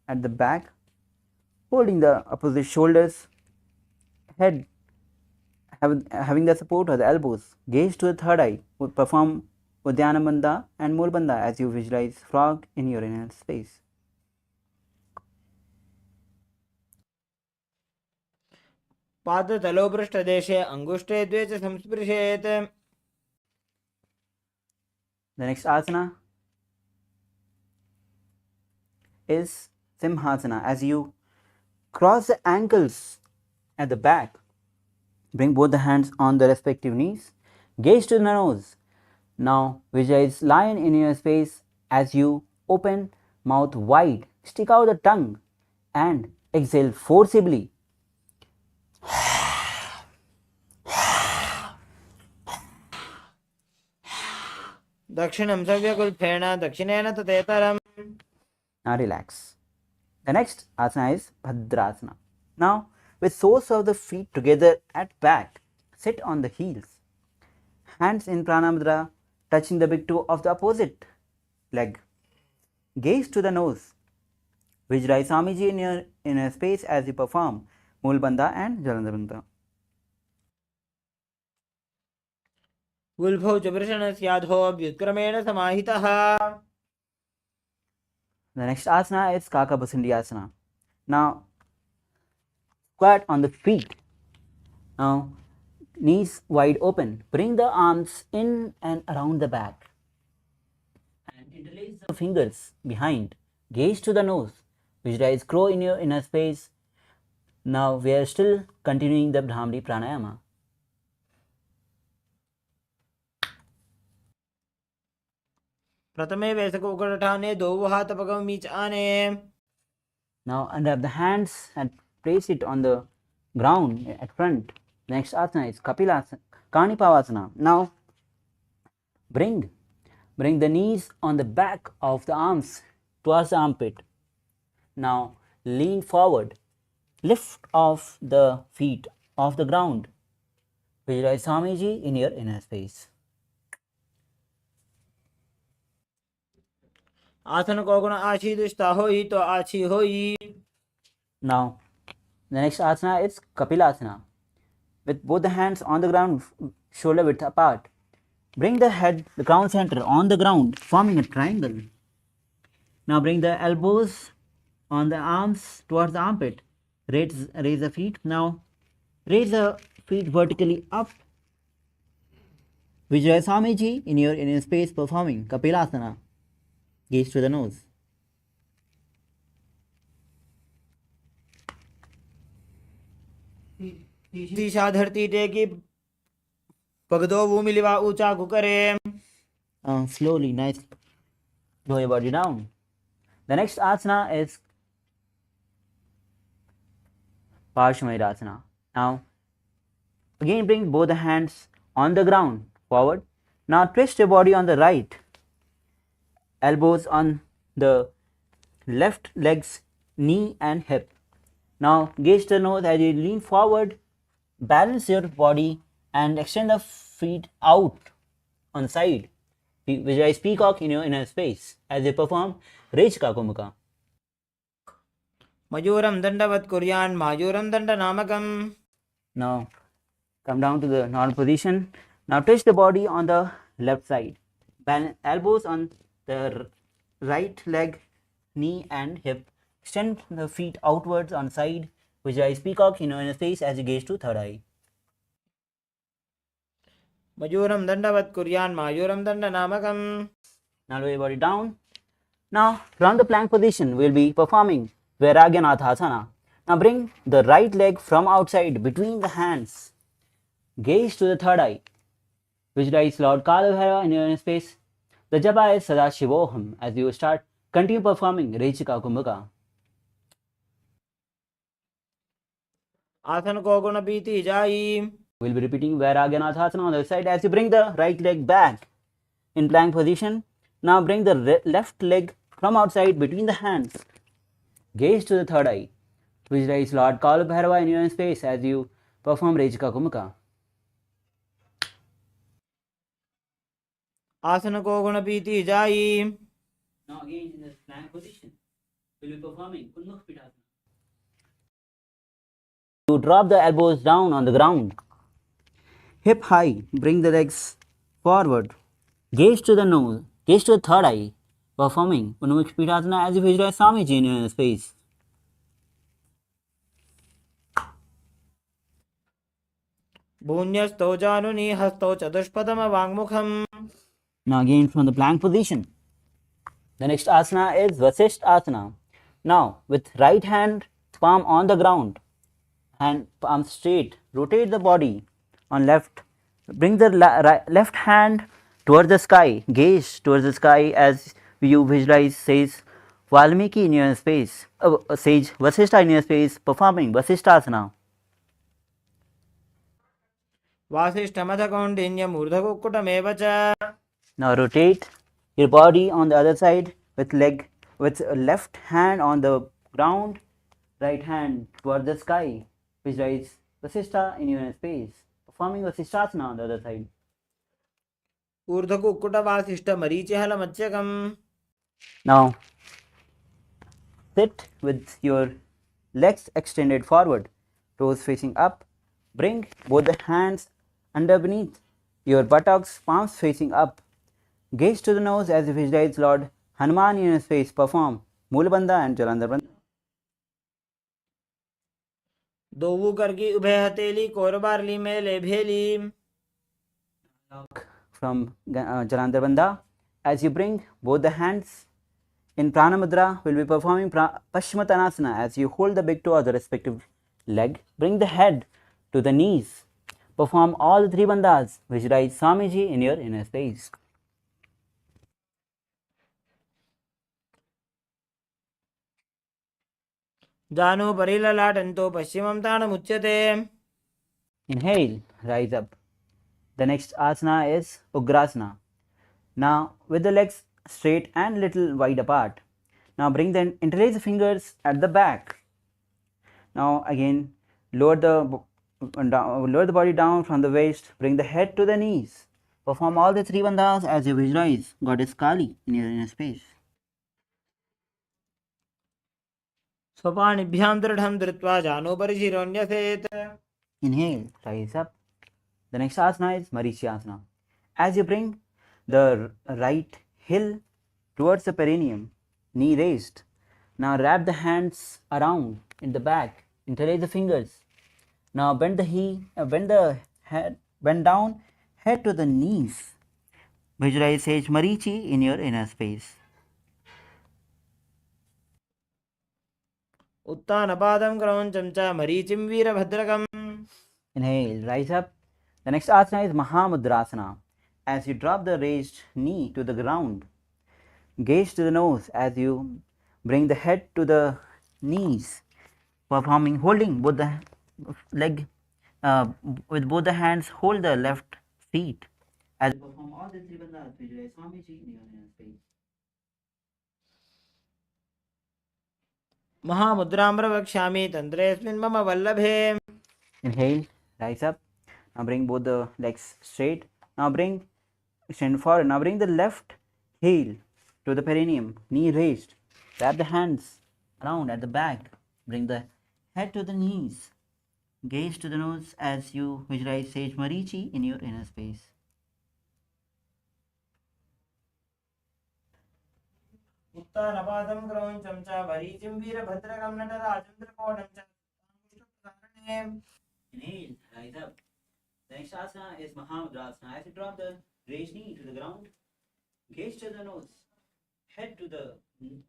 at the back, holding the opposite shoulders, head having the support of the elbows. Gaze to the third eye. Perform Uddiyana Bandha and Mool Bandha as you visualize frog in your inner space. पादतलोपृष्ठदेशे अंगुष्ठे द्वे च संस्पृशेत्. The next asana is Simhasana. As you cross the ankles at the back, bring both the hands on the respective knees, gaze to the nose. Now visualize lion in your space as you open mouth wide, stick out the tongue and exhale forcibly. दक्षिणं सव्यकुल्फेन दक्षिणेन तदेतरम्. Now relax. The next asana is Bhadrasana. Now with soles of the feet together at back, sit on the heels. Hands in Pranamudra touching the big toe of the opposite leg. Gaze to the nose. Visualize Swamiji in your inner space as you perform Mool Bandha and Jalandhar Bandha. गुल्फौ च वृषणस्याधो व्युत्क्रमेण समाहितः. The next asana is Kakabhushundi asana. Now squat on the feet. Now knees wide open. Bring the arms in and around the back. And interlace the fingers behind. Gaze to the nose. Visualize crow in your inner space. Now we are still continuing the Brahmari Pranayama. प्रथमे वैसकोकटाने द्वौ हातपगमीच आने. Now unwrap the hands and place it on the ground at front. Next asana is Kapilasana, Kanipavasana. Now bring the knees on the back of the arms towards the armpit. Now lean forward, lift off the feet off the ground. Visualize Swamiji in your inner space. आसन को गुण आशी दुष्टा होई तो आशी होई. Now the next asana is Kapilasana. With both the hands on the ground, shoulder width apart. Bring the head, the crown center on the ground, forming a triangle. Now bring the elbows on the arms towards the armpit. Raise the feet. Now raise the feet vertically up. Vijay Swamiji in your inner space performing Kapilasana. Gaze to the nose. दिशा धरती टेकी पगदो भूमिलिवा ऊंचा कुकरे. Slowly, nice. Lower your body down. The next asana is Parshvamayurasana. Now, again bring both the hands on the ground forward. Now twist your body on the right. Elbows on the left leg's knee and hip. Now gaze to the nose as you lean forward. Balance your body and extend the feet out on side. Visualize peacock in your inner space as you perform Rechika Kumukha. मयूरं दंडवत् कुर्यान् मायूरं दंडनामकम्. Now come down to the normal position. Now twist the body on the left side. Balance elbows on the right leg, knee and hip. Extend the feet outwards on side. Visualize peacock in your inner space as you gaze to third eye. मयूरं दंडवत् कुर्यान् मायूरं दंडनामकम्. Now lower your body down. Now from the plank position we will be performing Vairagyanatha. Now bring the right leg from outside between the hands. Gaze to the third eye. Visualize Lord Kalabhairava in your inner space. The japa is Sadashivoham. As you start, continue performing Rechika Kumbhaka. आसन को गुण पीति जाई. We'll be repeating Vairagyanatha on the other side as you bring the right leg back in plank position. Now bring the left leg from outside between the hands. Gaze to the third eye. Visualize Lord Kalabhairava in your own space as you perform Rechika Kumbhaka. आसन को गुण पीति जाई. Now again in the plank position. will be performing Unmukh Pidasana. You drop the elbows down on the ground. Hip high, bring the legs forward. Gaze to the nose, gaze to the third eye, performing Unmukh Pidasana as if visualize Swamiji in space. भून्यस्तौ जानुनि हस्तौ चतुष्पदम वाङ्मुखम्. Now again from the plank position. The next asana is Vasisht Asana. Now with right hand palm on the ground and palm straight, rotate the body on left. Bring the left hand towards the sky, gaze towards the sky as you visualize says Valmiki in your space, sage Vasishtha in your space, performing Vasishtha Asana. वासिष्ठमथकौण्डिन्यमूर्धकुक्कुटमेव च. Now rotate your body on the other side with left hand on the ground, right hand toward the sky. Visualize Vasishtha in your space, performing Vasishthasana on the other side. ऊर्ध्वकुक्कुटवासिष्ठमरीचिहलमच्यकम्. Now sit with your legs extended forward, toes facing up. Bring both the hands underneath your buttocks, palms facing up. Gaze to the nose as if visualize Lord Hanuman in your space. Perform Moolabandha and Jalandhar Bandha. दोवु करगी उभय हथेली कोरबारली में ले भेली. From Jalandhar Bandha, as you bring both the hands in Prana Mudra, will be performing Paschimottanasana as you hold the big toe of the respective leg. Bring the head to the knees. Perform all the three bandhas. Visualize Swamiji in your inner space. जानु परिललाटन्तो पश्चिमं ताणमुच्यते. Inhale, rise up. The next asana is Ugrasana. Now with the legs straight and little wide apart. Now bring the interlace the fingers at the back. Now again lower the body down from the waist. Bring the head to the knees. Perform all the three bandhas as you visualize Goddess Kali in your inner space. स्वपाणिभ्यां दृढं धृत्वा जानुपरिशिरोऽन्यसेत्. Inhale, rise up. The next asana is Marishyasana. As you bring the right heel towards the perineum, knee raised. Now wrap the hands around in the back, interlace the fingers. Now bend down, head to the knees. Visualize Sage Marichi in your inner space. उत्तानपादं क्रौञ्चं च मरीचिं वीरभद्रकम्. Inhale, rise up. The next asana is Mahamudrasana. As you drop the raised knee to the ground, gaze to the nose as you bring the head to the knees, holding both the leg with both the hands. Hold the left feet as you perform all the three bandhas. Visualize Swamiji in your inner space. महामुद्रां प्रवक्ष्यामि तन्त्रेऽस्मिन् मम वल्लभे. Inhale, rise up. Now bring both the legs straight. Now extend forward. Now bring the left heel to the perineum, knee raised. Wrap the hands around at the back. Bring the head to the knees. Gaze to the nose as you visualize Sage Marichi in your inner space. उत्तानपादं क्रौञ्चं च मरीचिं वीरभद्रकं नटराजं त्रिकोणं च. Inhale, rise up. The next asana is Mahamudrasana. As you drop the raised knee to the ground, gaze to the nose, head to the knees,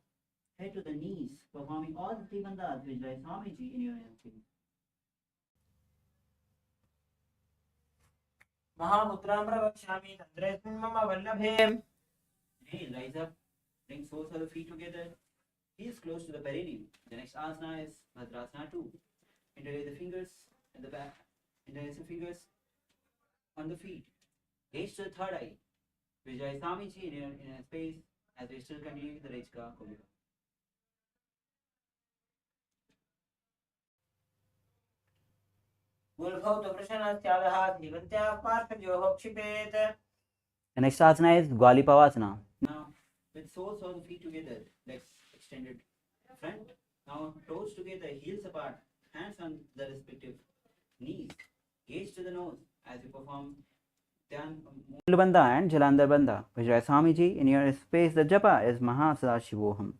performing all the three bandhas. Visualize Swamiji in your inner space. महामुद्रां प्रवक्ष्यामि तन्त्रेऽस्मिन् मम वल्लभे. Inhale, rise up. Bring soles of the feet together. Heels close to the perineum. The next asana is Bhadrasana 2. Interlace the fingers at the back. Interlace the fingers on the feet. Gaze to the third eye. Visualize Swamiji in a space as we still continue with the Rajka Kolika. गुल्भौतवृषणस्यादः धीवन्त्याः पार्श्वयोः क्षिपेत्. The next asana is Gwalipavasana. Now, with soles of the feet together, legs extended front. Now toes together, heels apart, hands on the respective knees. Gaze to the nose as you perform Dhyan Mulabandha and Jalandhar Bandha. Vijay Swamiji, in your space, the japa is Mahashivoham.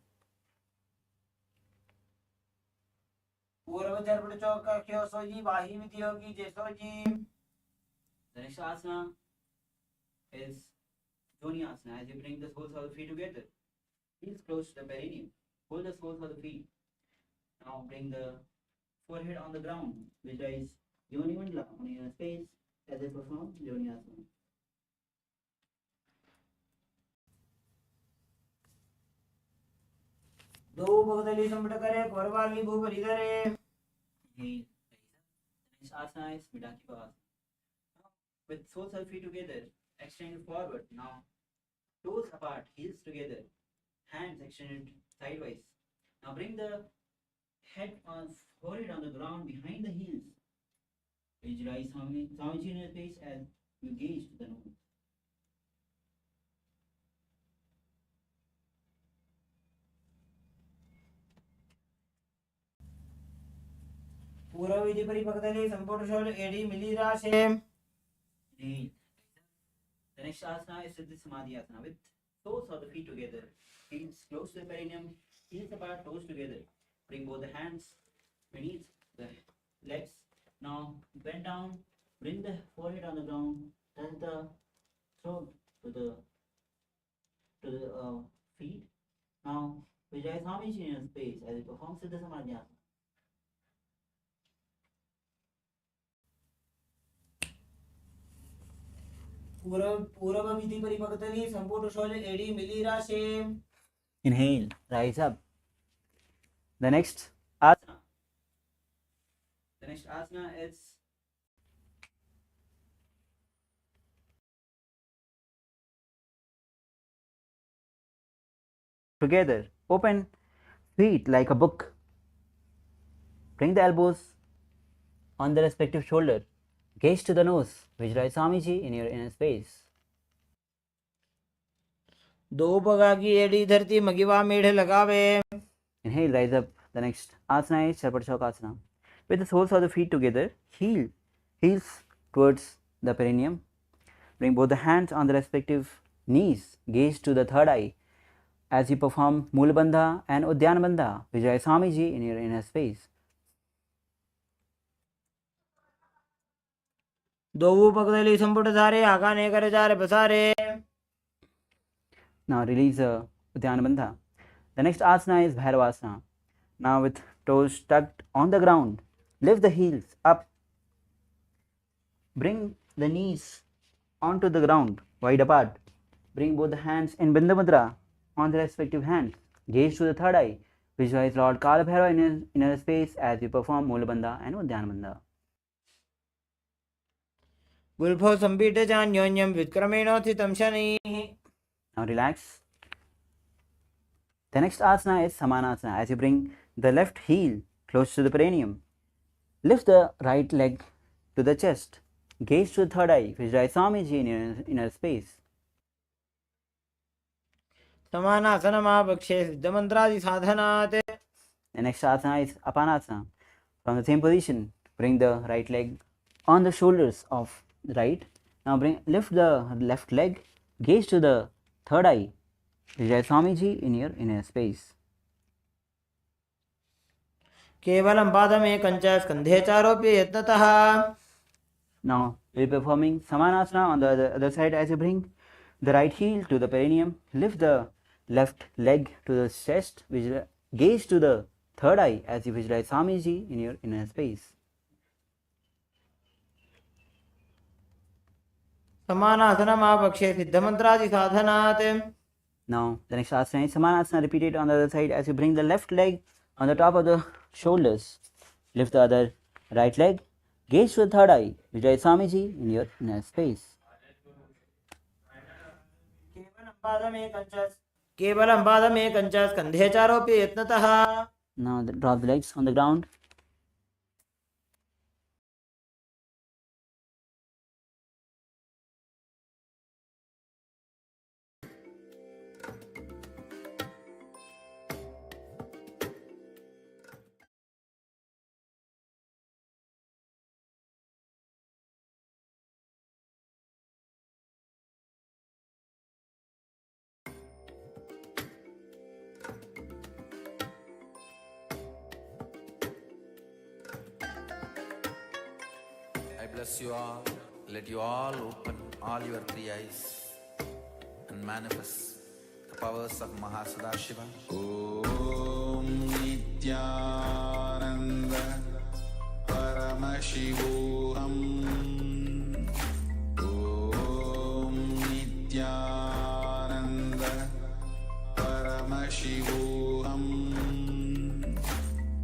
पूर्व चरपट चौक का क्यों सो जी बाही विधि होगी जैसो जी. The next asana is Joni asana as you bring the soles of the feet together. Heels close to the perineum. Hold the soles of the feet. Now bring the forehead on the ground. Visualize Yoni Mandala on your space as you perform Joni asana. दो भगतली संबट करे कोरबाली भूपरी धरे. The next asana is Vidaki Bhavasana. With soles of feet together, extend forward. Now toes apart, heels together, hands extended sideways. Now bring the head on forehead on the ground behind the heels. Visualize Swamiji in your face as you gaze to the nose. पूर्व विधि परिपक्तली संपूर्ण शोल एडी मिली राशे. The next asana is Siddhi Samadhi asana with toes of the feet together, heels close to the perineum, heels apart, toes together. Bring both the hands beneath the legs. Now bend down, bring the forehead on the ground, touch the throat to the feet. Now Vijay Swamiji in your space as you perform Siddha Samadhi asana. पूर्व विधि परिपक्तली संपूर्ण शोल एडी मिली राशे. Inhale, rise up. The next asana. The next asana is together. Open feet like a book. Bring the elbows on the respective shoulder. Gaze to the nose. Visualize Swamiji in your inner space. दो पगा की AD धरती मगिवा मेढ़ लगावे. Inhale, rise up. The next asana is Charpat Chaukasana. With the soles of the feet together, heels towards the perineum. Bring both the hands on the respective knees. Gaze to the third eye as you perform Mulabandha and Udyan Bandha. Vijay Swamiji in your inner space. दो पगदली संपुट धारे आगाने कर jar बसारे. Now release Udyan Bandha. The next asana is Bhairavasana. Now with toes tucked on the ground, lift the heels up. Bring the knees onto the ground, wide apart. Bring both the hands in Bindu Mudra on the respective hands. Gaze to the third eye. Visualize Lord Kalabhairava in his inner space as you perform Mulabandha and Udyan Bandha. गुल्फो संपीठे चान्योन्यम विक्रमेणोत्थितं शनैः. Now relax. The next asana is Samanasana as you bring the left heel close to the perineum. Lift the right leg to the chest. Gaze to the third eye. Visualize Swamiji in your inner space. समानासनमापक्षे सिद्धमन्त्रादि साधनात्. The next asana is Apanasana. From the same position, bring the right leg on the shoulders of the right. Now lift the left leg. Gaze to the third eye. Vijay Swamiji in your inner space. केवलं पादमेकं च स्कन्धे चारोप्य यत्नतः. Now we are performing Samanasana on the other side as you bring the right heel to the perineum. Lift the left leg to the chest. Gaze to the third eye as you visualize Swamiji in your inner space. समानासनमापक्षे सिद्धमन्त्रादि साधनात्. Now the next asana is Samanasana. Repeat it on the other side as you bring the left leg on the top of the shoulders. Lift the other right leg. Gaze to the third eye. Vijay Swamiji in your inner space. केवलं पादमेकं च स्कन्धे चारोप्य यत्नतः. Now drop the legs on the ground. bless you all. Let you all open all your three eyes and manifest the powers of Mahar Shiva. Om Nithyananda Paramashivoham. Om Nithyananda Paramashivoham.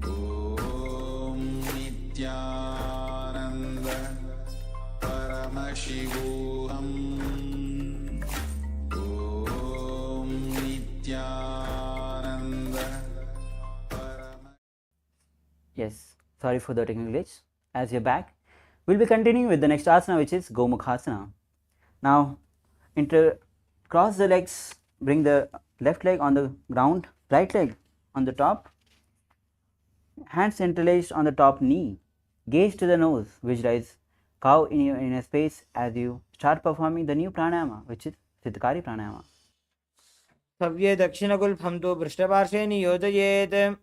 Om Nithyananda Paramashivoham. Om Nithyananda Yes, sorry for the technical glitch. As you're back, we'll be continuing with the next asana, which is Gomukhasana. Now, cross the legs, bring the left leg on the ground, right leg on the top, hands interlaced on the top knee, gaze to the nose, visualize cow in your inner space as you start performing the new pranayama, which is Siddhikari pranayama. सव्ये दक्षिणगुल्फं तु पृष्ठपार्श्वे नियोजयेत्.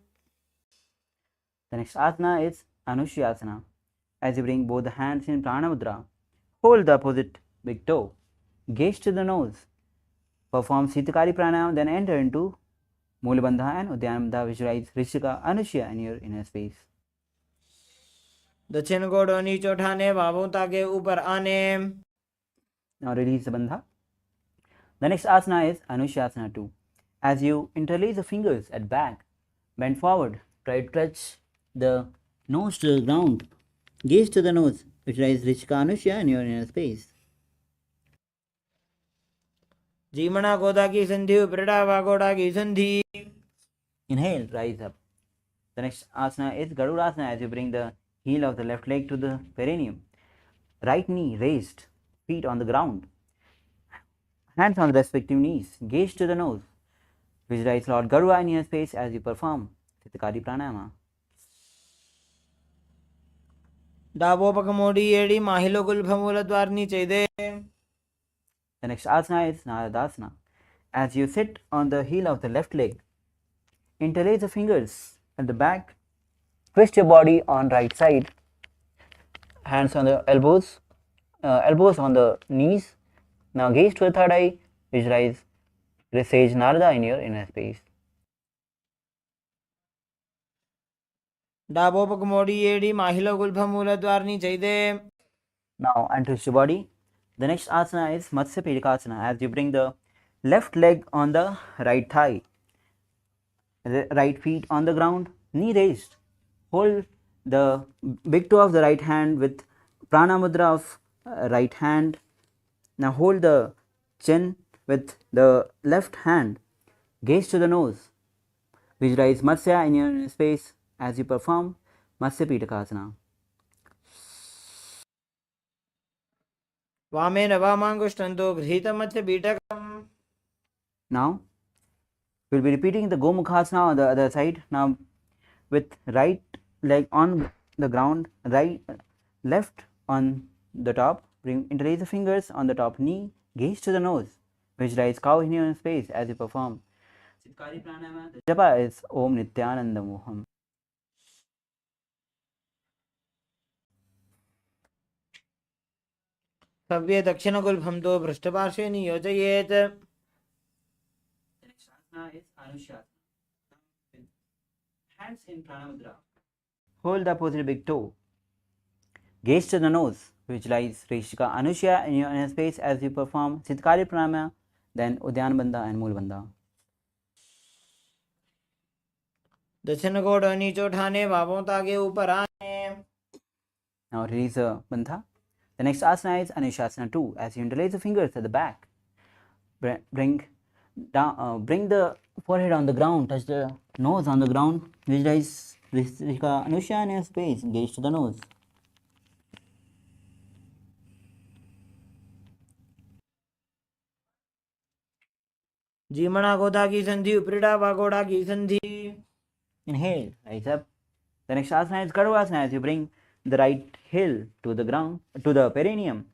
The next asana is Anushyasana. As you bring both the hands in Prana Mudra, hold the opposite big toe, gaze to the nose, perform Siddhikari pranayama, then enter into Mulabandha and Udyanabandha. Visualize Rishika Anushya in your inner space. दक्षिण गोड़ नीचे उठाने, बाहों ताके ऊपर आने. Now release the bandha. The next asana is Anushyasana 2. As you interlace the fingers at back, bend forward, try to touch the nose to the ground, gaze to the nose, visualize Rishika Anushya in your inner space. जीमणा गोदा की संधि, उपरिड़ा वागोड़ा की संधि. Inhale, rise up. The next asana is Garudasana. As you bring the heel of the left leg to the perineum, right knee raised, feet on the ground, hands on the respective knees, gaze to the nose, visualize Lord Garuda in your space as you perform Siddhikari pranayama. डाबोपकमोडी एडी माहिलो गुल्फमूल द्वार नीचे दे. The next asana is Naradasana. As you sit on the heel of the left leg, interlace the fingers at the back, twist your body on right side, hands on the elbows, elbows on the knees. Now gaze to the third eye, visualize Sage Narada in your inner space. डाबोपकमोडी एडी माहिलो गुल्फमूल द्वार नीचे दे. Now untwist your body. The next asana is Matsya Pidikasana. As you bring the left leg on the right thigh, right feet on the ground, knee raised, hold the big toe of the right hand with prana mudra of right hand. Now hold the chin with the left hand, gaze to the nose, visualize Matsya in your space as you perform Matsya Pidikasana. वामेन वामांगुष्टंतो गृहीतमस्य पीठकम्. Now we'll be repeating the Gomukhasana on the other side. Now with right leg on the ground, left on the top, interlace the fingers on the top knee, gaze to the nose, visualize cow in your space as you perform Siddhikari pranayama. The japa is Om Nithyananda Moham. सव्ये दक्षिणगुल्फं तु पृष्ठपार्श्वे नियोजयेत्. The next asana is Anushyasana. Hands in Prana Mudra. Hold the opposite big toe. Gaze to the nose. Visualize Rishika Anushya in your inner space as you perform Siddhikari pranayama, then Udyanabandha and Mulabandha. दक्षिण गोड़ नीचे उठाने, बाहों ताके ऊपर आने. Now release the bandha. The next asana is Anushasana 2. As you interlace the fingers at the back, bring the forehead on the ground, touch the nose on the ground, visualize Rishika Anushya in your space, gaze to the nose. जीमणा गोदा की संधि, उपरिड़ा वागोड़ा की संधि. Inhale, rise up. The next asana is Kadavasana. As you bring the right heel to the ground, to the perineum,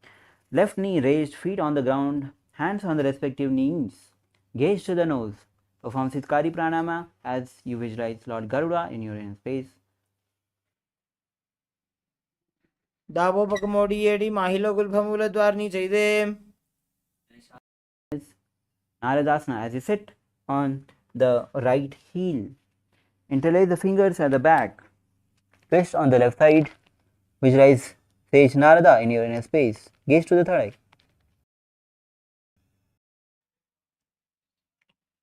left knee raised, feet on the ground, hands on the respective knees, gaze to the nose. Perform Siddhikari pranayama as you visualize Lord Garuda in your inner space. దావోపకమోడి ఏడి మాహిలో గుల్ఫమూల ద్వార్ని చైదే. Naradasana, as you sit on the right heel, interlace the fingers at the back, twist on the left side, visualize sage Narada in your inner space, gaze to the third eye.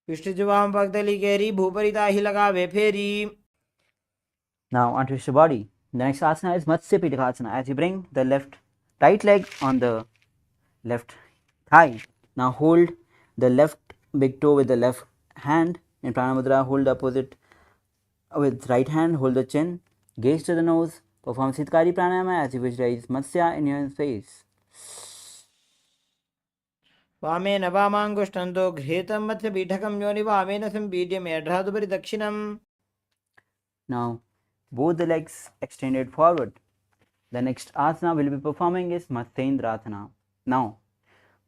विष्णुजुवाम पगदली केरी भूपरिता ही लगावे फेरी. Now untwist your body. The next asana is Matsya Pitakasana, as you bring the right leg on the left thigh. Now hold the left big toe with the left hand. In Pranamudra, hold the opposite with right hand, hold the chin, gaze to the nose, perform Sitkari Pranayama as you visualize Matsya in your face. वामेन वामाङ्गुष्ठन्तो घृतं मत्स्य पीठकं योनि वामेन संपीड्य मेढ्रादुपरि दक्षिणम्. Now both the legs extended forward. The next asana we'll be performing is Matsyendrasana. Now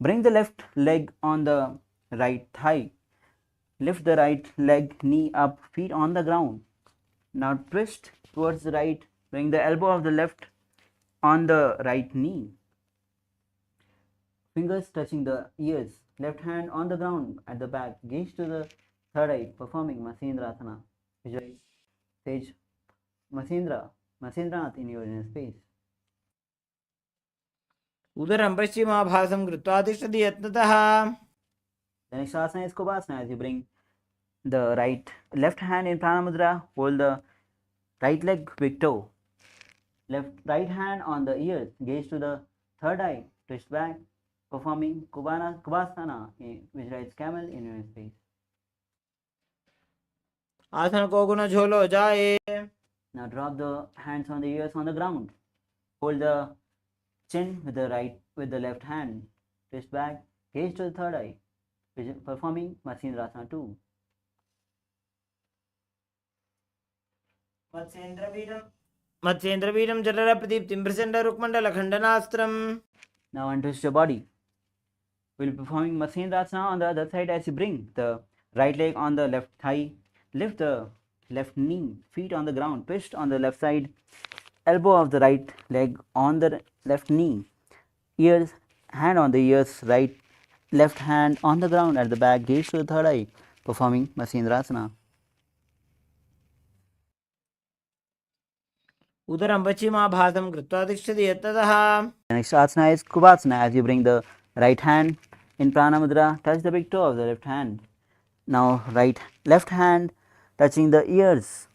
bring the left leg on the right thigh. Lift the right leg, knee up, feet on the ground. Now twist towards the right. Bring the elbow of the left on the right knee. Fingers touching the ears. Left hand on the ground at the back. Gaze to the third eye. Performing Matsyendrasana. Visualize sage Matsyendranath in your inner space. उदरं पश्चिमाभासं कृत्वा तिष्ठति यत्नतः. The next asana is Kubasana, as you bring the left hand in Pranamudra, hold the right leg big toe. Right hand on the ears, gaze to the third eye, twist back, performing Kubasana, visualize camel in your space. आसन को गुण झोलो जाए. Now drop the hands on the ears on the ground. Hold the chin with the left hand, twist back, gaze to the third eye, performing Matsyendrasana 2. मत्स्येन्द्रवीरं जठर प्रदीप्तिं Prachanda रुक्मण्डलखण्डनास्त्रम्. Now untwist your body. We'll be performing Matsyendrasana on the other side as you bring the right leg on the left thigh, lift the left knee, feet on the ground, twist on the left side, elbow of the right leg on the left knee, hand on the ears, left hand on the ground at the back, gaze to the third eye, performing Matsyendrasana. उदरं पश्चिमाभासं कृत्वा तिष्ठति यत्ततः. The next asana is Kubasana, as you bring the right hand in Pranamudra, touch the big toe of the left hand. Now left hand touching the ears,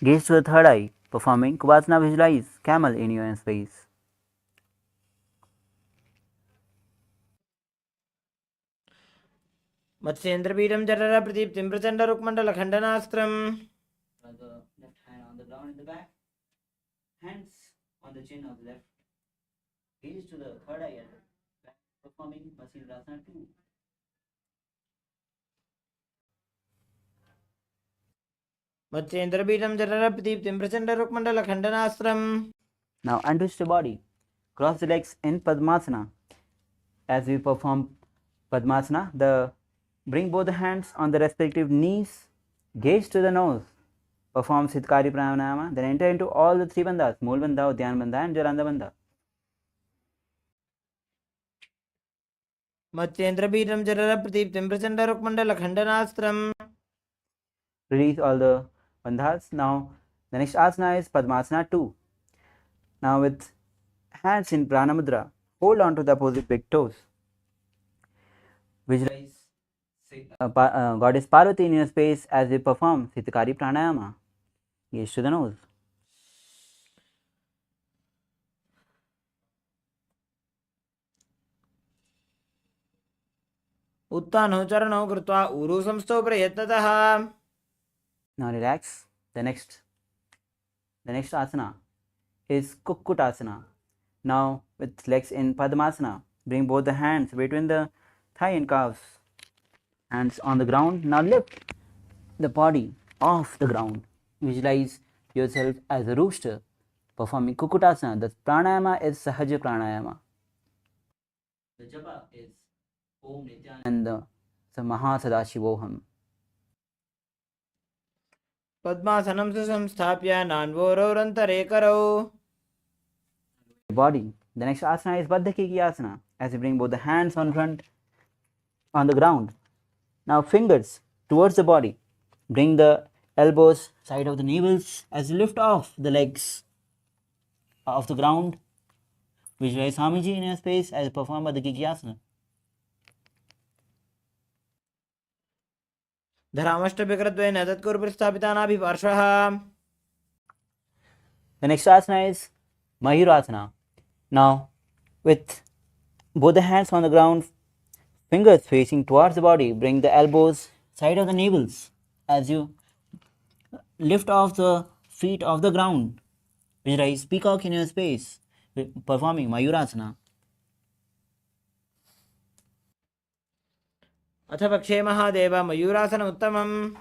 gaze to the third eye, performing Kubasana, visualize camel in your space. मत्स्येन्द्रवीरं जठर प्रदीप्तिं Prachanda रुक्मण्डलखण्डनास्त्रम्. The left hand on the ground in the back, hands on the chin of the left, gaze to the third eye at the back, performing Matsyendrasana 2. मत्स्येन्द्रवीरं जठर प्रदीप्तिं Prachanda रुक्मण्डलखण्डनास्त्रम्. Now untwist your body. Cross the legs in Padmasana. As we perform Padmasana, bring both the hands on the respective knees, gaze to the nose, perform Sitkari Pranayama, then enter into all the three bandhas, Mool Bandha, Udyan Bandha and Jalanda Bandha. मत्स्येन्द्रवीरं जठर प्रदीप्तिं Prachanda रुक्मण्डलखण्डनास्त्रम्. Release all the bandhas. Now the next asana is Padmasana 2. Now with hands in Pranamudra, hold on to the opposite big toes. Visualize Goddess Parvati in your space as we perform Sitkari Pranayama. Gaze to the nose. उत्तानौ चरणौ कृत्वा ऊरु संस्थौ प्रयत्नतः. Now relax. The next asana is Kukkutasana. Now with legs in Padmasana, bring both the hands between the thigh and calves. Hands on the ground. Now lift the body off the ground. Visualize yourself as a rooster performing Kukkutasana. The pranayama is Sahaja Pranayama. The japa is Om Nithyananda Mahar Loka. पद्मासनं संस्थाप्य नान्वोरौरन्तरे करौ. body. The next asana is Baddha Asana, as you bring both the hands on front on the ground. Now fingers towards the body. Bring the elbows side of the navels as you lift off the legs off the ground. Visualize Swamiji in your space as you perform Baddha Asana. धरामष्टभिकृत्वेन तत्कुरुपरिस्थापितानाभिपार्श्वः. The next asana is Mayurasana. Now, with both the hands on the ground, fingers facing towards the body, bring the elbows side of the navels as you lift off the feet off the ground. Visualize peacock in your space, performing Mayurasana. अथ पक्षे महादेव मयूरासन उत्तमम्.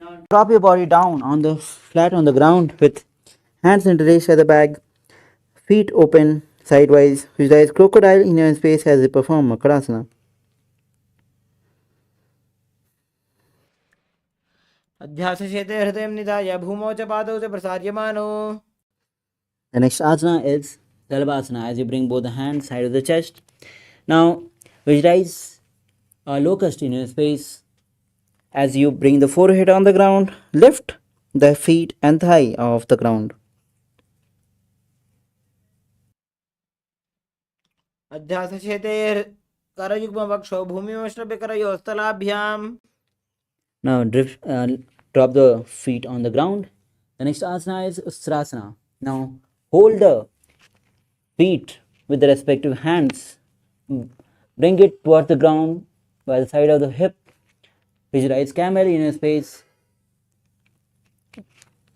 Now drop your body down on the flat on the ground with hands interlaced at the back, feet open sideways. Visualize crocodile in your space as you perform Makarasana. अध्यासशेते हृदयं निधाय भूमौ च पादौ च प्रसार्यमानो. The next asana is Kalabhairavoham as you bring both the hands side of the chest. Now visualize a locust in your space as you bring the forehead on the ground, lift the feet and thigh off the ground. अध्यासशेते करयुग्मवक्षौ भूमिमश्रभ्यकरयोस्तलाभ्याम्. Now drop the feet on the ground. The next asana is Ustrasana. Now hold the feet with the respective hands. Bring it towards the ground by the side of the hip. Visualize camel in your space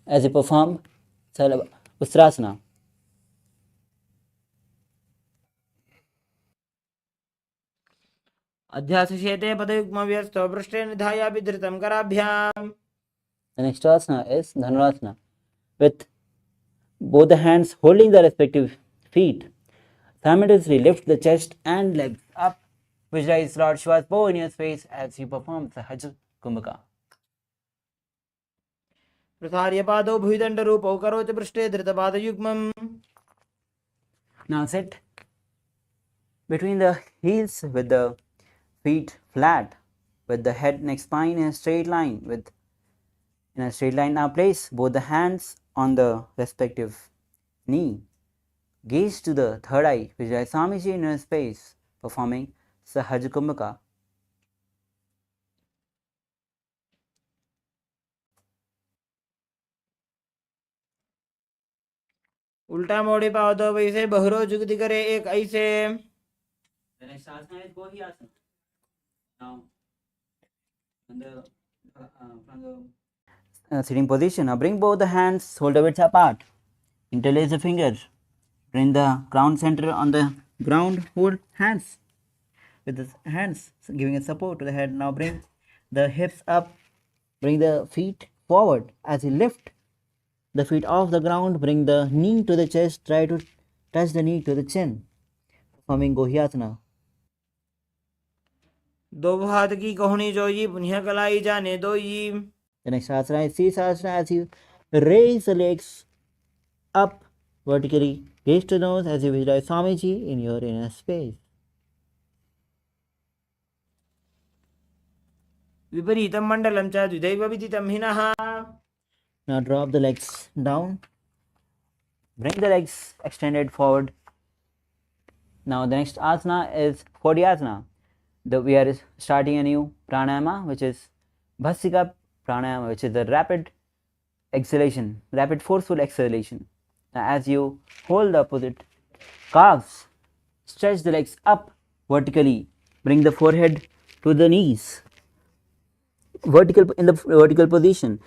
as you perform Ustrasana. अध्यासशेते पदयुग्मव्यस्तौ पृष्ठे निधाय विधृतं कराभ्याम्. The next asana is Dhanurasana. With both the hands holding the respective feet, simultaneously lift the chest and legs up. Visualize Lord Shiva's bow in your space as you perform Sahaj Kumbhaka. प्रसार्य पादौ भुजदण्डरूपौ करोति पृष्ठे धृतपादयुग्मम्. Now sit between the heels with the feet flat, with the head, neck, spine in a straight line. Now place both the hands on the respective knee. Gaze to the third eye. Visualize Swamiji in your space, performing Sahaj Kumbhaka. उल्टा मोड़ी पादौ वैसे बहुरो जुगति करे एक ऐसे. The next asana is Gohyasana. Now, from the sitting position, now bring both the hands shoulder width apart. Interlace the fingers. Bring the crown center on the ground. Hold hands with the hands giving a support to the head. Now bring the hips up. Bring the feet forward as you lift the feet off the ground. Bring the knee to the chest. Try to touch the knee to the chin. Performing Gohyasana. दो हाथ की कोहनी जोई पुण्य कलाई जाने दोई. The next asana is Sisasana as you raise the legs up vertically. Gaze to the nose as you visualize Swamiji in your inner space. विपरीतं मण्डलं च द्विदैव विदितं हिनः. Now drop the legs down. Bring the legs extended forward. Now the next asana is Pradhyasana. We are starting a new pranayama, which is Bhasika pranayama, which is the rapid exhalation, rapid forceful exhalation. Now as you hold the opposite calves, stretch the legs up vertically. Bring the forehead to the knees. In the vertical position.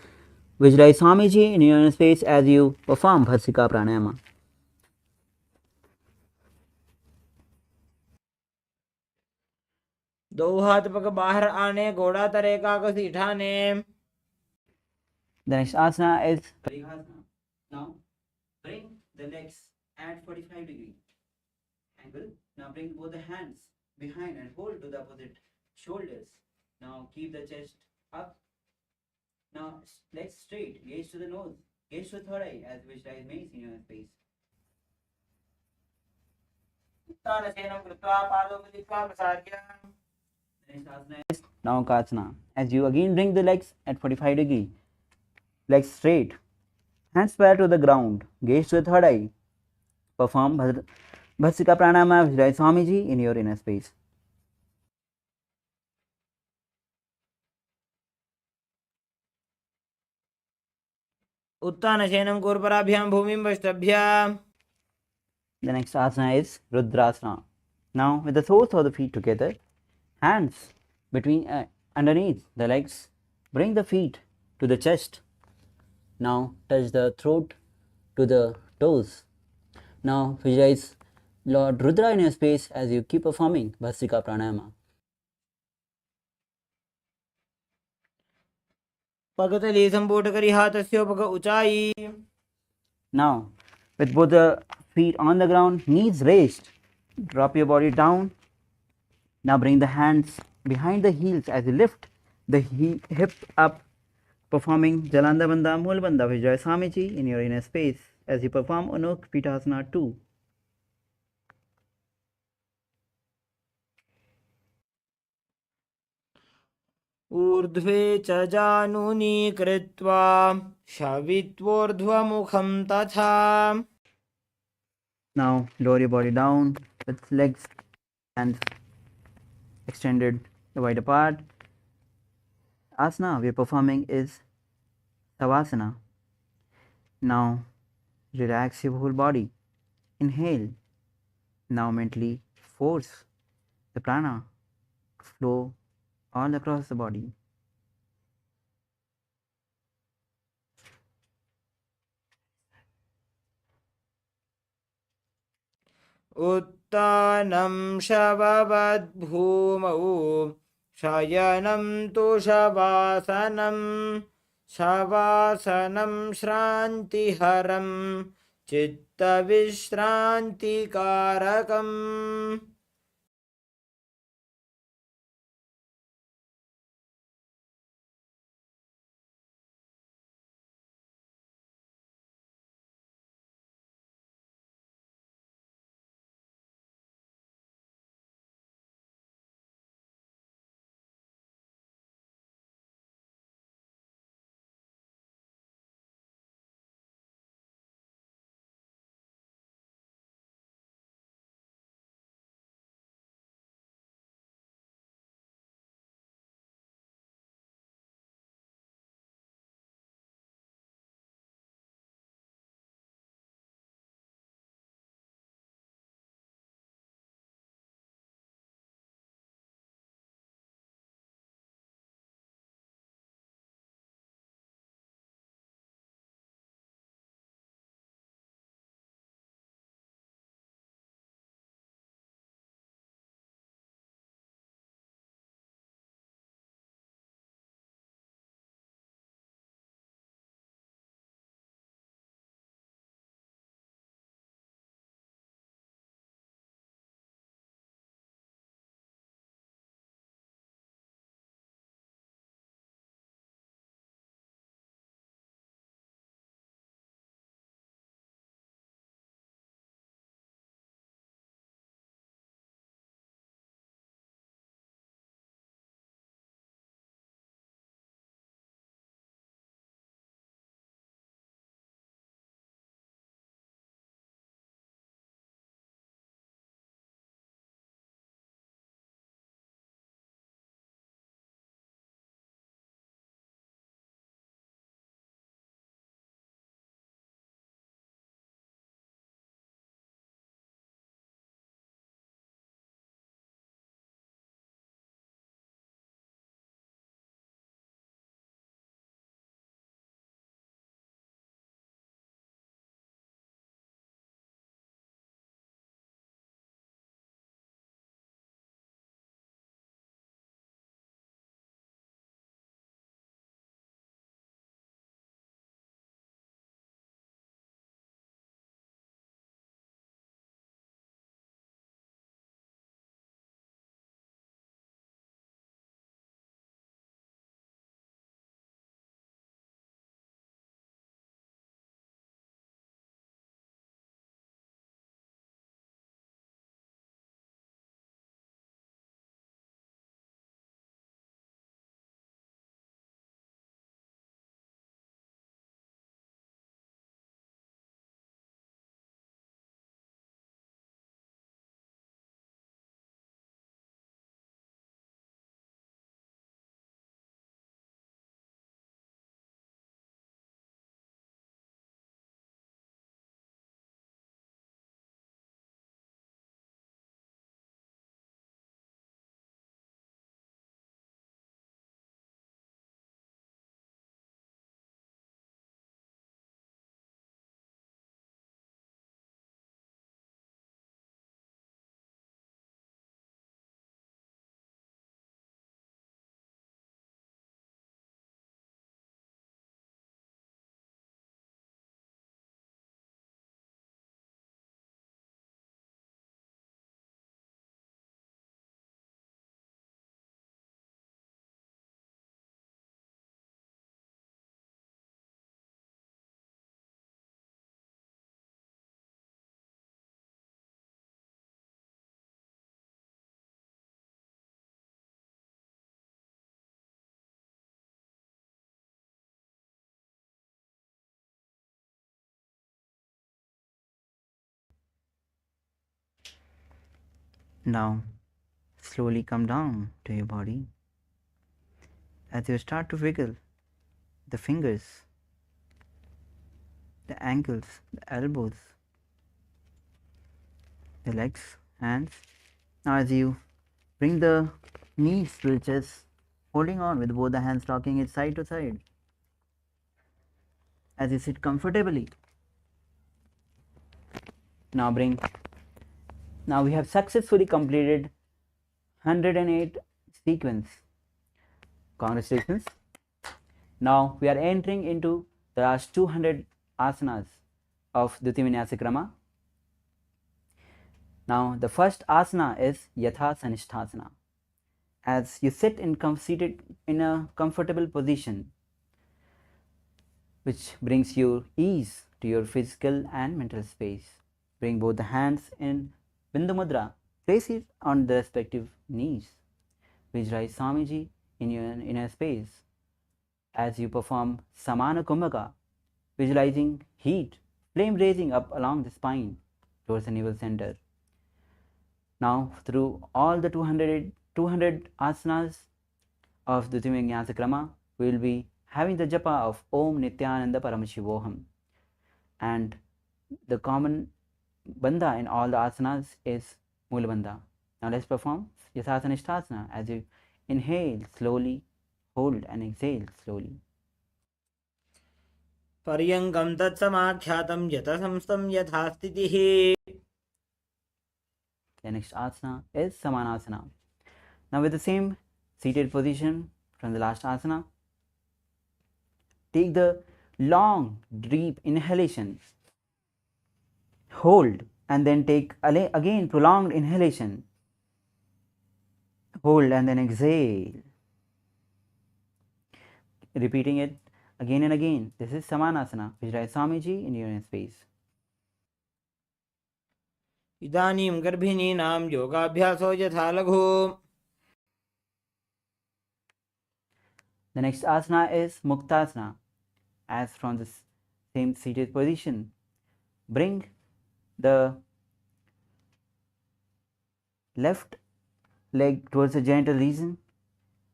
Visualize Swamiji in your space as you perform Bhasika pranayama. दो हाथ पग बाहर आने घोड़ा तरे कागज उठाने. The next asana is Parihasana. Now bring the legs at 45 degree angle. Now bring both the hands behind and hold to the opposite shoulders. Now keep the chest up. Now legs straight, gaze to the nose, gaze to the third eye as visualize mace in your face. उत्थानशयनं कृत्वा पादौ मिलित्वा प्रसार्य Now Kasana. As you again bring the legs at 45 degree, legs straight, hands parallel to the ground, gaze to the third eye. Perform Bhastrika Pranama Vijay Swamiji in your inner space. उत्थानशयनं कूर्पराभ्यां भूमिं वष्टभ्य. The next asana is Rudrasana. Now with the soles of the feet together, hands between underneath the legs, bring the feet to the chest. Now touch the throat to the toes. Now visualize Lord Rudra in your space as you keep performing Bhastrika Pranayama. पगतली संपुट करी हाथस्योपग ऊंचाई. Now, with both the feet on the ground, knees raised, drop your body down. Now bring the hands behind the heels as you lift the hip up, performing Jalanda Bandha Mool Bandha Vijay Swamiji in your inner space as you perform Unuk Pitasana 2. ऊर्ध्वे च जानुनी कृत्वा शवित्वोर्ध्वमुखं तथा. Now lower your body down with legs and extended wide apart. Asana we are performing is Savasana. Now relax your whole body. Inhale. Now mentally force the prana to flow all across the body. उत्तानं शववद्भूमौ शयनं तु शवासनं. शवासनं श्रान्तिहरं चित्तविश्रान्तिकारकम्. Now slowly come down to your body as you start to wiggle the fingers, the ankles, the elbows, the legs, hands. Now as you bring the knees to the chest, holding on with both the hands, rocking it side to side as you sit comfortably. Now we have successfully completed 108 sequence. Congratulations. Now we are entering into the last 200 asanas of Dviti Vinyasa Krama. Now the first asana is Yatha Sanishthasana. As you sit seated in a comfortable position, which brings you ease to your physical and mental space. Bring both the hands in Bindu Mudra. Place it on the respective knees. Visualize Swamiji in your inner space. As you perform Samana Kumbhaka, visualizing heat, flame raising up along the spine towards the navel center. Now, through all the 200 asanas of the Dviti Vinyasa Krama, we will be having the japa of Om Nithyananda Paramashivoham. And the common bandha in all the asanas is Mula bandha. Now let's perform Yatha Sanishthasana as you inhale slowly, hold and exhale slowly. पर्यङ्कं तत्समाख्यातं यतसंस्थं यथा स्थितिः. The next asana is Samanasana. Now with the same seated position from the last asana, take the long deep inhalation, hold, and then take again prolonged inhalation, hold and then exhale, repeating it again and again. This is Samanasana. Visualize Swamiji in your inner space. इदानीं गर्भिणीनां योगाभ्यासो यथा लघु. The next asana is Muktasana. As from the same seated position, bring the left leg towards the genital region.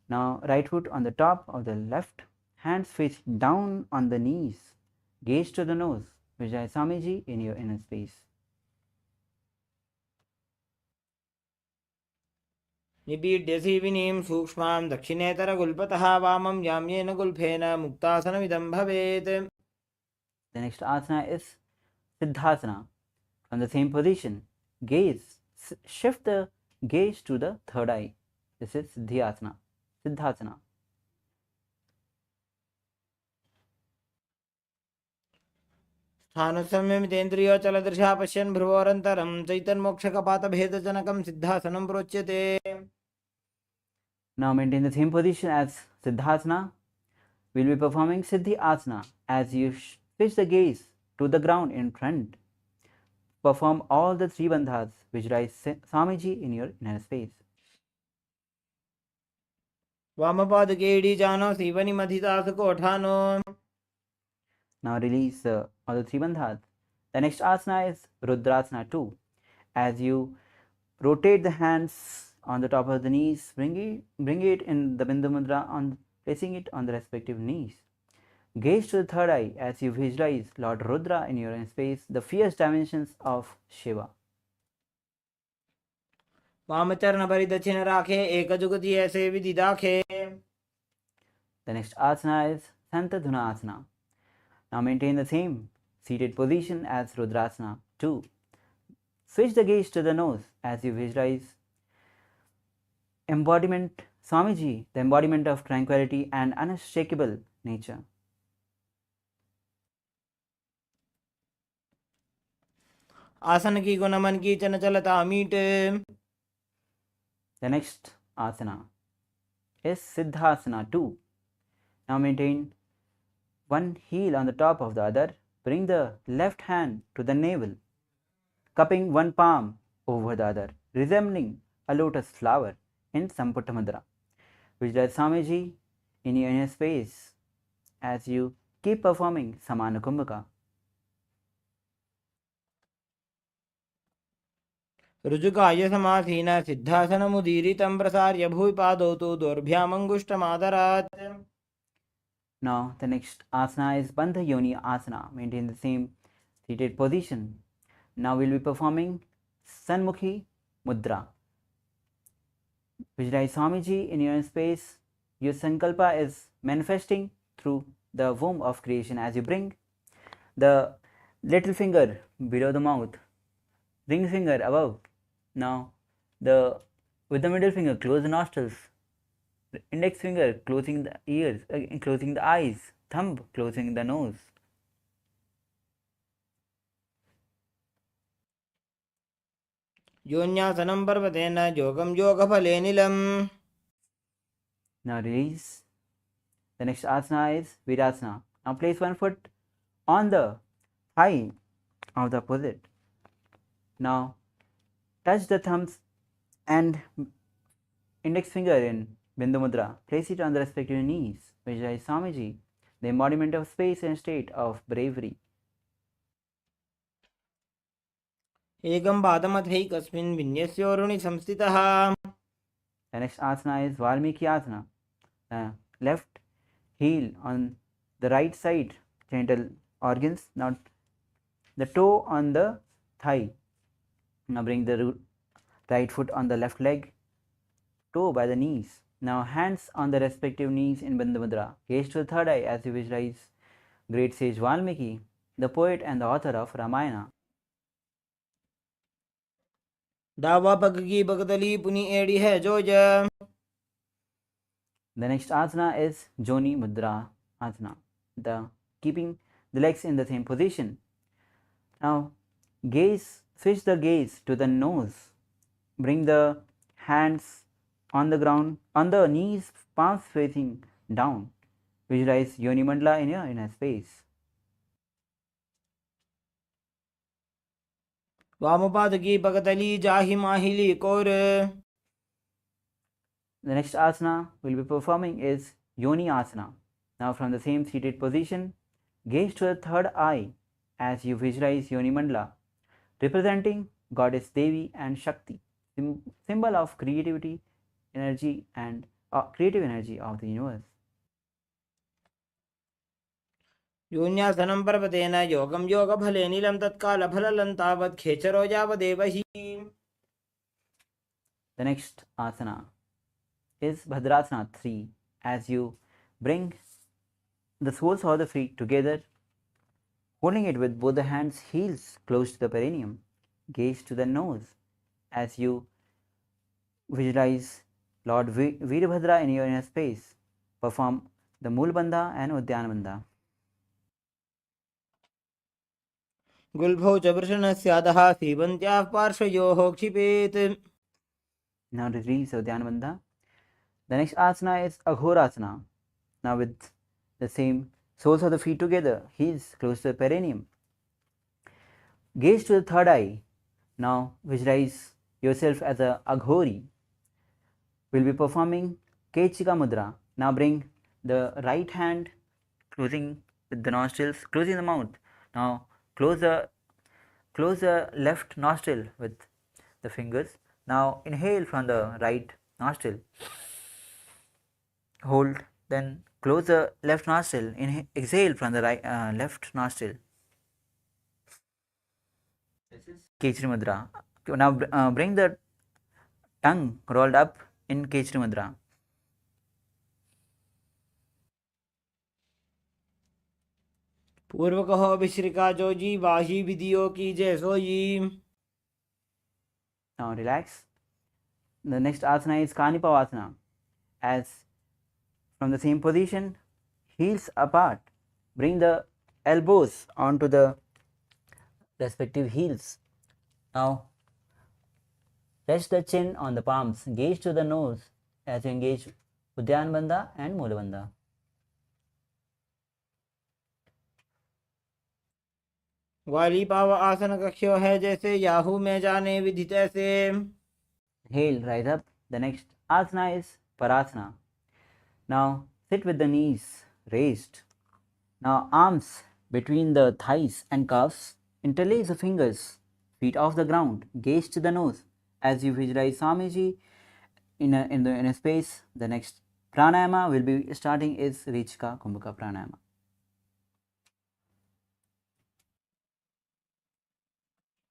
Now right foot on the top of the left, hands face down on the knees, gaze to the nose. Vijay Swamiji in your inner space. निपीड्य सीविनीं सूक्ष्मां दक्षिणेतरगुल्पतः वामं याम्येन गुल्फेन मुक्तासनमिदं भवेत्. The next asana is Siddhasana. From the same position, shift the gaze to the third eye. This is Siddhasana. स्थानसंयमितेन्द्रियोचलदृशा पश्यन् भ्रुवोरन्तरं चैतन्मोक्षकपातभेदजनकं सिद्धासनं प्रोच्यते. Now maintain the same position as Siddhasana. We will be performing Siddhi Asana as you switch the gaze to the ground in front. Perform all the three bandhas. Visualize Swamiji in your inner space. वामपादकेडी सीवनिमधितासुकोठानो. Now release all the three bandhas. The next asana is Rudrasana 2. As you rotate the hands on the top of the knees, bring it in the Bindu Mudra, placing it on the respective knees. Gaze to the third eye as you visualize Lord Rudra in your inner space, the fierce dimensions of Shiva. वामचरणपरिदक्षिण राखे एकजुगति ऐसे विधि दाखे. The next asana is Santadhuna Asana. Now maintain the same seated position as Rudrasana 2. Switch the gaze to the nose as you visualize embodiment Swamiji, the embodiment of tranquility and unshakable nature. आसन की को नमन की चंचलता meet. The next asana is Siddhasana 2. Now maintain one heel on the top of the other. Bring the left hand to the navel, cupping one palm over the other, resembling a lotus flower in Samputta Mudra. Visualize Swamiji in your inner space as you keep performing Samana Kumbhaka. ऋजुकाय समासीन सिद्धासनमुदीरितं प्रसार्य भूरि पादौ तु दोर्भ्यामङ्गुष्ठमादरात्. Now the next asana is Bandha Yoni Asana. Maintain the same seated position. Now we'll be performing Sanmukhi Mudra. Visualize Swamiji in your space. Your sankalpa is manifesting through the womb of creation as you bring the little finger below the mouth, ring finger above. Now with the middle finger close the nostrils, index finger closing the ears, closing the eyes, thumb closing the nose. योन्यासनं पर्वतेन योगं योगफलेनिलम्. Now release. The next asana is Virasana. Now place one foot on the thigh of the opposite. Now touch the thumbs and index finger in Bindu Mudra. Place it on the respective knees. Visualize Swamiji, the embodiment of space and state of bravery. एकं पादमथैकस्मिन् विन्यस्योरुणि संस्थितः. The next asana is Valmiki Asana. Left heel on the right side, genital organs. Now the toe on the thigh. Now bring the right foot on the left leg, toe by the knees. Now hands on the respective knees in Bandha Mudra. Gaze to the third eye as you visualize great sage Valmiki, the poet and the author of Ramayana. डावा पग की बगतली पुनी एड़ी है जोज. The next asana is Joni Mudra Asana, keeping the legs in the same position. Now switch the gaze to the nose. Bring the hands on the ground, on the knees, palms facing down. Visualize Yoni Mandala in your inner space. वामपाद की बगतली जाहि माहिली core. The next asana we'll be performing is Yoni Asana. Now from the same seated position, gaze to the third eye as you visualize Yoni Mandala, representing Goddess Devi and Shakti, symbol of creativity, energy and creative energy of the universe. योन्यासनं पर्वतेन योगं योगफलेनिलं तत्कालफललं तावत् खेचरो यावदेव हि. The next asana is Bhadrasana 3 as you bring the soles of the feet together, holding it with both the hands, heels close to the perineum. Gaze to the nose as you visualize Lord Veerbhadra in your inner space. Perform the Mool Bandha and Udyana Bandha. गुल्भौ च वृषणस्यादः सीवन्त्याः पार्श्वयोः क्षिपेत्. Now release Udyana Bandha. The next asana is Aghorasana. Now with the same soles of the feet together, heels close to the perineum. Gaze to the third eye. Now visualize yourself as a Aghori. We'll be performing Kechika Mudra. Now bring the right hand closing with the nostrils, closing the mouth. Now close the left nostril with the fingers. Now inhale from the right nostril. Hold, then close the left nostril. Exhale from the right left nostril. This is Kechari Mudra. Now bring the tongue rolled up in Kechari Mudra. पूर्व कहो विश्रिका जोजी वाही विधियों की जय सोई. Now relax. The next asana is Kanipavasana. As from the same position, heels apart, bring the elbows onto the respective heels. Now rest the chin on the palms, gaze to the nose as you engage Udyana Bandha and Moola Bandha. ग्वाली पाव आसन कक्ष्यो है जैसे Yahoo में जाने विदित ऐसे. Hail, rise up. The next asana is Parasana. Now sit with the knees raised. Now arms between the thighs and calves. Interlace the fingers, feet off the ground, gaze to the nose. As you visualize Swamiji in a space, the next pranayama will be starting is Rechika Kumbhaka pranayama.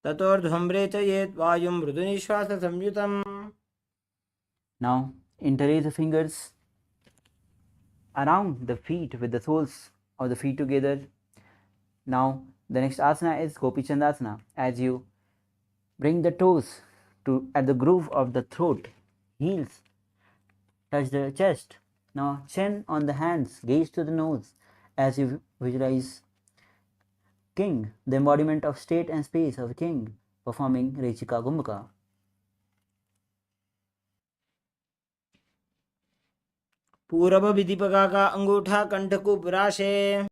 ततोर्ध्वम्रे च येत् वायुं मृदुनिश्वास संयुतम्. Now interlace the fingers around the feet with the soles of the feet together. Now the next asana is Gopi Chandasana. As you bring the toes to at the groove of the throat, heels touch the chest. Now chin on the hands, gaze to the nose as you visualize king, the embodiment of state and space of a king, performing Rechika Kumbhaka. पूरब विधिपका का अंगूठा कंठ को पुराशे.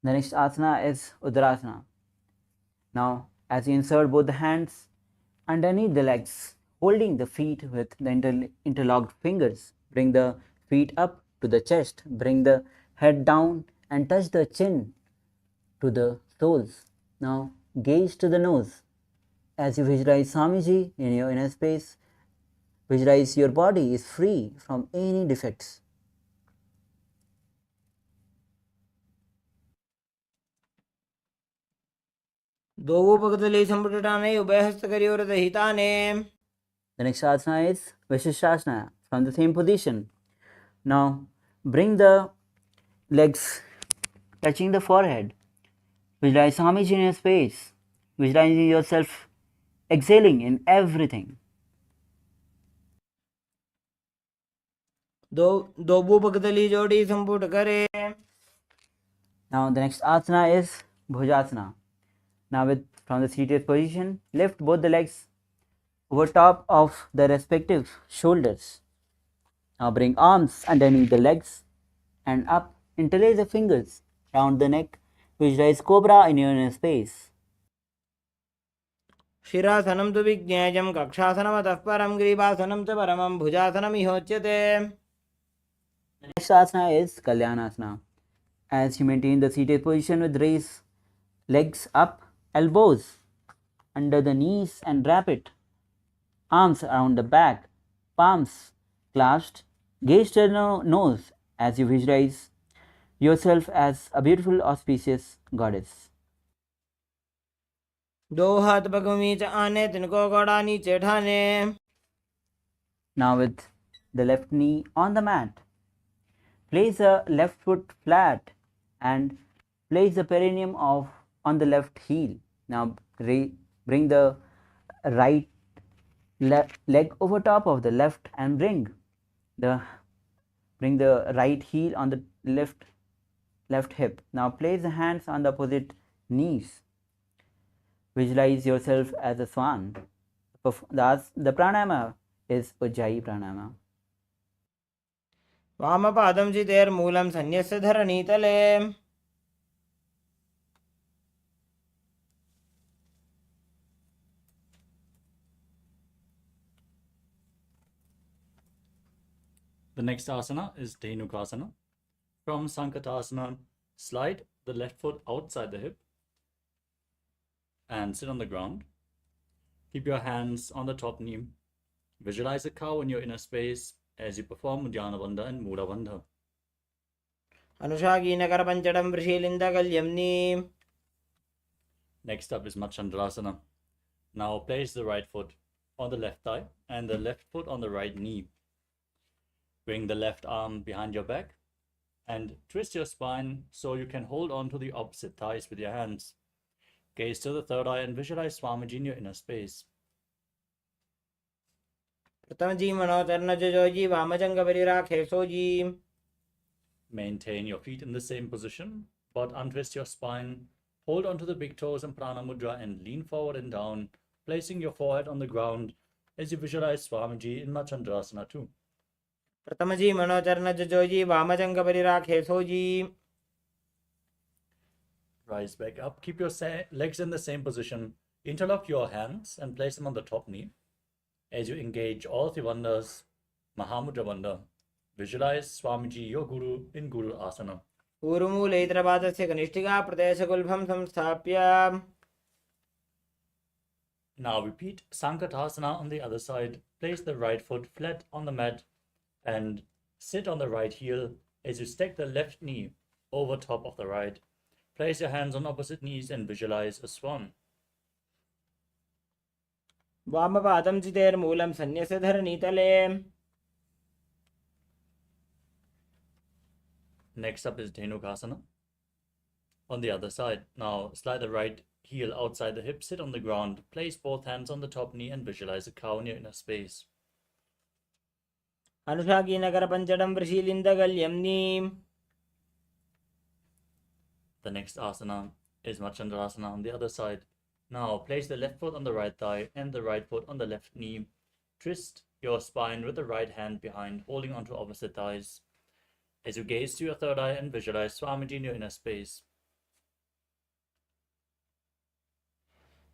The next asana is Udarasana. Now, as you insert both the hands underneath the legs, holding the feet with the interlocked fingers, bring the feet up to the chest, bring the head down and touch the chin to the soles. Now, gaze to the nose. As you visualize Swamiji in your inner space, visualize your body is free from any defects. दोवोपगतले संपुटटाने उभयहस्तकर्योरदहिताने. The next asana is Vishesha from the same position. Now bring the legs touching the forehead. Visualize Swamiji in your space. Visualizing yourself exhaling in everything. दोवोपगतली जोड़ी संपुट करे. Now the next asana is Bhujasana. Now from the seated position, lift both the legs over top of the respective shoulders. Now bring arms underneath the legs and up. Interlace the fingers round the neck. Visualize cobra in your inner space. शिरासनं तु विज्ञेयं कक्षासनमतः परं ग्रीवासनं च परमं भुजासनमिहोच्यते. The next asana is Kalyanasana. As you maintain the seated position with raised legs up, elbows under the knees and wrap it. Arms around the back, palms clasped, gaze to the nose as you visualize yourself as a beautiful auspicious goddess. दो हाथ पगमी च आने तिनको गोड़ा नीचे ठाने. Now with the left knee on the mat, place the left foot flat and place the perineum on the left heel. Now bring the right leg over top of the left and bring the right heel on the left hip. Now place the hands on the opposite knees. Visualize yourself as a swan. The pranayama is Ujjayi pranayama. वामपादं चितेर्मूलं सन्न्यस्य धरणीतले. The next asana is Dhenukasana. From Sankatasana, slide the left foot outside the hip and sit on the ground. Keep your hands on the top knee. Visualize a cow in your inner space as you perform Uddiyana Bandha and Mula Bandha. अनुषागीनकरपञ्चडं वृषीलिन्दकल्यम्नि. Next up is Machandrasana. Now place the right foot on the left thigh and the left foot on the right knee. Bring the left arm behind your back and twist your spine so you can hold on to the opposite thighs with your hands. Gaze to the third eye and visualize Swamiji in your inner space. प्रथमजी मनोचरणजोजी वामजङ्गपरिराखे sooji. Maintain your feet in the same position, but untwist your spine. Hold onto the big toes in Prana Mudra and lean forward and down, placing your forehead on the ground as you visualize Swamiji in Machandrasana too. प्रथमजी मनोचरणजोजी वामजङ्गपरिराखे sooji. Rise back up. Keep your legs in the same position. Interlock your hands and place them on the top knee. As you engage all three bandhas, Mahamudra Bandha, visualize Swamiji, your Guru, in Guru Asana. ऊरुमूलैत्रपादस्य कनिष्ठिका प्रदेशगुल्भं संस्थाप्य. Now repeat Sankatasana on the other side. Place the right foot flat on the mat and sit on the right heel as you stack the left knee over top of the right. Place your hands on opposite knees and visualize a swan. वामपादं चितेर्मूलं सन्न्यस्य धरणीतले. Next up is Dhenukasana. On the other side, now slide the right heel outside the hip, sit on the ground, place both hands on the top knee and visualize a cow in your inner space. अनुषाकीनकरपञ्चडं वृषीलिन्दगल्यं. The next asana is Machandrasana on the other side. Now place the left foot on the right thigh and the right foot on the left knee. Twist your spine with the right hand behind, holding onto opposite thighs. As you gaze to your third eye and visualize Swamiji in your inner space.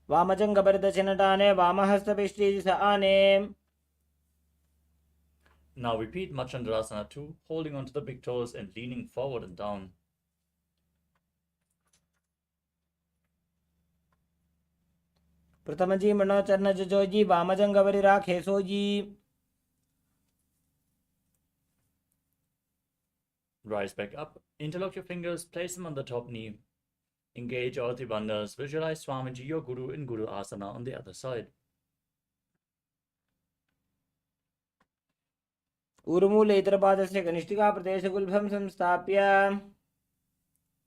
वामजङ्घपरिदशनटाने वामहस्तपिष्ठीस आने. Now repeat Machandrasana 2, holding onto the big toes and leaning forward and down. प्रथमजी मनोचरणजोजी वामजङ्घपरिराखेसोजी. Rise back up, interlock your fingers, place them on the top knee. Engage all three bandhas, visualize Swamiji, your Guru, in Guru Asana on the other side. ऊर्मूले इतरपादस्य कनिष्ठिकाप्रदेशगुल्भं संस्थाप्य.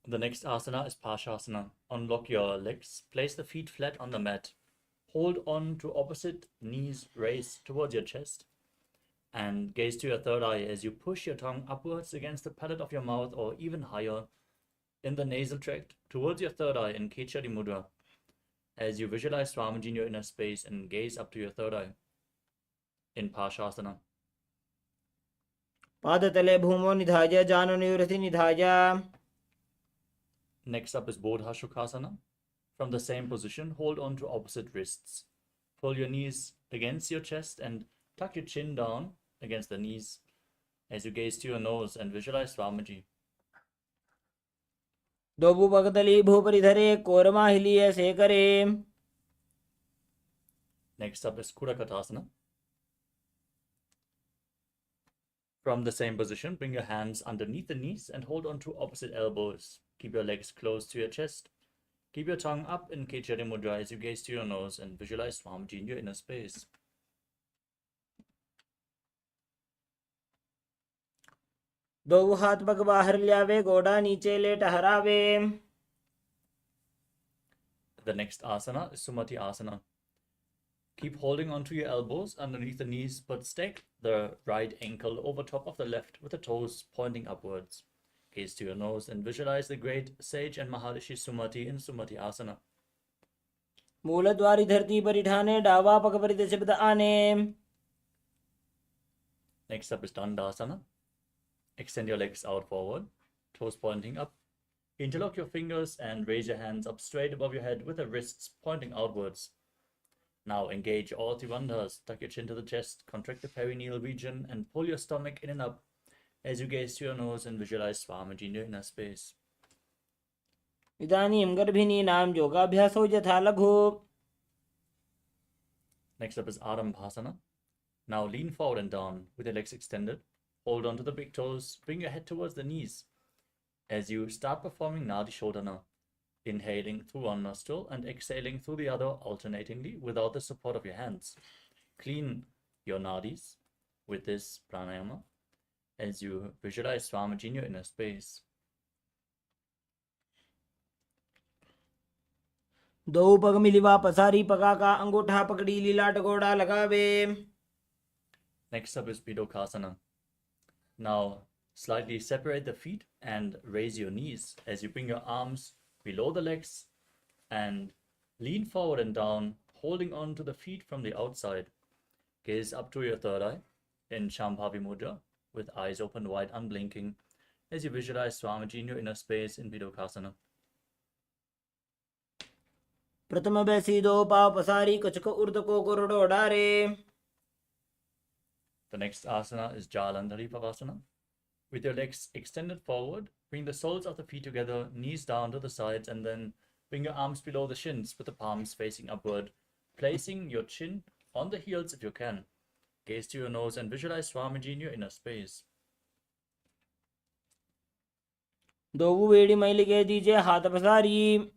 The next asana is Pashasana. Unlock your legs, place the feet flat on the mat. Hold on to opposite knees raised towards your chest. And gaze to your third eye as you push your tongue upwards against the palate of your mouth or even higher in the nasal tract towards your third eye in Kechari Mudra. As you visualize Swamiji in your inner space and gaze up to your third eye in Pashasana. पादतले भूमो निधाय जाननुयुरति निधाय. Next up is Bodha Shukasana. From the same position, hold on to opposite wrists. Pull your knees against your chest and tuck your chin down against the knees as you gaze to your nose and visualize Swamiji. दोबु भगतली भूपरिधरे कोरमाहिलीय शेखरे. Next up is Kudakatasana. From the same position, bring your hands underneath the knees and hold on to opposite elbows. Keep your legs close to your chest. Keep your tongue up in Kechari Mudra as you gaze to your nose and visualize Swamiji in your inner space. दो हाथ पग बाहर ल्यावे गोड़ा नीचे late हरावे. The next asana is Sumati Asana. Keep holding onto your elbows underneath the knees, but stack the right ankle over top of the left with the toes pointing upwards. Gaze to your nose and visualize the great sage and Maharishi Sumati in Sumati Asana. मूलद्वारी धरती परिठाने डावा पग परिदशब्द आने. Next up is Dandasana. Extend your legs out forward, toes pointing up. Interlock your fingers and raise your hands up straight above your head with the wrists pointing outwards. Now engage all three bandhas, tuck your chin to the chest, contract the perineal region and pull your stomach in and up as you gaze to your nose and visualize Swamiji in your inner space. इदानीं गर्भिणीनां योगाभ्यासो यथा लघु. Next up is Arambhasana. Now lean forward and down with your legs extended. Hold on to the big toes, bring your head towards the knees as you start performing Nadi Shodhana, inhaling through one nostril and exhaling through the other alternatingly without the support of your hands. Clean your nadis with this pranayama as you visualize Swamiji in your inner space. दो पग मिलिवा पसारी पगा का अंगूठा पकड़ी लीलाट गोड़ा लगावे. Next up is Pidokasana. Now slightly separate the feet and raise your knees as you bring your arms below the legs and lean forward and down, holding on to the feet from the outside. Gaze up to your third eye in Shambhavi Mudra with eyes open wide, unblinking, as you visualize Swamiji in your inner space in Pidokasana. प्रथम बैसी दो पाव पसारी कचक उर्द को कोरडो डारे. The next asana is Jalandhari Pavasana. With your legs extended forward, bring the soles of the feet together, knees down to the sides, and then bring your arms below the shins with the palms facing upward. placing your chin on the heels if you can. Gaze to your nose and visualize Swamiji in your inner space. दो वेड़ी मैल के दीजिए हाथ पसारी.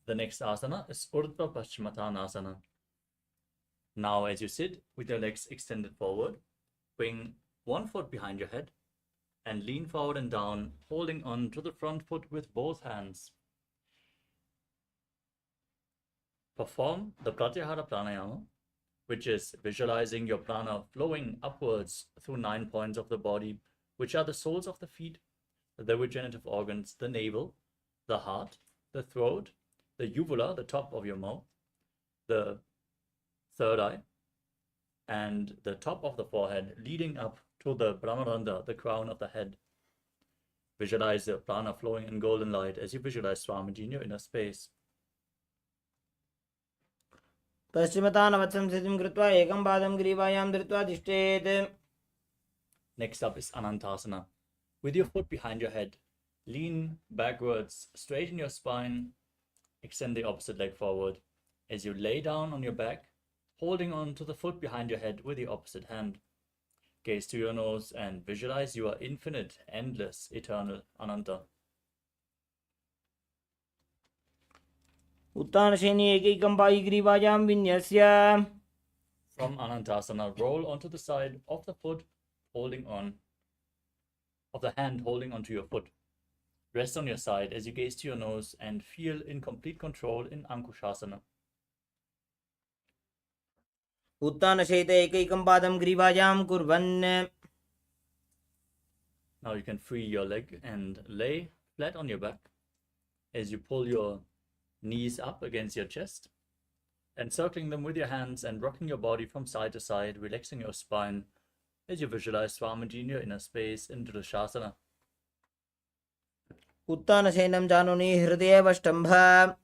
The next asana is Urdhva Paschimottanasana. Now as you sit with your legs extended forward, bring one foot behind your head and lean forward and down, holding on to the front foot with both hands. Perform the Pratyahara Pranayama, which is visualizing your prana flowing upwards through 9 points of the body, which are the soles of the feet, the regenerative organs, the navel, the heart, the throat, the uvula, the top of your mouth, the third eye, and the top of the forehead, leading up to the Brahmaranda, the crown of the head. Visualize the prana flowing in golden light as you visualize Swamiji in your inner space. पश्चिमतानवत्सं स्थितिं कृत्वा एकं पादं ग्रीवायां धृत्वा तिष्ठेत्. Next up is Anantasana. With your foot behind your head, lean backwards, straighten your spine, extend the opposite leg forward. As you lay down on your back, holding on to the foot behind your head with the opposite hand. Gaze to your nose and visualize you are infinite, endless, eternal, Ananta. उत्तानशयने एकैकं Pai ग्रीवायां विन्यस्य. From Anantasana, roll onto the side of the foot, holding on, of the hand holding onto your foot. Rest on your side as you gaze to your nose and feel in complete control in Ankushasana. उत्तानशयित एकैकं पादं ग्रीवायां कुर्वन्. Now you can free your leg and lay flat on your back as you pull your knees up against your chest, encircling them with your hands and rocking your body from side to side, relaxing your spine as you visualize Swamiji in your inner space in Dhrishasana. उत्तानशयनं जानुनि हृदयेवष्टम्भ.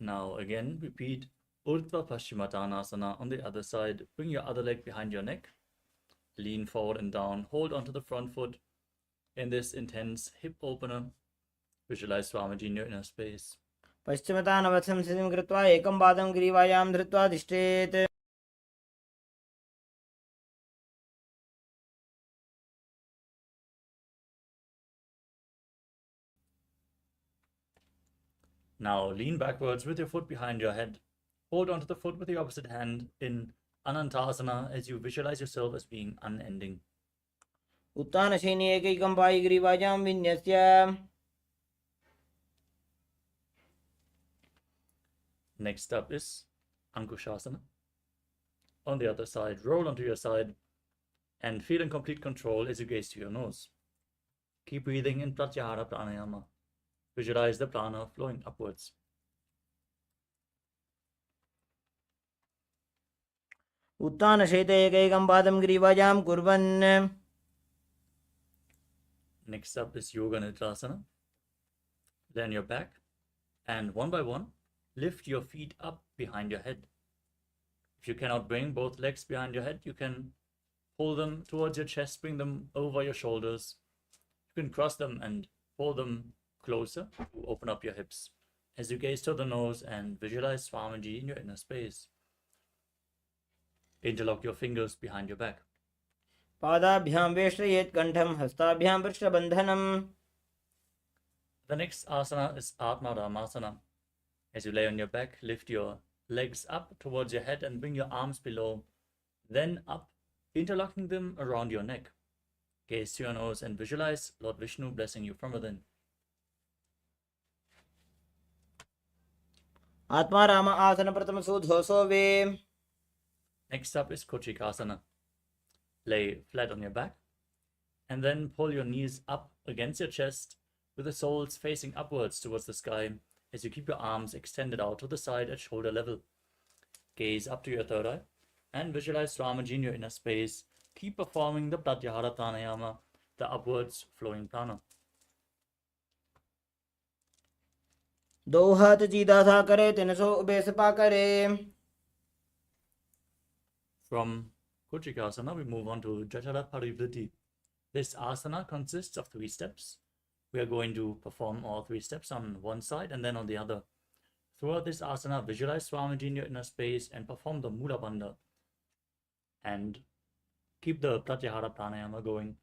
Now again, repeat Urdhva Paschimottanasana on the other side. Bring your other leg behind your neck. Lean forward and down. Hold onto the front foot in this intense hip opener. Visualize Swamiji in your inner space. पश्चिमतानवत्सं स्थितिं कृत्वा एकं पादं ग्रीवायां धृत्वा तिष्ठेत्. Now lean backwards with your foot behind your head. Hold onto the foot with the opposite hand in Anantasana as you visualize yourself as being unending. उत्तानशयने एकैकं Pai ग्रीवायां विन्यस्य. Next up is Ankushasana. On the other side, roll onto your side and feel in complete control as you gaze to your nose. Keep breathing in Pratyahara Pranayama. Visualize the prana flowing upwards. उत्तानशयित एकैकं पादं ग्रीवायां कुर्वन्. Next up is Yoga Nidrasana. Lay on your back and one by one, lift your feet up behind your head. If you cannot bring both legs behind your head, you can pull them towards your chest, bring them over your shoulders. You can cross them and pull them closer to open up your hips as you gaze to the nose and visualize Swamiji in your inner space. Interlock your fingers behind your back. पादाभ्यां वेष्टयेत् कण्ठं हस्ताभ्यां पृष्ठबन्धनम्. The next asana is Atma Ramasana. As you lay on your back, lift your legs up towards your head and bring your arms below, then up, interlocking them around your neck. Gaze to your nose and visualize Lord Vishnu blessing you from within. आत्मा राम आसन प्रथम सुधोसो वे. Next up is Kochikasana. Lay flat on your back and then pull your knees up against your chest with the soles facing upwards towards the sky as you keep your arms extended out to the side at shoulder level. Gaze up to your third eye and visualize Swamiji in your inner space. Keep performing the Pratyahara Pranayama, the upwards flowing prana. दो हाथ सीधा था करे तिनसो उबेसपा करे. From Kochikasana, we move on to Jatara Parivritti. This asana consists of 3 steps. we are going to perform all 3 steps on one side and then on the other. Throughout this asana, visualize Swamiji in your inner space and perform the Mula Bandha. And keep the Pratyahara Pranayama going.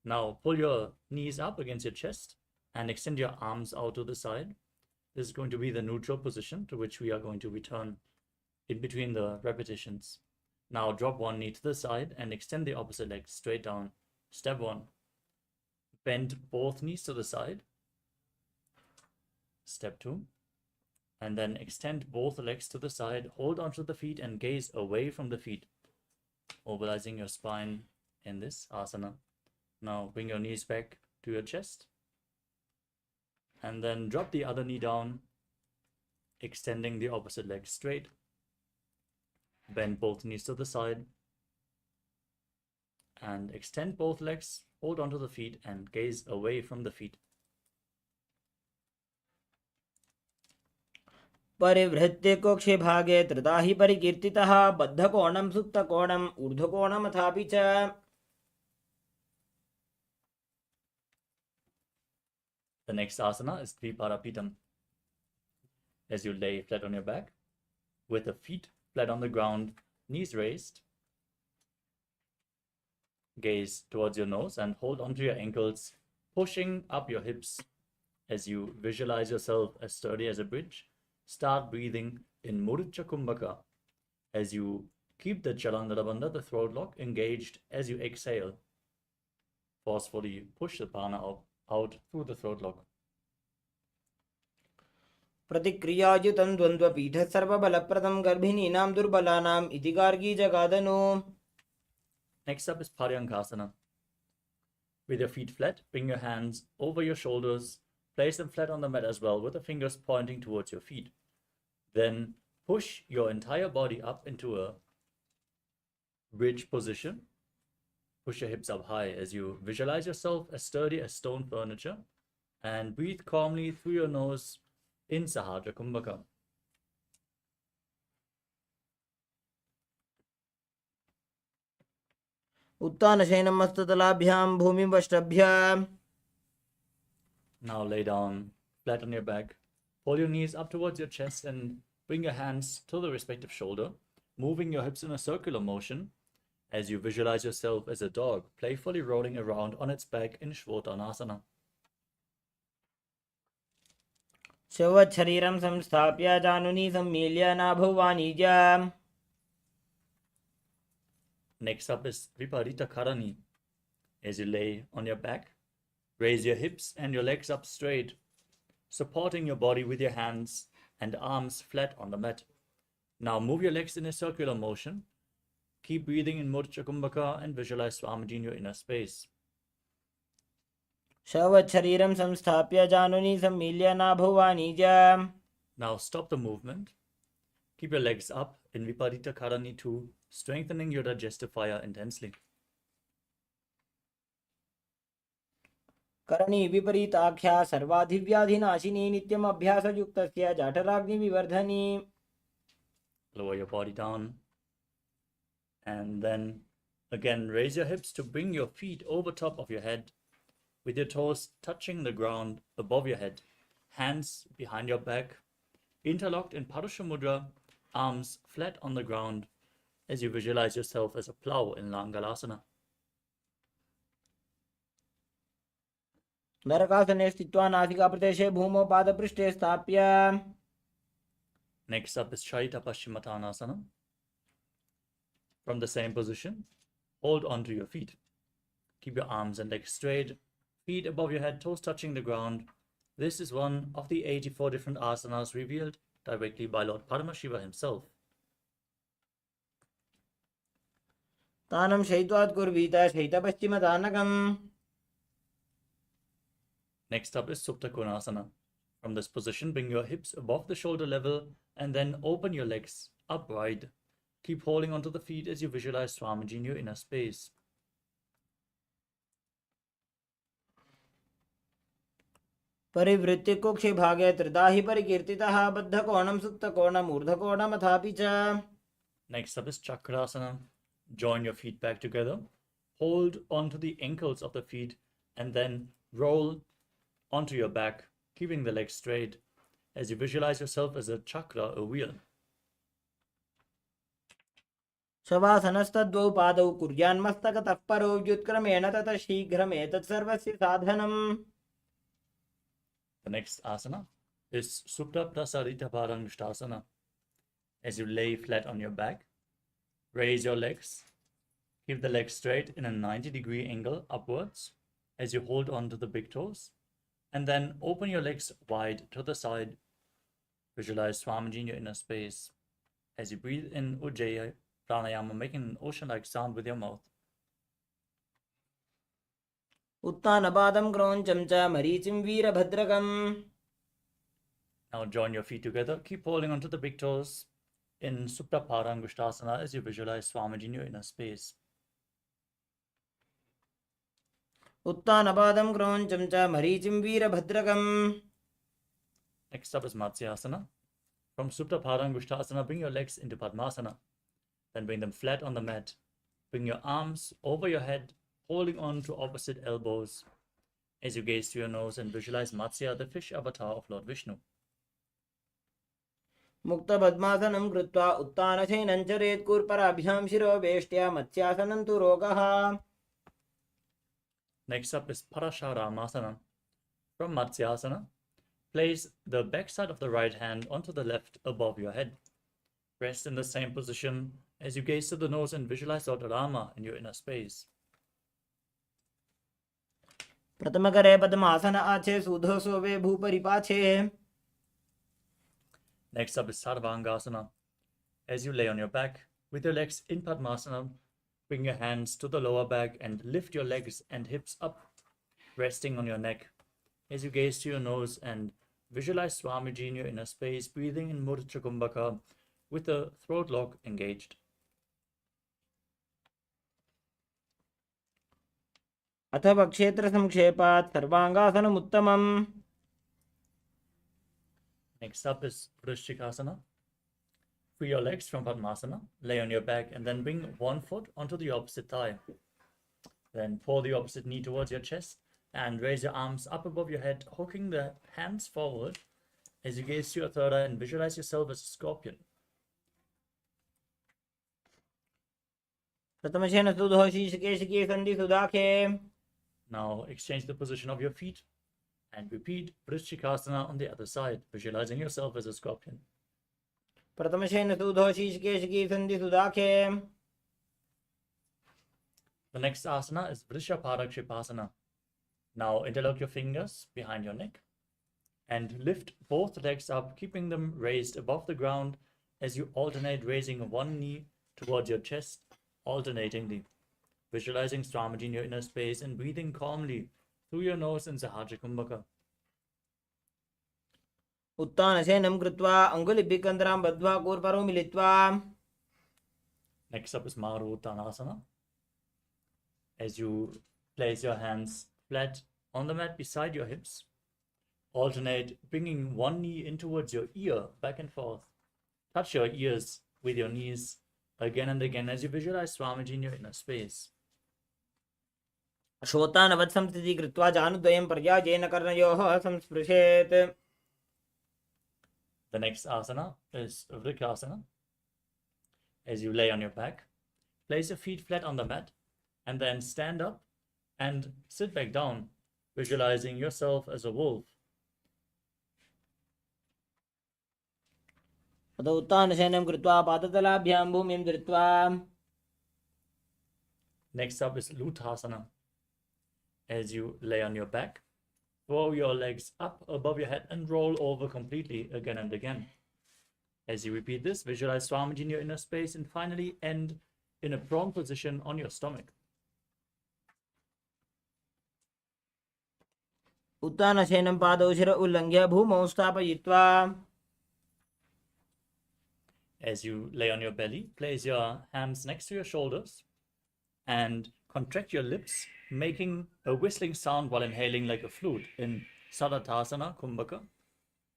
Now pull your knees up against your chest and extend your arms out to the side. This is going to be the neutral position to which we are going to return in between the repetitions. Now drop one knee to the side and extend the opposite leg straight down. Step 1. Bend both knees to the side. Step 2. And then extend both legs to the side, hold onto the feet and gaze away from the feet, mobilizing your spine in this asana. Now bring your knees back to your chest and then drop the other knee down, extending the opposite leg straight. Bend both knees to the side and extend both legs, hold onto the feet and gaze away from the feet. परिवृत्ते कोक्षे भागे त्रिदाहि परिकीर्तितः बद्धकोणं सुप्तकोणं ऊर्ध्वकोणमथापि च. The next asana is Dviparapitam. As you lay flat on your back, with the feet flat on the ground, knees raised, gaze towards your nose and hold onto your ankles, pushing up your hips. As you visualize yourself as sturdy as a bridge, start breathing in Mudra Kumbhaka. As you keep the Chalandara Bandha, the throat lock, engaged as you exhale. Forcefully push the prana out through the throat lock. प्रतिक्रियायुतं द्वन्द्वपीठः सर्वबलप्रदं गर्भिणीनां दुर्बलानाम् इति Gargi जगादनु. Next up is Paryankasana. With your feet flat, bring your hands over your shoulders, place them flat on the mat as well, with the fingers pointing towards your feet. Then push your entire body up into a bridge position. Push your hips up high as you visualize yourself as sturdy as stone furniture, and breathe calmly through your nose in Sahadra Kumbhaka. उत्तानशयनं मस्ततलाभ्यां भूमिं वष्ट्रभ्य. Now lay down flat on your back. Pull your knees up towards your chest and bring your hands to the respective shoulder, moving your hips in a circular motion as you visualize yourself as a dog playfully rolling around on its back in Shvotanasana. शरीरं संस्थाप्य जानुनी सम्मील्य नाभौ वाणिज्य. Next up is Viparita Karani. As you lay on your back, raise your hips and your legs up straight, supporting your body with your hands and arms flat on the mat. Now move your legs in a circular motion. Keep breathing in Mudra Kumbhaka and visualize Swamiji in your inner space. शरीरं संस्थाप्य जानुनी सम्मील्य नाभौ वाणिज्य. Now stop the movement. Keep your legs up in Viparita Karani 2, strengthening your digestive fire intensely. करणी विपरीताख्या सर्वाधिव्याधिनाशिनी नित्यम अभ्यासयुक्तस्य जाठराग्निविवर्धनी. Lower your body down. And then again raise your hips to bring your feet over top of your head, with your toes touching the ground above your head, hands behind your back, interlocked in Parusha Mudra, arms flat on the ground as you visualize yourself as a plow in Langalasana. नरकासने स्थित्वा नासिकाप्रदेशे भूमौ पादपृष्ठे स्थाप्य. Next up is Shaita Paschimottanasana. From the same position, hold onto your feet. Keep your arms and legs straight, feet above your head, toes touching the ground. This is one of the 84 different asanas revealed directly by Lord Paramashiva himself. तानं शयित्वात् कुर्वीत शयितपश्चिमतानकम्. Next up is Supta Konasana. From this position, bring your hips above the shoulder level and then open your legs up wide. Keep holding onto the feet as you visualize Swamiji in your inner space. परिवृत्ति कुक्षे भागे त्रिदाहि परिकीर्तितः बद्धकोणं सुप्तकोणं ऊर्ध्वकोणमथापि च. Next up is Chakrasana. Join your feet back together. Hold onto the ankles of the feet and then roll onto your back, keeping the legs straight as you visualize yourself as a chakra, a wheel. शवासनस्तद्वौ पादौ कुर्यान्मस्तकतः परो व्युत्क्रमेण ततः शीघ्रमेतत् सर्वस्य साधनम्. The next asana is Supta Prasarita Parangusthasana. As you lay flat on your back, raise your legs, keep the legs straight in a 90-degree angle upwards as you hold on to the big toes, and then open your legs wide to the side. Visualize Swamiji in your inner space. As you breathe in Ujjayi Pranayama, making an ocean-like sound with your mouth. उत्तानपादं क्रौञ्चं च मरीचिं वीरभद्रकम्. Now join your feet together. Keep holding onto the big toes in Supta Parangusthasana as you visualize Swamiji in your inner space. उत्तानपादं क्रौञ्चं च मरीचिं वीरभद्रकम्. Next up is Matsyasana. From Supta Parangusthasana, bring your legs into Padmasana. Then bring them flat on the mat. Bring your arms over your head, holding on to opposite elbows as you gaze to your nose and visualize Matsya, the fish avatar of Lord Vishnu. मुक्तपद्मासनं कृत्वा उत्तानशयनं चरेत् कूर्पराभ्यां शिरो वेष्ट्या मत्स्यासनं तु रोगः. Next up is Parasharamasana. From Matsyasana, place the backside of the right hand onto the left above your head. Rest in the same position as you gaze to the nose and visualize Lord Rama in your inner space. प्रथमकरे पद्मासन आचे सुधो सोवे भूपरिपाचे. Next up is Sarvangasana. As you lay on your back with your legs in Padmasana, bring your hands to the lower back and lift your legs and hips up, resting on your neck as you gaze to your nose and visualize Swamiji in your inner space, breathing in Mudra Kumbhaka with the throat lock engaged. अथ क्षेत्र संक्षेपात् सर्वांगासनमुत्तमम्. Next up is Vrishchikasana. Free your legs from Padmasana, lay on your back, and then bring one foot onto the opposite thigh. Then pull the opposite knee towards your chest and raise your arms up above your head, hooking the hands forward as you gaze to your third eye and visualize yourself as a scorpion. प्रथमशेन सुधो शीर्षकेशिके सन्धि सुदाखे. Now exchange the position of your feet and repeat Vrishchikasana on the other side, visualizing yourself as a scorpion. प्रथमशेन सुधो शीर्षकेशिके सन्धि सुदाखे. The next asana is Vrishaparakshipasana. Now interlock your fingers behind your neck and lift both legs up, keeping them raised above the ground as you alternate raising one knee towards your chest, alternatingly. Visualizing Swamiji in your inner space and breathing calmly through your nose in Sahaja Kumbhaka. उत्तानशयनं कृत्वा अङ्गुलिभिः बद्ध्वा कूर्परो मिलित्वा. Next up is Maruttanasana. As you place your hands flat on the mat beside your hips, alternate bringing one knee in towards your ear, back and forth. Touch your ears with your knees again and again as you visualize Swamiji in your inner space. अश्वत्थानवत् संस्थितिः कृत्वा जानुद्वयं पर्यायेन कर्णयोः संस्पृशेत्. The next asana is Vrikasana. As you lay on your back, place your feet flat on the mat and then stand up and sit back down, visualizing yourself as a wolf. अथ उत्तानशयनं कृत्वा पादतलाभ्यां भूमिं धृत्वा. Next up is Luthasana. As you lay on your back, throw your legs up above your head and roll over completely again and again. As you repeat this, visualize Swamiji in your inner space and finally end in a prone position on your stomach. उत्तानशयनं पादौ शिर उल्लङ्घ्य भूमौ स्थापयित्वा. As you lay on your belly, place your hands next to your shoulders and contract your lips, making a whistling sound while inhaling like a flute in Sadatasana Kumbhaka.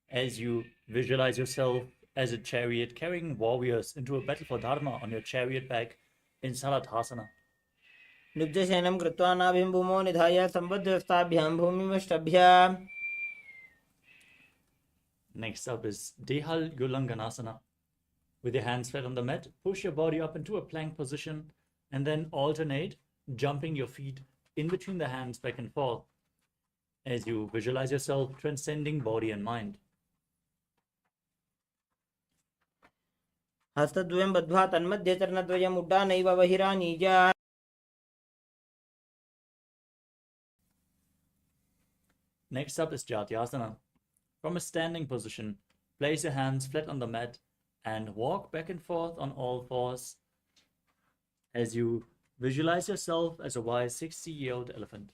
As you visualize yourself as a chariot carrying warriors into a battle for Dharma on your chariot back in Sadatasana. निब्जशयनं कृत्वा नाभिं भूमौ निधाय सम्बद्धस्ताभ्यां भूमिमष्टभ्य. Next up is Dehal Yulanganasana. With your hands flat on the mat, push your body up into a plank position and then alternate, jumping your feet in between the hands back and forth as you visualize yourself transcending body and mind. हस्तद्वयं बद्ध्वा तन्मध्ये चरणद्वयम् उड्डानैव बहिरानीजा. Next up is Jatyasana. From a standing position, place your hands flat on the mat and walk back and forth on all fours as you visualize yourself as a wise 60-year-old elephant.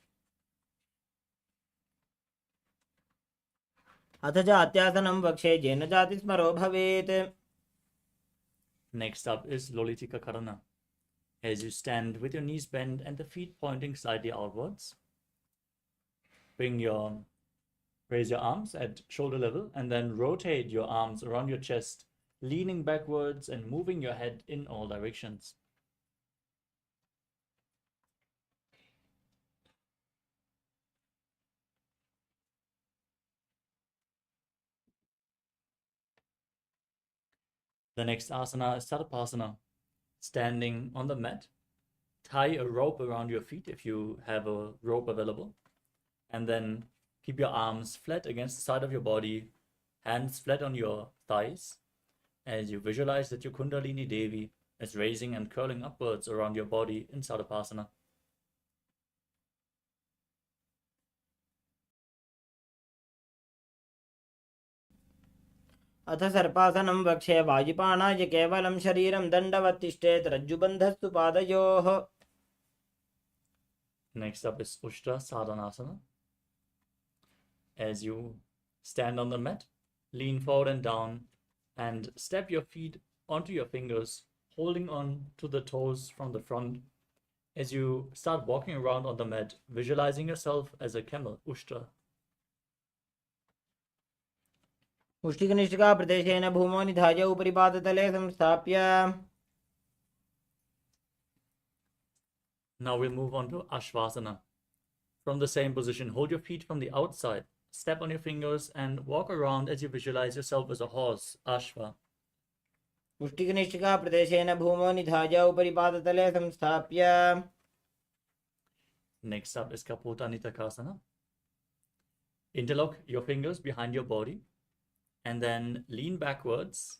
अथ जात्यासनं वक्षे येन जातिस्मरो भवेत्. Next up is Lolitika Karana. As you stand with your knees bent and the feet pointing slightly outwards, raise your arms at shoulder level and then rotate your arms around your chest, leaning backwards and moving your head in all directions. The next asana is Tadapasana. Standing on the mat, tie a rope around your feet if you have a rope available, and then keep your arms flat against the side of your body, hands flat on your thighs, as you visualize that your Kundalini Devi is raising and curling upwards around your body in Tadapasana. अथ सर्पासनं वक्षे वायुपाणाय केवलं शरीरं दण्डवत् तिष्ठेत् रज्जुबन्धस्तु पादयोः. Next up is Ushtra Sadhanasana. As you stand on the mat, lean forward and down and step your feet onto your fingers, holding on to the toes from the front. As you start walking around on the mat, visualizing yourself as a camel, Ushtra. मुष्टिकनिष्ठिका प्रदेशेन भूमौ निधाय उपरि पादतले संस्थाप्य. Now we'll move on to Ashvasana. From the same position, hold your feet from the outside, step on your fingers and walk around as you visualize yourself as a horse, Ashva. मुष्टिकनिष्ठिका प्रदेशेन भूमौ निधाय उपरि पादतले संस्थाप्य. Next up is Kapota Nitakasana. Interlock your fingers behind your body and then lean backwards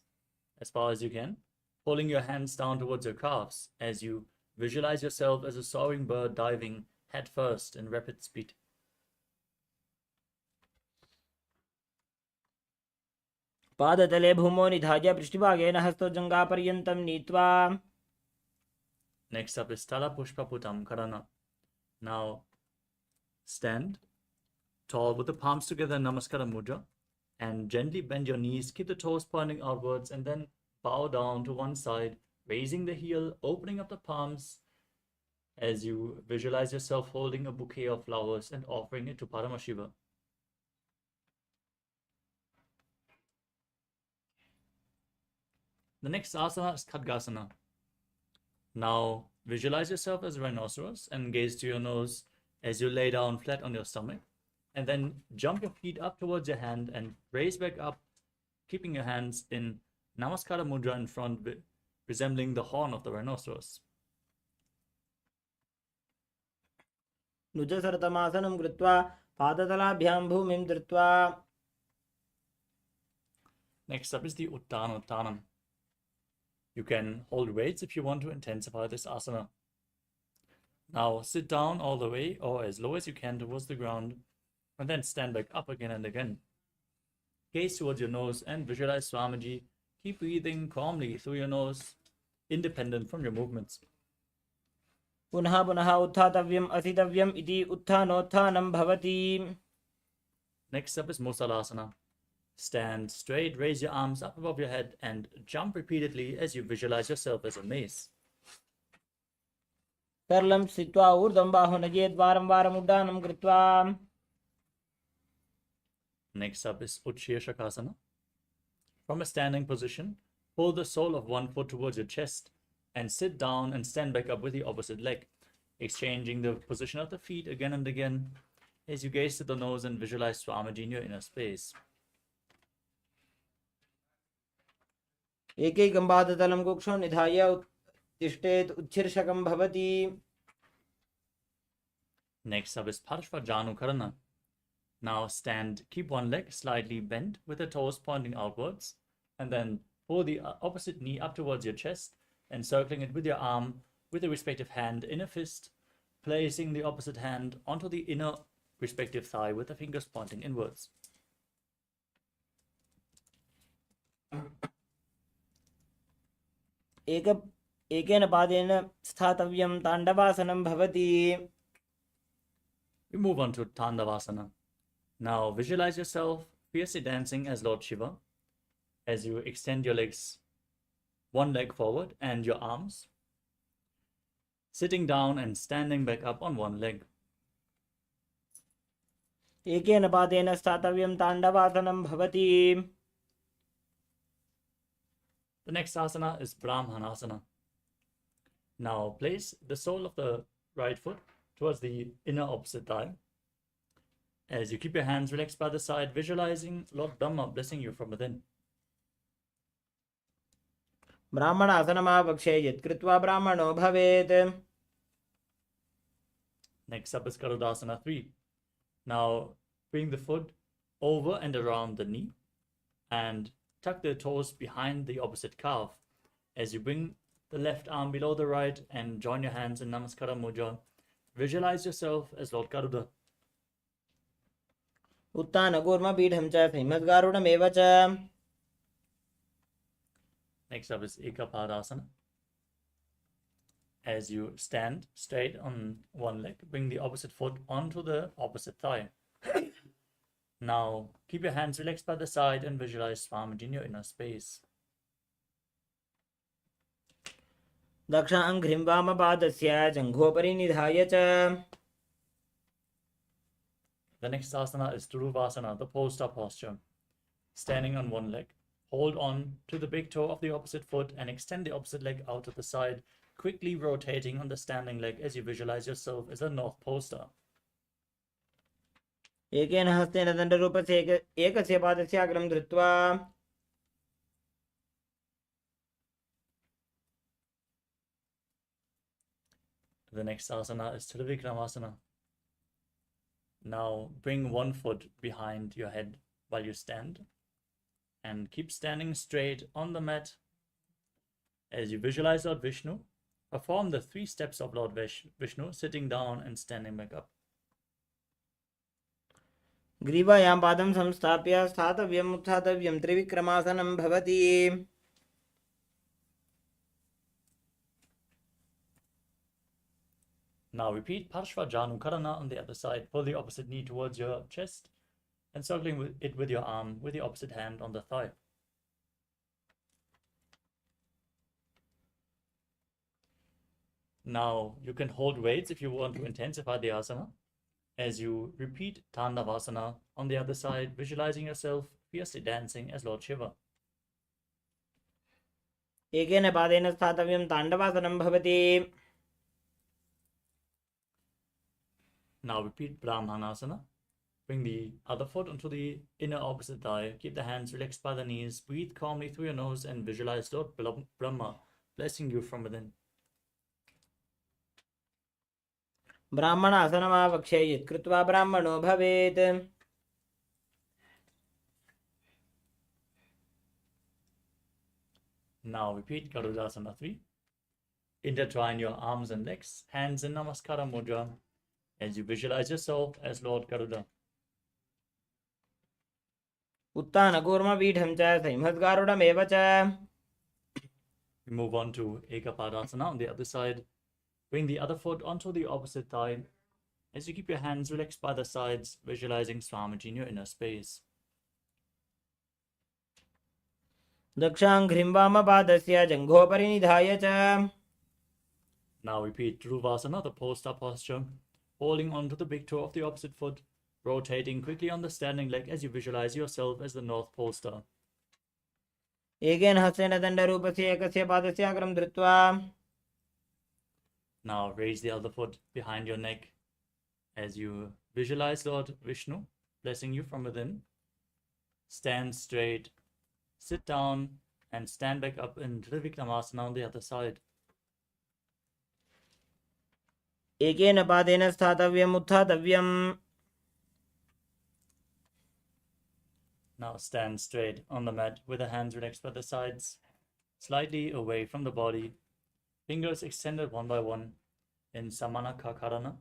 as far as you can, pulling your hands down towards your calves as you visualize yourself as a soaring bird diving head first in rapid speed. पादतले भूमौ निधाय पृष्ठभागेन हस्तोज्जङ्घापर्यन्तं नीत्वा. Next up is Tala Pushpaputam Karana. Now stand tall with the palms together, Namaskara Mudra, and gently bend your knees, keep the toes pointing outwards, and then bow down to one side, raising the heel, opening up the palms as you visualize yourself holding a bouquet of flowers and offering it to Paramashiva. The next asana is Khadgasana. Now visualize yourself as a rhinoceros and gaze to your nose as you lay down flat on your stomach. And then jump your feet up towards your hand and raise back up, keeping your hands in Namaskara Mudra in front, resembling the horn of the rhinoceros. नुजसरतमासनं कृत्वा पादतलाभ्यां भूमिं धृत्वा. Next up is the Uttanottanam. You can hold weights if you want to intensify this asana. Now sit down all the way or as low as you can towards the ground, and then stand back up again and again. Gaze towards your nose and visualize Swamiji. Keep breathing calmly through your nose, independent from your movements. पुनः पुनः उत्थातव्यम् असितव्यम् इति उत्थानोत्थानं भवति. Next up is Musalasana. Stand straight, raise your arms up above your head, and jump repeatedly as you visualize yourself as a mace. सरलं स्थित्वा ऊर्ध्वं बाहुं नयेत् वारं वारम् उड्डानं कृत्वा. Next up is Utshirshakasana. From a standing position, pull the sole of one foot towards your chest and sit down and stand back up with the opposite leg, exchanging the position of the feet again and again as you gaze to the nose and visualize Swamiji in your inner space. एकैकं पादतलं कुक्षौ निधाय तिष्ठेत् उच्छीर्षकं भवति. Next up is Parshva Karana. Now stand, keep one leg slightly bent with the toes pointing outwards, and then pull the opposite knee up towards your chest, encircling it with your arm with the respective hand in a fist, placing the opposite hand onto the inner respective thigh with the fingers pointing inwards. एकेन पादेन स्थातव्यं ताण्डवासनं भवति. We move on to Tandavasana. Now visualize yourself fiercely dancing as Lord Shiva as you extend your legs, one leg forward and your arms, sitting down and standing back up on one leg. एकेन पादेन स्थातव्यं ताण्डवासनं भवति. The next asana is Brahmanasana. Now place the sole of the right foot towards the inner opposite thigh. As you keep your hands relaxed by the side, visualizing Lord Brahma blessing you from within. ब्राह्मणासनमावक्षे यत्कृत्वा ब्राह्मणो भवेत्. Next up is Garudasana 3. Now bring the foot over and around the knee and tuck the toes behind the opposite calf. As you bring the left arm below the right and join your hands in Namaskara Mudra, visualize yourself as Lord Garuda. उत्तानकूर्मपीठं च श्रीमद्गारुडमेव च. Next up is Ekapadasana. As you stand straight on one leg, bring the opposite foot onto the opposite thigh. Now keep your hands relaxed by the side and visualize Swamiji in your inner space. दक्षाङ्घ्रिं वामपादस्य जङ्घोपरि निधाय च. The next asana is Dhuruvasana, the pole-star posture. Standing on one leg, hold on to the big toe of the opposite foot and extend the opposite leg out to the side, quickly rotating on the standing leg as you visualize yourself as a North Pole star. एकेन हस्तेन दण्डरूपस्य एकस्य पादस्य अग्रं धृत्वा. The next asana is Trivikramasana. Now bring one foot behind your head while you stand and keep standing straight on the mat. As you visualize Lord Vishnu, perform the 3 steps of Lord Vishnu, sitting down and standing back up. ग्रीवायां पादं संस्थाप्य स्थातव्यम् उत्थातव्यं त्रिविक्रमासनं भवति. Now repeat Parshva Karana on the other side. Pull the opposite knee towards your chest, encircling it with your arm with the opposite hand on the thigh. Now you can hold weights if you want to intensify the asana. As you repeat Tandavasana on the other side, visualizing yourself fiercely dancing as Lord Shiva. एकेन पादेन स्थातव्यं ताण्डवासनं भवति. Now repeat Brahmanasana. Bring the other foot onto the inner opposite thigh. Keep the hands relaxed by the knees. Breathe calmly through your nose and visualize Lord Brahma blessing you from within. ब्राह्मणासनमावक्षे यत्कृत्वा ब्राह्मणो भवेत्. Now repeat Garudasana 3. Intertwine your arms and legs, hands in Namaskara Mudra, as you visualize yourself as Lord Garuda. उत्तानकूर्मपीठं च श्रीमद्गारुडमेव च. We move on to Ekapadasana on the other side. Bring the other foot onto the opposite thigh. As you keep your hands relaxed by the sides, visualizing Swamiji in your inner space. दक्षाङ्घ्रिं वामपादस्य जङ्घोपरि निधाय च. Now repeat Dhuruvasana, the pole-star posture, holding onto the big toe of the opposite foot, rotating quickly on the standing leg as you visualize yourself as the North Pole star. एकेन हस्तेन दण्डरूपस्य एकस्य पादस्य अग्रं धृत्वा. Now raise the other foot behind your neck as you visualize Lord Vishnu blessing you from within. Stand straight, sit down, and stand back up into the Vikramasana on the other side. एकेन पादेन स्थातव्यम् उत्थातव्यम्. Now stand straight on the mat with the hands relaxed by the sides, slightly away from the body, fingers extended one by one in Samana Kakarana.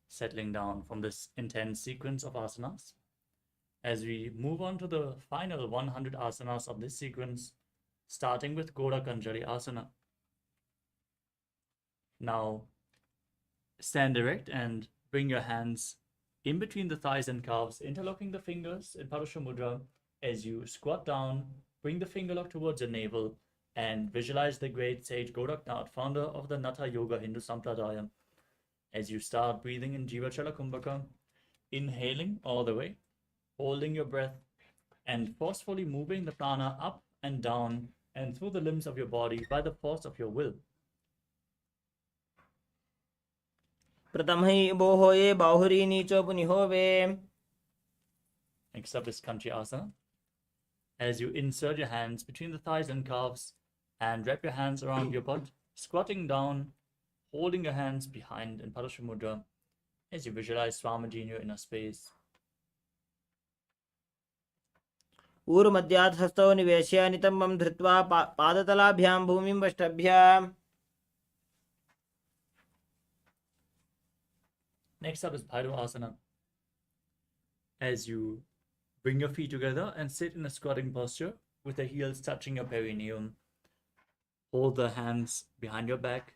Settling down from this intense sequence of asanas. As we move on to the final 100 asanas of this sequence, starting with Godakanjali Asana. Now, stand erect and bring your hands in between the thighs and calves, interlocking the fingers in Parusha Mudra. As you squat down, bring the finger lock towards your navel and visualize the great sage Godaknath, founder of the Natha Yoga Hindu Sampradaya. As you start breathing in Jiva Chala Kumbhaka, inhaling all the way, holding your breath, and forcefully moving the prana up and down and through the limbs of your body by the force of your will. प्रथमहि बोहोये बाहुरी नीचो पुनिहोवे. Next up is Kanchi Asana. As you insert your hands between the thighs and calves and wrap your hands around your butt, squatting down, holding your hands behind in Parasha Mudra as you visualize Swamiji in your inner space. ऊर्मध्यात् हस्तौ निवेश्य नितम्बं धृत्वा पादतलाभ्यां भूमिं वष्टभ्य. Next up is Bhairava Asana. As you bring your feet together and sit in a squatting posture with the heels touching your perineum. Hold the hands behind your back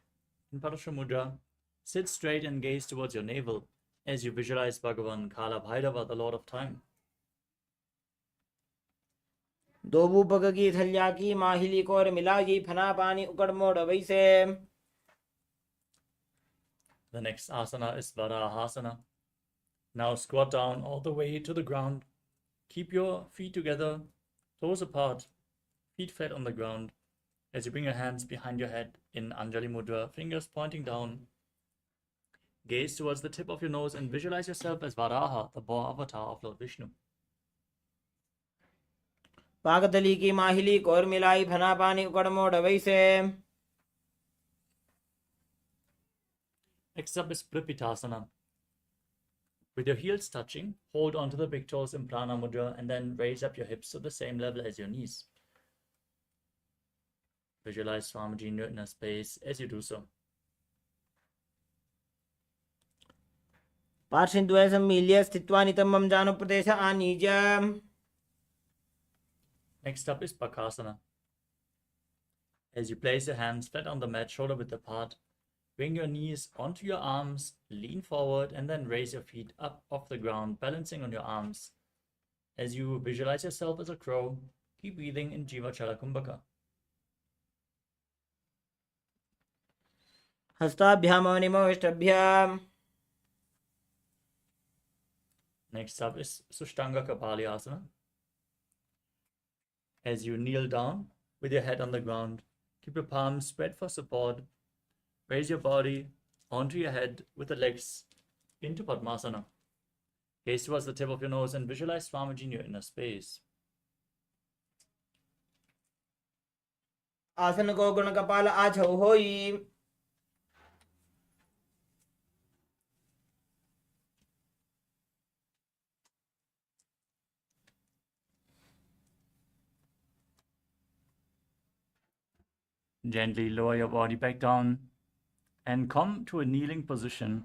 in Parasha Mudra. Sit straight and gaze towards your navel as you visualize Bhagavan Kālabhairava, the Lord of Time. दोबू पग की थल्या की माहिली core मिलागी फना पानी उकड़ मोड़ वैसे. The next asana is Varahasana. Now squat down all the way to the ground. Keep your feet together, toes apart, feet flat on the ground. As you bring your hands behind your head in Anjali Mudra, fingers pointing down. Gaze towards the tip of your nose and visualize yourself as Varaha, the boar avatar of Lord Vishnu. पागतली की माहिली core मिलाई फना पानी उकड़ मोड़ वैसे. Next up is Prapitasana. With your heels touching, hold onto the big toes in Prana Mudra and then raise up your hips to the same level as your knees. Visualize Swamiji in your inner space as you do so. पार्श्वद्वय सम्मील्य स्थित्वा नितम्बं जानुप्रदेश आनीय. Next up is Bakasana. As you place your hands flat on the mat, shoulder width apart, bring your knees onto your arms, lean forward, and then raise your feet up off the ground, balancing on your arms. As you visualize yourself as a crow, keep breathing in Jiva Chala Kumbhaka. हस्ताभ्याम निमोष्टभ्याम. Next up is Sushtanga Kapali Asana. As you kneel down with your head on the ground, keep your palms spread for support. Raise your body onto your head with the legs into Padmasana. Gaze towards the tip of your nose and visualize Swamiji in your inner space. आसन को गुण कपाल आछौ होई. Gently lower your body back down and come to a kneeling position.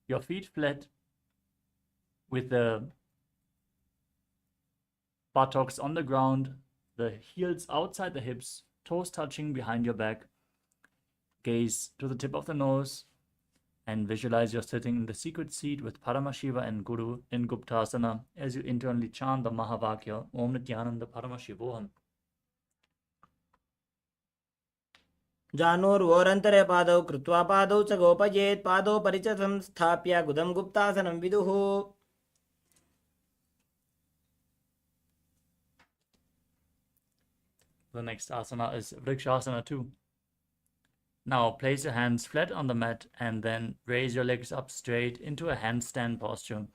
Your feet flat with the buttocks on the ground, the heels outside the hips, toes touching behind your back. Gaze to the tip of the nose and visualize you're sitting in the secret seat with Paramashiva and Guru in Guptasana as you internally chant the Mahavakya Om Nithyananda Paramashivoham. जानोर्वोरन्तरे पादौ कृत्वा पादौ च गोपयेत्. पादौ परिच संस्थाप्य गुदं गुप्तासनं विदुः. The next asana is Vrikshasana 2. Now place your hands flat on the mat and then raise your legs up straight into a handstand posture.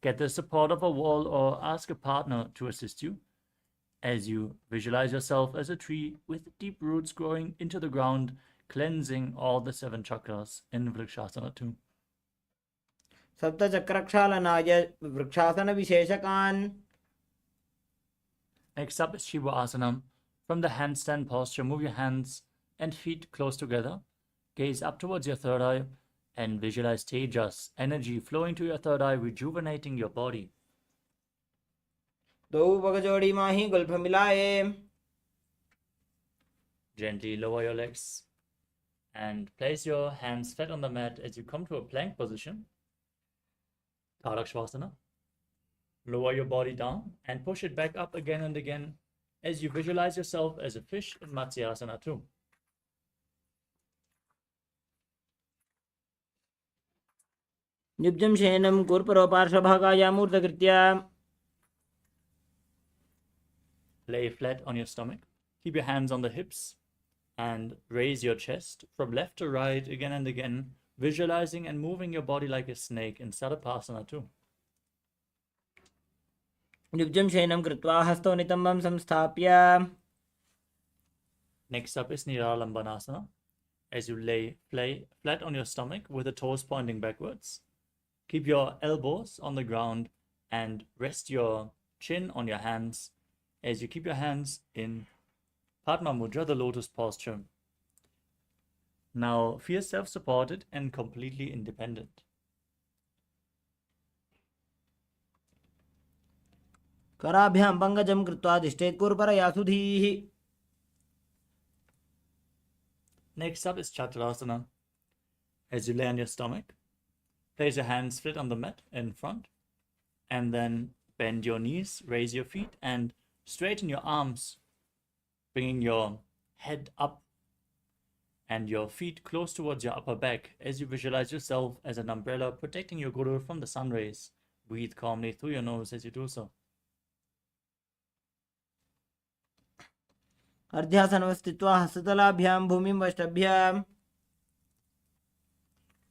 Get the support of a wall or ask a partner to assist you. as you visualize yourself as a tree with deep roots growing into the ground, cleansing all the 7 chakras in Vrikshasana 2. सप्तचक्रक्षालनाय vrikshasana विशेषकान्. Next up is Shiva Asana. From the handstand posture, move your hands and feet close together. Gaze up towards your third eye and visualize Tejas, energy flowing to your third eye, rejuvenating your body. दो बगजोड़ी माही Gulf मिलाए. Gently lower your legs and place your hands flat on the mat as you come to a plank position. Tadakshvasana. Lower your body down and push it back up again and again as you visualize yourself as a fish in Matsyasana 2. निब्जं शयनं कुर्परो पार्श्वभागायामूर्धकृत्या. Lay flat on your stomach. Keep your hands on the hips and raise your chest from left to right again and again, visualizing and moving your body like a snake in Sarapasana 2. निब्जं शयनं कृत्वा हस्तौ नितम्बं संस्थाप्य. Next up is Niralambanasana. As you lay flat on your stomach with the toes pointing backwards. Keep your elbows on the ground and rest your chin on your hands as you keep your hands in Padma Mudra, the lotus posture. Now feel self-supported and completely independent. कराभ्यां पङ्कजं कृत्वा तिष्ठेत् कुर्परया सुधीः. Next up is Chaturasana. As you lay on your stomach, place your hands flat on the mat in front, and then bend your knees, raise your feet, and straighten your arms, bringing your head up and your feet close towards your upper back as you visualize yourself as an umbrella protecting your guru from the sun rays. Breathe calmly through your nose as you do so. अर्ध्यासनं स्थित्वा हस्ततलाभ्यां भूमिं वष्टभ्य.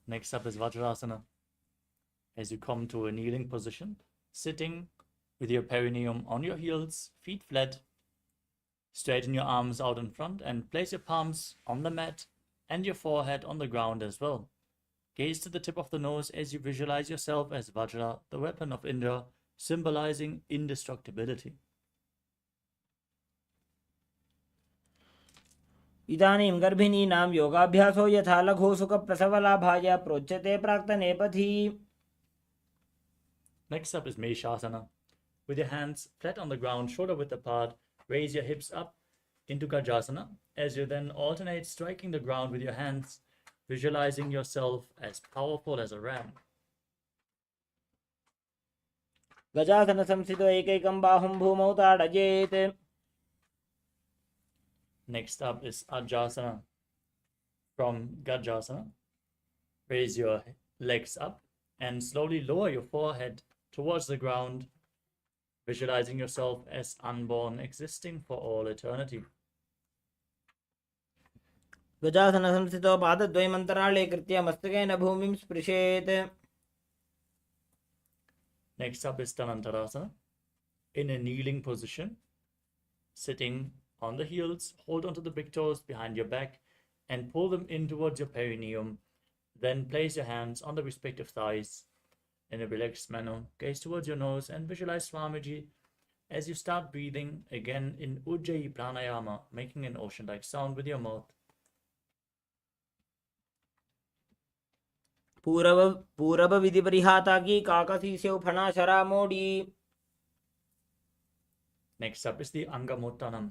Next up is Vajrasana. As you come to a kneeling position, sitting with your perineum on your heels, feet flat, straighten your arms out in front and place your palms on the mat and your forehead on the ground as well. Gaze to the tip of the nose as you visualize yourself as Vajra, the weapon of Indra, symbolizing indestructibility. इदानीं गर्भिणीनां योगाभ्यासो यथा लघु सुखप्रसवलाभाय प्रोच्यते प्राक्तने पथि. Next up is Meshasana. With your hands flat on the ground, shoulder width apart, raise your hips up into Gajasana as you then alternate striking the ground with your hands, visualizing yourself as powerful as a ram. गजासन संस्थितो एकैकं बाहुं भूमौ ताडयेत्. Next up is Ajasana. From Gajasana, raise your legs up and slowly lower your forehead towards the ground, visualizing yourself as unborn, existing for all eternity. गजासन संस्थितो पादद्वयम् अन्तराळे कृत्य मस्तकेन भूमिं स्पृशेत्. Next up is Dhanantarasana. In a kneeling position, sitting on the heels, hold onto the big toes behind your back and pull them in towards your perineum. Then place your hands on the respective thighs in a relaxed manner. Gaze towards your nose and visualize Swamiji as you start breathing again in Ujjayi Pranayama, making an ocean-like sound with your mouth. पूरव विधि परिहाता की काकसी से फना शरा मोड़ी. Next up is the Angamottanam.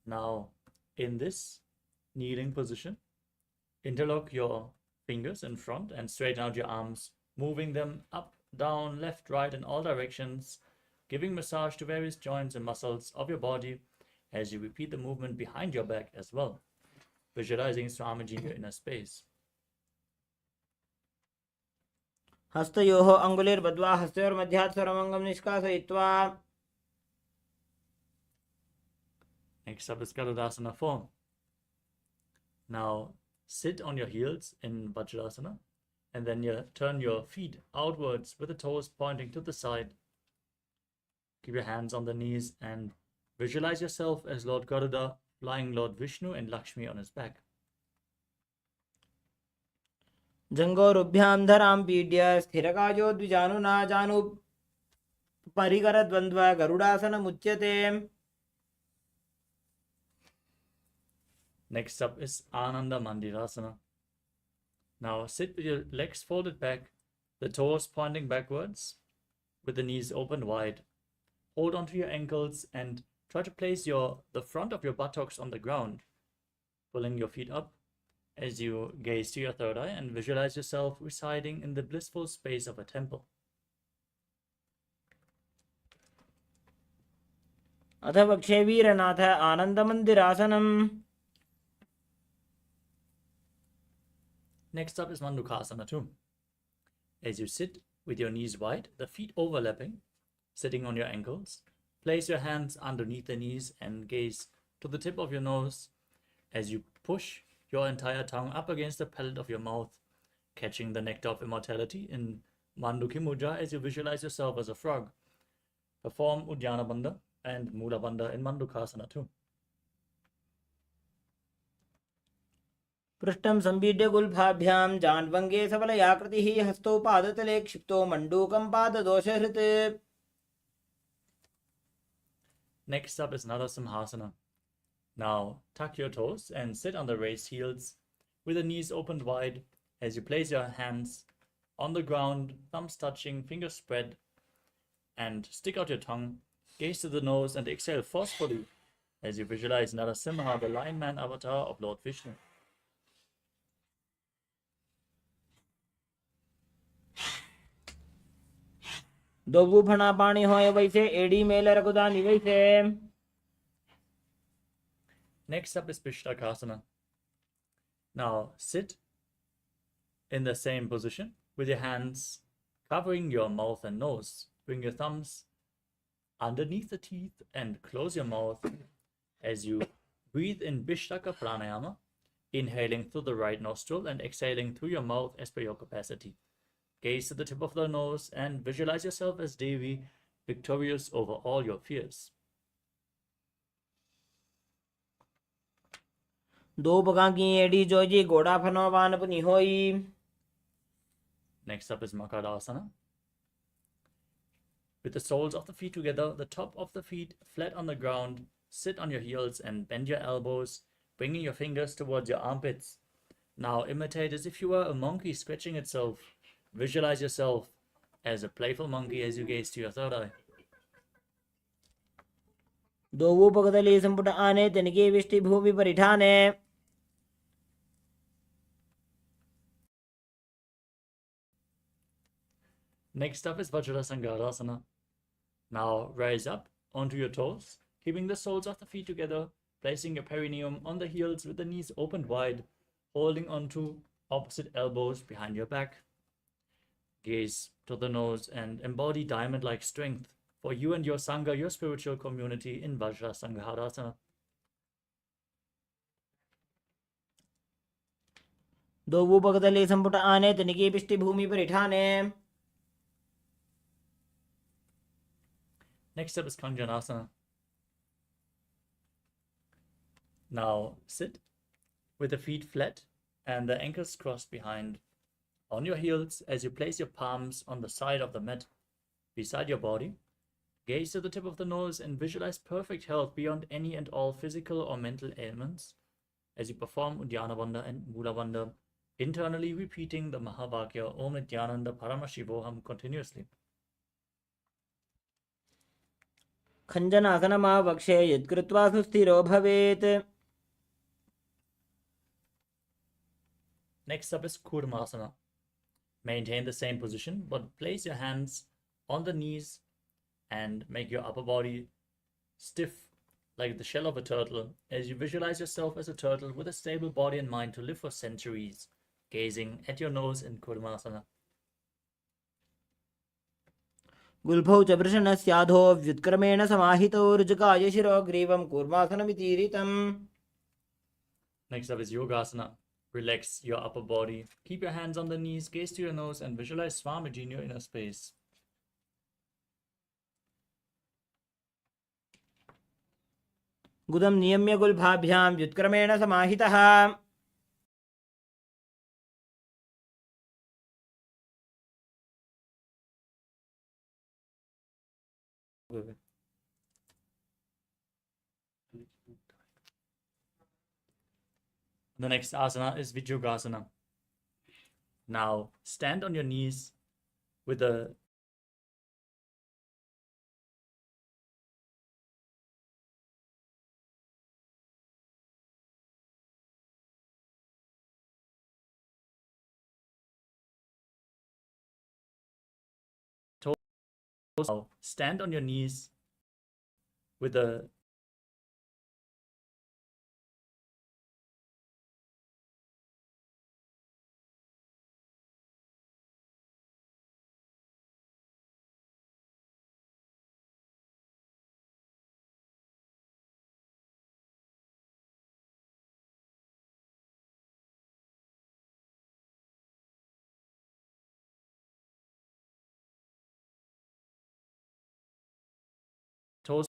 Now, in this kneeling position, interlock your fingers in front and straighten out your arms, moving them up, down, left, right, in all directions, giving massage to various joints and muscles of your body as you repeat the movement behind your back as well, visualizing Swamiji in your inner space. हस्तयोः अङ्गुलिर्बद्ध्वा हस्तयोर्मध्यात् स्वरमङ्गं निष्कासयित्वा. Next up is Garudasana form. Now sit on your heels in Vajrasana and then you turn your feet outwards with the toes pointing to the side. Keep your hands on the knees and Visualize yourself as Lord Garuda flying Lord Vishnu and Lakshmi on his back. जङ्गोरुभ्यां धरां पीड्य स्थिरकायो द्विजानुना जानु परिकरद्वन्द्व गरुडासनमुच्यते. Next up is Ananda Mandirasana. Now sit with your legs folded back, the toes pointing backwards, with the knees open wide. Hold onto your ankles and try to place the front of your buttocks on the ground, pulling your feet up as you gaze to your third eye and visualize yourself residing in the blissful space of a temple. अथ वक्षे वीरनाथ आनन्दमन्दिरासनम्. Next up is Mandukasana too. As you sit with your knees wide, the feet overlapping, sitting on your ankles, place your hands underneath the knees and gaze to the tip of your nose as you push your entire tongue up against the palate of your mouth, catching the nectar of immortality in Manduki Mudra as you visualize yourself as a frog. Perform Uddiyana Bandha and Mula Bandha in Mandukasana too. पृष्ठं सम्पीड्य गुल्फाभ्यां जान्वङ्गे सबलयाकृतिः हस्तौ पादतले क्षिप्तो मण्डूकं पाददोषहृत्. Next up is Narasimhasana. Now tuck your toes and sit on the raised heels with the knees opened wide as you place your hands on the ground, thumbs touching, fingers spread, and stick out your tongue, gaze to the nose and exhale forcefully as you visualize Narasimha, the lion man avatar of Lord Vishnu. दोबू फणा पाणी होय वैसे एडी मेल रघुदा निवैसे. Next up is Pishtakasana. Now sit in the same position with your hands covering your mouth and nose. Bring your thumbs underneath the teeth and close your mouth as you breathe in Vishtaka Pranayama, inhaling through the right nostril and exhaling through your mouth as per your capacity. Gaze to the tip of the nose and visualize yourself as Devi, victorious over all your fears. दो बगा की AD Joji घोड़ा फनो वान पुनि होई. Next up is Makarasana. With the soles of the feet together, the top of the feet flat on the ground, sit on your heels and bend your elbows, bringing your fingers towards your armpits. Now imitate as if you were a monkey scratching itself. Visualize yourself as a playful monkey as you gaze to your third eye. दोवू पगदली संपुट आने तनिके विष्टि भूमि परिठाने. Next up is Vajrasangarasana. Now rise up onto your toes, keeping the soles of the feet together, placing your perineum on the heels with the knees opened wide, holding onto opposite elbows behind your back. Gaze to the nose and embody diamond-like strength for you and your Sangha, your spiritual community in Vajrasangarasana. दोवू पगदली संपुट आने तनिके विष्टि भूमि परिठाने. Next up is Kanjanasana. Now sit with the feet flat and the ankles crossed behind on your heels as you place your palms on the side of the mat beside your body. Gaze to the tip of the nose and visualize perfect health beyond any and all physical or mental ailments as you perform Uddiyana Bandha and Mula Bandha, internally repeating the Mahavakya Om Nithyananda Paramashivoham continuously. खञ्जनासनमा वक्षे यत्कृत्वा सुस्थिरो भवेत्. Next up is Kurmasana. Maintain the same position, but place your hands on the knees and make your upper body stiff like the shell of a turtle as you visualize yourself as a turtle with a stable body and mind to live for centuries, gazing at your nose in Kurmasana. गुल्फौ च वृषणस्याधो व्युत्क्रमेण समाहितो ऋजुकाय शिरो ग्रीवं कूर्मासनमितीरितम्. Next up is Yogasana. Relax your upper body. Keep your hands on the knees, gaze to your nose, and visualize Swamiji in your inner space. गुदं नियम्य गुल्भाभ्यां व्युत्क्रमेण समाहितः। The next asana is Vijugasana. Now stand on your knees with the toes. Now stand on your knees with the toes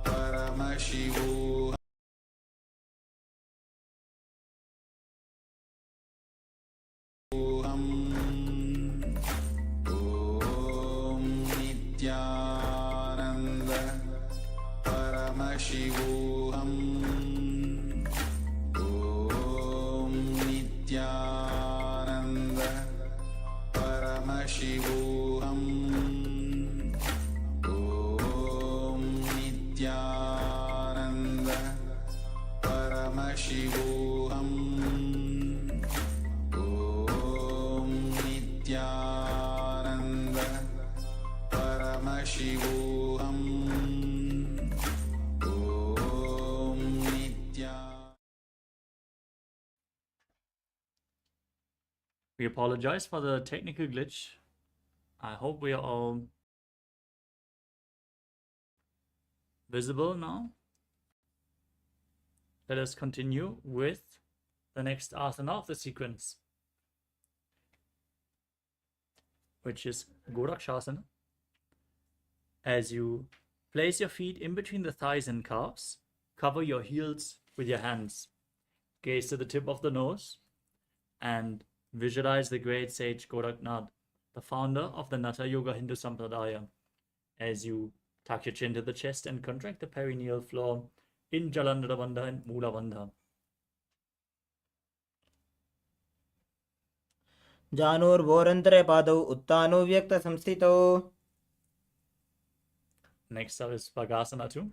Paramashivoham. Om Nithyananda Paramashivoham. Om Nithyananda Paramashivoham. Om Nithyananda Paramashivoham. Om Nithyananda Paramashivoham. Om Nithyananda. We apologize for the technical glitch. I hope we are all visible now. Let us continue with the next asana of the sequence, which is Gorakshasana. As you place your feet in between the thighs and calves, cover your heels with your hands. Gaze to the tip of the nose and visualize the great sage Goraknath, the founder of the Natha Yoga Hindu Sampradaya, as you tuck your chin to the chest and contract the perineal floor in Jalandhara Bandha and Mula Bandha. जानूर्भोरन्तरे पादौ उत्तानो व्यक्तसंस्थितौ. Next up is Bhagasana 2.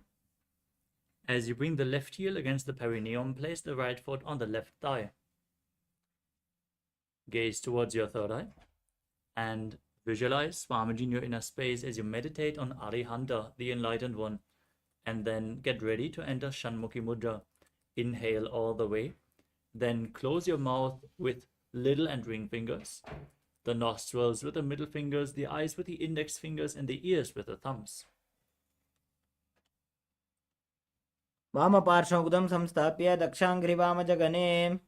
As you bring the left heel against the perineum, place the right foot on the left thigh. Gaze towards your third eye and visualize Swamiji in your inner space as you meditate on Arihanta, the enlightened one, and then get ready to enter Shanmukhi Mudra. Inhale all the way, then close your mouth with little and ring fingers, the nostrils with the middle fingers, the eyes with the index fingers, and the ears with the thumbs. वामपार्श्वमुदं संस्थाप्य दक्षाङ्घ्रिवामजगने.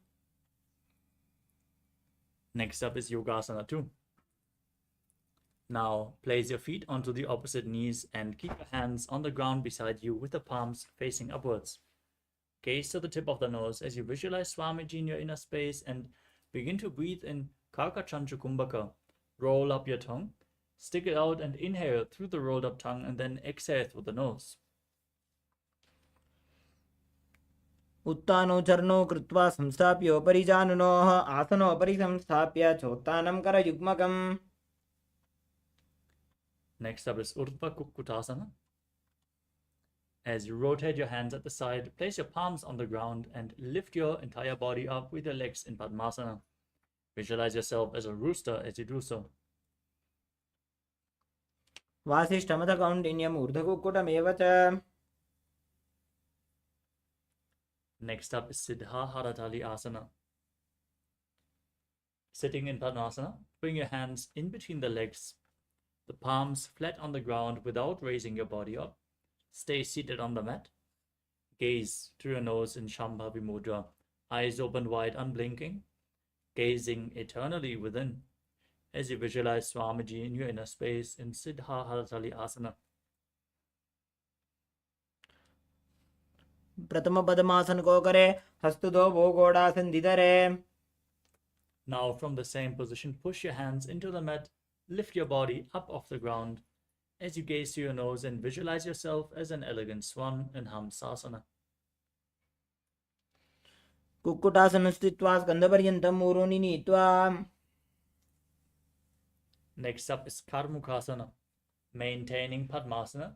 Next up is Yogasana 2. Now place your feet onto the opposite knees and keep your hands on the ground beside you with the palms facing upwards. Gaze to the tip of the nose as you visualize Swamiji in your inner space and begin to breathe in Karkachanchu Kumbhaka. Roll up your tongue, stick it out and inhale through the rolled up tongue and then exhale through the nose. उत्तानोचरणो कृत्वा संस्थाप्योपरि जानुनोः आसनोपरि संस्थाप्य चोत्तानं करयुग्मकम्. Next up is Urdhva Kukkutasana. As you rotate your hands at the side, place your palms on the ground and lift your entire body up with your legs in Padmasana. Visualize yourself as a rooster as you do so. वासिष्ठमथकौण्डिन्यम् ऊर्ध्वकुक्कुटमेव च. Next up is Siddha Haratali Asana. Sitting in Padmasana, bring your hands in between the legs, the palms flat on the ground without raising your body up. Stay seated on the mat. Gaze through your nose in Shambhavi Mudra, eyes open wide, unblinking, gazing eternally within as you visualize Swamiji in your inner space in Siddha Haratali Asana. प्रथम पद्मासन को करे हस्तुदो वो गोडासन दिधरे. Now from the same position, push your hands into the mat, lift your body up off the ground as you gaze to your nose and visualize yourself as an elegant swan in Hamsasana. Kukkutasana स्थित्वा स्कन्धपर्यन्तं ऊरोनि नीत्वा. Next up is Karmukasana. Maintaining Padmasana,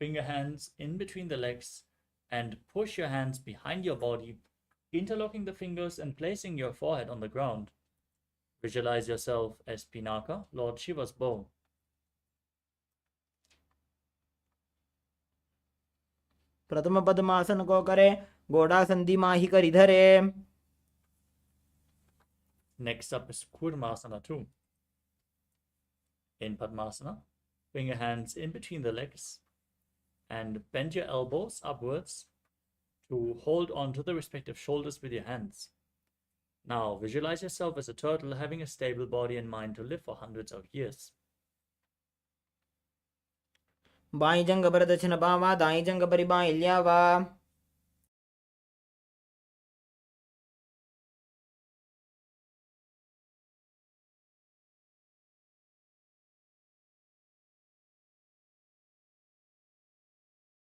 bring your hands in between the legs and push your hands behind your body, interlocking the fingers and placing your forehead on the ground. Visualize yourself as Pinaka, Lord Shiva's bow. प्रथम पद्मासन को करे गोडासन दिमाहि कर इधरे. Next up is Kurmasana 2. In Padmasana, bring your hands in between the legs and bend your elbows upwards to hold on to the respective shoulders with your hands. Now visualize yourself as a turtle having a stable body and mind to live for hundreds of years. By जंग बर दक्षिण बावा दाई जंग बरी by ल्यावा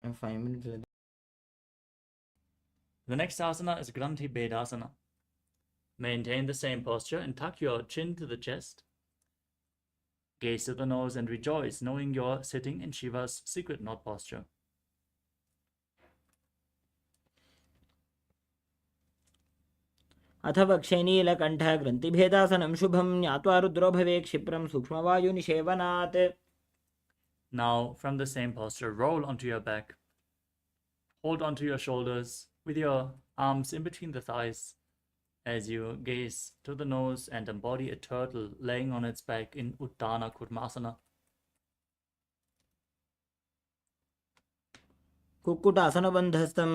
and 5 minutes. The next asana is Granthi Bedasana. Maintain the same posture and tuck your chin to the chest. Gaze to the nose and rejoice, knowing you're sitting in Shiva's secret knot posture. अथ वक्षे नीलकण्ठ ग्रन्थिभेदासनं शुभं ज्ञात्वा रुद्रो भवे क्षिप्रं सूक्ष्मवायुनिषेवनात्. Now, from the same posture, roll onto your back. Hold onto your shoulders with your arms in between the thighs as you gaze to the nose and embody a turtle laying on its back in Uttana Kurmasana. कुक्कुटासनबन्धस्थं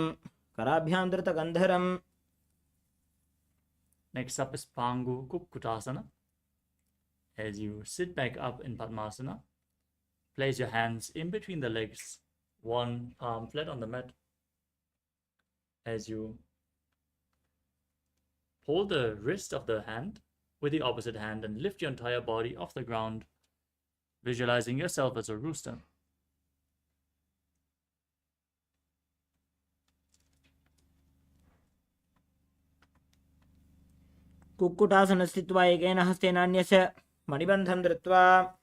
कराभ्यां धृतगन्धरम्. Next up is Pangu Kukkutasana. As you sit back up in Padmasana, place your hands in between the legs, one palm flat on the mat. As you hold the wrist of the hand with the opposite hand and lift your entire body off the ground, visualizing yourself as a rooster. कुक्कुटासनस्थित्वा एकेन हस्तेन अन्यस्य मणिबन्धं धृत्वा.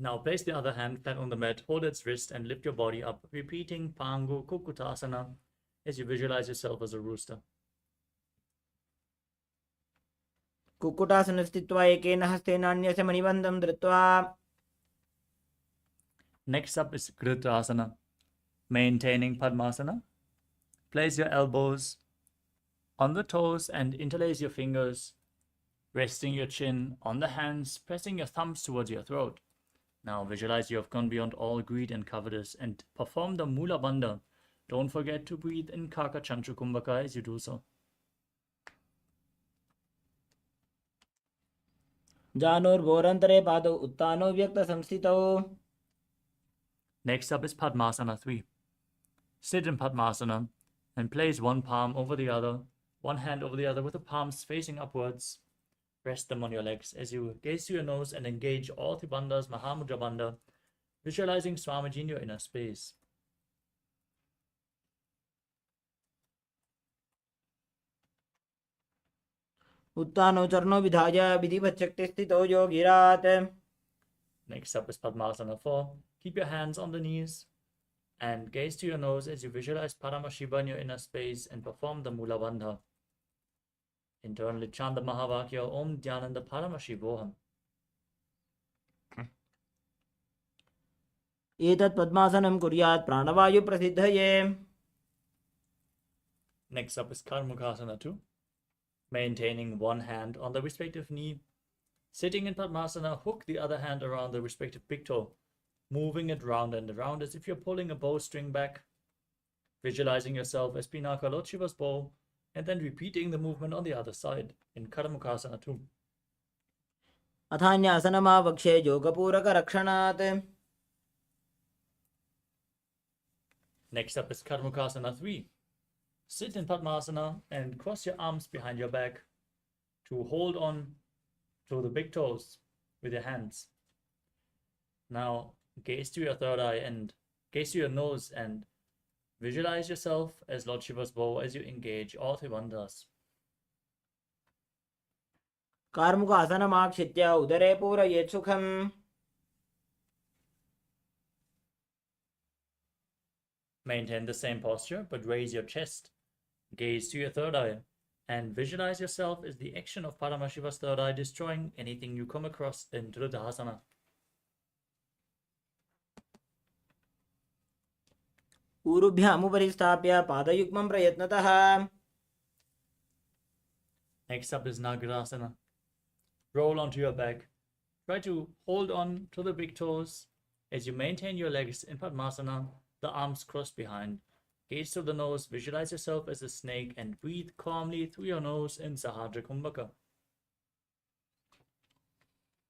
Now place the other hand flat on the mat, hold its wrist and lift your body up, repeating Pangu Kukkutasana as you visualize yourself as a rooster. कुक्कुटासनस्थित्वा एकेन हस्तेन अन्यस्य मणिबन्धं धृत्वा. Next up is Kritasana. Maintaining Padmasana, place your elbows on the toes and interlace your fingers, resting your chin on the hands, pressing your thumbs towards your throat. Now visualize you have gone beyond all greed and covetous and perform the Mula Bandha. Don't forget to breathe in Kaka Chanchukumbhaka as you do so. जानुर्भोरन्तरे पादौ उत्तानो व्यक्तसंस्थितौ. Next up is Padmasana 3. Sit in Padmasana and place one palm over the other, one hand over the other with the palms facing upwards. Rest them on your legs as you gaze to your nose and engage all the bandhas, Mahamudra Bandha, visualizing Swamiji in your inner space. उत्तानो चरणो विधाय विधिवच्चक्तिस्थितो योगिरात्. Next up is Padmasana 4. Keep your hands on the knees and gaze to your nose as you visualize Paramashivam in your inner space and perform the Mula Bandha. Internally chant the Mahavakya Om Nithyananda Paramashivoham. एतत् पद्मासनं कुर्यात् प्राणवायुप्रसिद्धये. Next up is Karmukasana 2. Maintaining one hand on the respective knee. Sitting in Padmasana, hook the other hand around the respective big toe, moving it round and around as if you're pulling a bowstring back. Visualizing yourself as Pinaka Lord Shiva's bow, and then repeating the movement on the other side in Karmukasana 2. अथान्यासनमावक्षे योगपूरकरक्षणात्. Next up is Karmukasana 3. Sit in Padmasana and cross your arms behind your back to hold on to the big toes with your hands. Now gaze to your third eye and gaze to your nose and visualize yourself as Lord Shiva's bow as you engage all three bandhas. कार्मुकासनमाक्षित्य उदरे पूरयेत् सुखम्. Maintain the same posture, but raise your chest. Gaze to your third eye and visualize yourself as the action of Paramashiva's third eye destroying anything you come across in Drudhasana. ऊरुभ्यामुपरि स्थाप्य पादयुग्मं प्रयत्नतः. Next up is Nagarasana. Roll onto your back. Try to hold on to the big toes as you maintain your legs in Padmasana, the arms crossed behind. Gaze through the nose, visualize yourself as a snake, and breathe calmly through your nose in Sahadra Kumbhaka.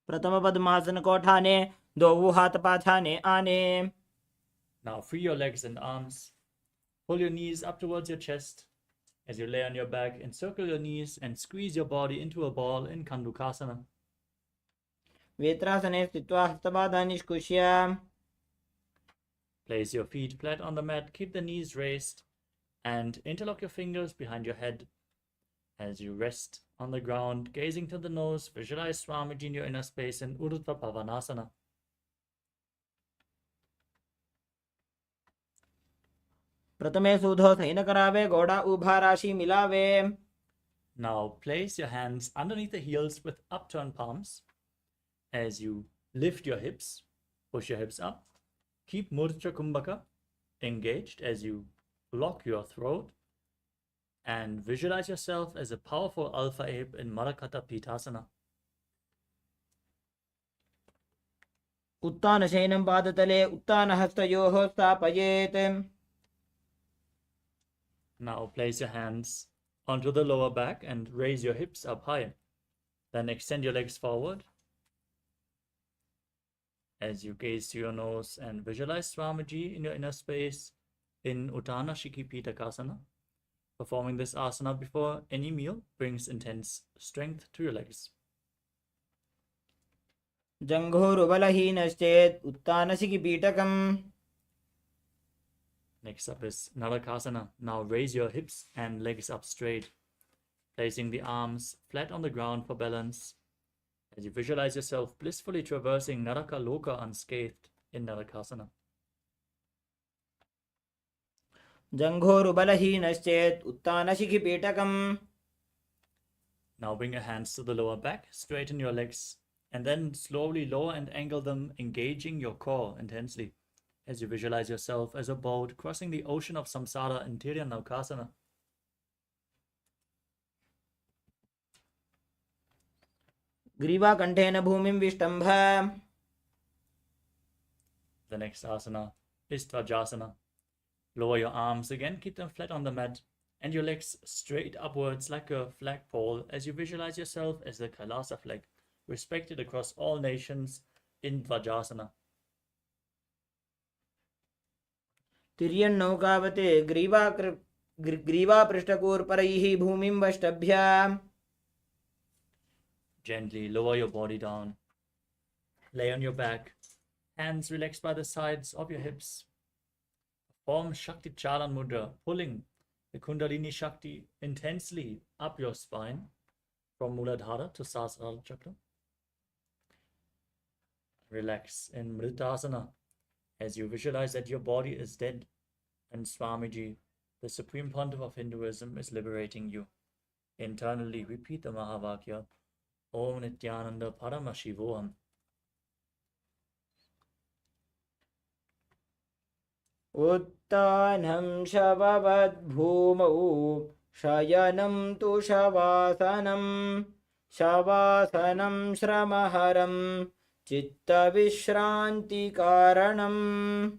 प्रथम पद्मासन को ठाने, दो हाथ पाछाने आने. Now free your legs and arms. Pull your knees up towards your chest. As you lay on your back, encircle your knees and squeeze your body into a ball in Kandukasana. वेत्रासने स्थित्वा हस्तपादान् निष्कुष्य. Place your feet flat on the mat, keep the knees raised, and interlock your fingers behind your head. As you rest on the ground, gazing to the nose, visualize Swamiji in your inner space in Urdhva Pavanasana. प्रथमे सूधो San करावे, घोड़ा उभा राशि मिलावे. Now place your hands underneath the heels with upturned palms. As you lift your hips, push your hips up. Keep Murcha Kumbhaka engaged as you lock your throat and visualize yourself as a powerful alpha ape in Marakata Pitasana. उत्तान शयनं पादतले, उत्तान हस्तयोः स्थापयेत्. Now place your hands onto the lower back and raise your hips up high. Then extend your legs forward as you gaze to your nose and visualize Swamiji in your inner space in Uttana Shikipitakasana. Performing this asana before any meal brings intense strength to your legs. जङ्घोरुबलहीनश्चेत् उत्तानशिखिपीठकम्. Next up is Narakasana. Now raise your hips and legs up straight, placing the arms flat on the ground for balance. As you visualize yourself blissfully traversing Naraka Loka unscathed in Narakasana. जङ्घोरुबलहीनश्चेत् उत्तानशिखिपीठकम्. Now bring your hands to the lower back, straighten your legs, and then slowly lower and angle them, engaging your core intensely. As you visualize yourself as a boat crossing the ocean of samsara in Tiryanavkasana. ग्रीवाकण्ठेन भूमिं विष्टम्भ. The next asana is Tvajasana. Lower your arms again, keep them flat on the mat, and your legs straight upwards like a flagpole as you visualize yourself as the KAILASA flag, respected across all nations in Tvajasana. तिर्यन्नौकावते ग्रीवापृष्ठकूर्परैः भूमिं वष्टभ्य. Gently lower your body down. Lay on your back, hands relaxed by the sides of your hips. Form Shakti Charan Mudra, pulling the Kundalini Shakti intensely up your spine from Muladhara to Sahasrara Chakra. Relax in Mritasana as you visualize that your body is dead and Swamiji, the Supreme Pontiff of Hinduism, is liberating you. Internally repeat the Mahavakya, Om Nithyananda Paramashivoham. उत्तानं शववद्भूमौ शयनं तु शवासनं. शवासनं श्रमहरं चित्तविश्रान्तिकारणम्.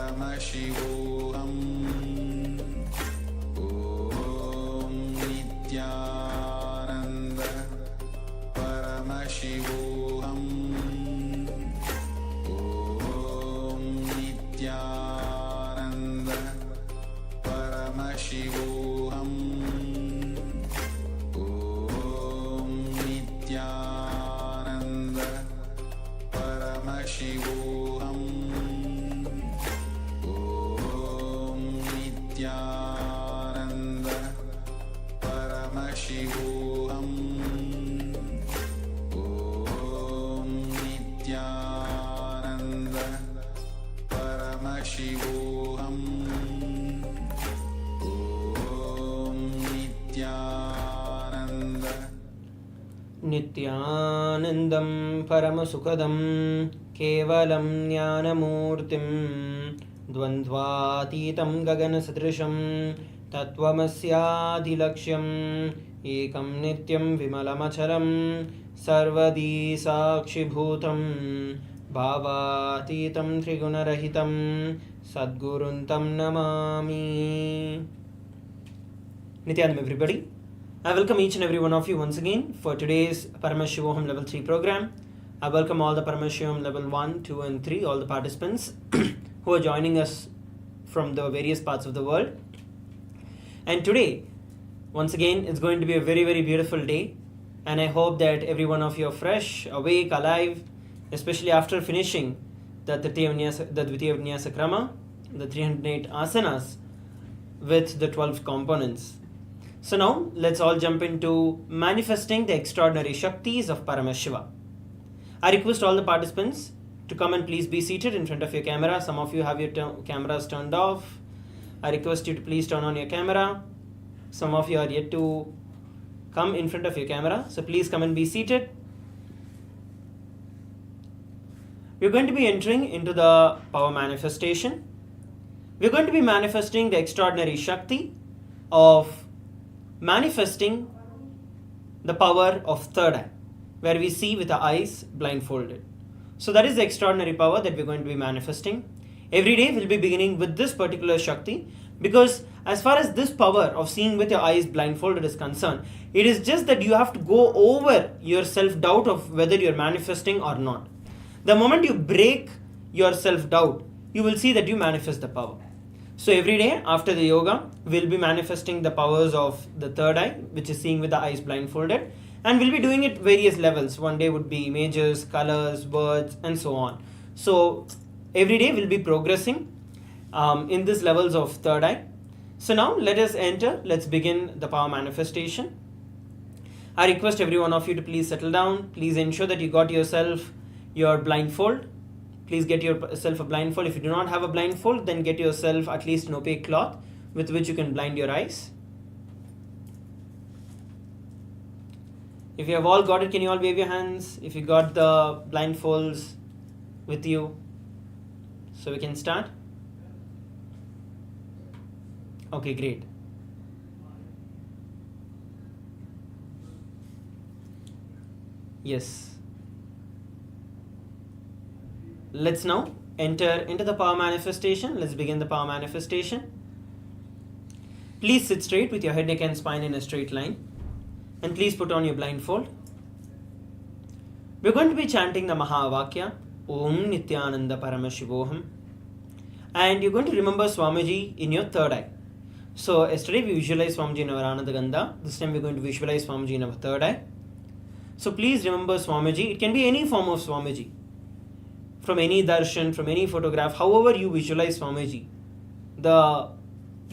Nithyananda Paramashivoham. Om Nithyananda Paramashivoham. Om Nithyananda Paramashivoham. Om Nithyananda Paramashivoham. Om Nithyananda Paramashivoham. Om Nithyananda. नित्यानन्दं परमसुखदं केवलं ज्ञानमूर्तिं द्वन्द्वातीतं गगनसदृशं तत्त्वमस्यादिलक्ष्यम् एकं नित्यं विमलमचलं सर्वदी साक्षिभूतं भावातीतं त्रिगुणरहितं सद्गुरुं तं Namami. Nithyanam, everybody. I welcome each and every one of you once again for today's Paramashivoham level 3 program. I welcome all the Paramashivam level 1, 2 and 3, all the participants who are joining us from the various parts of the world. And today, once again, it's going to be a very, very beautiful day. And I hope that every one of you are fresh, awake, alive, especially after finishing the Dvitiya Vinyasa Krama, the 308 asanas with the 12 components. So now, let's all jump into manifesting the extraordinary Shaktis of Paramashiva. I request all the participants to come and please be seated in front of your camera. Some of you have your cameras turned off. I request you to please turn on your camera. Some of you are yet to come in front of your camera. So please come and be seated. We're going to be entering into the power manifestation. We're going to be manifesting the extraordinary Shakti of manifesting the power of third eye, where we see with the eyes blindfolded. So that is the extraordinary power that we're going to be manifesting. Every day we'll be beginning with this particular Shakti, because as far as this power of seeing with your eyes blindfolded is concerned, it is just that you have to go over your self-doubt of whether you're manifesting or not. The moment you break your self-doubt, you will see that you manifest the power. So every day after the yoga, we'll be manifesting the powers of the third eye, which is seeing with the eyes blindfolded. And we'll be doing it various levels. One day would be images, colors, words, and so on. So every day we'll be progressing in these levels of third eye. So now let us enter. Let's begin the power manifestation. I request every one of you to please settle down. Please ensure that you got yourself your blindfold. Please get yourself a blindfold. If you do not have a blindfold, then get yourself at least an opaque cloth with which you can blind your eyes. If you have all got it, can you all wave your hands? If you got the blindfolds with you, so we can start. Okay, great. Yes. Let's now enter into the power manifestation. Let's begin the power manifestation. Please sit straight with your head, neck and spine in a straight line. And please put on your blindfold. We're going to be chanting the Mahavakya, Om Nithyananda Paramashivoham. And you're going to remember Swamiji in your third eye. So yesterday we visualized Swamiji in our Ananda Gandha. This time we're going to visualize Swamiji in our third eye. So please remember Swamiji. It can be any form of Swamiji. From any darshan, from any photograph, however you visualize Swamiji. The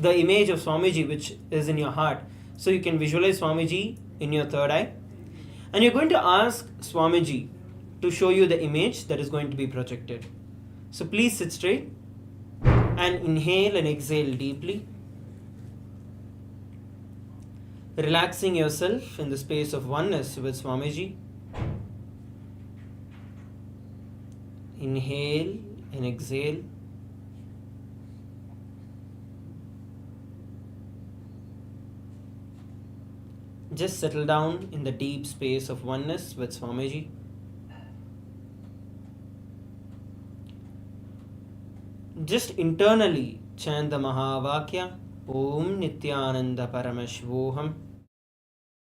image of Swamiji which is in your heart. So you can visualize Swamiji in your third eye. And you're going to ask Swamiji to show you the image that is going to be projected. So please sit straight and inhale and exhale deeply. Relaxing yourself in the space of oneness with Swamiji. Inhale and exhale. Just settle down in the deep space of oneness with Swamiji. Just internally chant the Mahavakya, Om Nithyananda Paramashivoham.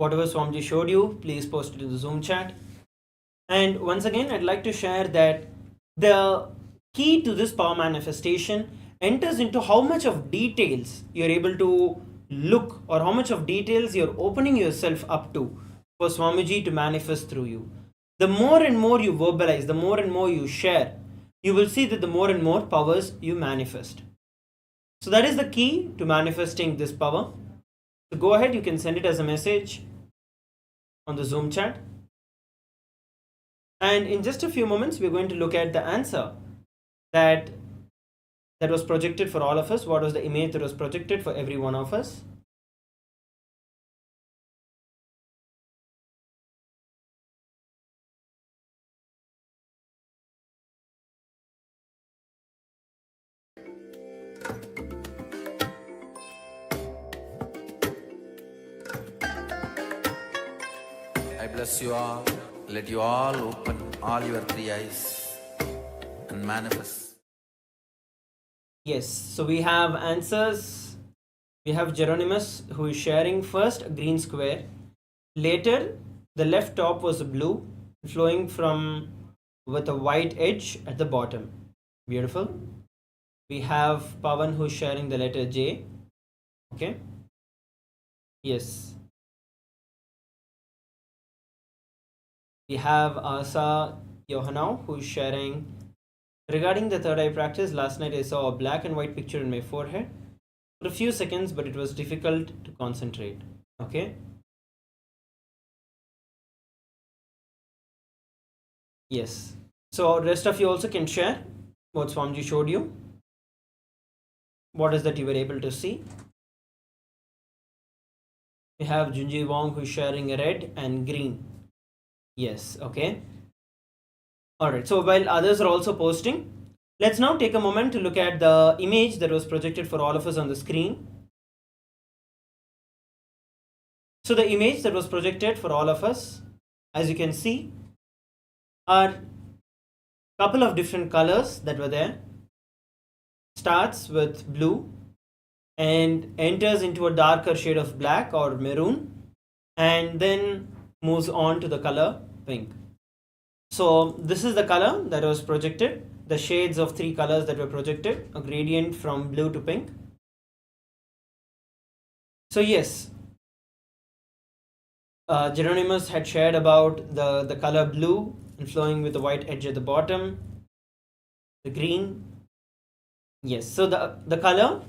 Whatever Swamiji showed you, please post it in the Zoom chat. And once again, I'd like to share that the key to this power manifestation enters into how much of details you're able to look, or how much of details you're opening yourself up to for Swamiji to manifest through you. The more and more you verbalize, the more and more you share, you will see that the more and more powers you manifest. So that is the key to manifesting this power. So go ahead, you can send it as a message on the Zoom chat. And in just a few moments, we're going to look at the answer that was projected for all of us. What was the image that was projected for every one of us? I bless you all. Let you all open all your three eyes and manifest. Yes, so we have answers. We have Geronimus, who is sharing first a green square. Later, the left top was blue, flowing from with a white edge at the bottom. Beautiful. We have Pavan, who is sharing the letter J. Okay. Yes. We have Asa Yohanau, who is sharing, regarding the third eye practice, last night I saw a black and white picture in my forehead for a few seconds, but it was difficult to concentrate. Okay. Yes. So rest of you also can share what Swamiji showed you. What is that you were able to see? We have Junji Wong, who is sharing red and green. Yes, okay. Alright, so while others are also posting, let's now take a moment to look at the image that was projected for all of us on the screen. So the image that was projected for all of us, as you can see, are a couple of different colors that were there. Starts with blue and enters into a darker shade of black or maroon, and then moves on to the color pink. So this is the color that was projected, the shades of three colors that were projected, a gradient from blue to pink. So yes, Geronimus had shared about the color blue and flowing with the white edge at the bottom, the green. Yes, so the color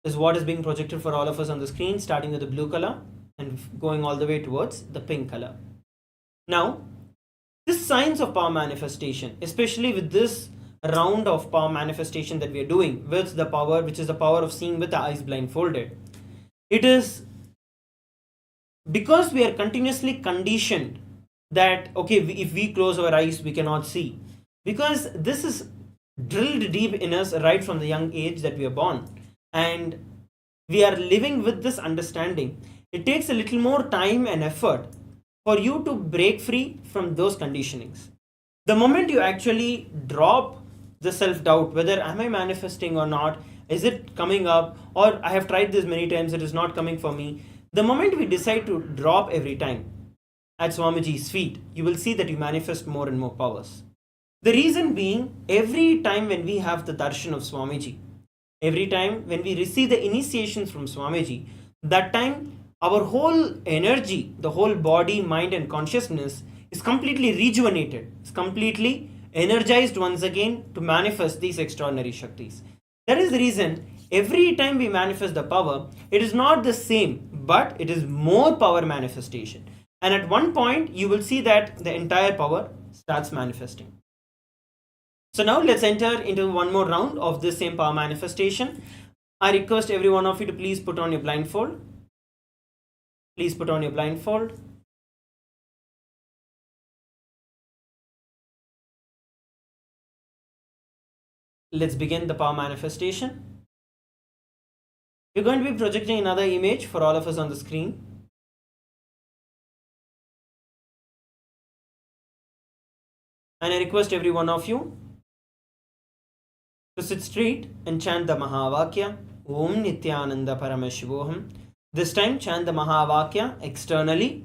is what is being projected for all of us on the screen, starting with the blue color and going all the way towards the pink color. Now, this science of power manifestation, especially with this round of power manifestation that we are doing with the power, which is the power of seeing with the eyes blindfolded, it is because we are continuously conditioned that, okay, if we close our eyes, we cannot see. Because this is drilled deep in us right from the young age that we are born. And we are living with this understanding. It takes a little more time and effort for you to break free from those conditionings. The moment you actually drop the self-doubt, whether am I manifesting or not, is it coming up, or I have tried this many times, it is not coming for me. The moment we decide to drop every time at Swamiji's feet, you will see that you manifest more and more powers. The reason being, every time when we have the darshan of Swamiji, every time when we receive the initiations from Swamiji, that time our whole energy, the whole body, mind and consciousness is completely rejuvenated, is completely energized once again to manifest these extraordinary Shaktis. That is the reason every time we manifest the power, it is not the same, but it is more power manifestation. And at one point, you will see that the entire power starts manifesting. So now let's enter into one more round of this same power manifestation. I request every one of you to please put on your blindfold. Please put on your blindfold. Let's begin the power manifestation. We're going to be projecting another image for all of us on the screen. And I request every one of you to sit straight and chant the Mahavakya, Om Nithyananda Paramashivoham. This time chant the Mahavakya externally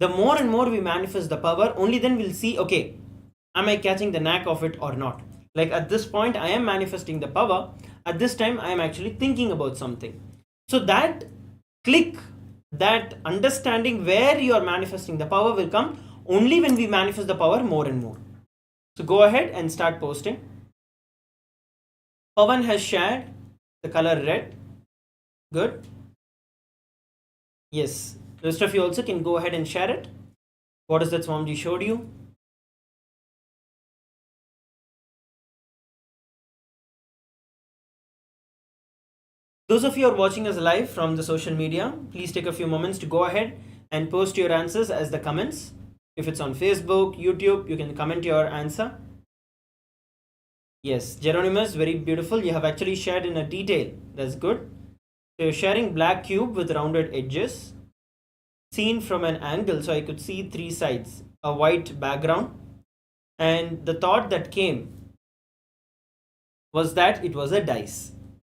The more and more we manifest the power, only then we'll see, okay, am I catching the knack of it or not? Like at this point, I am manifesting the power. At this time, I am actually thinking about something. So that click, that understanding where you are manifesting the power will come only when we manifest the power more and more. So go ahead and start posting. Pavan has shared the color red. Good. Yes. The rest of you also can go ahead and share it. What is that Swamiji showed you? Those of you who are watching us live from the social media, please take a few moments to go ahead and post your answers as the comments. If it's on Facebook, YouTube, you can comment your answer. Yes, Geronimus, very beautiful. You have actually shared in a detail. That's good. So you're sharing black cube with rounded edges, seen from an angle, so I could see three sides, a white background. And the thought that came was that it was a dice.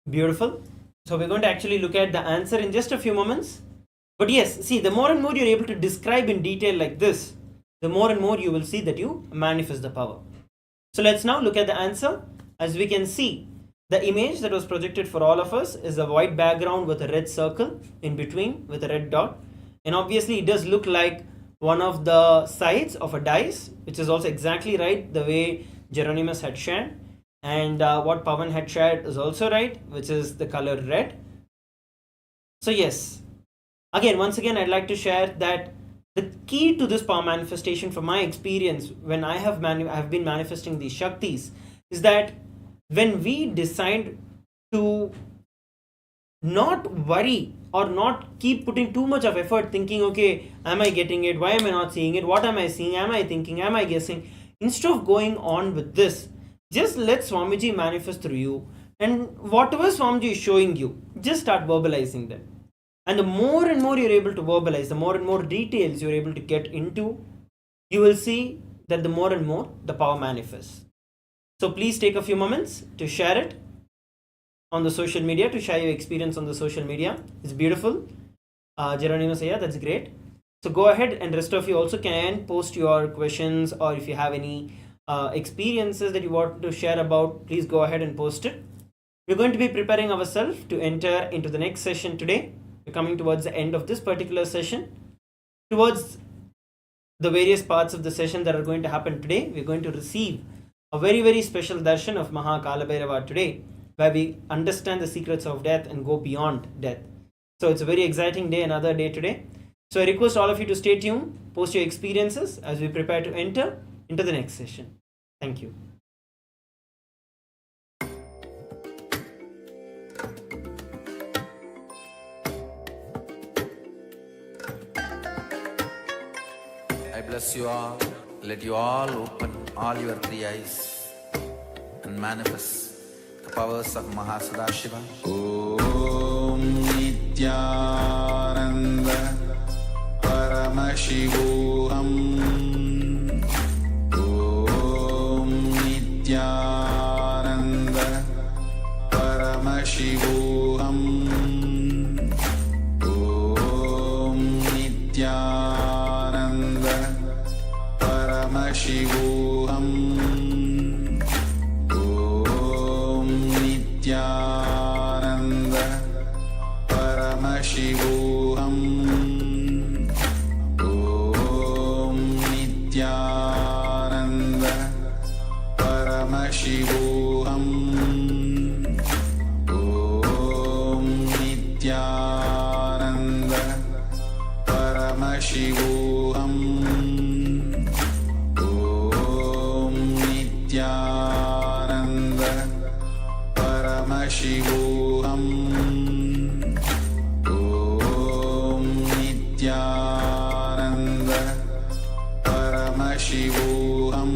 Beautiful. So we're going to actually look at the answer in just a few moments. But yes, see, the more and more you're able to describe in detail like this, the more and more you will see that you manifest the power. So let's now look at the answer. As we can see, the image that was projected for all of us is a white background with a red circle in between with a red dot. And obviously it does look like one of the sides of a dice, which is also exactly right the way Geronimus had shared. And what Pavan had shared is also right, which is the color red. So yes, once again, I'd like to share that the key to this power manifestation from my experience when I have been manifesting these Shaktis is that when we decide to not worry or not keep putting too much of effort thinking, okay, am I getting it? Why am I not seeing it? What am I seeing? Am I thinking? Am I guessing? Instead of going on with this, just let Swamiji manifest through you, and whatever Swamiji is showing you, just start verbalizing them. And the more and more you're able to verbalize, the more and more details you're able to get into, you will see that the more and more the power manifests. So please take a few moments to share it on the social media, to share your experience on the social media. It's beautiful. Geronimo say, yeah, that's great. So go ahead, and rest of you also can post your questions, or if you have any experiences that you want to share about, please go ahead and post it. We're going to be preparing ourselves to enter into the next session today. We're coming towards the end of this particular session. Towards the various parts of the session that are going to happen today, we're going to receive a very, very special darshan of Mahar Kālabhairava today, where we understand the secrets of death and go beyond death. So it's a very exciting day, another day today. So I request all of you to stay tuned, post your experiences as we prepare to enter into the next session. Thank you. I bless you all. Let you all open all your three eyes and manifest the powers of Mahar Sadashiva. Om Nithyananda Paramashivoham. Om Nithyananda Paramashivoham. Om Nithyananda Paramashivoham. Om Nithyananda Paramashivoham. Om Nithyananda Paramashivoham. Om Nithyananda Paramashivoham. Om Nithyananda Paramashivoham. Om Nithyananda Paramashivoham.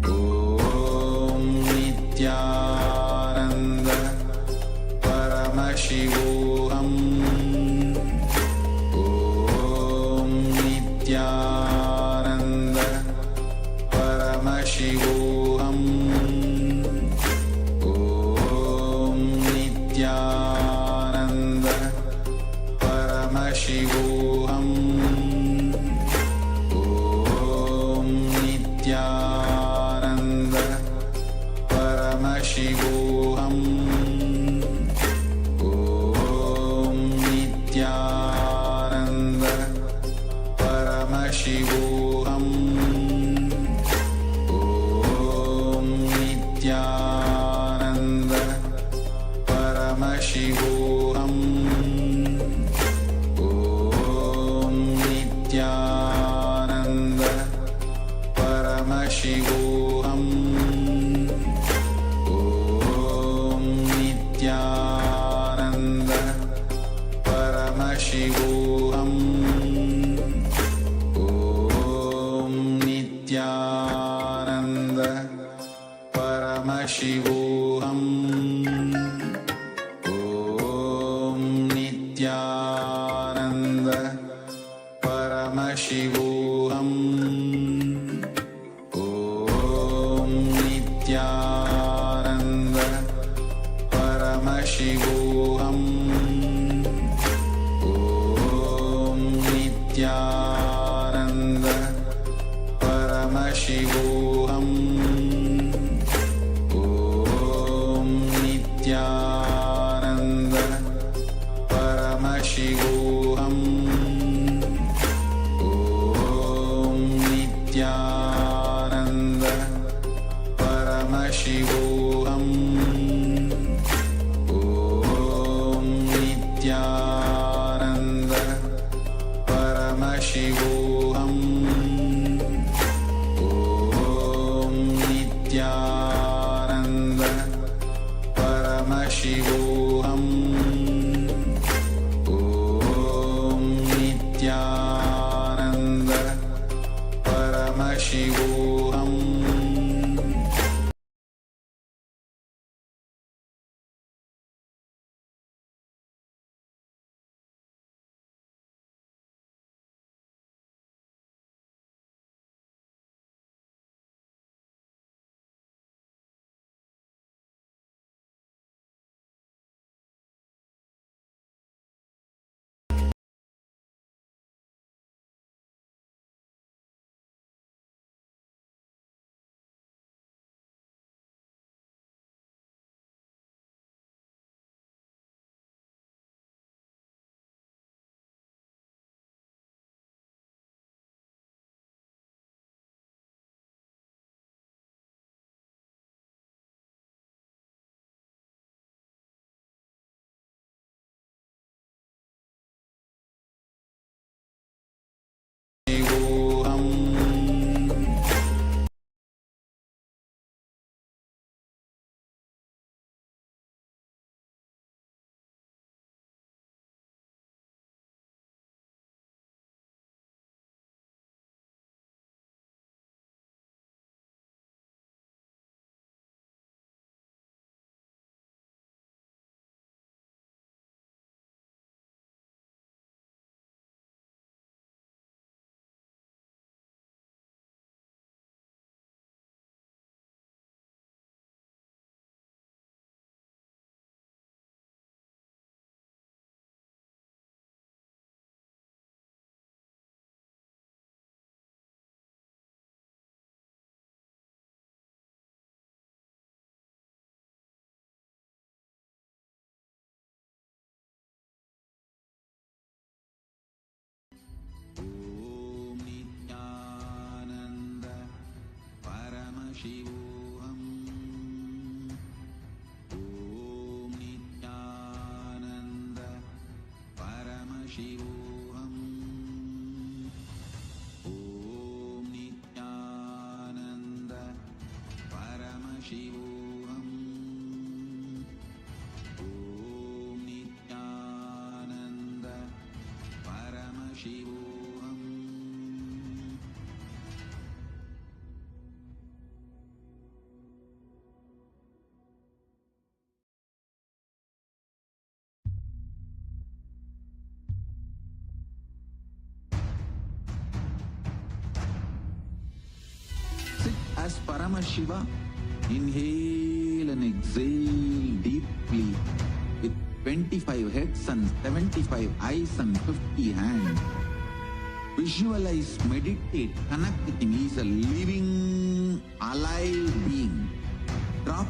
Om Nithyananda Paramashivoham. Om Nithyananda Paramashivoham. Om Nithyananda Paramashivoham. Paramashivoham. Om Nithyananda Paramashivoham. Om Nithyananda Paramashivoham. Om Nithyananda Paramashivoham. Om Nithyananda Paramashivoham. Om Nithyananda Paramashivoham. Om Nithyananda Paramashivoham. Om Nithyananda Paramashivoham. Om Nithyananda Paramashivoham. Om Nithyananda Paramashivoham. Om Nithyananda Paramashivoham. Om Nithyananda Paramashivoham. Om Nithyananda Paramashivoham. Om Nithyananda Paramashivoham. Om Nithyananda Paramashivoham. Om Nithyananda Paramashivoham. Om Nithyananda Paramashivoham. Om Nithyananda Paramashivoham. Sit as Paramashiva. Inhale and exhale deeply with 25 heads and 75 eyes and 50 hands. Visualize, meditate, connect with him. He is a living, alive being. Drop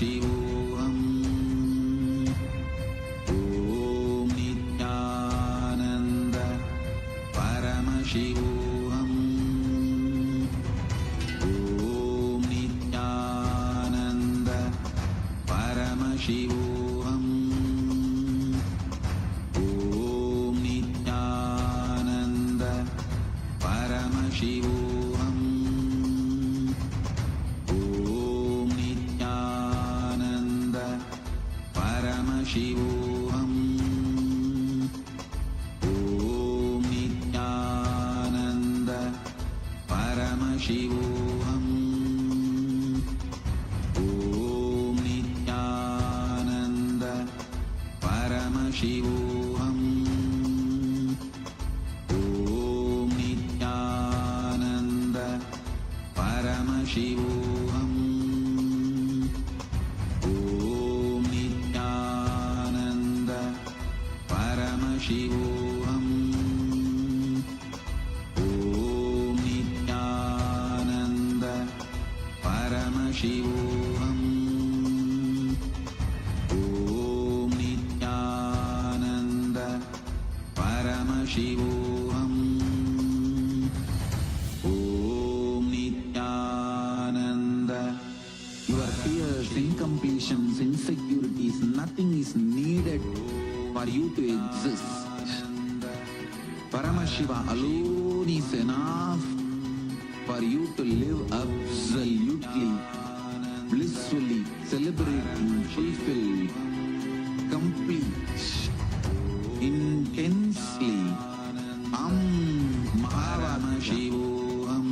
Paramashivoham. Om Nithyananda Paramashivoham. Om Nithyananda Paramashivoham. Om Nithyananda Paramashivoham. Om Nithyananda Paramashivoham. Om Nithyananda Paramashivoham. Om Nithyananda Paramashivoham. Om Nithyananda Paramashivoham. Om Nithyananda Paramashivoham. Om Nithyananda Paramashivoham. Om Nithyananda Paramashivoham. Om Nithyananda. Your fears, incompletions, insecurities, nothing is needed for you to exist. Paramashiva alone is enough for you to live absolutely, blissfully, celebrating, fulfilled, complete, intensely. Paramashivoham.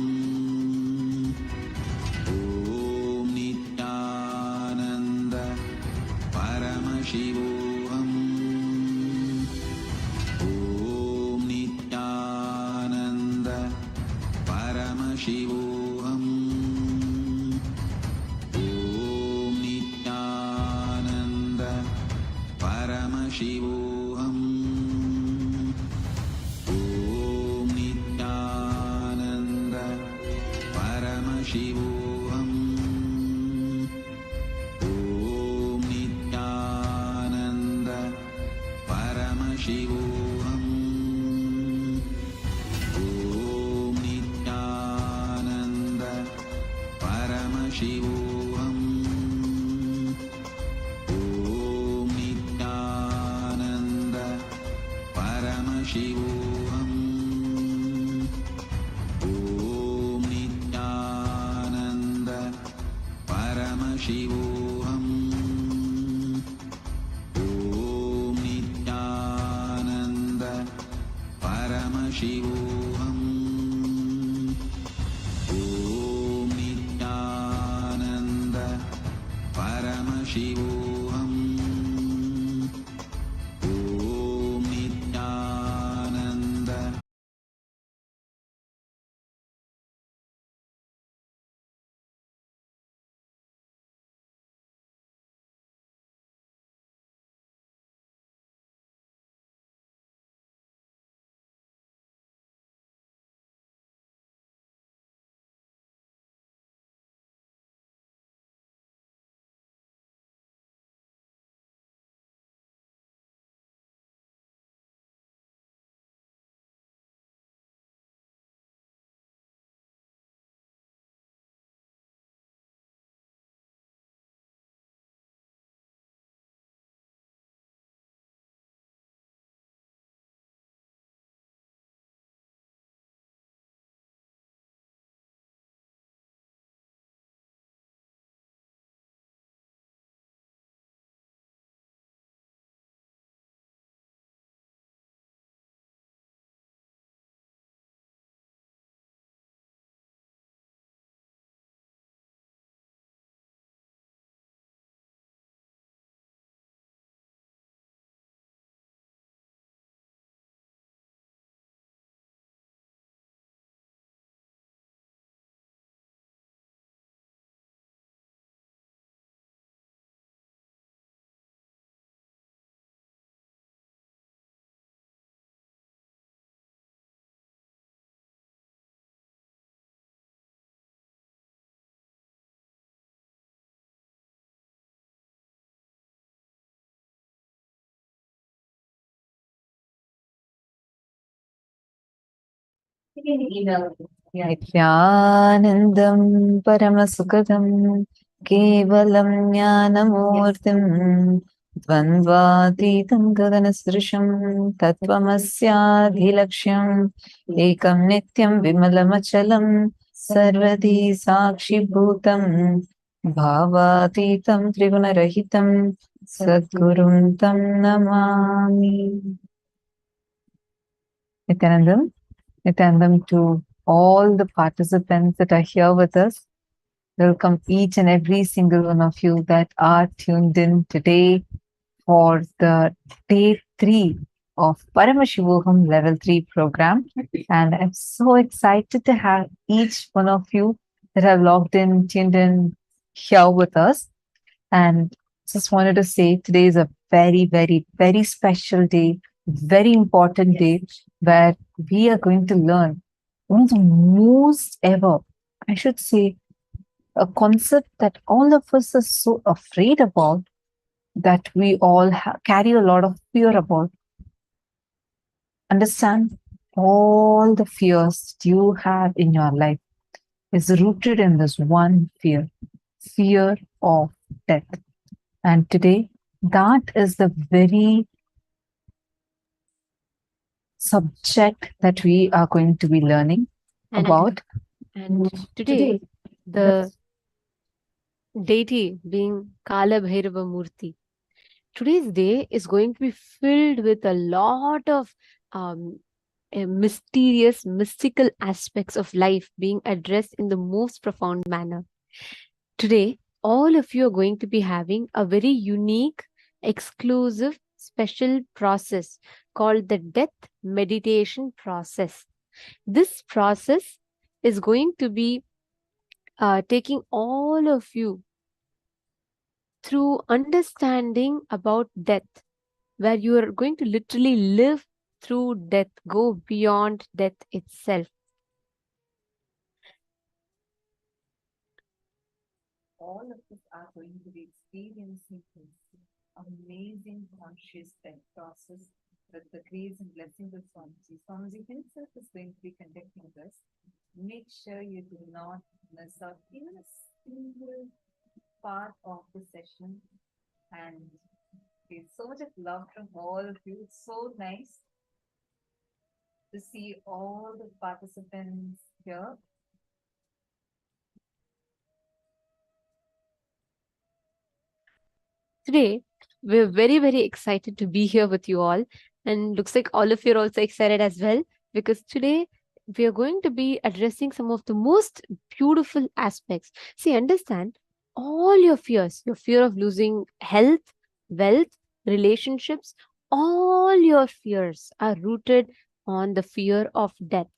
Om Nithyananda Paramashivoham. Om Nithyananda Paramashivoham. Om Nithyananda Paramashivoham. Om Nithyananda Paramashivoham. Om Nithyananda Paramashivoham. Om Nithyananda Paramashivoham. Om Nithyananda Paramashivoham. Om Nithyananda Paramashivoham. Om Nithyananda Paramashivoham. Om Nithyananda Paramashivoham. Om Nithyananda Nithyanandam Paramasukadam Kevalam Jnanamurtim Dvandvatitam Gaganasrisham Tattvamasyaadhilaksham Ekam Nityam Vimalamachalam Sarvadi Sakshi Bhutam Bhavatitam Trigunarahitam Sadgurum Tam Namami. Nithyanandam to all the participants that are here with us. Welcome each and every single one of you that are tuned in today for the day 3 of Paramashivoham Level 3 program. And I'm so excited to have each one of you that have logged in, tuned in here with us. And just wanted to say today is a very, very, very special day, very important day where we are going to learn one of the most ever, I should say, a concept that all of us are so afraid about, that we all carry a lot of fear about. Understand all the fears that you have in your life is rooted in this one fear, fear of death. And today, that is the very subject that we are going to be learning about. And today, the deity being Kalabhairava Murti. Today's day is going to be filled with a lot of mysterious, mystical aspects of life being addressed in the most profound manner. Today, all of you are going to be having a very unique, exclusive, special process called the death meditation process. This process is going to be taking all of you through understanding about death, where you are going to literally live through death, go beyond death itself. All of us are going to be experiencing this amazing conscious death process with the grace and blessings of Swamiji. Swamiji himself is going to be conducting this. Make sure you do not miss out even a single part of the session. And there's so much of love from all of you. It's so nice to see all the participants here. Today, we're very, very excited to be here with you all. And looks like all of you are also excited as well, because today we are going to be addressing some of the most beautiful aspects. See, understand all your fears, your fear of losing health, wealth, relationships, all your fears are rooted on the fear of death.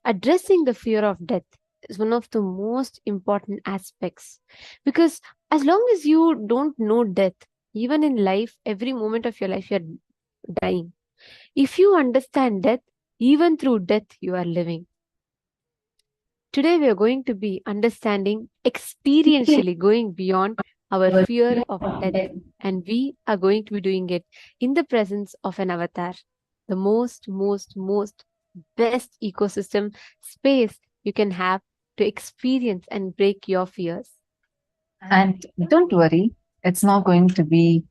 Addressing the fear of death is one of the most important aspects, because as long as you don't know death, even in life, every moment of your life, you're dying. If you understand death, even through death, you are living. Today, we are going to be understanding experientially, going beyond our fear of death, and we are going to be doing it in the presence of an avatar, the most best ecosystem space you can have to experience and break your fears. And don't worry, it's not going to be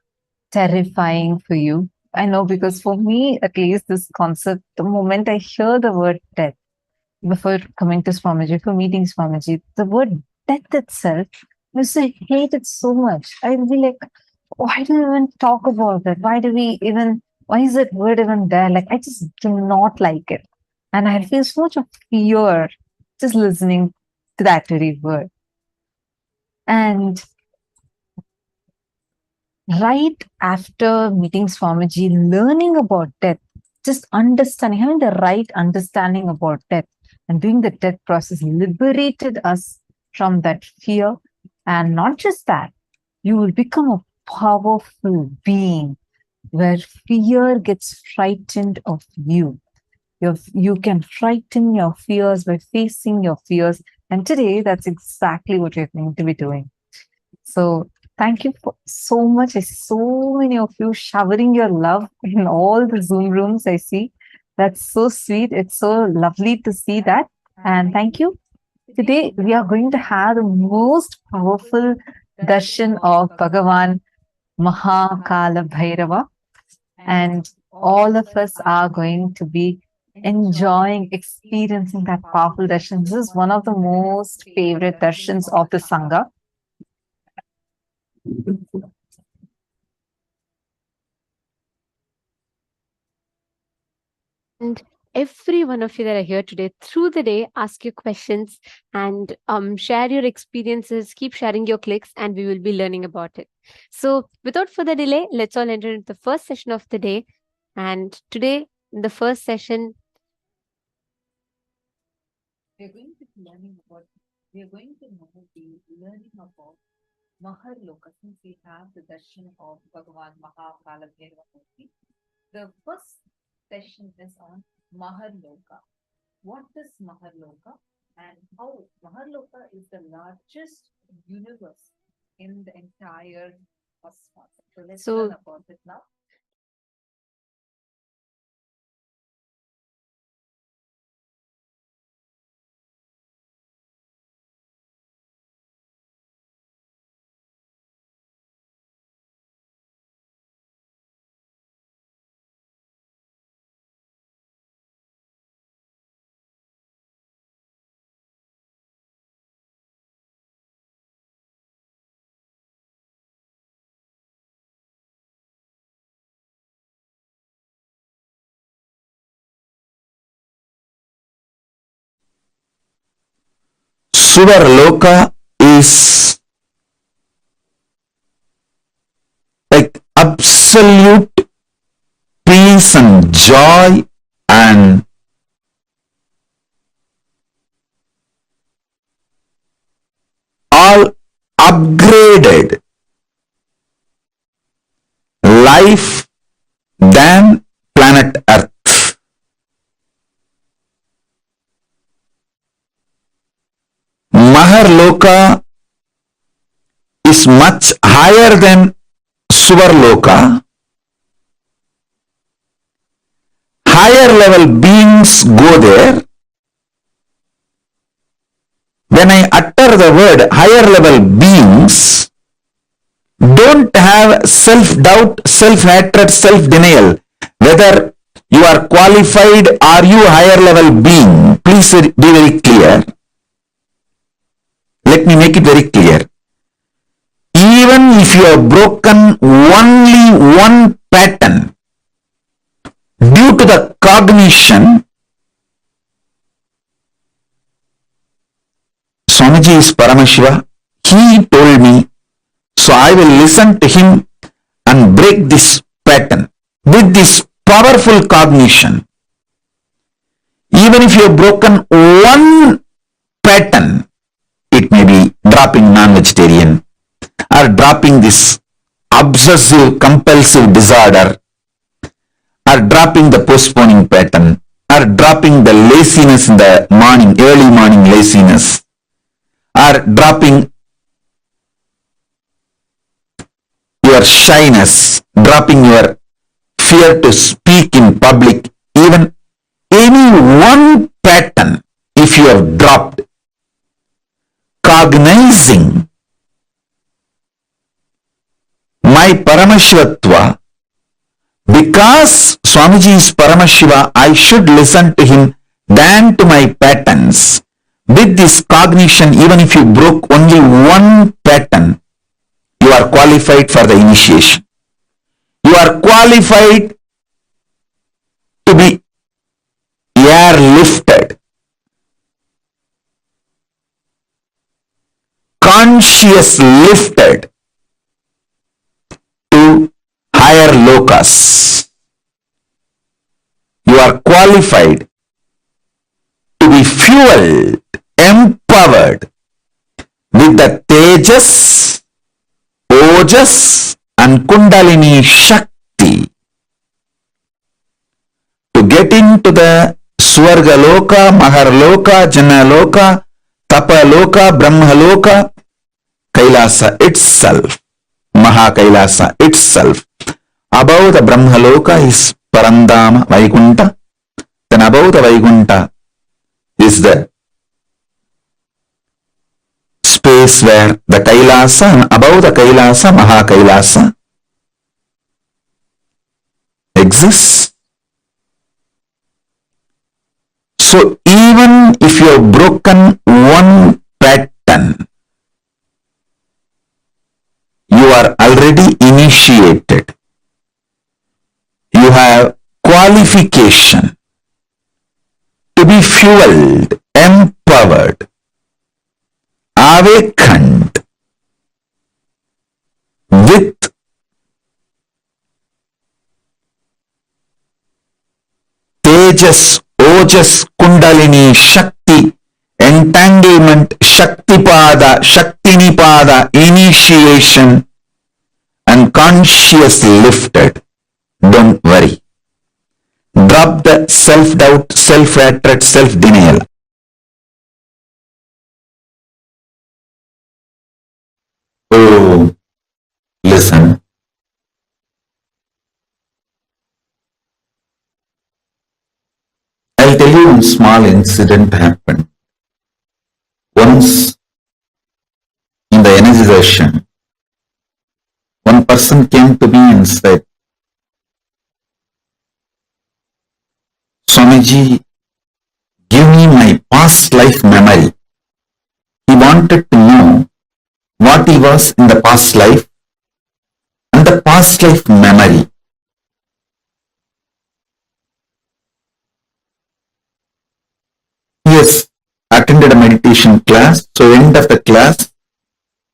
terrifying for you. I know, because for me, at least, this concept, the moment I hear the word death, before coming to Swamiji, for meeting Swamiji, the word death itself, I used to hate it so much. I'd be like, why do we even talk about it? Why is that word even there? Like, I just do not like it. And I feel so much of fear just listening to that very word. And right after meeting Swamiji, learning about death, just understanding, having the right understanding about death and doing the death process liberated us from that fear. And not just that, you will become a powerful being where fear gets frightened of you. You can frighten your fears by facing your fears. And today, that's exactly what you're going to be doing. So thank you so much. I see so many of you showering your love in all the Zoom rooms I see. That's so sweet. It's so lovely to see that. And thank you. Today, we are going to have the most powerful darshan of Bhagavan Mahar Kālabhairava. And all of us are going to be enjoying, experiencing that powerful darshan. This is one of the most favorite darshans of the Sangha. And every one of you that are here today, through the day, ask your questions and share your experiences, keep sharing your clicks, and we will be learning about it. So without further delay, let's all enter into the first session of the day. And today, in the first session, We are going to be learning about Mahar Loka, since we have the darshan of Bhagavan Mahar Kālabhairava. The first session is on Mahar Loka. What is Mahar Loka and how Mahar Loka is the largest universe in the entire cosmos. So let's learn about it now. Suvar Loka is like absolute peace and joy and all upgraded life than planet Earth. Mahar Loka is much higher than Suvar Loka. Higher level beings go there. When I utter the word higher level beings, don't have self-doubt, self-hatred, self-denial. Whether you are qualified, are you higher level being? Please be very clear. Let me make it very clear. Even if you have broken only one pattern due to the cognition, Swamiji is Paramashiva. He told me, so I will listen to him and break this pattern with this powerful cognition. Even if you have broken one pattern, it may be dropping non-vegetarian or dropping this obsessive compulsive disorder or dropping the postponing pattern or dropping the laziness in the morning, early morning laziness or dropping your shyness, dropping your fear to speak in public, even any one pattern, if you have dropped, cognizing my Paramashivatva, because Swamiji is Paramashiva, I should listen to him than to my patterns. With this cognition, even if you broke only one pattern, you are qualified for the initiation. You are qualified to be airlifted, conscious lifted to higher lokas. You are qualified to be fueled, empowered with the Tejas, Ojas and Kundalini Shakti to get into the Swarga Loka, Mahar Loka, Jana Loka, Tapa Loka, Brahma Loka, Kailasa itself, Maha Kailasa itself. Above the Brahma Loka is Parandama, Vaikunta. Then above the Vaikuntha is the space where the Kailasa, and above the Kailasa, Mahar Kailasa exists. So even if you have broken one pattern, you are already initiated. You have qualification to be fueled, empowered, awakened with Tejas, Ojas, Kundalini, Shakti, entanglement, Shaktipada, Shaktinipada, initiation, and conscious lifted. Don't worry. Drop the self-doubt, self-hatred, self-denial. Oh, listen. I'll tell you one small incident happened. Once in the energization, one person came to me and said, Swamiji, give me my past life memory. He wanted to know what he was in the past life and the past life memory. He has attended a meditation class, so end of the class,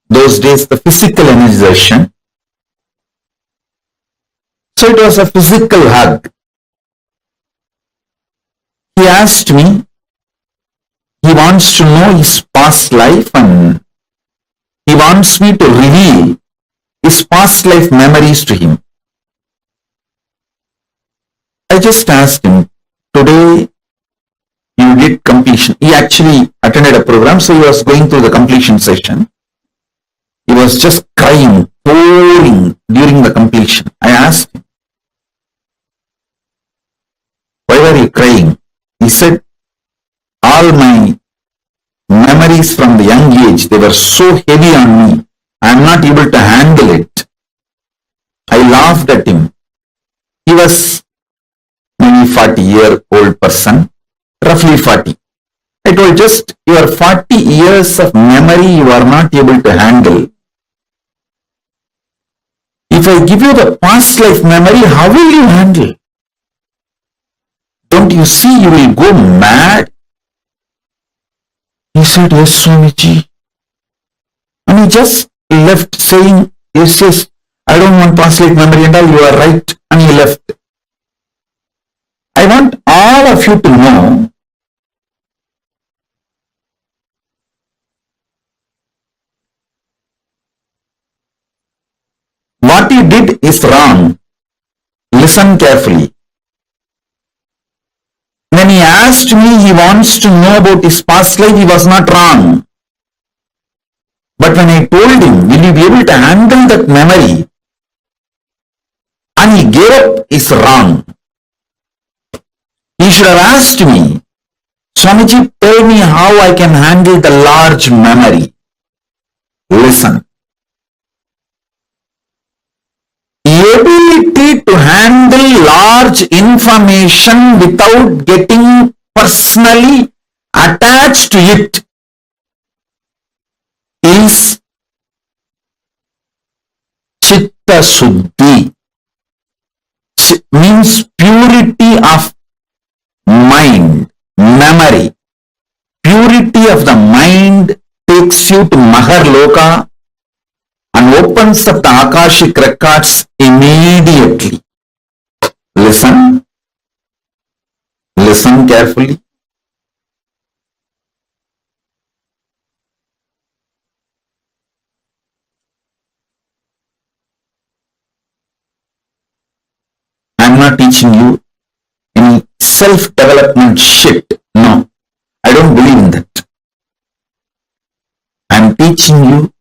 those days the physical energization. So it was a physical hug. He asked me, he wants to know his past life and he wants me to reveal his past life memories to him. I just asked him, today you did completion. He actually attended a program, so he was going through the completion session. He was just crying, pouring during the completion. I asked him, why were you crying? He said, all my memories from the young age, they were so heavy on me. I am not able to handle it. I laughed at him. He was maybe 40-year-old person, roughly 40. I told, just your 40 years of memory you are not able to handle. If I give you the past life memory, how will you handle? Don't you see you will go mad? He said, yes, Swamiji. And he just left saying, yes, I don't want past life memory and all, you are right. And he left. I want all of you to know what he did is wrong. Listen carefully. When he asked me, he wants to know about his past life, he was not wrong. But when I told him, will you be able to handle that memory? And he gave up, is wrong. He should have asked me, Swamiji, tell me how I can handle the large memory. Listen. Ability to handle large information without getting personally attached to it is Chitta Suddhi. Means purity of mind, memory. Purity of the mind takes you to Mahar Loka and opens up the Akashic Records immediately. Listen. Listen carefully. I am not teaching you any self-development shit. No, I don't believe in that. I am teaching you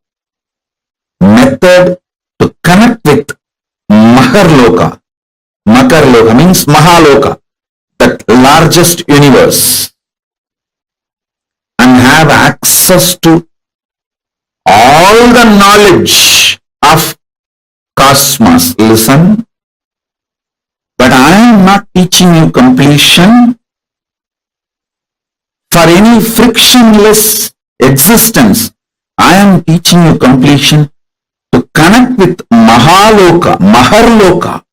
method to connect with Mahar Loka. Mahar Loka means Mahaloka, that largest universe and have access to all the knowledge of cosmos. Listen, but I am not teaching you completion for any frictionless existence. I am teaching you completion to connect with Mahar Loka, Mahar Loka.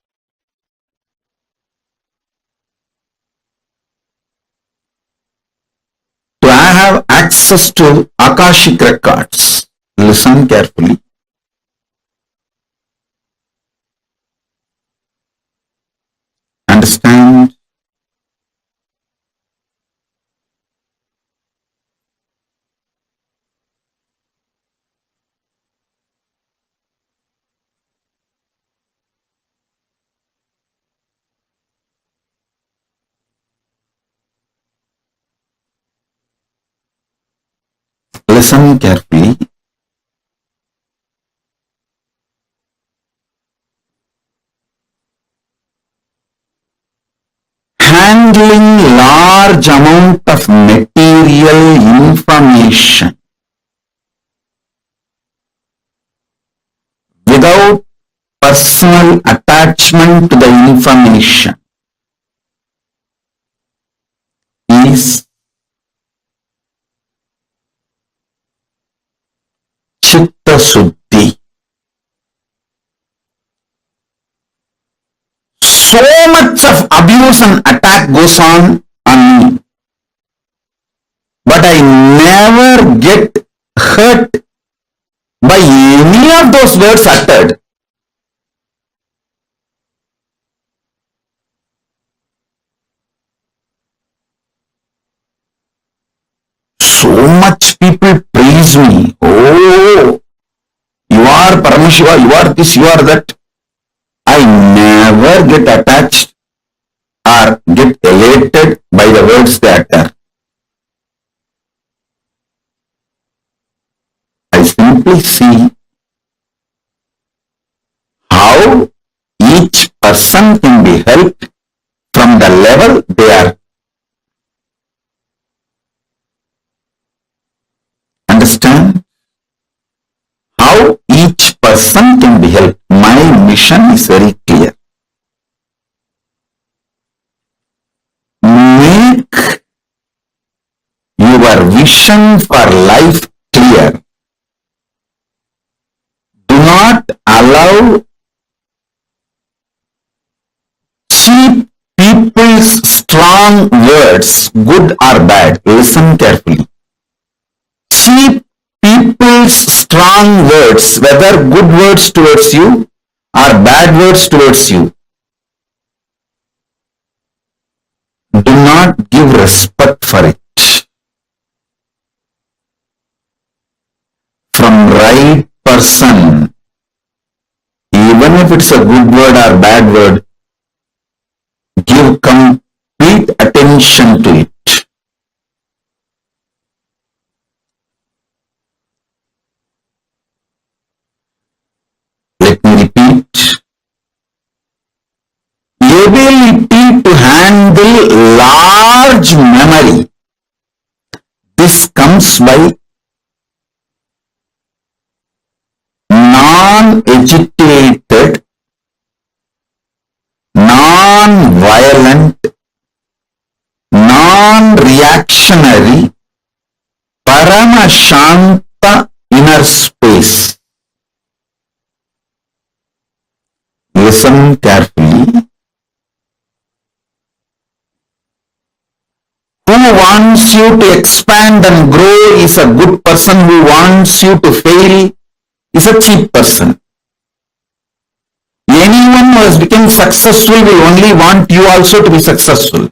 To have access to Akashic Records. Listen carefully. Understand? Listen carefully. Handling large amount of material information without personal attachment to the information is Chitta Suddhi. So much of abuse and attack goes on me, but I never get hurt by any of those words uttered. So much people praise me. Oh, you are Paramashiva, you are this, you are that. I never get attached or get elated by the words they utter. I simply see how each person can be helped from the level they are. Understand? How each person can be helped. My mission is very clear. Make your vision for life clear. Do not allow cheap people's strong words, good or bad. Listen carefully. Cheap people's strong words, whether good words towards you or bad words towards you, do not give respect for it. From right person, even if it's a good word or bad word, give complete attention to it. Let me repeat. Ability to handle large memory. This comes by non-agitated, non-violent, non-reactionary, Paramashanta inner space. Listen carefully. Who wants you to expand and grow is a good person. Who wants you to fail is a cheap person. Anyone who has become successful will only want you also to be successful.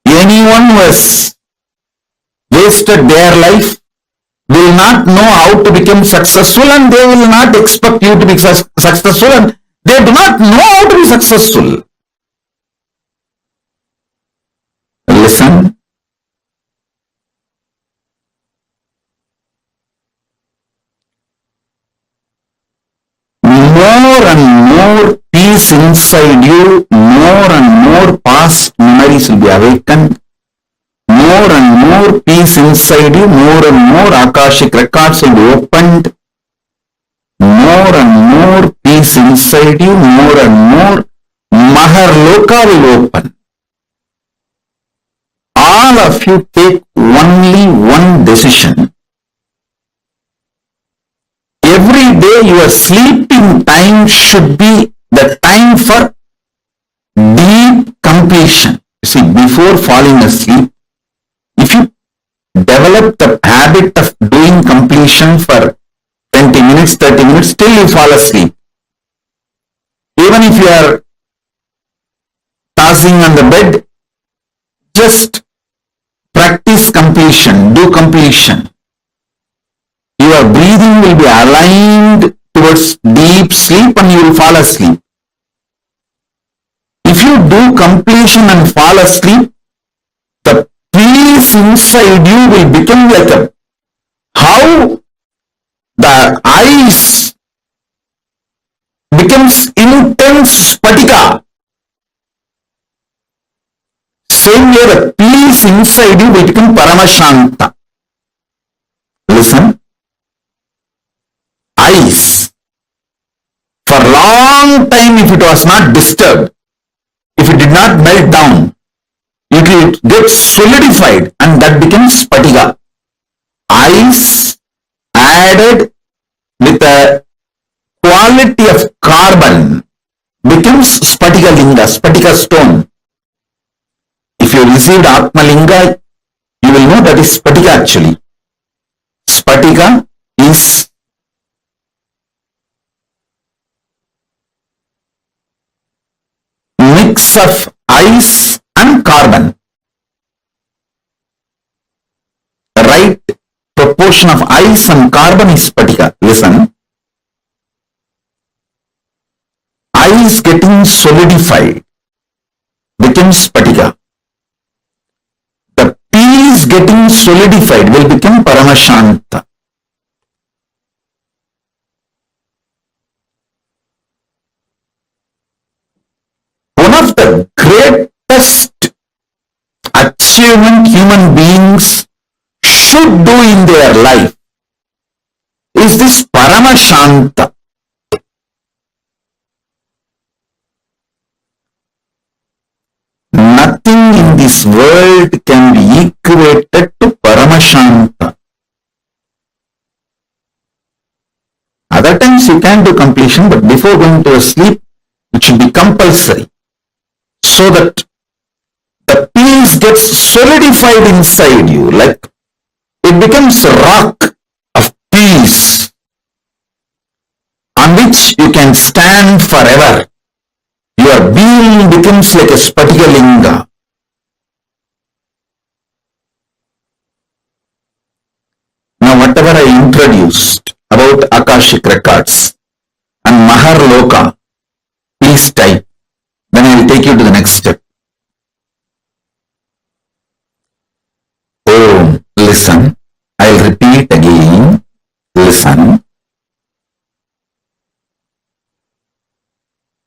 Anyone who has wasted their life will not know how to become successful, and they will not expect you to be successful, and they do not know how to be successful. Listen. More and more peace inside you, more and more memories will be awakened. More and more peace inside you, more and more Akashic records will be opened. More and more peace inside you, more and more Mahar Loka will open. All of you take only one decision. Every day your sleeping time should be the time for deep completion. See, before falling asleep, if you develop the habit of doing completion for 20 minutes, 30 minutes, till you fall asleep. Even if you are tossing on the bed, just practice completion, do completion. Your breathing will be aligned towards deep sleep and you will fall asleep. If you do completion and fall asleep, the peace inside you will become like a, how the ice becomes intense spatika. Same way the peace inside you will become Paramashanta. Listen. Ice. For a long time, if it was not disturbed, if it did not melt down, it will get solidified and that becomes spatika. Ice added with a quality of carbon becomes spatika linga, spatika stone. If you received Atma Linga, you will know that is spatika actually. Spatika is mix of ice and carbon. The right proportion of ice and carbon is spatika. Listen. Ice getting solidified becomes spatika. The peace getting solidified will become Paramashanta. One of the greatest achievement human beings should do in their life is this Paramashanta. Nothing in this world can be equated to Paramashanta. Other times you can do completion, but before going to sleep, it should be compulsory. So that the peace gets solidified inside you, like it becomes a rock of peace on which you can stand forever. Your being becomes like a spatika linga. Now whatever I introduced about Akashic Records and Mahar Loka, please type. Then I will take you to the next step. Oh, listen. I will repeat again. Listen.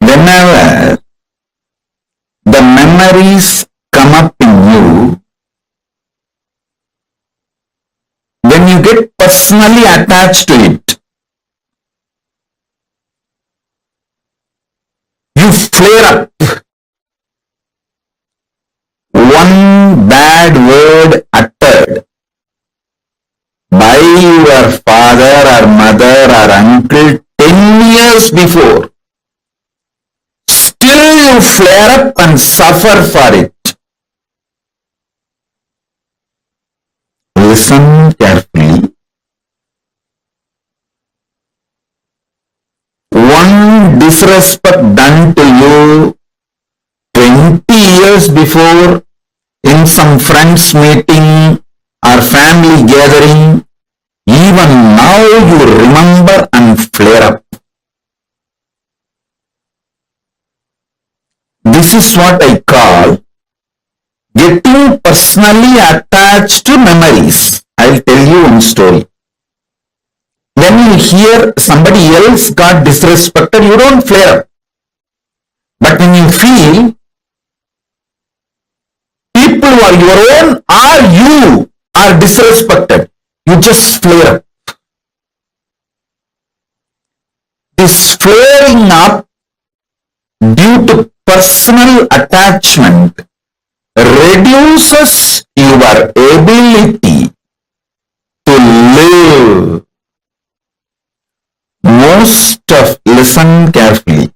Whenever the memories come up in you, when you get personally attached to it, you flare up. One bad word uttered by your father or mother or uncle 10 years before, still you flare up and suffer for it. Listen carefully. One disrespect done to you 20 years before in some friends meeting or family gathering, even now you remember and flare up. This is what I call getting personally attached to memories. I'll tell you one story. When you hear somebody else got disrespected, you don't flare up. But when you feel or your own or you are disrespected, you just flare up. This flaring up due to personal attachment reduces your ability to live. Listen carefully.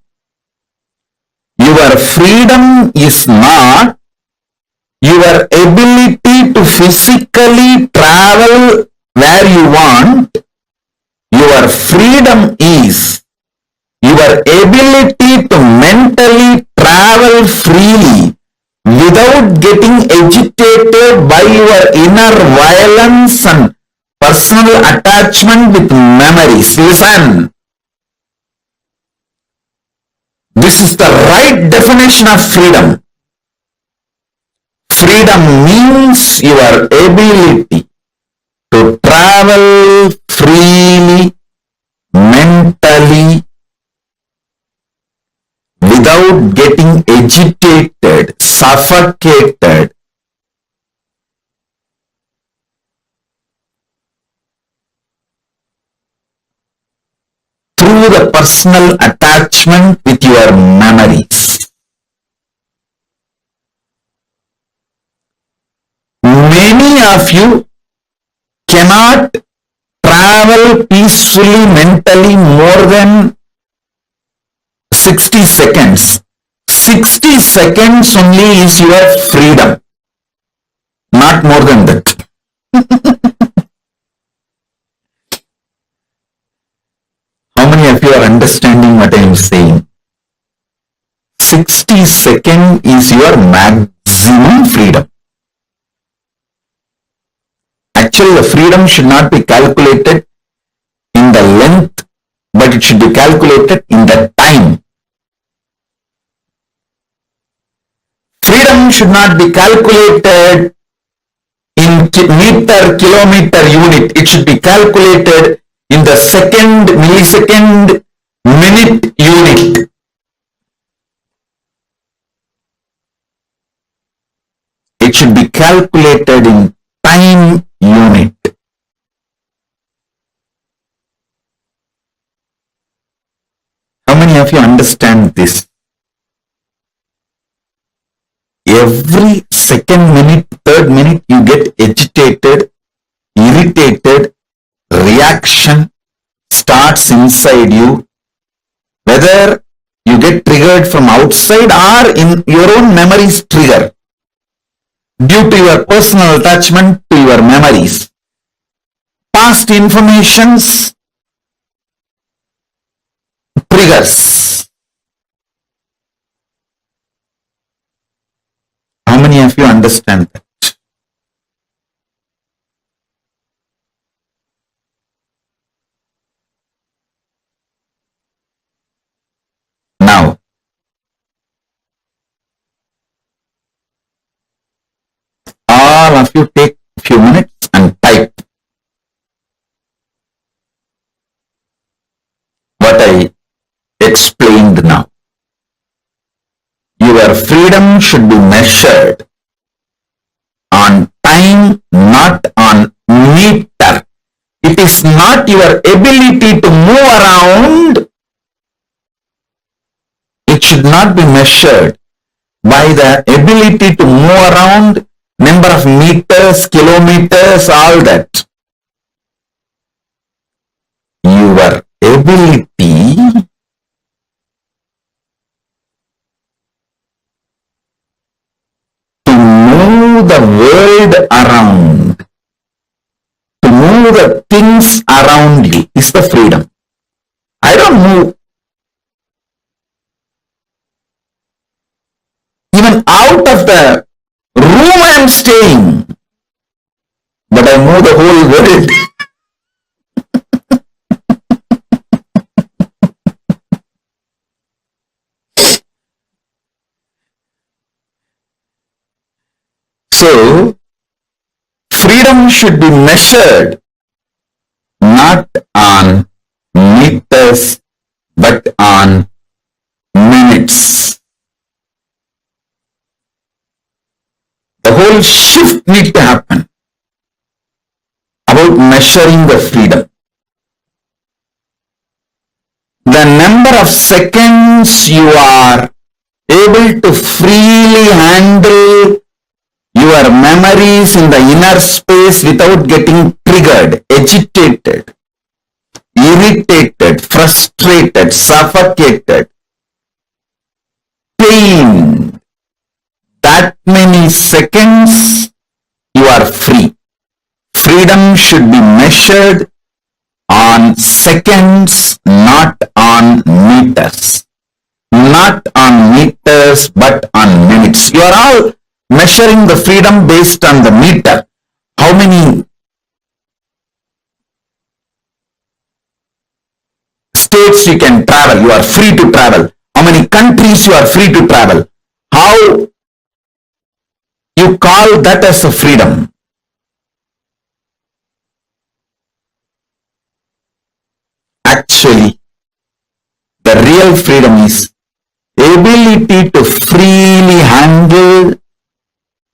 Your freedom is not your ability to physically travel where you want. Your freedom is your ability to mentally travel freely without getting agitated by your inner violence and personal attachment with memories. Listen. This is the right definition of freedom. Freedom means your ability to travel freely, mentally, without getting agitated, suffocated, through the personal attachment with your memories. Many of you cannot travel peacefully mentally more than 60 seconds. 60 seconds only is your freedom, not more than that. How many of you are understanding what I am saying? 60 seconds is your maximum freedom. Actually, the freedom should not be calculated in the length, but it should be calculated in the time. Freedom should not be calculated in meter, kilometer, unit. It should be calculated in the second, millisecond, minute, unit. It should be calculated in time unit. How many of you understand this? Every second, minute, third minute, you get agitated, irritated, reaction starts inside you, whether you get triggered from outside or in your own memories trigger due to your personal attachment to your memories. Past informations triggers. How many of you understand that? Now, all of you take a few minutes and type what I explained now. Your freedom should be measured on time, not on meter. It is not your ability to move around. It should not be measured by the ability to move around, number of meters, kilometers, all that. Your ability to move the world around, to move the things around you is the freedom. I don't move even out of the room I am staying, but I move the whole world. So, freedom should be measured not on meters, but on minutes. The whole fundamental shift need to happen about measuring the freedom. The number of seconds you are able to freely handle your memories in the inner space without getting triggered, agitated, irritated, frustrated, suffocated, pained. That many seconds you are free. Freedom should be measured on seconds, not on meters. Not on meters, but on minutes. You are all measuring the freedom based on the meter. How many states you can travel, you are free to travel. How many countries you are free to travel. How you call that as a freedom. Actually, the real freedom is ability to freely handle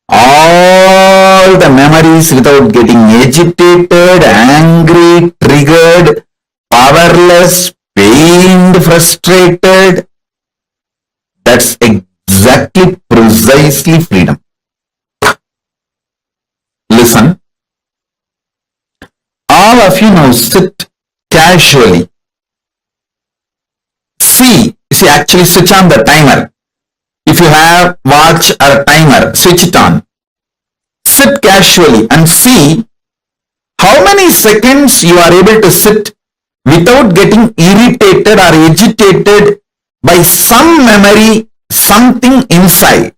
all the memories without getting agitated, angry, triggered, powerless, pained, frustrated. That's exactly, precisely freedom. Listen. All of you now sit casually. See, actually switch on the timer. If you have watch or timer, switch it on. Sit casually and see how many seconds you are able to sit without getting irritated or agitated by some memory, something inside.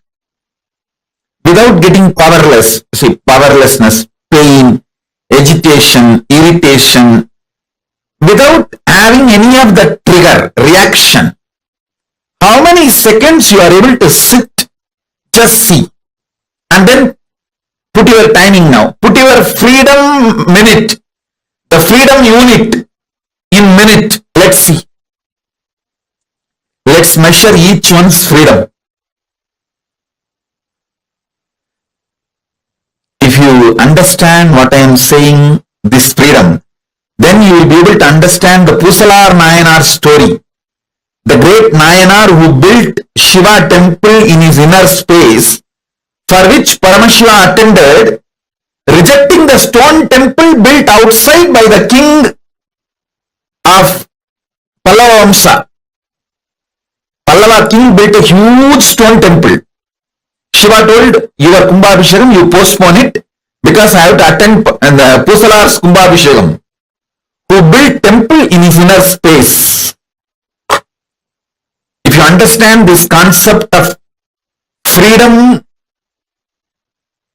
Without getting powerless, powerlessness, pain, agitation, irritation, without having any of the trigger, reaction. How many seconds you are able to sit, just see. And then put your timing now. Put your freedom minute, the freedom unit in minute. Let's see. Let's measure each one's freedom. If you understand what I am saying, this freedom, then you will be able to understand the Pusalar Nayanar story. The great Nayanar who built Shiva temple in his inner space, for which Paramashiva attended, rejecting the stone temple built outside by the king of Pallava Vamsa. Pallava king built a huge stone temple. Shiva told, your Kumbhabhishekam, you postpone it because I have to attend the Pusalar's Kumbhabhishekam, who built temple in his inner space. If you understand this concept of freedom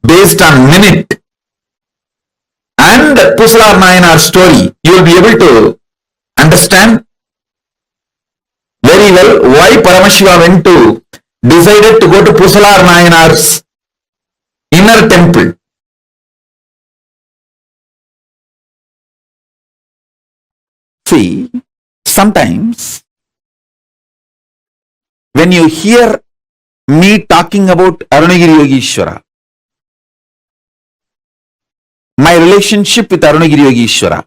based on minute and Pusalar Nayanar story, you will be able to understand very well why Paramashiva decided to go to Pusalar Nayanar's inner temple. See, sometimes when you hear me talking about Arunagiri Yogeshwara, my relationship with Arunagiri Yogeshwara,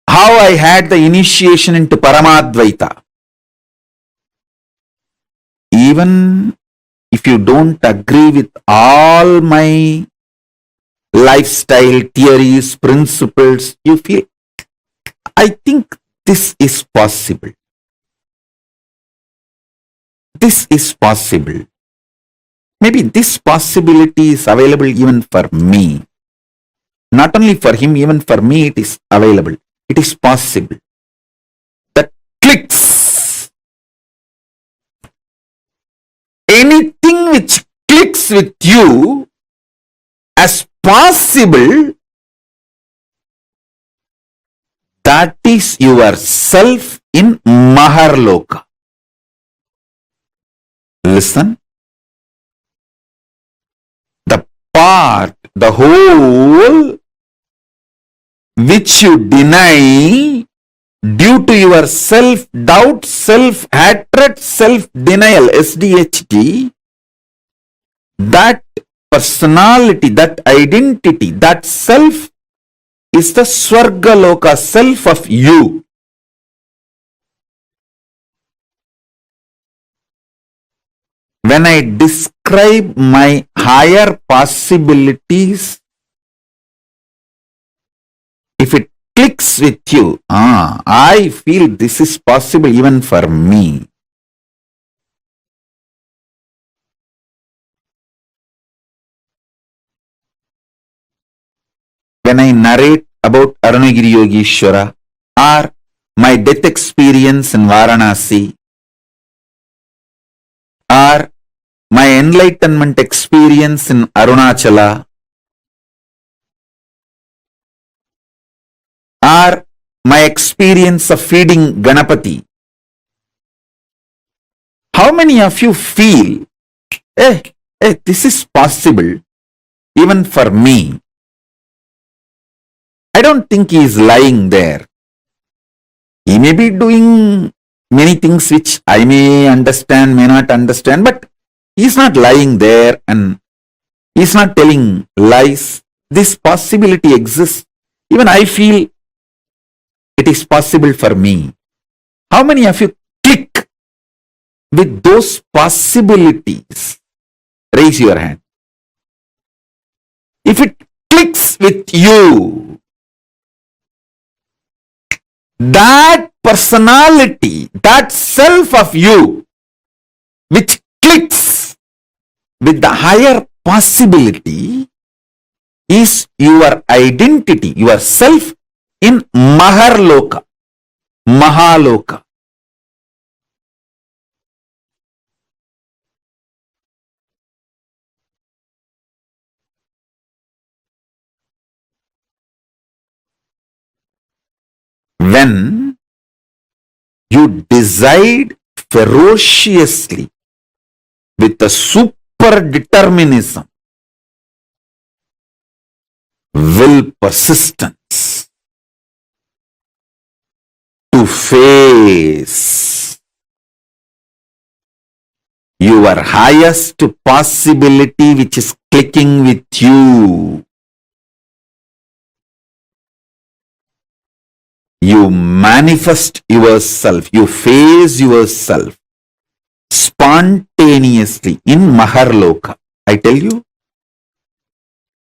how I had the initiation into Paramadvaita, even if you don't agree with all my lifestyle, theories, principles, you feel, I think this is possible. This is possible. Maybe this possibility is available even for me. Not only for him, even for me it is available. It is possible. That clicks. Anything which clicks with you as possible, that is yourself in Mahar Loka. Listen. The part, the whole which you deny due to your self-doubt, self-hatred, self-denial, SDHD, that personality, that identity, that self is the Swarga Loka, self of you. When I describe my higher possibilities, if it clicks with you, I feel this is possible even for me. When I narrate about Arunagiri Yogeshwara or my death experience in Varanasi or my enlightenment experience in Arunachala or my experience of feeding Ganapati, how many of you feel, this is possible even for me? I don't think he is lying there. He may be doing many things which I may understand, may not understand, but he is not lying there and he is not telling lies. This possibility exists. Even I feel it is possible for me. How many of you click with those possibilities? Raise your hand. If it clicks with you, that personality, that self of you, which clicks with the higher possibility, is your identity, your self in Mahar Loka, Mahaloka. When you decide ferociously with a super determinism, will, persistence to face your highest possibility which is clicking with you, you manifest yourself, you face yourself spontaneously in Mahar Loka. I tell you,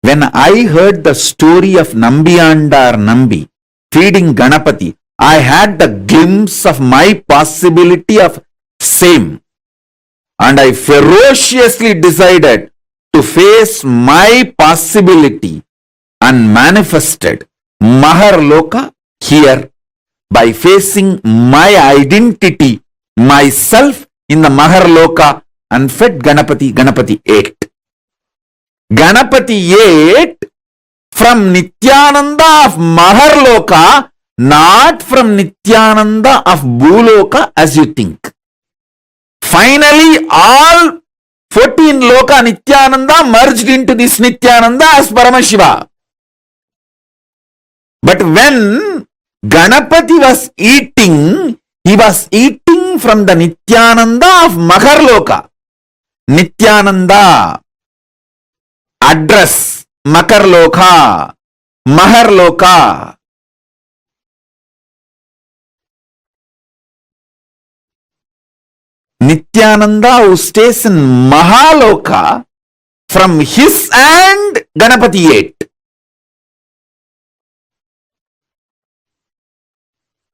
when I heard the story of Nambiyandar Nambi feeding Ganapati, I had the glimpse of my possibility of same. And I ferociously decided to face my possibility and manifested Mahar Loka here by facing my identity, myself in the Mahar Loka, and fed Ganapati. Ganapati ate. Ganapati ate from Nithyananda of Mahar Loka, not from Nithyananda of Bhuloka as you think. Finally, all 14 Loka Nithyananda merged into this Nithyananda as Paramashiva. But when Ganapati was eating, he was eating from the Nithyananda of Mahar Loka. Nithyananda, address, Makar Loka, Mahar Loka. Nithyananda who stays in Mahaloka, from his hand Ganapati ate.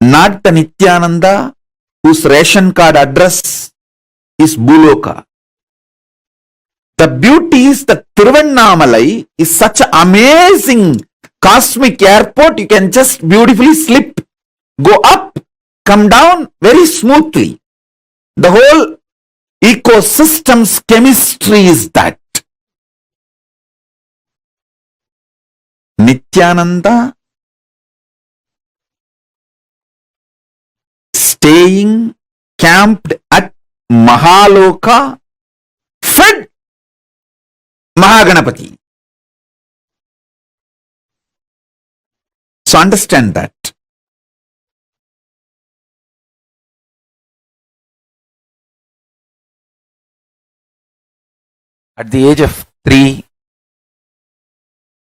Not the Nithyananda whose ration card address is Bhuloka. The beauty is that Tiruvannamalai is such an amazing cosmic airport. You can just beautifully slip, go up, come down very smoothly. The whole ecosystem's chemistry is that. Nithyananda staying camped at Mahaloka, fed Mahaganapati. So understand that. At the age of 3,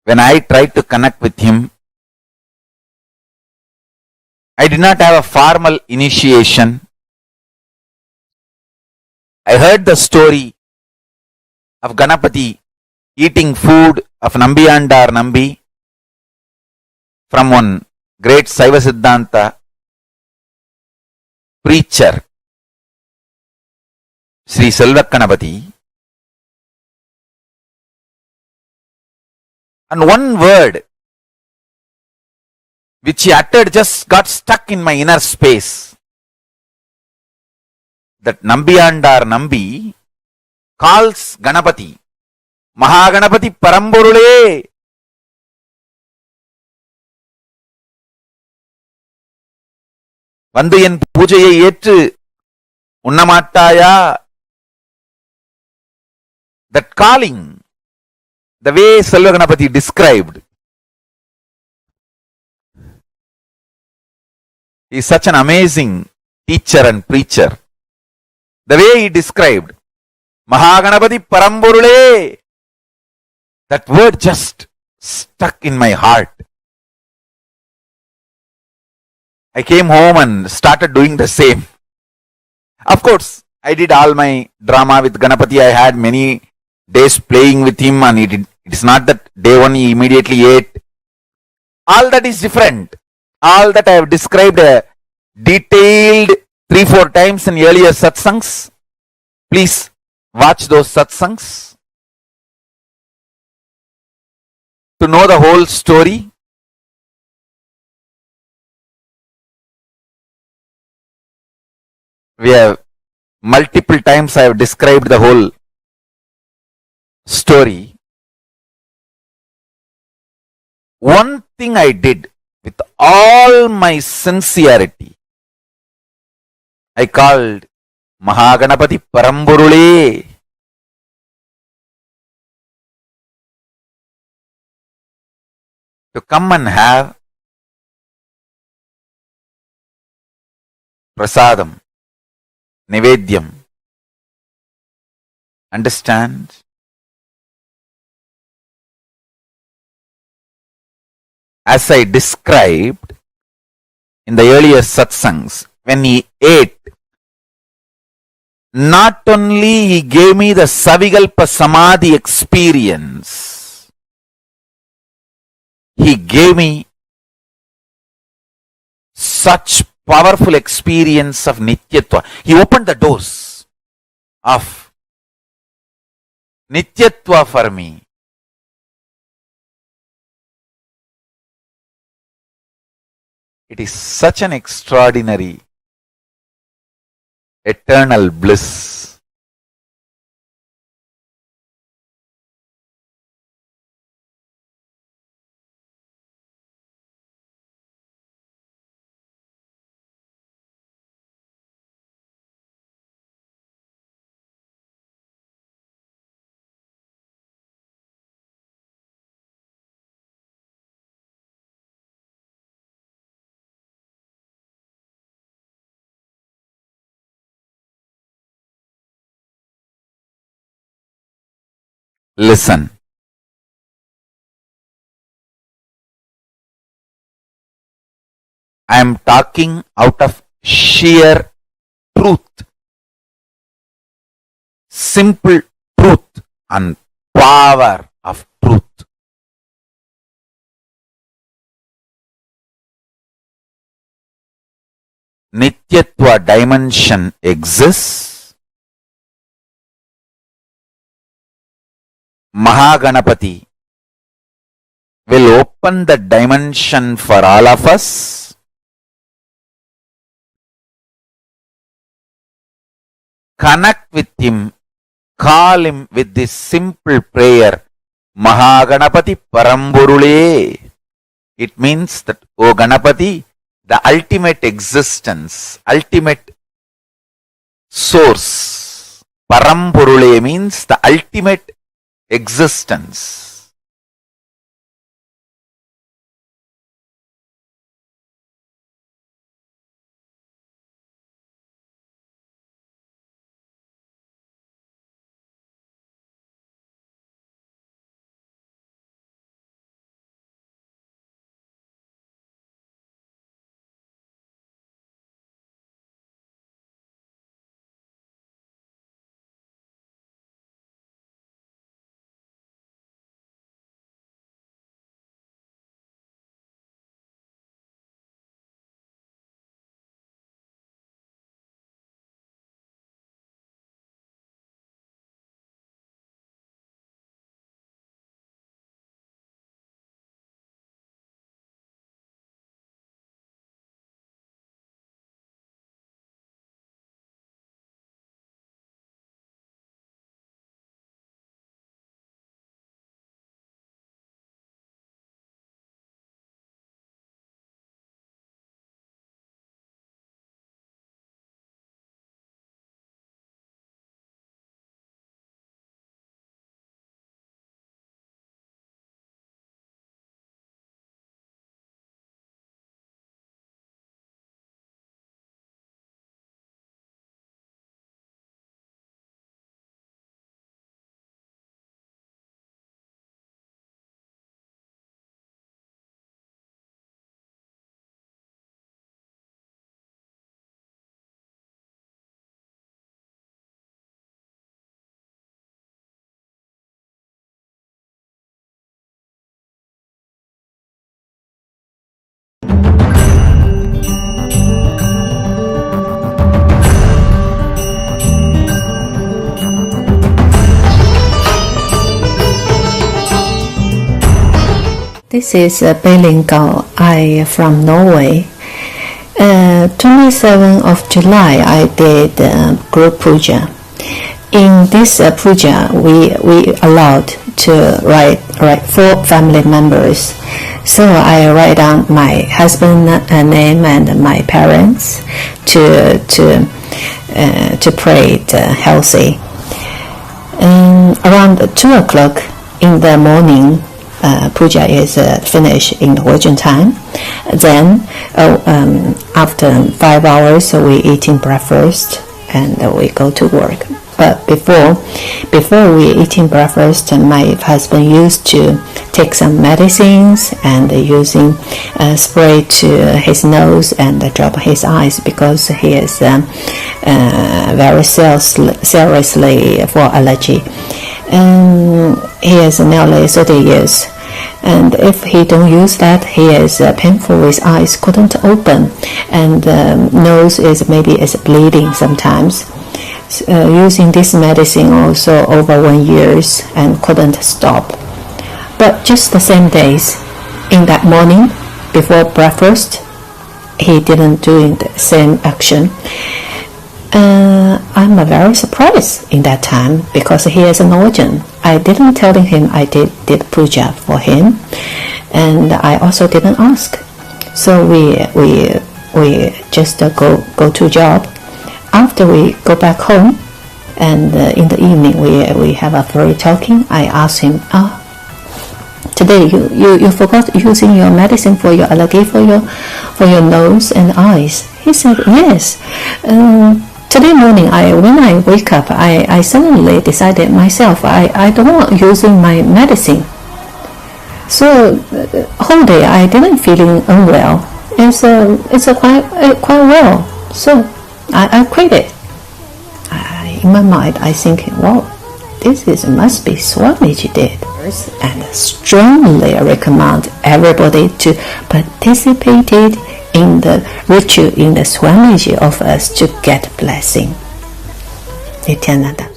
when I tried to connect with him, I did not have a formal initiation. I heard the story of Ganapati eating food of Nambiyandar Nambi from one great Saiva Siddhanta preacher, Sri Selvakanapati. And one word which he uttered just got stuck in my inner space. That Nambiyandar Nambi calls Ganapati, Mahaganapati Paramburule. வந்து என் பூஜையை ஏற்று உண்ணமாட்டாயா? That calling, the way Selvaganapati described, he is such an amazing teacher and preacher. The way he described, Mahaganapati Paramburule, that word just stuck in my heart. I came home and started doing the same. Of course, I did all my drama with Ganapati. I had many days playing with him, and it is not that day one he immediately ate. All that is different. All that I have described detailed 3-4 times in earlier satsangs. Please watch those satsangs to know the whole story. We have multiple times I have described the whole story. One thing I did with all my sincerity, I called Mahaganapati Paramburule. To come and have prasadam, Nivedyam. Understand? As I described in the earlier satsangs, when he ate, not only he gave me the Savikalpa Samadhi experience, he gave me such powerful experience of Nityatva. He opened the doors of Nityatva for me. It is such an extraordinary, eternal bliss. Listen. I am talking out of sheer truth, simple truth and power of truth. Nityatva dimension exists. Mahaganapati will open the dimension for all of us. Connect with him, call him with this simple prayer, Mahaganapati Paramburule. It means that, O Ganapati, the ultimate existence, ultimate source. Paramburule means the ultimate existence. This is Belingal. I from Norway. 27th of July, I did group puja. In this puja, we allowed to write 4 family members. So I write down my husband name and my parents to pray it healthy. Around 2 o'clock in the morning, puja is finished in Norwegian time. Then after 5 hours, we eating breakfast and we go to work. But before we eating breakfast, my husband used to take some medicines and using spray to his nose and drop his eyes because he is very seriously for allergy. He is nearly 30 years. And if he don't use that, he is painful with eyes, couldn't open, and nose is bleeding sometimes. Using this medicine also over 1 year and couldn't stop. But just the same days, in that morning, before breakfast, he didn't do the same action. I'm very surprised in that time because he is a Norwegian. I didn't tell him I did puja for him, and I also didn't ask. So we just go to job. After we go back home, and in the evening we have a free talking. I asked him, today you forgot using your medicine for your allergy for your nose and eyes. He said yes. Today morning, when I wake up, I suddenly decided myself I don't want using my medicine. So whole day I didn't feeling unwell. It's quite well. So I quit it. In my mind, I think, wow, this must be Swamiji did, and strongly recommend everybody to participate in the ritual in the Swamiji of us to get blessing. Nithyananda.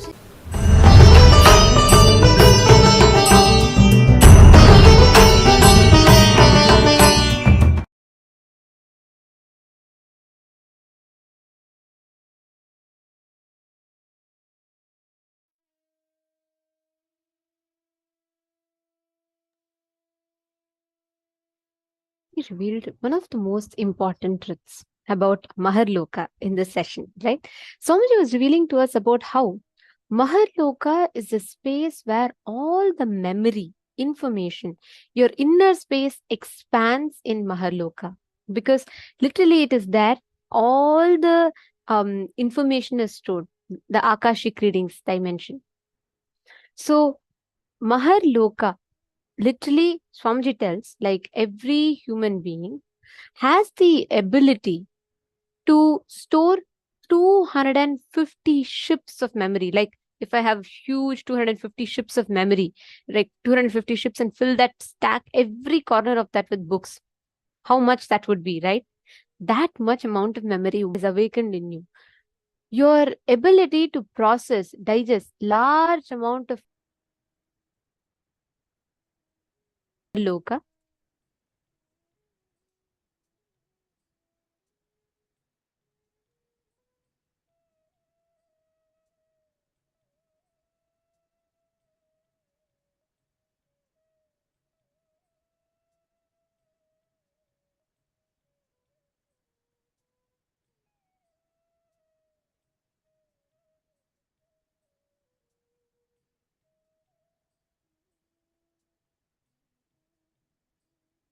He revealed one of the most important truths about Mahar Loka in this session, right? Swamiji was revealing to us about how Mahar Loka is a space where all the memory, information, your inner space expands in Mahar Loka. Because literally it is there, all the information is stored, the Akashic readings dimension. So Mahar Loka, literally, Swamiji tells, like every human being has the ability to store 250 ships of memory. Like if I have huge 250 ships of memory, like 250 ships, and fill that, stack every corner of that with books, how much that would be, right? That much amount of memory is awakened in you. Your ability to process, digest large amount of Loka.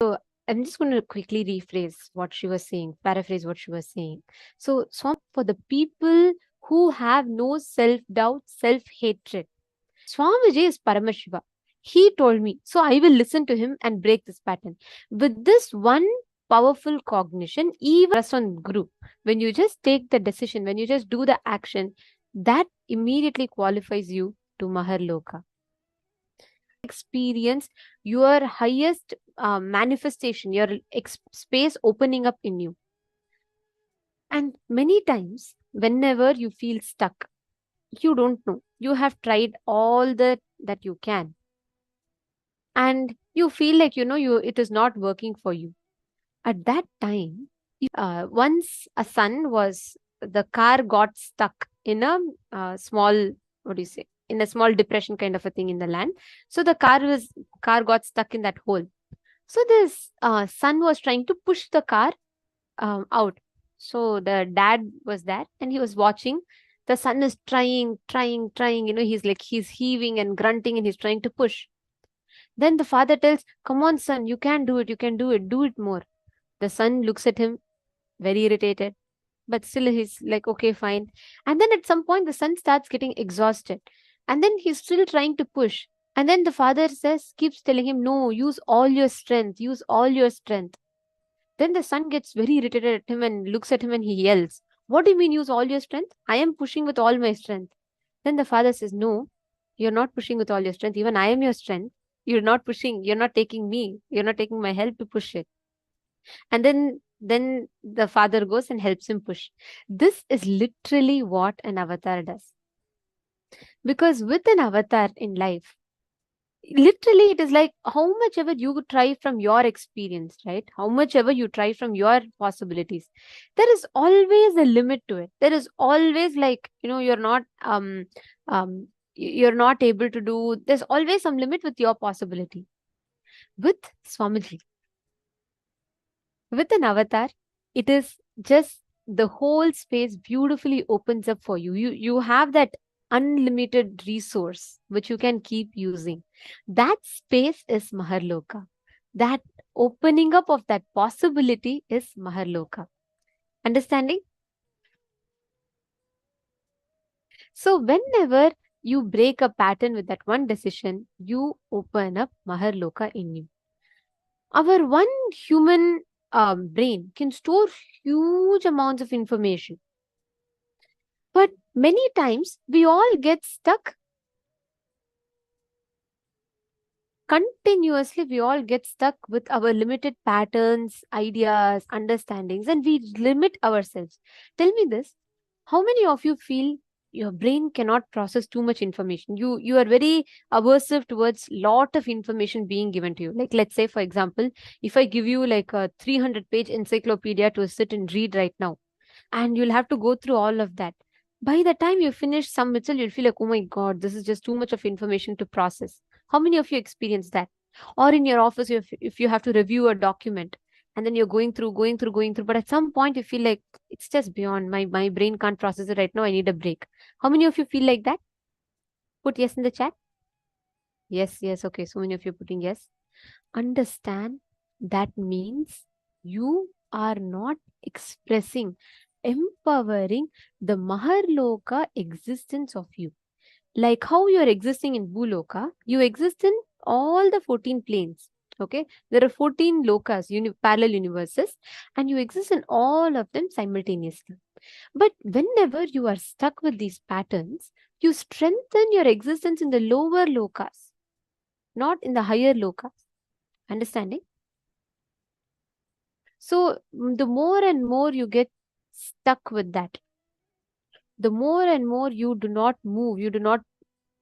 So I'm just going to quickly rephrase what she was saying, paraphrase what she was saying. So, for the people who have no self-doubt, self-hatred, Swamiji is Paramashiva. He told me, so I will listen to him and break this pattern. With this one powerful cognition, even trust on Guru, when you just take the decision, when you just do the action, that immediately qualifies you to Mahar Loka. Experience your highest manifestation, your space opening up in you. And many times, whenever you feel stuck, you don't know, you have tried all that you can. and you feel like, it is not working for you. At that time, once the car got stuck in a small, what do you say, in a small depression kind of a thing in the land. So the car got stuck in that hole. So this son was trying to push the car out. So the dad was there and he was watching. The son is trying, he's heaving and grunting and he's trying to push. Then the father tells, "Come on, son, you can do it, do it more." The son looks at him, very irritated, but still he's like, okay, fine. And then at some point, the son starts getting exhausted. And then he's still trying to push. And then the father keeps telling him, "No, use all your strength, use all your strength." Then the son gets very irritated at him and looks at him and he yells, "What do you mean use all your strength? I am pushing with all my strength." Then the father says, "No, you're not pushing with all your strength. Even I am your strength. You're not pushing. You're not taking me. You're not taking my help to push it." And then the father goes and helps him push. This is literally what an avatar does. Because with an avatar in life, literally it is like how much ever you try from your experience, right? How much ever you try from your possibilities, there is always a limit to it. There is always like, you're not able to do, there's always some limit with your possibility. With Swamiji, with an avatar, it is just the whole space beautifully opens up for you. You have that unlimited resource which you can keep using. That space is Mahar Loka. That opening up of that possibility is Mahar Loka. Understanding? So whenever you break a pattern with that one decision, you open up Mahar Loka in you. Our one human brain can store huge amounts of information. But many times we all get stuck. Continuously, we all get stuck with our limited patterns, ideas, understandings, and we limit ourselves. Tell me this, how many of you feel your brain cannot process too much information? You are very aversive towards lot of information being given to you. Like, let's say, for example, if I give you like a 300-page encyclopedia to sit and read right now, and you'll have to go through all of that. By the time you finish some mitzvah, you'll feel like, oh my God, this is just too much of information to process. How many of you experience that? Or in your office, if you have to review a document and then you're going through, but at some point you feel like it's just beyond my brain can't process it right now. I need a break. How many of you feel like that? Put yes in the chat. Yes. Okay. So many of you putting yes. Understand that means you are not expressing, empowering the Mahar Loka existence of you. Like how you are existing in Bhuloka, you exist in all the 14 planes. Okay, there are 14 lokas, parallel universes, and you exist in all of them simultaneously. But whenever you are stuck with these patterns, you strengthen your existence in the lower lokas, not in the higher lokas. Understanding? So the more and more you get stuck with that, the more and more you do not move, you do not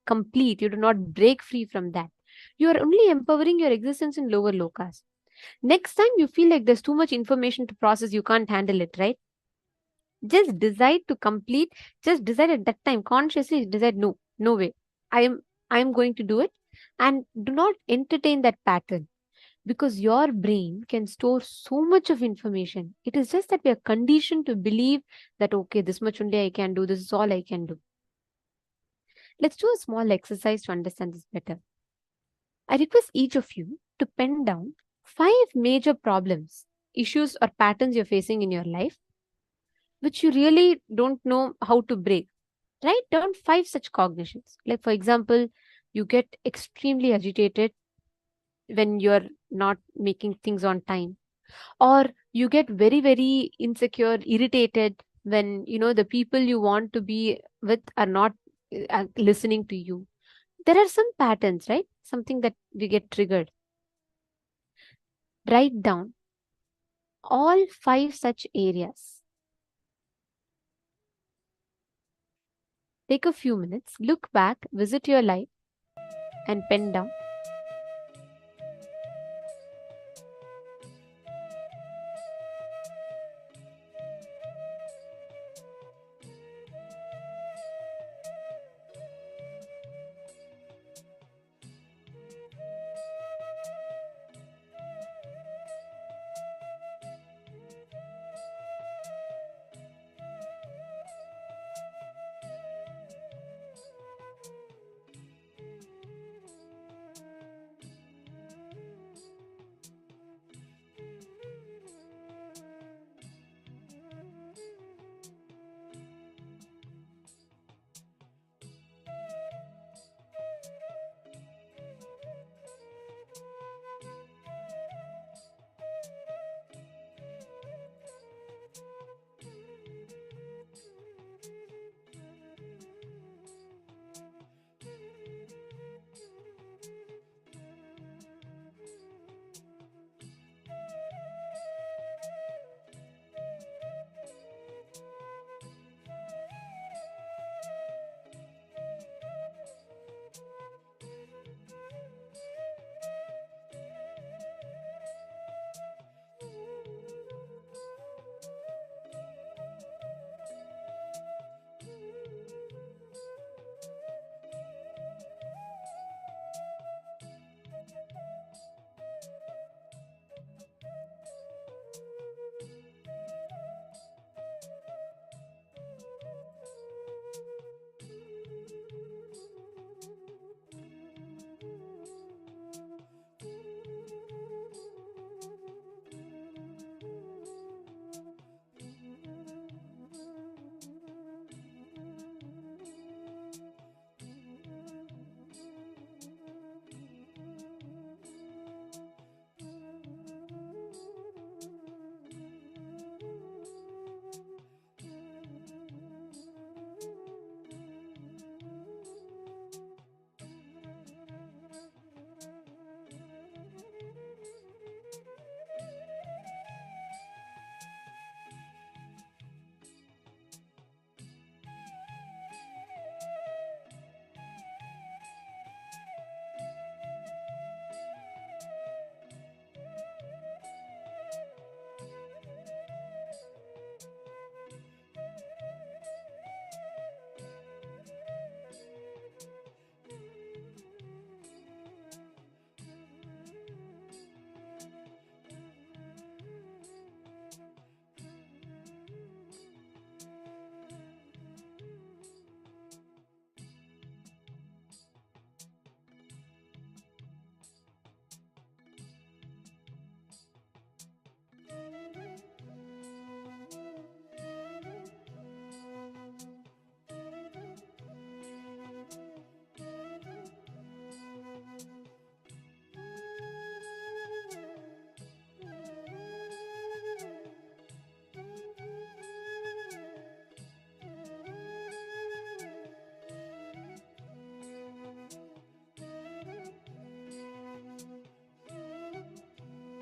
complete, you do not break free from that. You are only empowering your existence in lower lokas. Next time you feel like there's too much information to process, you can't handle it, right? Just decide to complete, just decide at that time, consciously decide, no way. I am going to do it, and do not entertain that pattern. Because your brain can store so much of information. It is just that we are conditioned to believe that, okay, this much only I can do, this is all I can do. Let's do a small exercise to understand this better. I request each of you to pen down 5 major problems, issues, or patterns you're facing in your life, which you really don't know how to break. Write down 5 such cognitions. Like, for example, you get extremely agitated when you're not making things on time, or you get very, very insecure, irritated when the people you want to be with are not listening to you. There are some patterns, right? Something that we get triggered. Write down all 5 such areas. Take a few minutes, look back, visit your life, and pen down.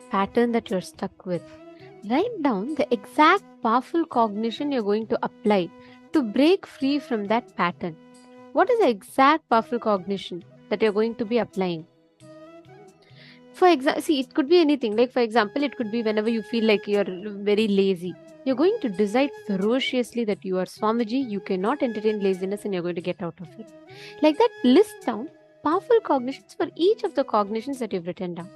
pattern that you're stuck with. Write down the exact powerful cognition you're going to apply to break free from that pattern. What is the exact powerful cognition that you're going to be applying? For example, see, it could be anything. Like, for example, it could be whenever you feel like you're very lazy. You're going to decide ferociously that you are Swamiji, you cannot entertain laziness and you're going to get out of it. Like that, list down powerful cognitions for each of the cognitions that you've written down.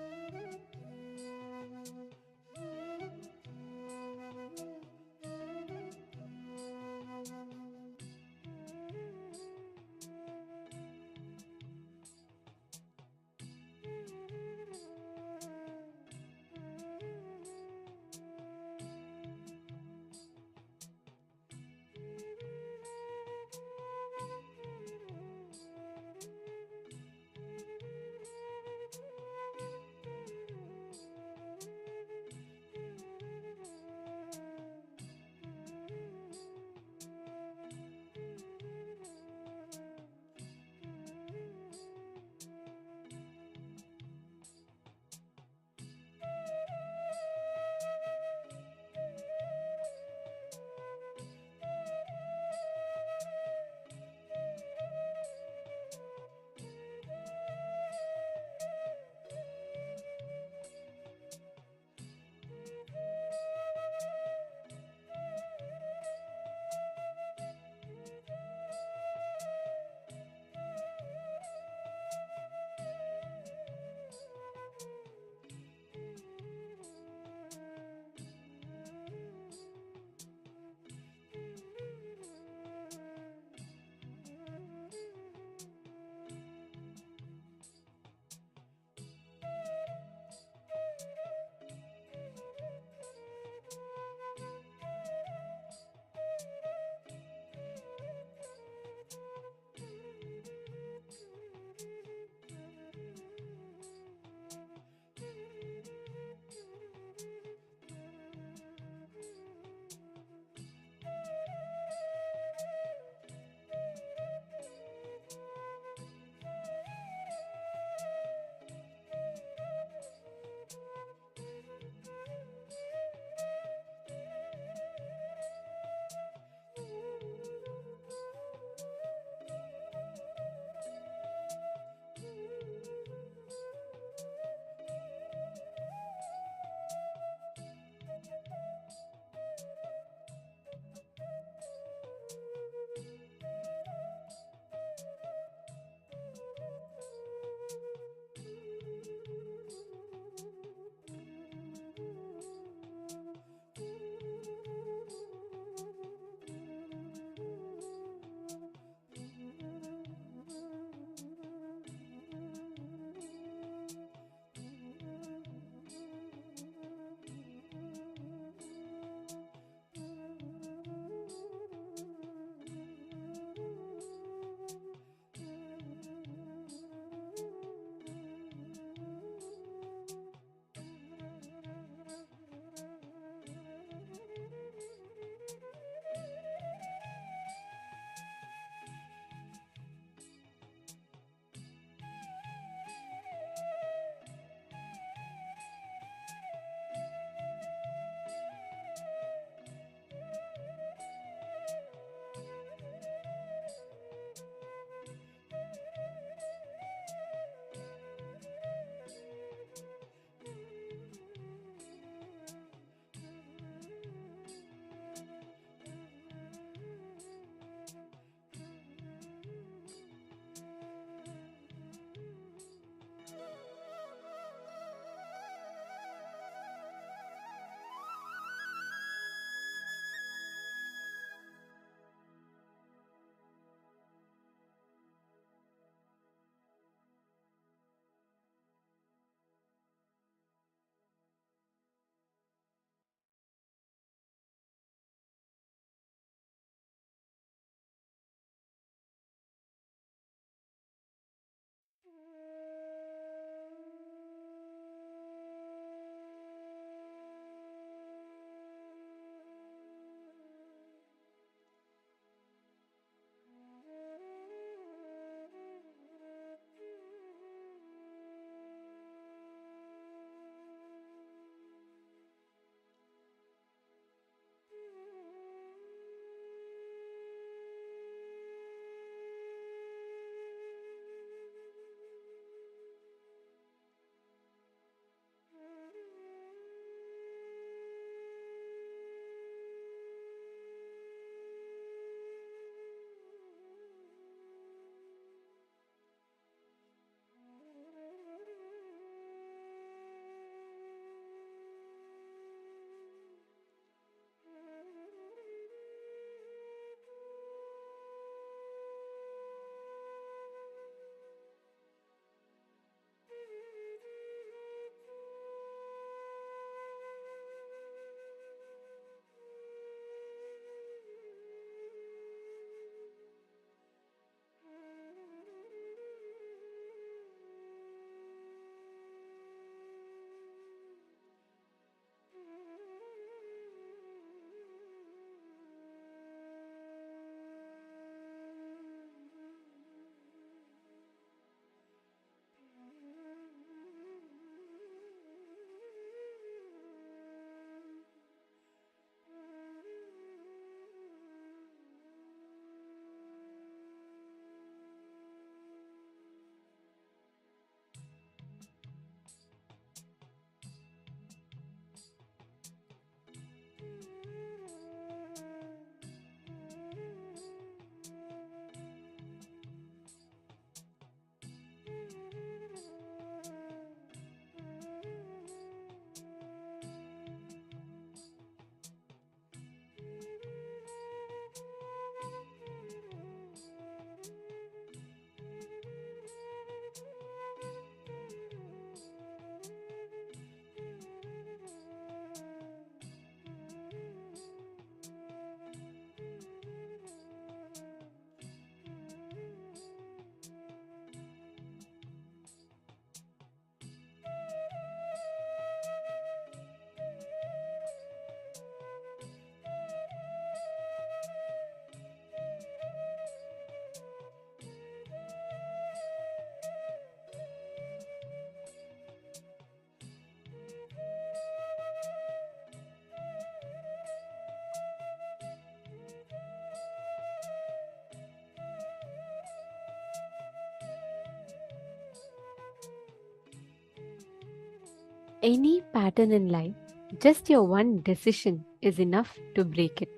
any pattern in life, just your one decision is enough to break it.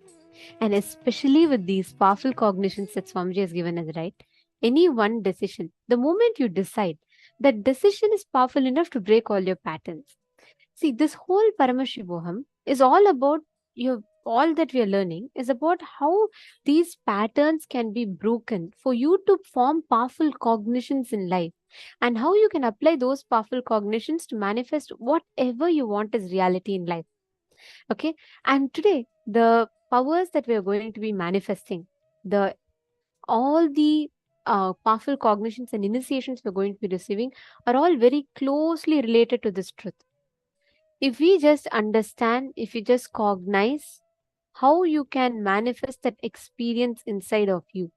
And especially with these powerful cognitions that Swamiji has given us, right? Any one decision, the moment you decide, that decision is powerful enough to break all your patterns. See, this whole Paramashivoham is all about all that we are learning is about how these patterns can be broken for you to form powerful cognitions in life, and how you can apply those powerful cognitions to manifest whatever you want as reality in life. Okay, and today the powers that we are going to be manifesting, the all the powerful cognitions and initiations we're going to be receiving are all very closely related to this truth. If we just understand, if we just cognize how you can manifest that experience inside of you,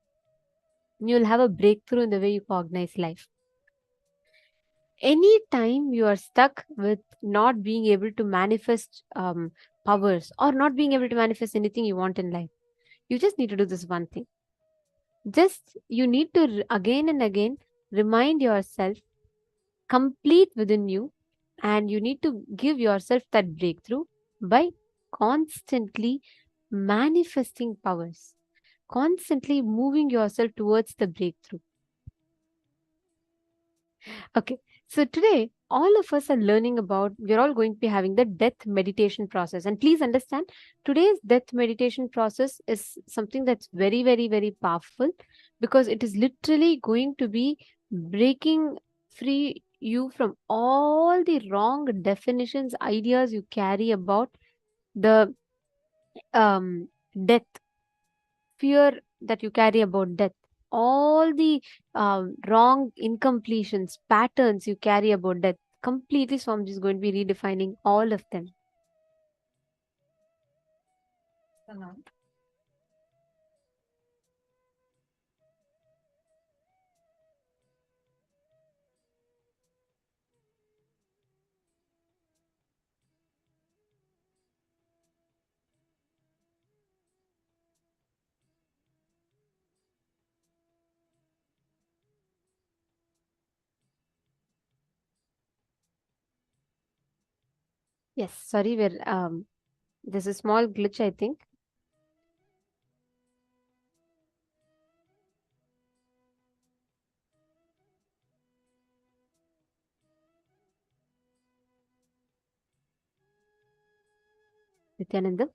you'll have a breakthrough in the way you cognize life. Anytime you are stuck with not being able to manifest powers or not being able to manifest anything you want in life, you just need to do this one thing. Just you need to again and again remind yourself, complete within you, and you need to give yourself that breakthrough by constantly manifesting powers, constantly moving yourself towards the breakthrough. Okay, so today all of us are learning about, we're all going to be having the death meditation process. And please understand, today's death meditation process is something that's very, very, very powerful, because it is literally going to be breaking free you from all the wrong definitions, ideas you carry about the death, fear that you carry about death, all the wrong incompletions, patterns you carry about death. Completely, Swamiji is going to be redefining all of them. Yes, sorry, there's a small glitch, I think. Nithyananda,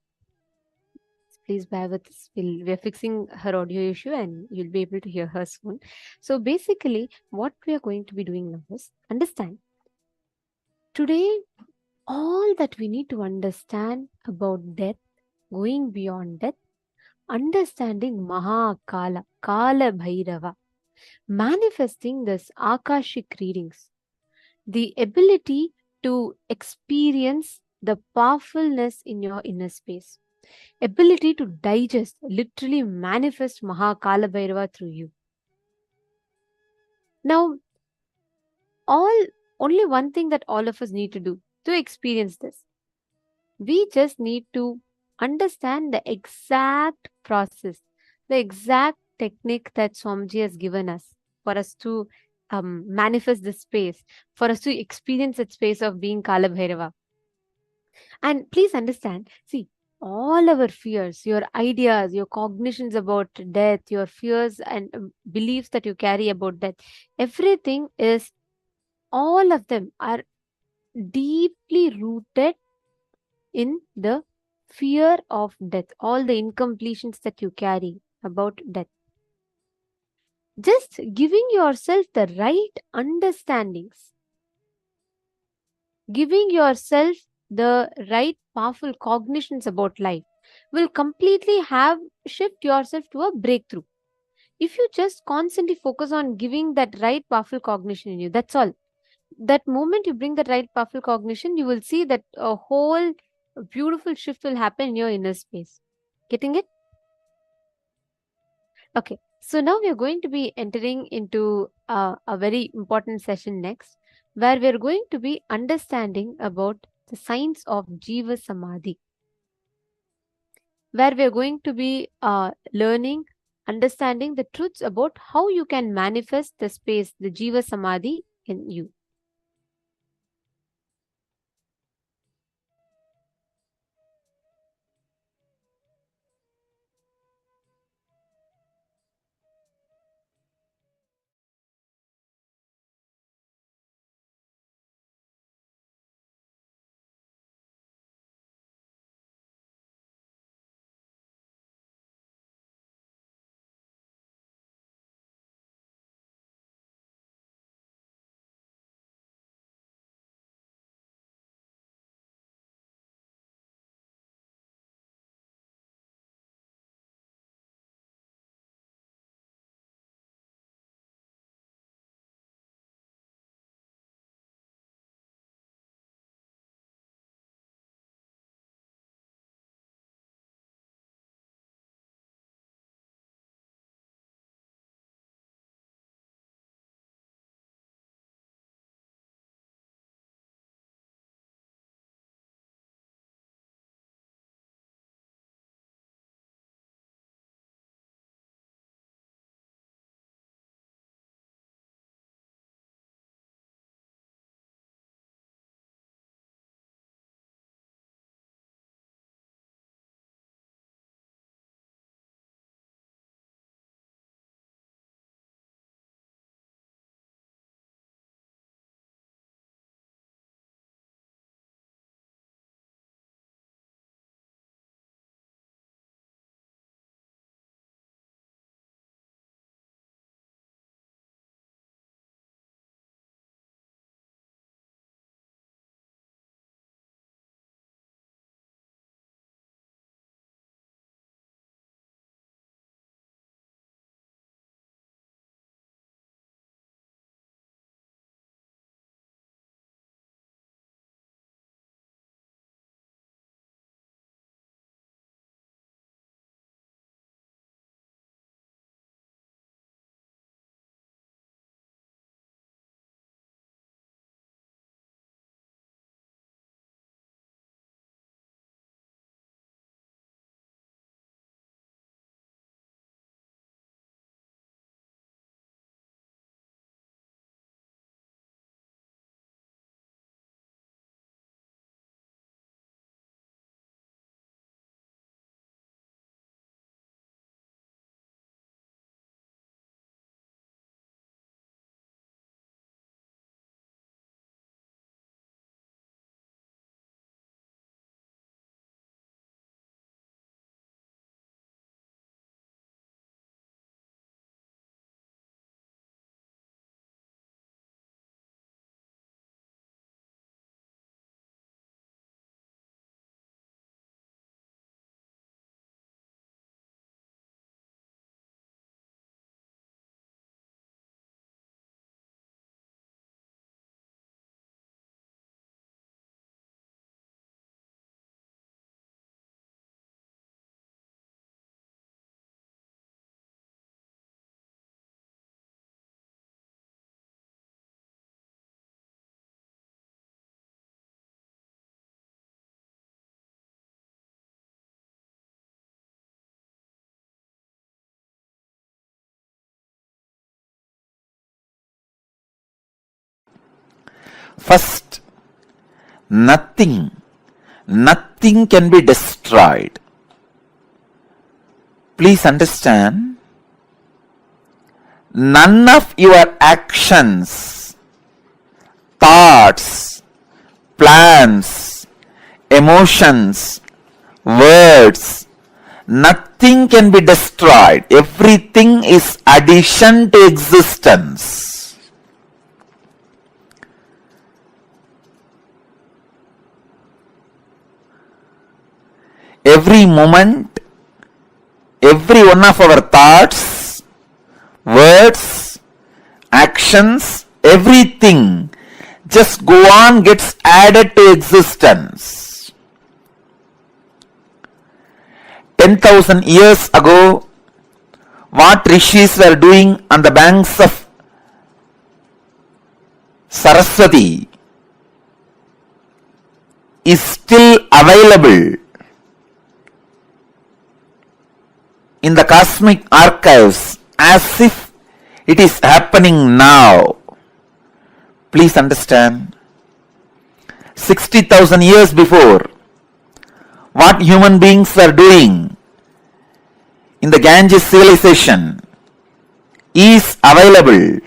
please bear with us. We're fixing her audio issue and you'll be able to hear her soon. So basically, what we are going to be doing now is understand. Today, all that we need to understand about death, going beyond death, understanding Mahar Kālabhairava, manifesting this Akashic readings, the ability to experience the powerfulness in your inner space, ability to digest, literally manifest Mahar Kālabhairava through you. Now, only one thing that all of us need to do to experience this, we just need to understand the exact process, the exact technique that Swamiji has given us for us to manifest this space, for us to experience that space of being Kalabhairava. And please understand, see, all our fears, your ideas, your cognitions about death, your fears and beliefs that you carry about death, everything is, all of them are deeply rooted in the fear of death, all the incompletions that you carry about death. Just giving yourself the right understandings, giving yourself the right powerful cognitions about life will completely shift yourself to a breakthrough. If you just constantly focus on giving that right powerful cognition in you, that's all. That moment you bring that right powerful cognition, you will see that a whole beautiful shift will happen in your inner space. Getting it? Okay, so now we are going to be entering into a very important session next, where we are going to be understanding about the science of Jeeva Samadhi, where we are going to be learning, understanding the truths about how you can manifest the space, the Jeeva Samadhi in you. First, nothing can be destroyed. Please understand, none of your actions, thoughts, plans, emotions, words, nothing can be destroyed. Everything is addition to existence. Every moment, every one of our thoughts, words, actions, everything just go on, gets added to existence. 10,000 years ago, what rishis were doing on the banks of Saraswati is still available in the cosmic archives as if it is happening now. Please understand, 60,000 years before, what human beings were doing in the Ganges civilization is available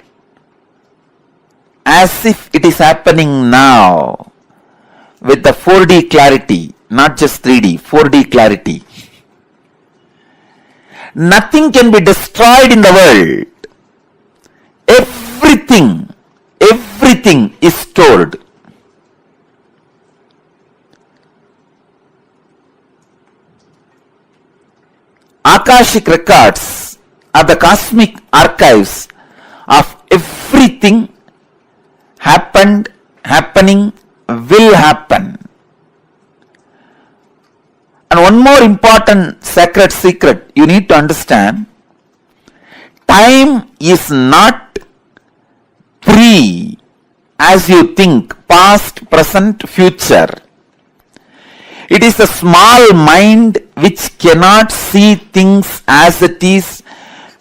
as if it is happening now with the 4D clarity, not just 3D, 4D clarity. Nothing can be destroyed in the world. Everything is stored. Akashic Records are the cosmic archives of everything happened, happening, will happen. And one more important sacred secret you need to understand, time is not free as you think, past, present, future. It is a small mind which cannot see things as it is,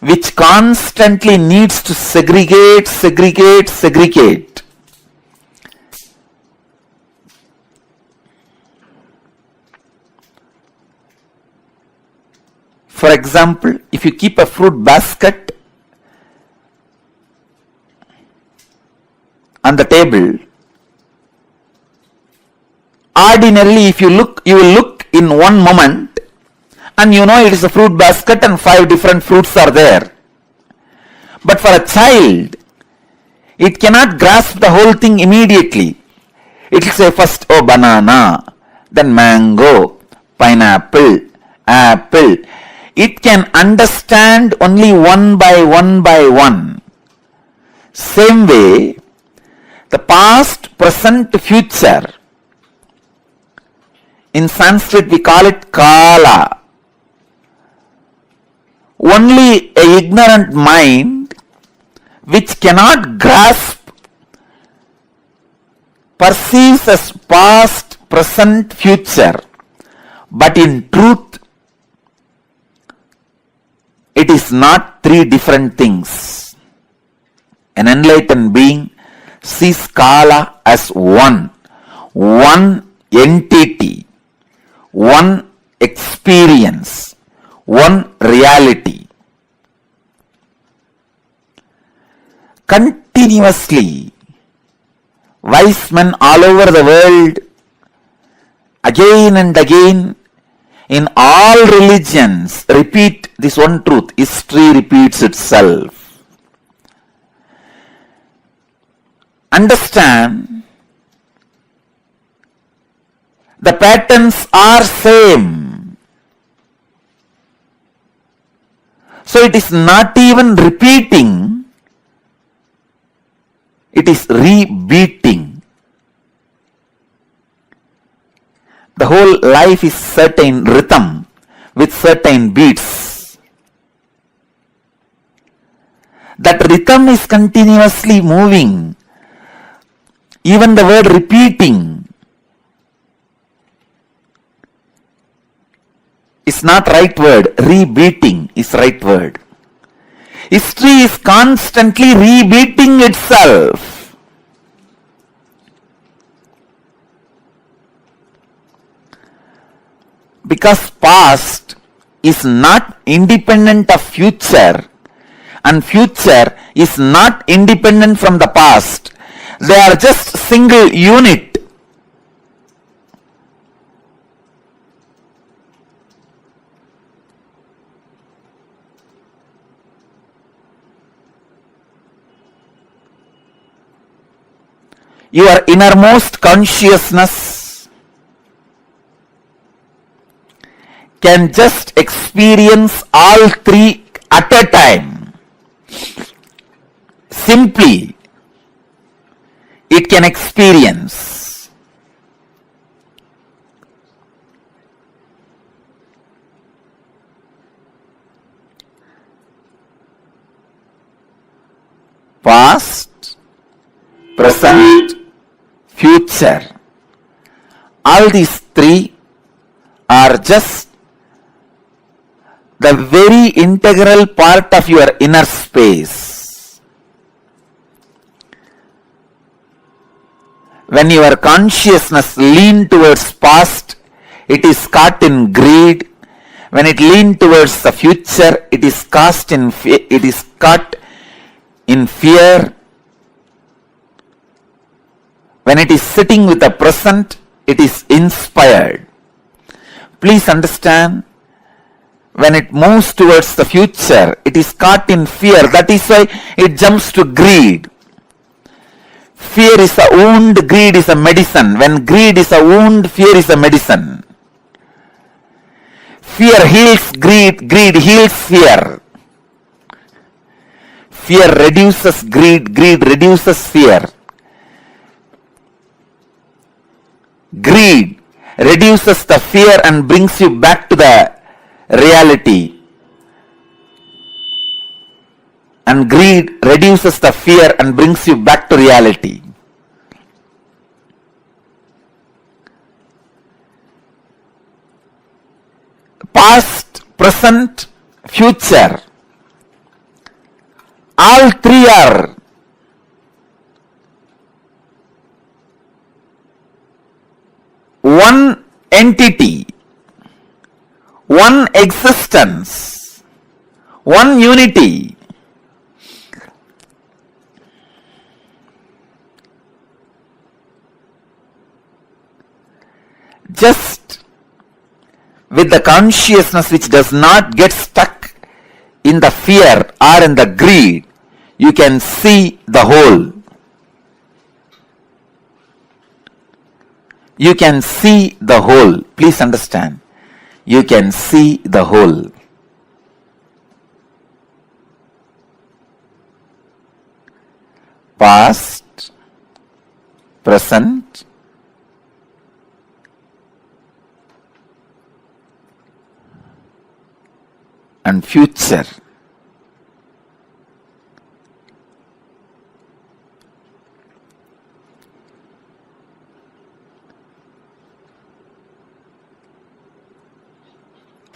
which constantly needs to segregate. For example, if you keep a fruit basket on the table, ordinarily if you look, you will look in one moment and you know it is a fruit basket and 5 different fruits are there. But for a child, it cannot grasp the whole thing immediately. It will say first, oh, banana, then mango, pineapple, apple. It can understand only one by one. Same way, the past, present, future. In Sanskrit we call it Kala. Only an ignorant mind which cannot grasp perceives as past, present, future. But in truth, it is not 3 different things. An enlightened being sees Kala as one entity, one experience, one reality. Continuously, wise men all over the world, again and again, in all religions, repeat this one truth. History repeats itself. Understand, the patterns are same. So it is not even repeating, it is rebeating. The whole life is certain rhythm with certain beats. That rhythm is continuously moving. Even the word repeating is not right word. Rebeating is right word. History is constantly rebeating itself. because past is not independent of future and future is not independent from the past. They are just single unit. Your innermost consciousness can just experience all three at a time. Simply, it can experience. Past, present, future. All these three are just the very integral part of your inner space. When your consciousness leans towards past, it is caught in greed. When it leans towards the future, it is caught in fear. When it is sitting with the present, it is inspired. Please understand, when it moves towards the future, it is caught in fear. That is why it jumps to greed. Fear is a wound, greed is a medicine. When greed is a wound, fear is a medicine. Fear heals greed, greed heals fear. Fear reduces greed, greed reduces fear. Greed reduces the fear and brings you back to the reality. And greed reduces the fear and brings you back to reality. Past, present, future. All three are one entity, one existence, one unity. Just with the consciousness which does not get stuck in the fear or in the greed, you can see the whole. You can see the whole. Please understand. You can see the whole. Past, present, and future.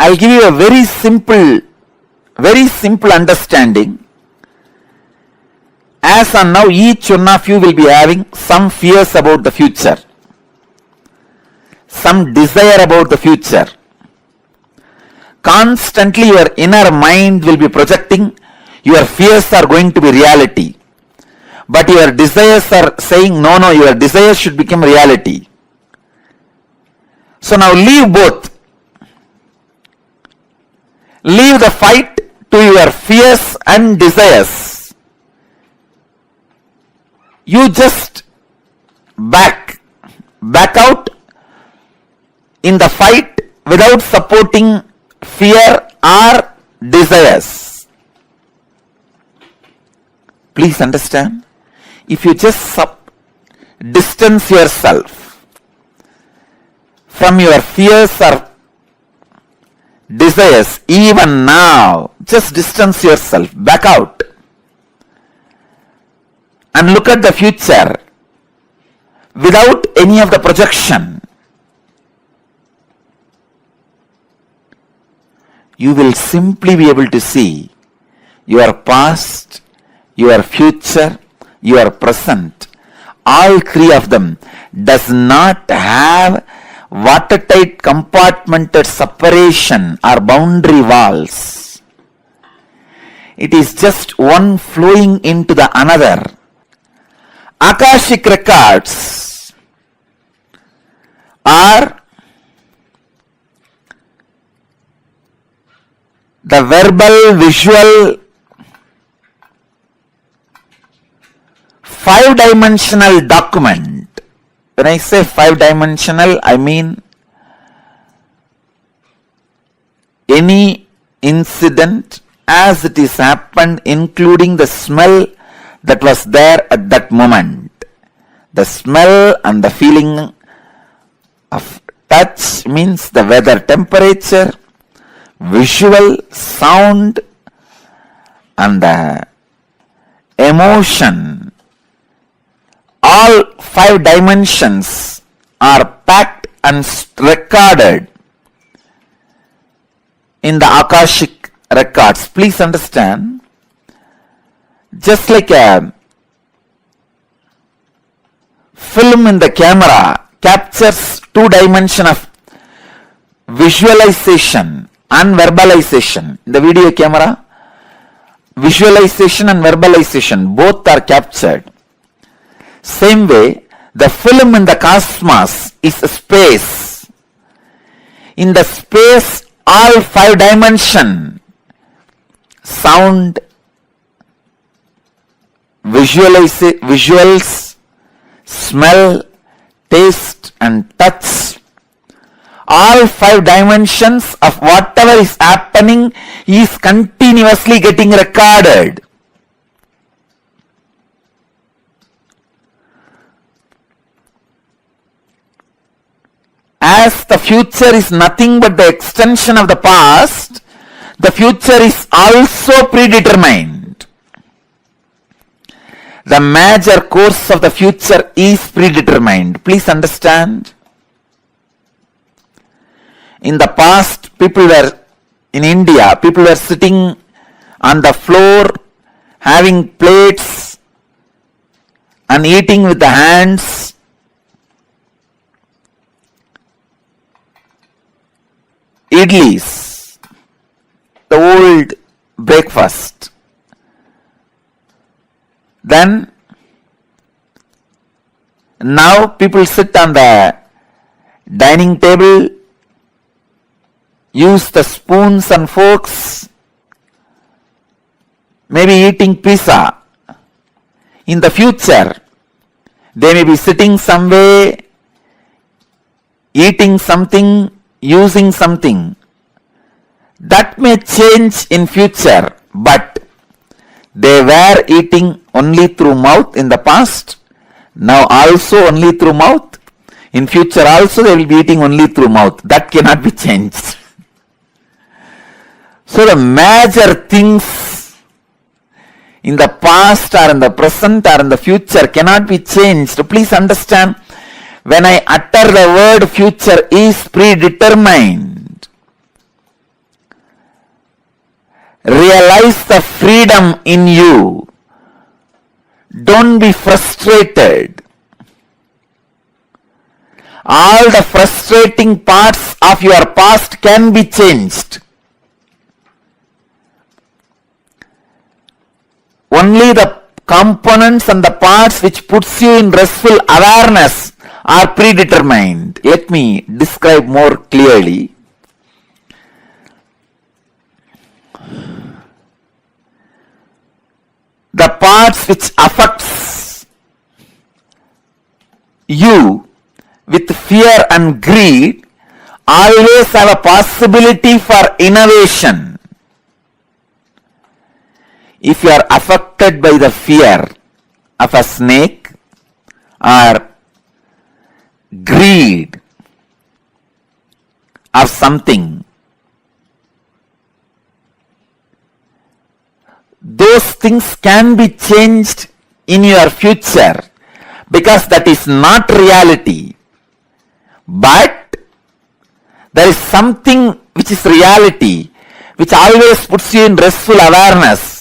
I'll give you a very simple understanding. As on now, each one of you will be having some fears about the future, some desire about the future. Constantly your inner mind will be projecting your fears are going to be reality. But your desires are saying, no, your desires should become reality. So now leave both. Leave the fight to your fears and desires. You just back out in the fight without supporting fear or desires. Please understand. If you just distance yourself from your fears or desires, even now, just distance yourself, back out, and look at the future without any of the projection. You will simply be able to see your past, your future, your present. All three of them does not have watertight compartmented separation or boundary walls. It is just one flowing into the another. Akashic Records are the verbal, visual, five-dimensional document. When I say five-dimensional, I mean any incident as it is happened, including the smell that was there at that moment. The smell and the feeling of touch means the weather, temperature, visual, sound, and the emotion. All five dimensions are packed and recorded in the Akashic Records. Please understand, just like a film in the camera captures two dimensions of visualization and verbalization. In the video camera, visualization and verbalization both are captured. Same way, the film in the cosmos is a space. In the space, all five dimensions, sound, visuals, smell, taste and touch, all five dimensions of whatever is happening is continuously getting recorded. As the future is nothing but the extension of the past, the future is also predetermined. The major course of the future is predetermined. Please understand. In the past, in India, people were sitting on the floor, having plates and eating with the hands. Idlis, the old breakfast. Then, now people sit on the dining table, use the spoons and forks, maybe eating pizza. In the future, they may be sitting somewhere, eating something, using something. That may change in future, but they were eating only through mouth in the past, now also only through mouth. In future also they will be eating only through mouth. That cannot be changed. So the major things in the past or in the present or in the future cannot be changed. Please understand, when I utter the word future is predetermined, realize the freedom in you. Don't be frustrated. All the frustrating parts of your past can be changed. Only the components and the parts which puts you in restful awareness are predetermined. Let me describe more clearly. The parts which affects you with fear and greed always have a possibility for innovation. If you are affected by the fear of a snake or greed of something, those things can be changed in your future because that is not reality. But there is something which is reality, which always puts you in restful awareness,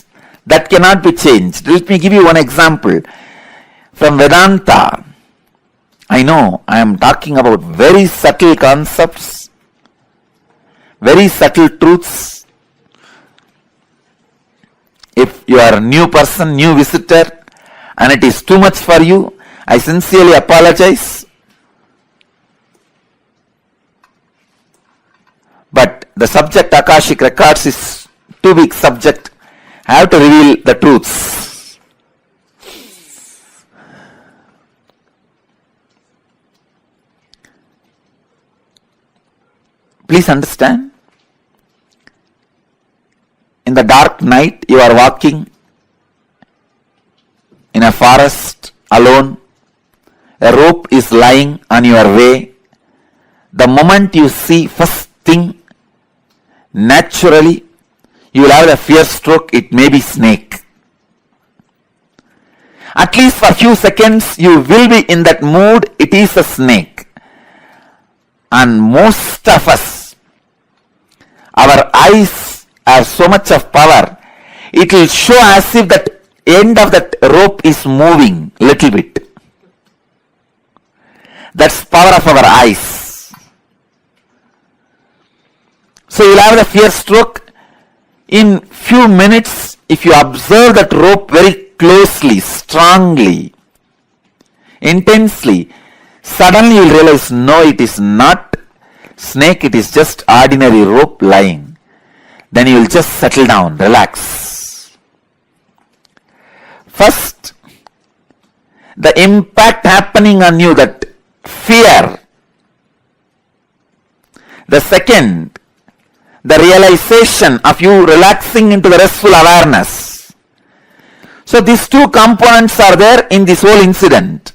that cannot be changed. Let me give you one example from Vedanta. I know I am talking about very subtle concepts, very subtle truths. If you are a new person, new visitor, and it is too much for you, I sincerely apologize. But the subject Akashic Records is too big subject. I have to reveal the truths. Please understand. In the dark night, you are walking in a forest alone. A rope is lying on your way. The moment you see first thing, naturally, you will have a fear stroke. It may be snake. At least for a few seconds, you will be in that mood. It is a snake. And most of us, our eyes have so much of power. It will show as if that end of that rope is moving little bit. That's power of our eyes. So you'll have the fear stroke. In few minutes, if you observe that rope very closely, strongly, intensely, suddenly you'll realize, no, it is not snake, it is just ordinary rope lying. Then you will just settle down, relax. First, the impact happening on you, that fear. The second, the realization of you relaxing into the restful awareness. So these two components are there in this whole incident.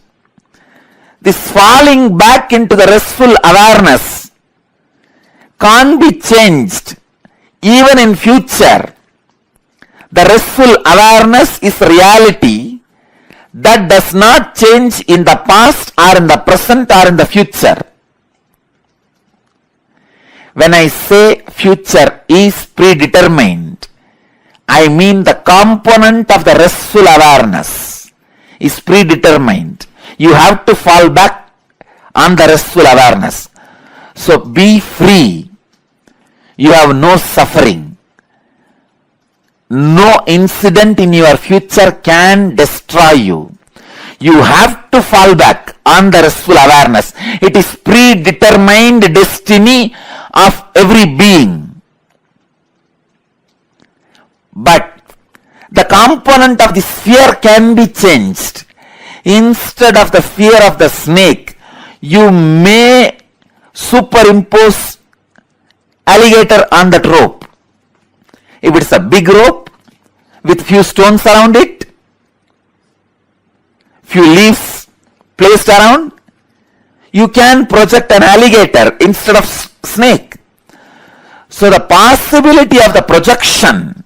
This falling back into the restful awareness can't be changed even in future. The restful awareness is reality that does not change in the past or in the present or in the future. When I say future is predetermined, I mean the component of the restful awareness is predetermined. You have to fall back on the restful awareness. So be free. You have no suffering. No incident in your future can destroy you. You have to fall back on the restful awareness. It is predetermined destiny of every being. But the component of this fear can be changed. Instead of the fear of the snake, you may superimpose alligator on that rope. If it's a big rope with few stones around it, few leaves placed around, you can project an alligator instead of snake. So the possibility of the projection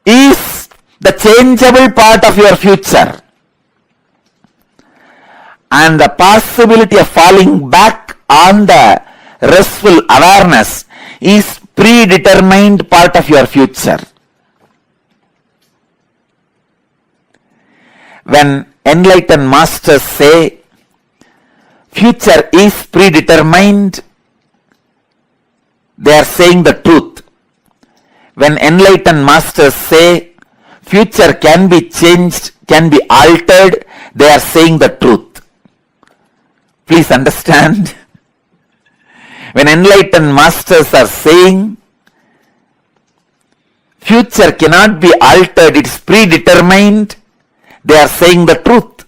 is the changeable part of your future. And the possibility of falling back on the restful awareness is predetermined part of your future. When enlightened masters say future is predetermined, they are saying the truth. When enlightened masters say future can be changed, can be altered, they are saying the truth. Please understand. When enlightened masters are saying future cannot be altered, it is predetermined, they are saying the truth.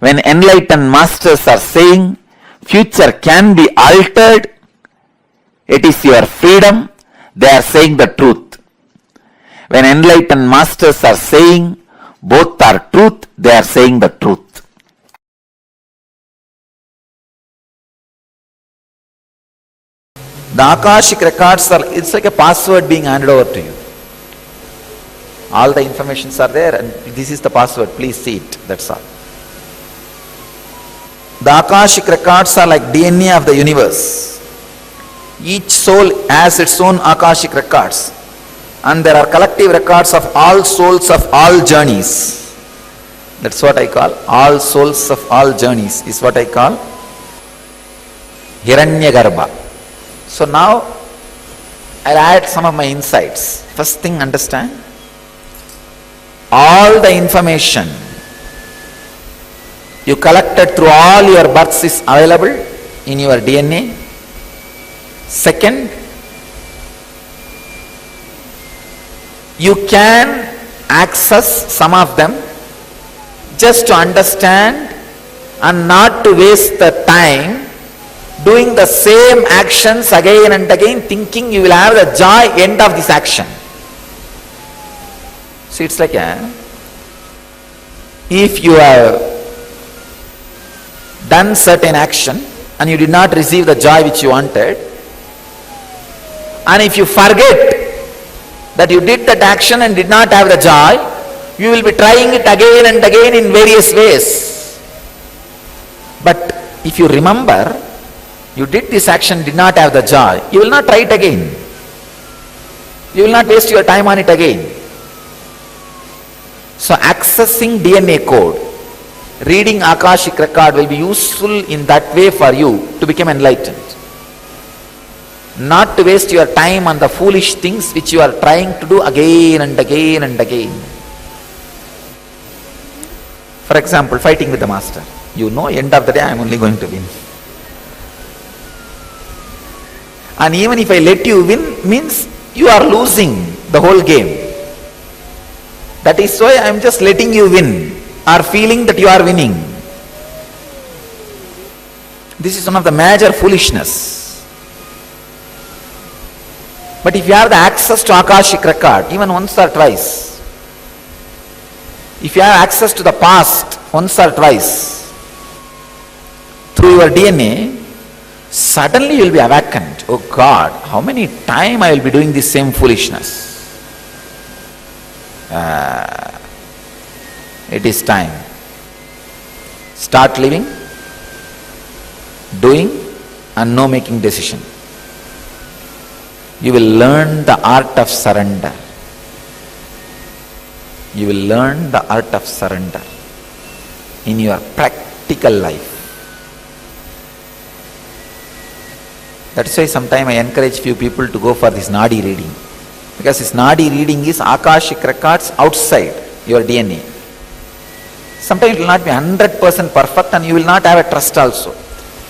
When enlightened masters are saying future can be altered, it is your freedom, they are saying the truth. When enlightened masters are saying both are truth, they are saying the truth. The Akashic Records are, it's like a password being handed over to you. All the informations are there and this is the password, please see it, that's all. The Akashic Records are like DNA of the universe. Each soul has its own Akashic Records and there are collective records of all souls of all journeys. That's what I call all souls of all journeys, is what I call Hiranyagarbha. So now I'll add some of my insights. First thing, understand, all the information you collected through all your births is available in your DNA. Second, you can access some of them just to understand and not to waste the time doing the same actions again and again, thinking you will have the joy end of this action. See, it's like if you have done certain action and you did not receive the joy which you wanted, and if you forget that you did that action and did not have the joy, you will be trying it again and again in various ways. But if you remember, you did this action, did not have the joy, you will not try it again. You will not waste your time on it again. So accessing DNA code, reading Akashic record will be useful in that way for you to become enlightened. Not to waste your time on the foolish things which you are trying to do again and again and again. For example, fighting with the master. You know, end of the day I am only going to win. And even if I let you win, means you are losing the whole game. That is why I am just letting you win, or feeling that you are winning. This is one of the major foolishness. But if you have the access to Akashic record, even once or twice, if you have access to the past once or twice, through your DNA, suddenly you will be awakened. Oh God, how many times I will be doing this same foolishness? It is time. Start living, doing, and no making decision. You will learn the art of surrender. You will learn the art of surrender in your practical life. That's why sometimes I encourage few people to go for this Nadi reading. Because this Nadi reading is Akashic records outside your DNA. Sometimes it will not be 100% perfect and you will not have a trust also.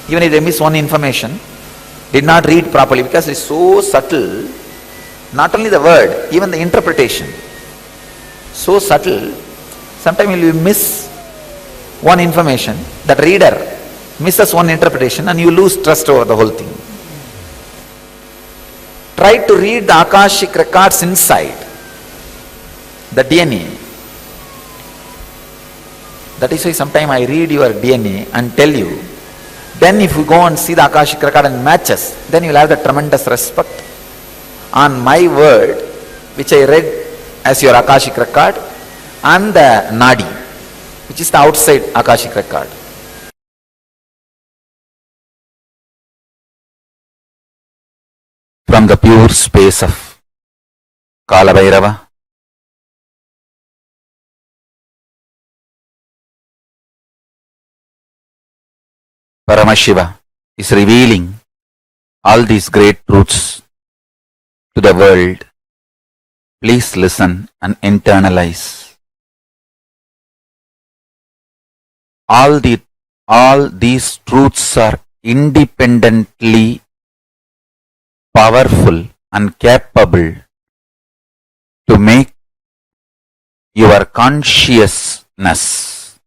Even if they miss one information, did not read properly, because it is so subtle, not only the word, even the interpretation. So subtle, sometimes you will miss one information, that reader misses one interpretation and you lose trust over the whole thing. Try to read the Akashic records inside the DNA. That is why sometimes I read your DNA and tell you. Then if you go and see the Akashic record and matches, then you will have the tremendous respect on my word, which I read as your Akashic record, and the Nadi, which is the outside Akashic record. From the pure space of Kalabhairava, Paramashiva is revealing all these great truths to the world. Please listen and internalize. All these truths are independently powerful and capable to make your consciousness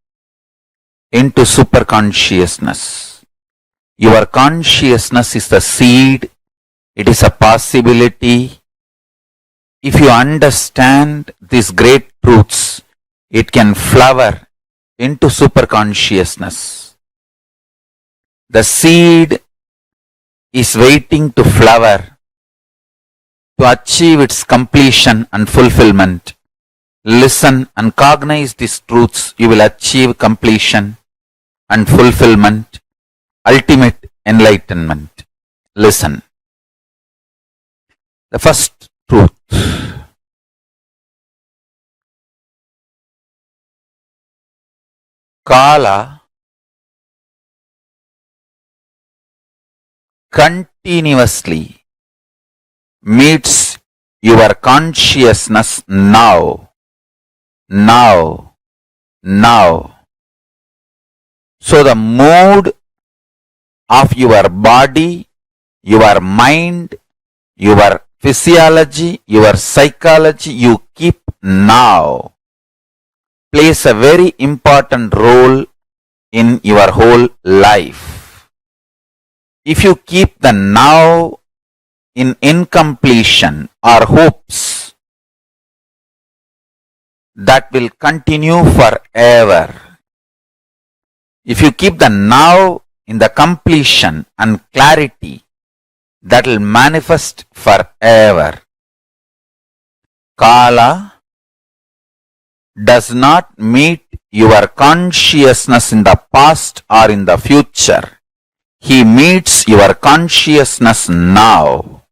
into super consciousness. Your consciousness is the seed, it is a possibility. If you understand these great truths, it can flower into super consciousness. The seed is waiting to flower to achieve its completion and fulfillment. Listen and cognize these truths, you will achieve completion and fulfillment, ultimate enlightenment. Listen. The first truth. Kala continuously meets your consciousness now. So the mood of your body, your mind, your physiology, your psychology you keep now plays a very important role in your whole life. If you keep the now in incompletion or hopes, that will continue forever. If you keep the now in the completion and clarity, that will manifest forever. Kala does not meet your consciousness in the past or in the future. He meets your consciousness now,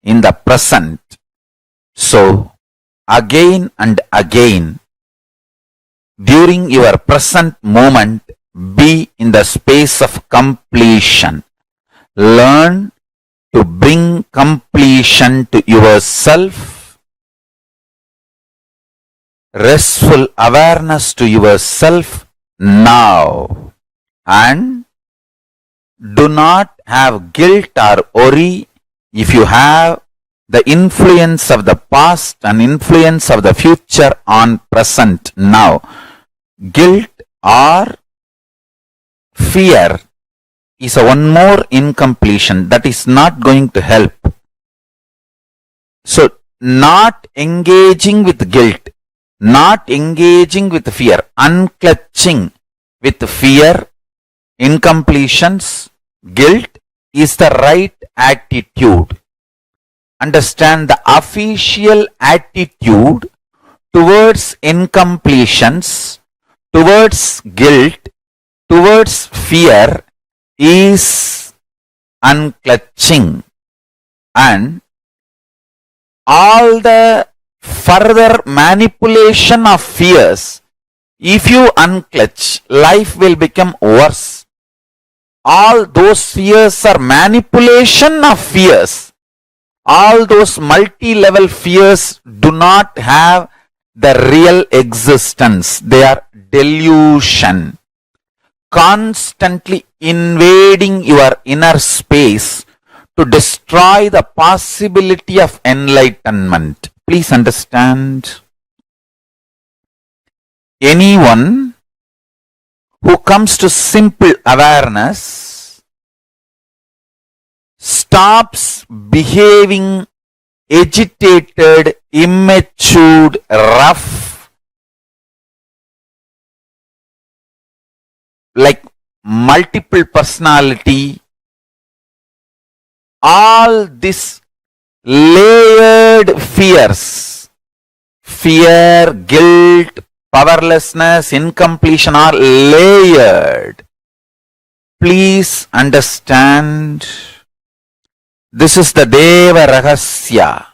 in the present. So, again and again, during your present moment, be in the space of completion. Learn to bring completion to yourself, restful awareness to yourself now, and do not have guilt or worry if you have the influence of the past and influence of the future on present now. Guilt or fear is one more incompletion that is not going to help. So, not engaging with guilt, not engaging with fear, unclutching with fear, incompletions, guilt is the right attitude. Understand the official attitude towards incompletions, towards guilt, towards fear is unclutching, and all the further manipulation of fears, if you unclutch, life will become worse. All those fears are manipulation of fears. All those multi-level fears do not have the real existence. They are delusion. Constantly invading your inner space to destroy the possibility of enlightenment. Please understand. Anyone who comes to simple awareness stops behaving agitated, immature, rough, like multiple personality. All this layered fears, fear, guilt, powerlessness, incompletion are layered. Please understand, this is the Deva Rahasya.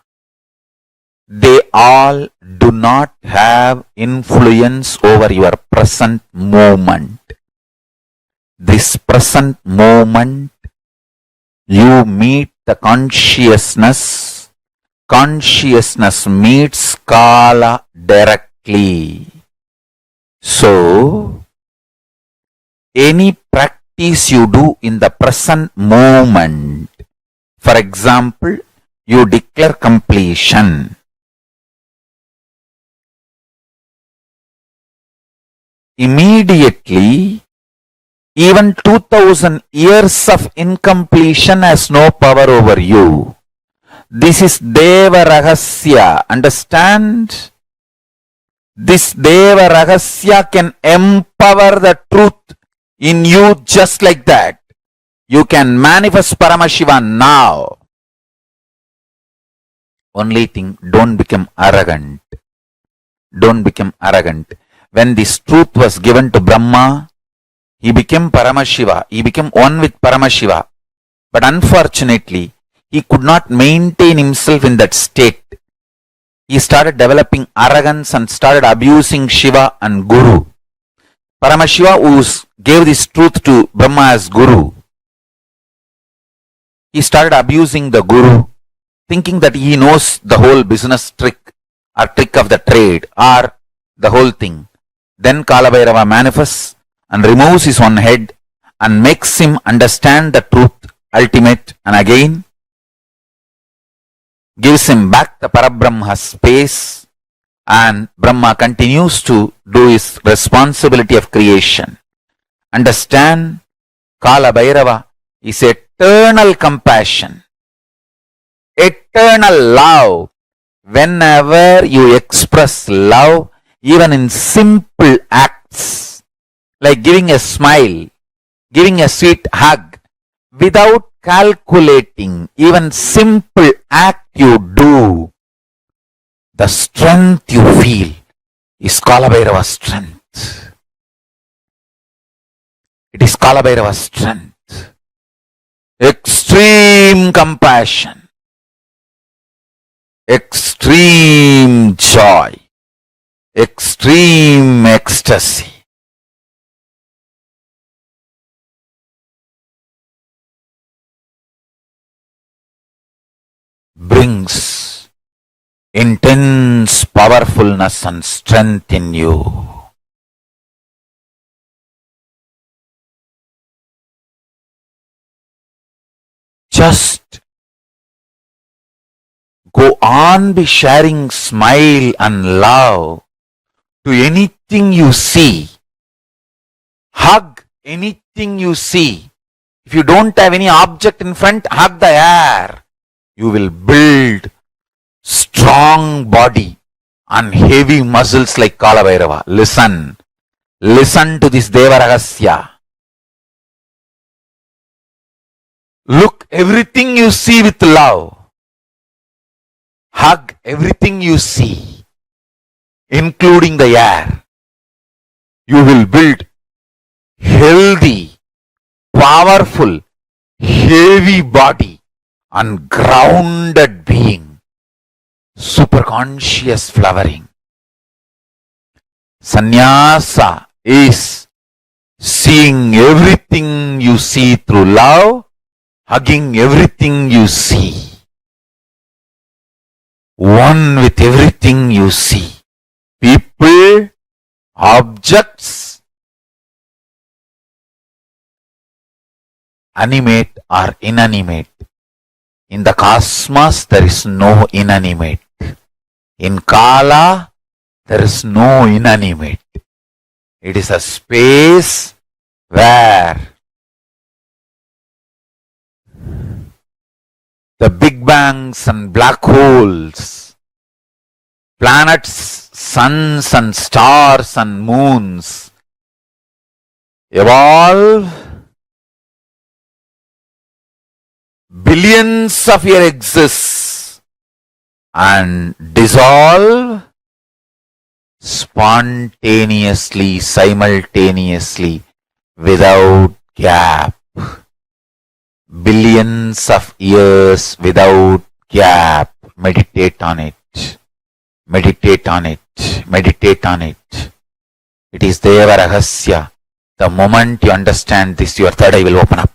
They all do not have influence over your present moment. This present moment, you meet the consciousness. Consciousness meets Kala directly. So, any practice you do in the present moment, for example, you declare completion. Immediately, even 2000 years of incompletion has no power over you. This is Deva Rahasya. Understand? This Deva Rahasya can empower the truth in you just like that. You can manifest Paramashivam now. Only thing, don't become arrogant. Don't become arrogant. When this truth was given to Brahma, he became Paramashiva. He became one with Paramashiva. But unfortunately, he could not maintain himself in that state. He started developing arrogance and started abusing Shiva and Guru. Paramashiva, who gave this truth to Brahma as Guru, he started abusing the Guru, thinking that he knows the whole business trick or trick of the trade or the whole thing. Then Kalabhairava manifests and removes his one head and makes him understand the truth ultimate, and again gives him back the Parabrahma space, and Brahma continues to do his responsibility of creation. Understand, Kalabhairava is eternal compassion, eternal love. Whenever you express love, even in simple acts, like giving a smile, giving a sweet hug, without calculating, even simple act you do, the strength you feel is Kalabhairava's strength. It is Kalabhairava's strength. Extreme compassion, extreme joy, extreme ecstasy. Brings intense powerfulness and strength in you. Just go on be sharing smile and love to anything you see. Hug anything you see. If you don't have any object in front, hug the air. You will build strong body and heavy muscles like Kalabhairava. Listen. Listen to this Deva Rahasya. Look everything you see with love. Hug everything you see, including the air. You will build healthy, powerful, heavy body and grounded being. Superconscious flowering. Sannyasa is seeing everything you see through love, hugging everything you see. One with everything you see. People, objects, animate or inanimate. In the cosmos, there is no inanimate. In Kala, there is no inanimate. It is a space where the Big Bangs and black holes, planets, suns and stars and moons evolve billions of years exist and dissolve spontaneously, simultaneously, without gap. Billions of years without gap. Meditate on it. Meditate on it. Meditate on it. It is Deva Rahasya. The moment you understand this, your third eye will open up.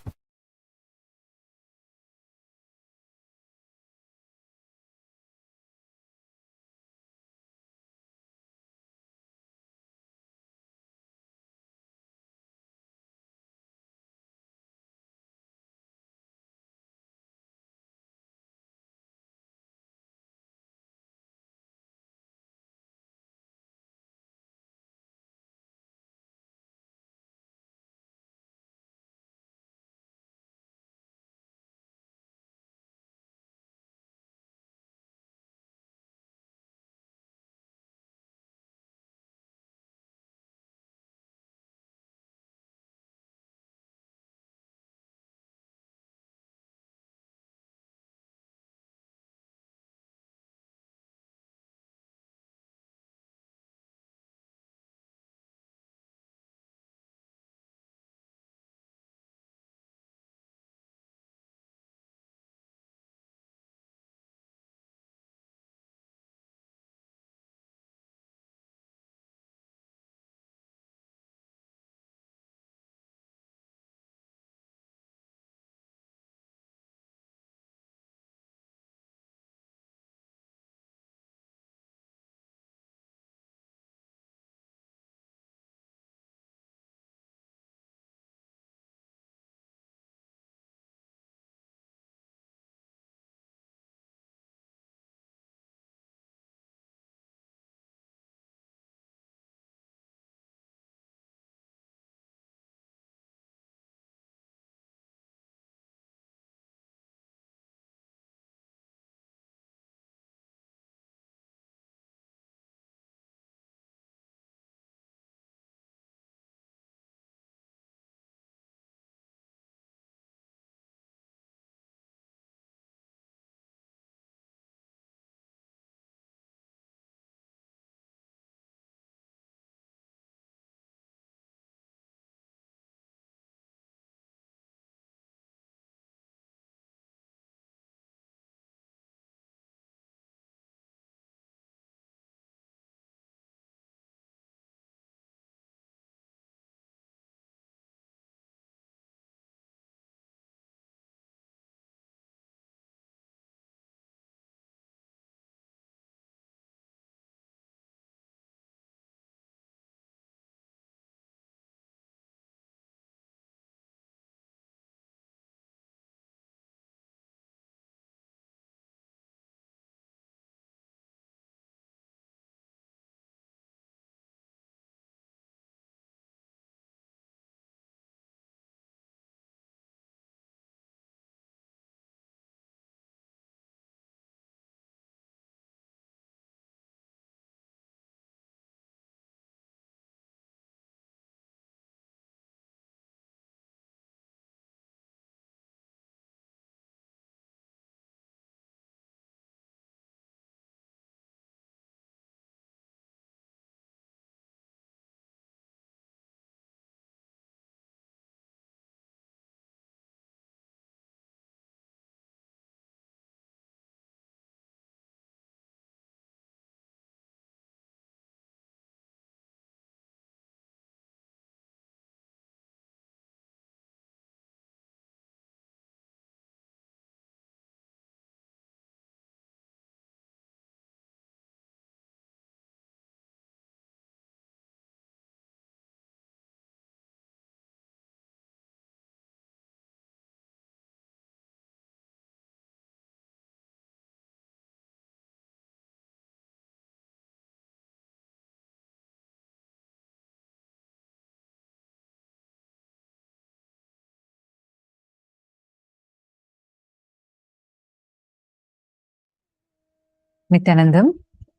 Nithyanandam,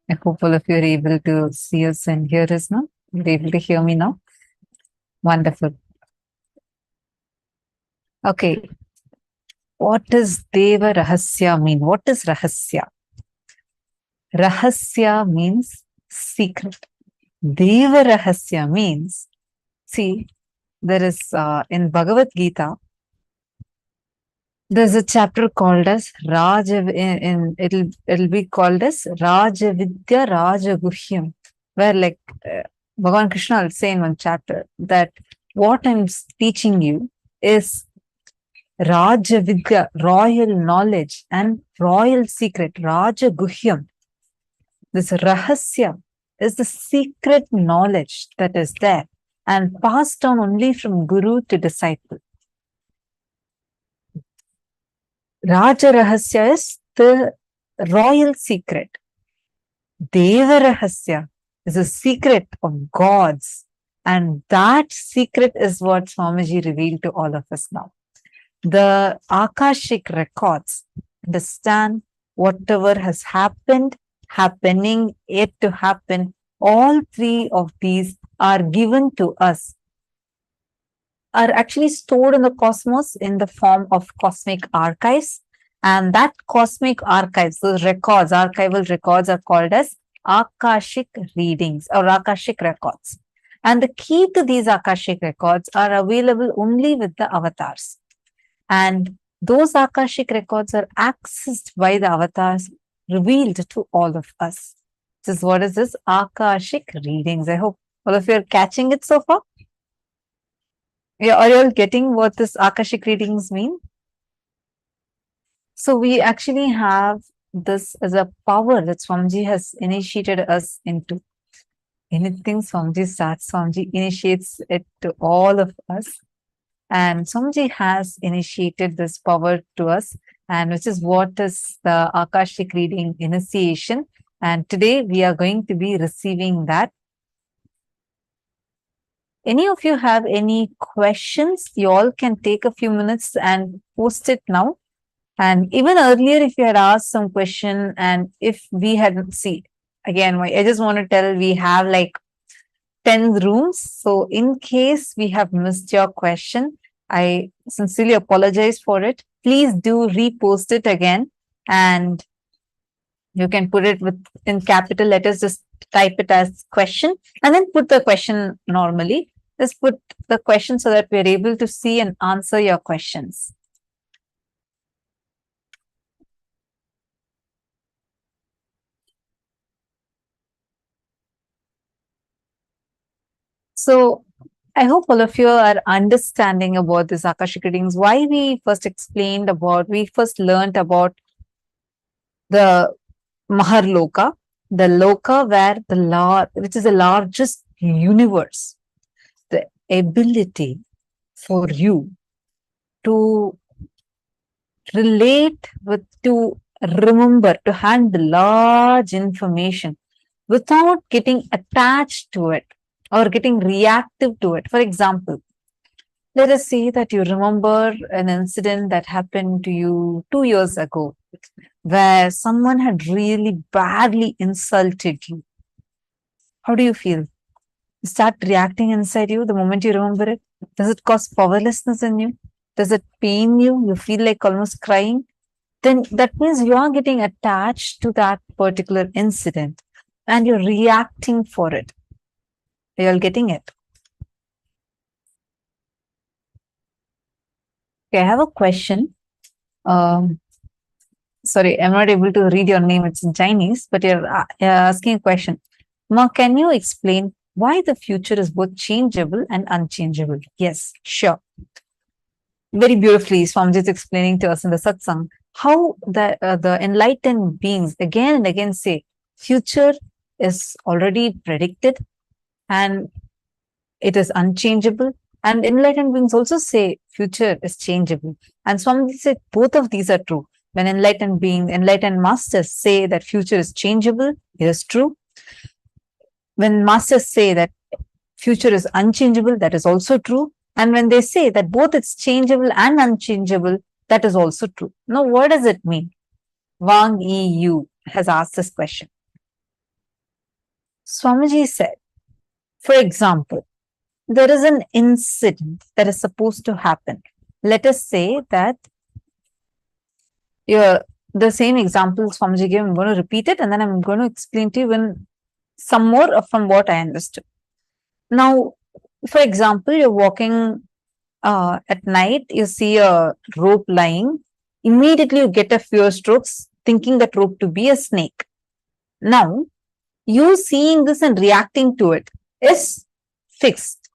I hope all of you are able to see us and hear us now. You're able to hear me now? Wonderful. Okay. What does Deva Rahasya mean? What is Rahasya? Rahasya means secret. Deva Rahasya means, see, there is in Bhagavad Gita, there's a chapter called as it'll be called as Rajavidya Rajaguhyam, where like Bhagavan Krishna will say in one chapter that what I'm teaching you is Rajavidya, royal knowledge and royal secret, Rajaguhyam. This Rahasya is the secret knowledge that is there and passed on only from Guru to disciple. Raja Rahasya is the royal secret. Deva Rahasya is a secret of gods, and that secret is what Swamiji revealed to all of us now. The Akashic Records understand whatever has happened, happening, yet to happen. All three of these are given to us, are actually stored in the cosmos in the form of cosmic archives. And that cosmic archives, those records, archival records, are called as Akashic readings or Akashic records. And the key to these Akashic records are available only with the avatars. And those Akashic records are accessed by the avatars, revealed to all of us. This is what is this Akashic readings. I hope all of you are catching it so far. Yeah, are you all getting what this Akashic readings mean? So we actually have this as a power that Swamiji has initiated us into. Anything Swamiji starts, Swamiji initiates it to all of us. And Swamiji has initiated this power to us, and which is what is the Akashic reading initiation. And today we are going to be receiving that. Any of you have any questions? You all can take a few minutes and post it now. And even earlier, if you had asked some question, and if we had, see, again, I just want to tell, we have like 10 rooms. So in case we have missed your question, I sincerely apologize for it. Please do repost it again, and you can put it in capital letters. Just type it as question and then put the question normally. Just put the question so that we're able to see and answer your questions. So I hope all of you are understanding about this Akashic readings. Why we first learned about the Mahar Loka, the Loka where which is the largest universe, the ability for you to relate with, to remember, to handle large information without getting attached to it or getting reactive to it. For example, let us say that you remember an incident that happened to you 2 years ago, where someone had really badly insulted you. How do you feel? You start reacting inside you the moment you remember it. Does it cause powerlessness in you? Does it pain you? You feel like almost crying? Then that means you are getting attached to that particular incident and you're reacting for it. Are you all getting it? Okay, I have a question. Sorry, I'm not able to read your name. It's in Chinese, but you're asking a question. Ma, can you explain why the future is both changeable and unchangeable? Yes, sure. Very beautifully, Swamiji is explaining to us in the satsang how the enlightened beings again and again say future is already predicted and it is unchangeable. And enlightened beings also say future is changeable. And Swamiji said both of these are true. When enlightened beings, enlightened masters say that future is changeable, it is true. When masters say that future is unchangeable, that is also true. And when they say that both it's changeable and unchangeable, that is also true. Now, what does it mean? Wang Yi Yu. has asked this question. Swamiji said, for example, there is an incident that is supposed to happen. Let us say that the same example Swamiji gave, I'm going to repeat it and then I'm going to explain to you in some more from what I understood. Now, for example, you're walking at night, you see a rope lying. Immediately you get a few strokes thinking that rope to be a snake. Now, you seeing this and reacting to it is fixed.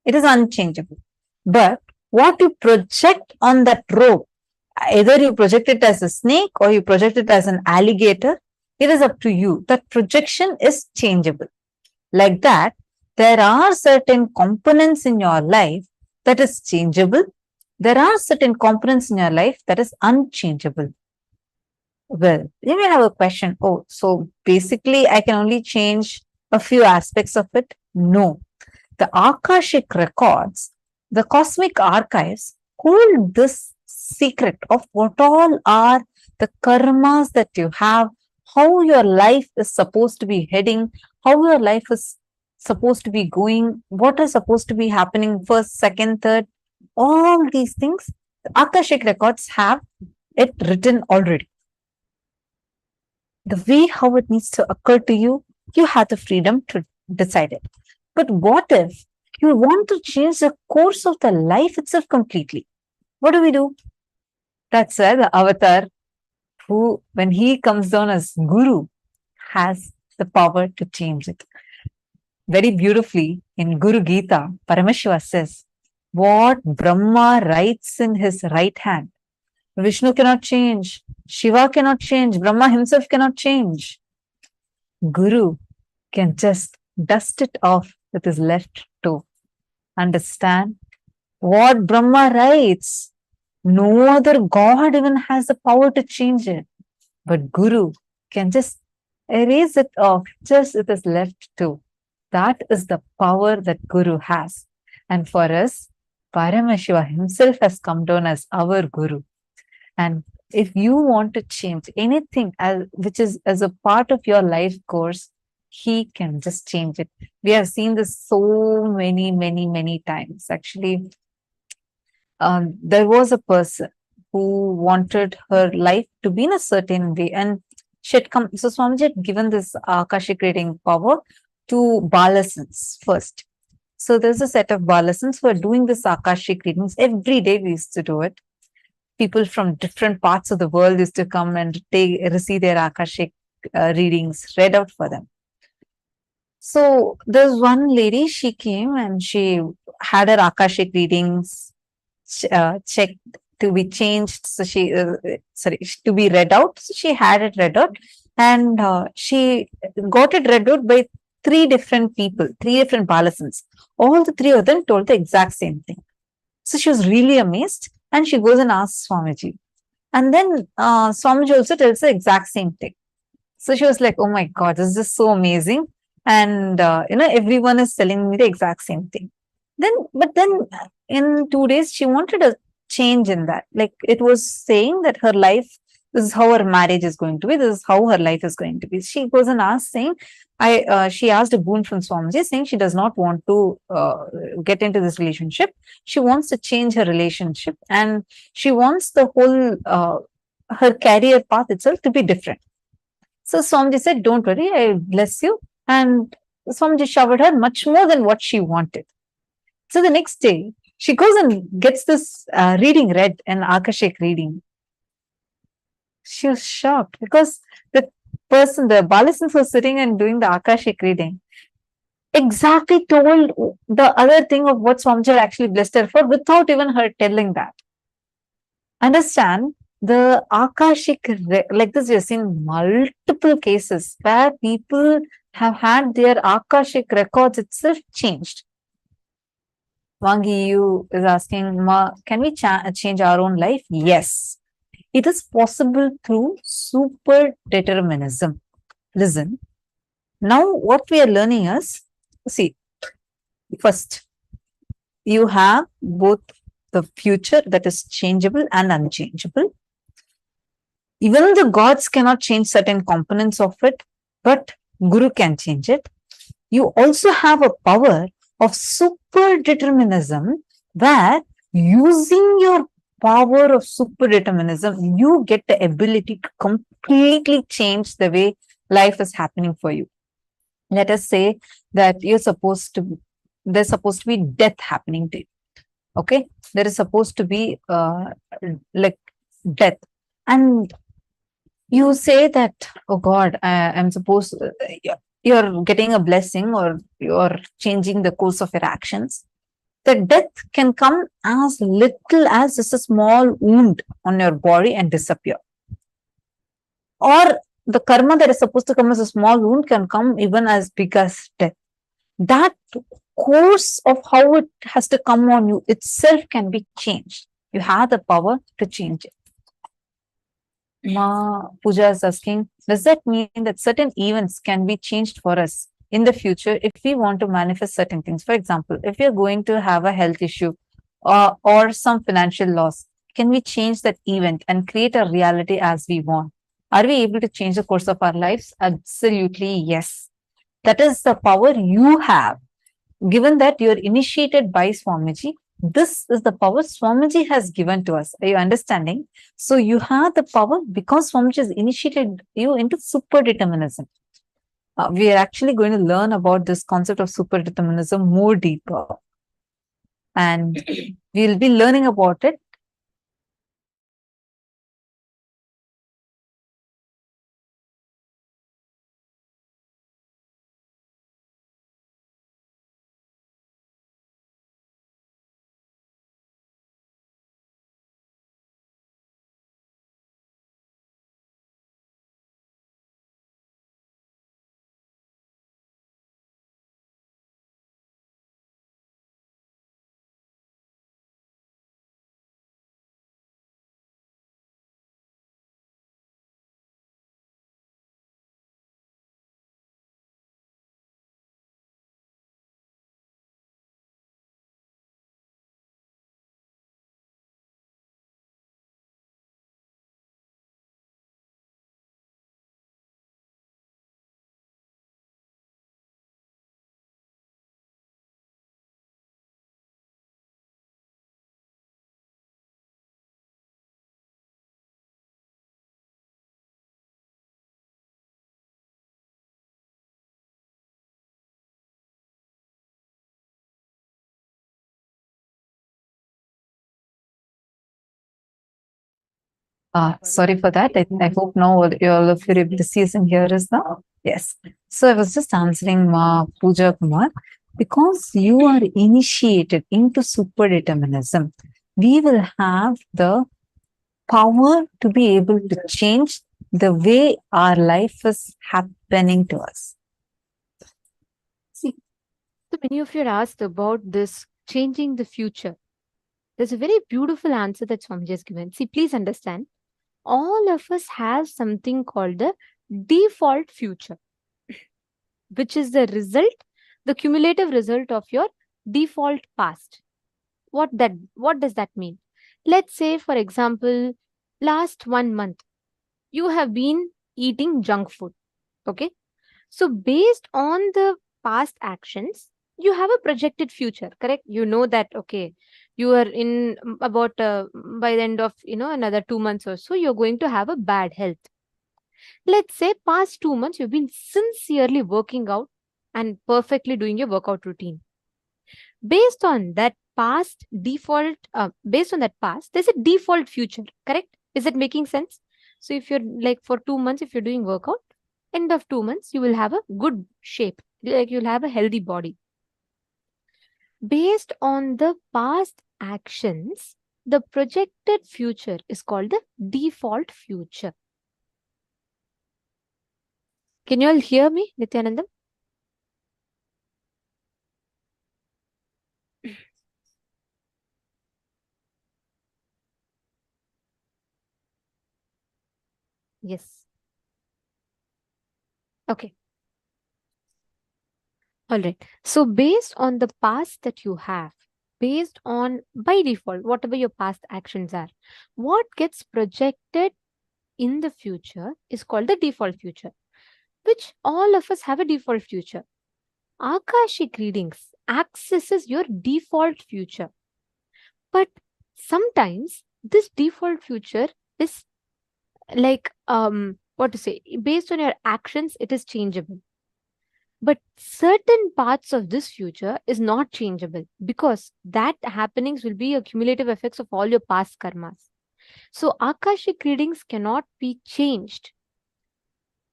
It is unchangeable. But what you project on that rope, either you project it as a snake or you project it as an alligator, it is up to you. That projection is changeable. Like that, there are certain components in your life that is changeable. There are certain components in your life that is unchangeable. Well, you may have a question. Oh, so basically I can only change a few aspects of it? No. The Akashic Records, the cosmic archives, hold this secret of what all are the karmas that you have, how your life is supposed to be heading, how your life is supposed to be going, what is supposed to be happening first, second, third, all these things, the Akashic Records have it written already. The way how it needs to occur to you, you have the freedom to decide it. But what if you want to change the course of the life itself completely? What do? That's where the avatar, who, when he comes down as Guru, has the power to change it. Very beautifully in Guru Gita, Paramashiva says, what Brahma writes in his right hand, Vishnu cannot change, Shiva cannot change, Brahma himself cannot change. Guru can just dust it off with his left toe. Understand? What Brahma writes, no other God even has the power to change it. But Guru can just erase it off just with his left toe. That is the power that Guru has. And for us, Paramashiva himself has come down as our Guru. And if you want to change anything which is as a part of your life course, he can just change it. We have seen this so many times. Actually, there was a person who wanted her life to be in a certain way, and she had come. So Swamiji had given this Akashic reading power to Balasans first. So there's a set of Balasans who are doing this Akashic readings. Every day we used to do it. People from different parts of the world used to come and receive their Akashic readings read out for them. So there's one lady, she came and she had her Akashic readings checked to be changed. So she, to be read out. So she had it read out, and she got it read out by 3 different people, 3 different Balasans. All the 3 of them told the exact same thing. So she was really amazed, and she goes and asks Swamiji. And then Swamiji also tells the exact same thing. So she was like, oh my God, this is just so amazing. And, everyone is telling me the exact same thing. But then in 2 days, she wanted a change in that. Like, it was saying that her life, this is how her marriage is going to be, this is how her life is going to be. She goes and asks, saying, she asked a boon from Swamiji, saying she does not want to get into this relationship. She wants to change her relationship, and she wants the whole, her career path itself to be different. So Swamiji said, don't worry, I bless you. And Swamiji showered her much more than what she wanted. So the next day, she goes and gets this reading read, an Akashic reading. She was shocked because the person, the Balasans was sitting and doing the Akashic reading, exactly told the other thing of what Swamiji had actually blessed her for without even her telling that. Understand, the Akashic, like this, you've seen multiple cases where people have had their Akashic records itself changed. Wangi Yu is asking, Ma, can we change our own life? Yes. It is possible through super determinism. Listen, now what we are learning is, see, first, you have both the future that is changeable and unchangeable. Even the gods cannot change certain components of it, but Guru can change it. You also have a power of super determinism, where using your power of super determinism, you get the ability to completely change the way life is happening for you. Let us say that there's supposed to be death happening to you. Okay, there is supposed to be like death, and you say that, oh God, I'm supposed, you're getting a blessing, or you're changing the course of your actions. The death can come as little as just a small wound on your body and disappear. Or the karma that is supposed to come as a small wound can come even as big as death. That course of how it has to come on you itself can be changed. You have the power to change it. Ma Pooja is asking, does that mean that certain events can be changed for us in the future if we want to manifest certain things? For example, if you're going to have a health issue or some financial loss, can we change that event and create a reality as we want? Are we able to change the course of our lives? Absolutely, yes. That is the power you have. Given that you're initiated by Swamiji, this is the power Swamiji has given to us. Are you understanding? So you have the power because Swamiji has initiated you into super determinism. We are actually going to learn about this concept of super determinism more deeper. And we'll be learning about it. Sorry for that. I hope now all of you are able to see us and hear us now. Yes. So I was just answering Ma Pooja Kumar. Because you are initiated into super determinism, we will have the power to be able to change the way our life is happening to us. See, so many of you are asked about this changing the future. There's a very beautiful answer that Swamiji has given. See, please understand, all of us have something called the default future, which is the result, the cumulative result of your default past. What does that mean? Let's say, for example, last 1 month, you have been eating junk food. Okay. So based on the past actions, you have a projected future, correct? You know that, okay, you are in about by the end of another 2 months or so, you're going to have a bad health. Let's say past 2 months you've been sincerely working out and perfectly doing your workout routine. Based on that past default, based on that past, there's a default future, correct? Is it making sense? So if you're like for 2 months, if you're doing workout, end of 2 months, you will have a good shape, like you'll have a healthy body. Based on the past actions, the projected future is called the default future. Can you all hear me, Nithyananda? Yes. Okay. All right. So based on the past that you have, based on by default, whatever your past actions are, what gets projected in the future is called the default future, which all of us have a default future. Akashic readings accesses your default future. But sometimes this default future is like, what to say, based on your actions, it is changeable. But certain parts of this future is not changeable, because that happenings will be a cumulative effects of all your past karmas. So Akashic readings cannot be changed.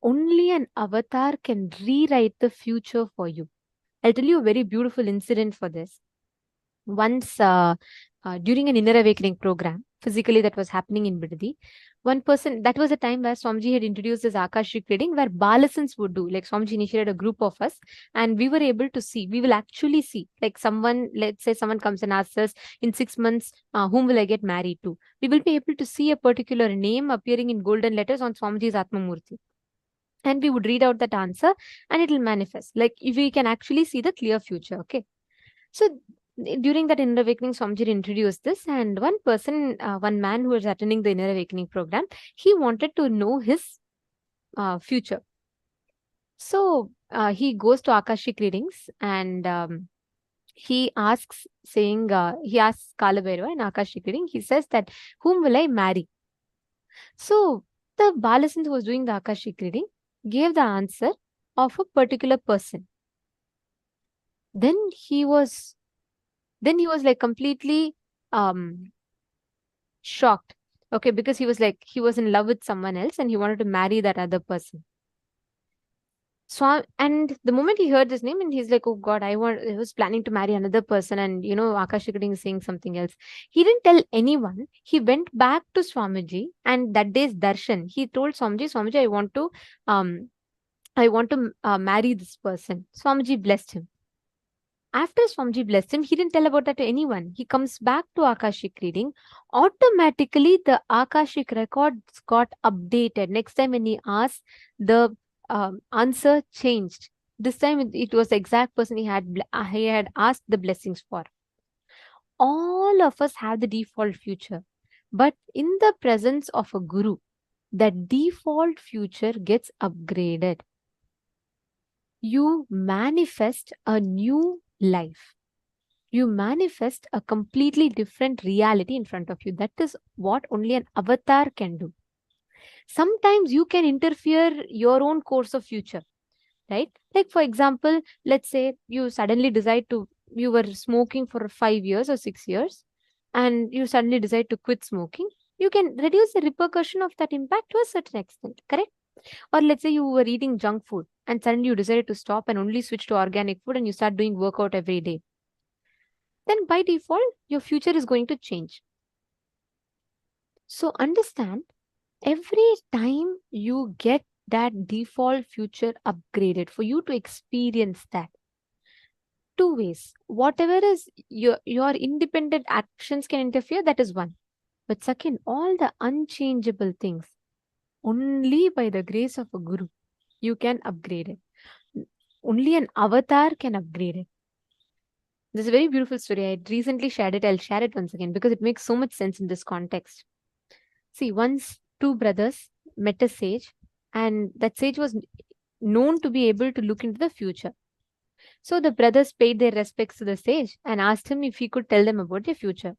Only an avatar can rewrite the future for you. I'll tell you a very beautiful incident for this. Once during an inner awakening program, physically that was happening in Bidadi, one person, that was a time where Swamiji had introduced this Akashic reading where Balasans would do. Like Swamiji initiated a group of us and we were able to see, we will actually see, like someone, let's say someone comes and asks us in 6 months, whom will I get married to? We will be able to see a particular name appearing in golden letters on Swamiji's Atmamurti. And we would read out that answer and it will manifest. Like if we can actually see the clear future. Okay. So during that inner awakening, Swamiji introduced this, and one person, one man who was attending the inner awakening program, he wanted to know his future. So he goes to Akashic readings and he asks, saying, he asks Kalabhairava in Akashic reading, he says that, whom will I marry? So the Balasant who was doing the Akashic reading gave the answer of a particular person. Then he was like completely shocked. Okay, because he was like, he was in love with someone else and he wanted to marry that other person. So, and the moment he heard this name and he's like, oh God, I was planning to marry another person, and Akashic reading is saying something else. He didn't tell anyone. He went back to Swamiji, and that day's darshan, he told Swamiji, I want to marry this person. Swamiji blessed him. After Swamiji blessed him, he didn't tell about that to anyone. He comes back to Akashic reading. Automatically, the Akashic records got updated. Next time when he asked, the answer changed. This time it was the exact person he had asked the blessings for. All of us have the default future. But in the presence of a guru, that default future gets upgraded. You manifest a new life. You manifest a completely different reality in front of you. That is what only an avatar can do. Sometimes you can interfere your own course of future, right? Like for example, let's say you suddenly decide to, you were smoking for 5 years or 6 years, and you suddenly decide to quit smoking. You can reduce the repercussion of that impact to a certain extent, correct? Or let's say you were eating junk food and suddenly you decided to stop and only switch to organic food, and you start doing workout every day. Then by default, your future is going to change. So understand, every time you get that default future upgraded, for you to experience that, 2 ways. Whatever is your independent actions can interfere, that is one. But second, all the unchangeable things, only by the grace of a guru, you can upgrade it. Only an avatar can upgrade it. This is a very beautiful story. I recently shared it. I'll share it once again because it makes so much sense in this context. See, once 2 brothers met a sage, and that sage was known to be able to look into the future. So the brothers paid their respects to the sage and asked him if he could tell them about their future.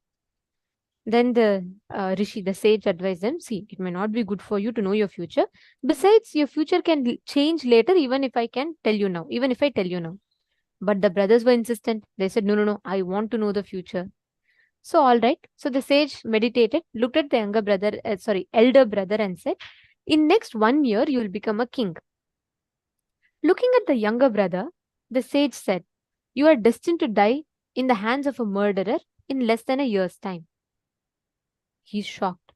Then the Rishi, the sage, advised them, see, it may not be good for you to know your future. Besides, your future can change later, even if I tell you now. But the brothers were insistent. They said, no, I want to know the future. So, all right. So the sage meditated, looked at the elder brother and said, in next 1 year, you will become a king. Looking at the younger brother, the sage said, you are destined to die in the hands of a murderer in less than a year's time. He's shocked.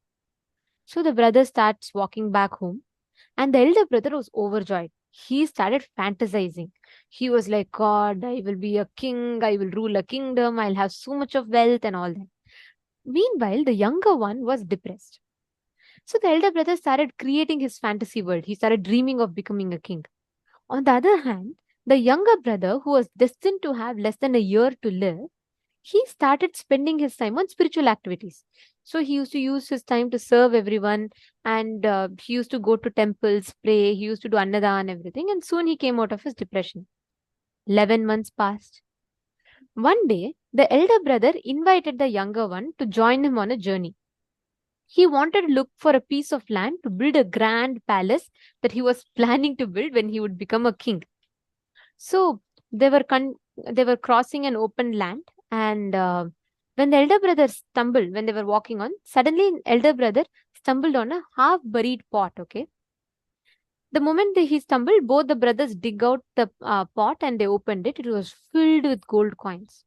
So the brother starts walking back home, and the elder brother was overjoyed. He started fantasizing. He was like, God, I will be a king. I will rule a kingdom. I'll have so much of wealth and all that. Meanwhile, the younger one was depressed. So the elder brother started creating his fantasy world. He started dreaming of becoming a king. On the other hand, the younger brother, who was destined to have less than a year to live, he started spending his time on spiritual activities. So he used to use his time to serve everyone, and he used to go to temples, pray, he used to do annadan, everything, and soon he came out of his depression. 11 months passed. One day, the elder brother invited the younger one to join him on a journey. He wanted to look for a piece of land to build a grand palace that he was planning to build when he would become a king. So they were crossing an open land, and when the elder brother stumbled, when they were walking on, suddenly elder brother stumbled on a half buried pot. Okay. The moment that he stumbled, both the brothers dig out the pot and they opened it. It was filled with gold coins.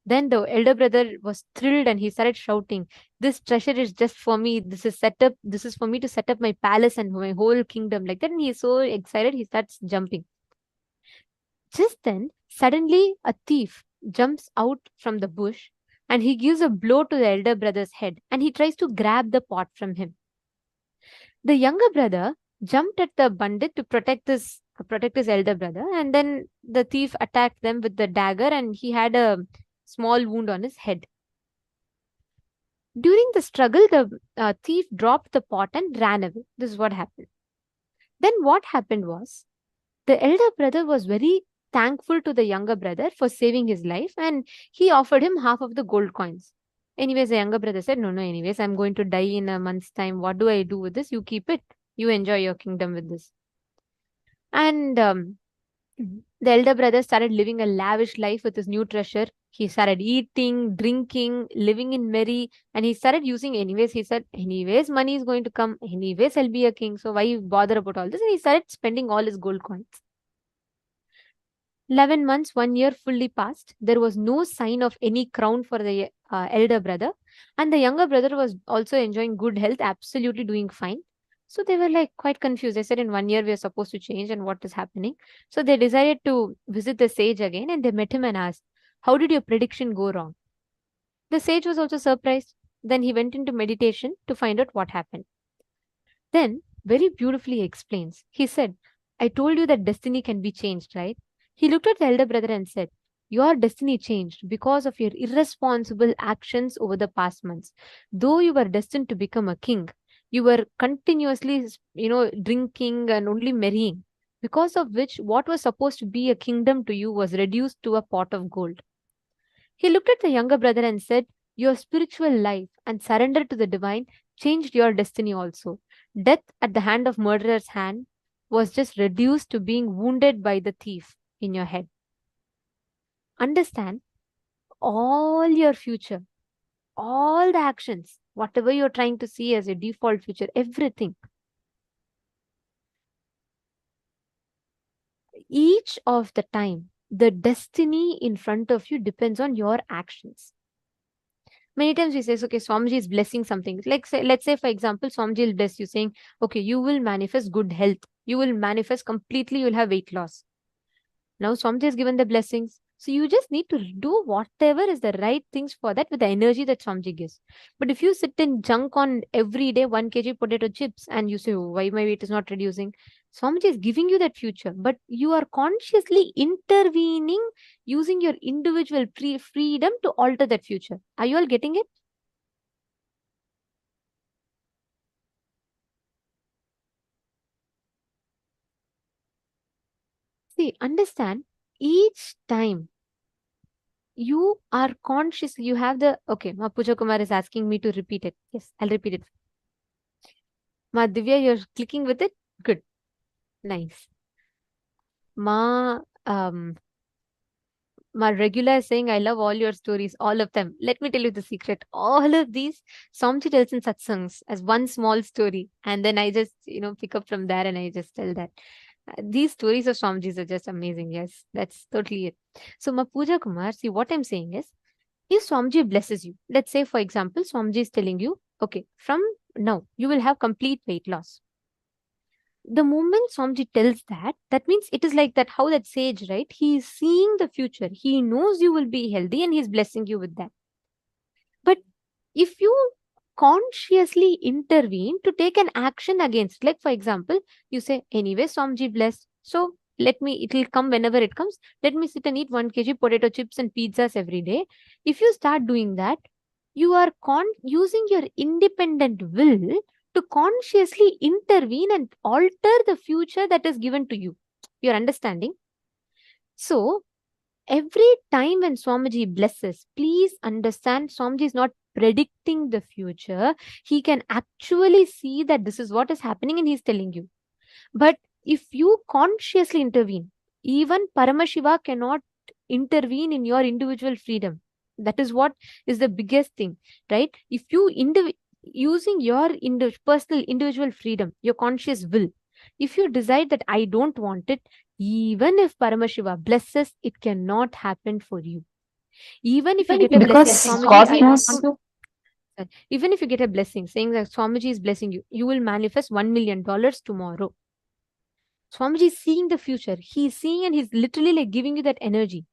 Then the elder brother was thrilled and he started shouting, "This treasure is just for me. This is for me to set up my palace and my whole kingdom." Like that. And he is so excited, he starts jumping. Just then, suddenly a thief jumps out from the bush and he gives a blow to the elder brother's head and he tries to grab the pot from him. The younger brother jumped at the bandit to protect his elder brother, and then the thief attacked them with the dagger and he had a small wound on his head. During the struggle, the thief dropped the pot and ran away. This is what happened. Then what happened was, the elder brother was very thankful to the younger brother for saving his life, and he offered him half of the gold coins. Anyways, the younger brother said, no, anyways, I'm going to die in a month's time. What do I do with this? You keep it. You enjoy your kingdom with this. And the elder brother started living a lavish life with his new treasure. He started eating, drinking, living in merry, and he started using anyways. He said, anyways, money is going to come. Anyways, I'll be a king. So why bother about all this? And he started spending all his gold coins. 11 months, 1 year fully passed. There was no sign of any crown for the elder brother. And the younger brother was also enjoying good health, absolutely doing fine. So they were like quite confused. They said, in 1 year we are supposed to change, and what is happening? So they decided to visit the sage again, and they met him and asked, how did your prediction go wrong? The sage was also surprised. Then he went into meditation to find out what happened. Then very beautifully explains. He said, I told you that destiny can be changed, right? He looked at the elder brother and said, your destiny changed because of your irresponsible actions over the past months. Though you were destined to become a king, you were continuously, drinking and only marrying, because of which what was supposed to be a kingdom to you was reduced to a pot of gold. He looked at the younger brother and said, your spiritual life and surrender to the divine changed your destiny also. Death at the hand of murderer's hand was just reduced to being wounded by the thief in your head. Understand, all your future, all the actions, whatever you're trying to see as a default future, everything, each of the time, the destiny in front of you depends on your actions. Many times we say, okay, Swamiji is blessing something. Let's say, for example, Swamiji will bless you saying, okay, you will manifest good health. You will manifest completely, you will have weight loss. Now Swamiji has given the blessings. So you just need to do whatever is the right things for that with the energy that Swamiji gives. But if you sit and junk on every day 1 kg potato chips and you say, oh, why my weight is not reducing? Swamiji is giving you that future, but you are consciously intervening using your individual freedom to alter that future. Are you all getting it? See, understand, each time you are conscious, you have the, okay, Ma Puja Kumar is asking me to repeat it. Yes, I'll repeat it. Ma Divya, you're clicking with it? Good. Nice. Ma Regular is saying, I love all your stories, all of them. Let me tell you the secret. All of these, Swamiji tells in satsangs as one small story. And then I just, pick up from there and I just tell that. These stories of Swamiji's are just amazing. Yes, that's totally it. So, Ma Puja Kumar, see, what I'm saying is, if Swamiji blesses you, let's say, for example, Swamiji is telling you, okay, from now, you will have complete weight loss. The moment Swamiji tells that, that means it is like that, how that sage, right? He is seeing the future. He knows you will be healthy and he's blessing you with that. But if you consciously intervene to take an action against, like for example, you say, anyway, Swamiji blessed. So it will come whenever it comes. Let me sit and eat 1 kg potato chips and pizzas every day. If you start doing that, You are using your independent will to consciously intervene and alter the future that is given to you. You're understanding? So, every time when Swamiji blesses, please understand Swamiji is not predicting the future. He can actually see that this is what is happening and he's telling you. But if you consciously intervene, even Paramashiva cannot intervene in your individual freedom. That is what is the biggest thing, right? If you using your personal individual freedom, your conscious will, if you decide that I don't want it, even if Paramashiva blesses, it cannot happen for you. Even if you get a blessing, Swamiji, even if you get a blessing saying that Swamiji is blessing you, you will manifest $1 million tomorrow. Swamiji is seeing the future. He is seeing and he's literally like giving you that energy.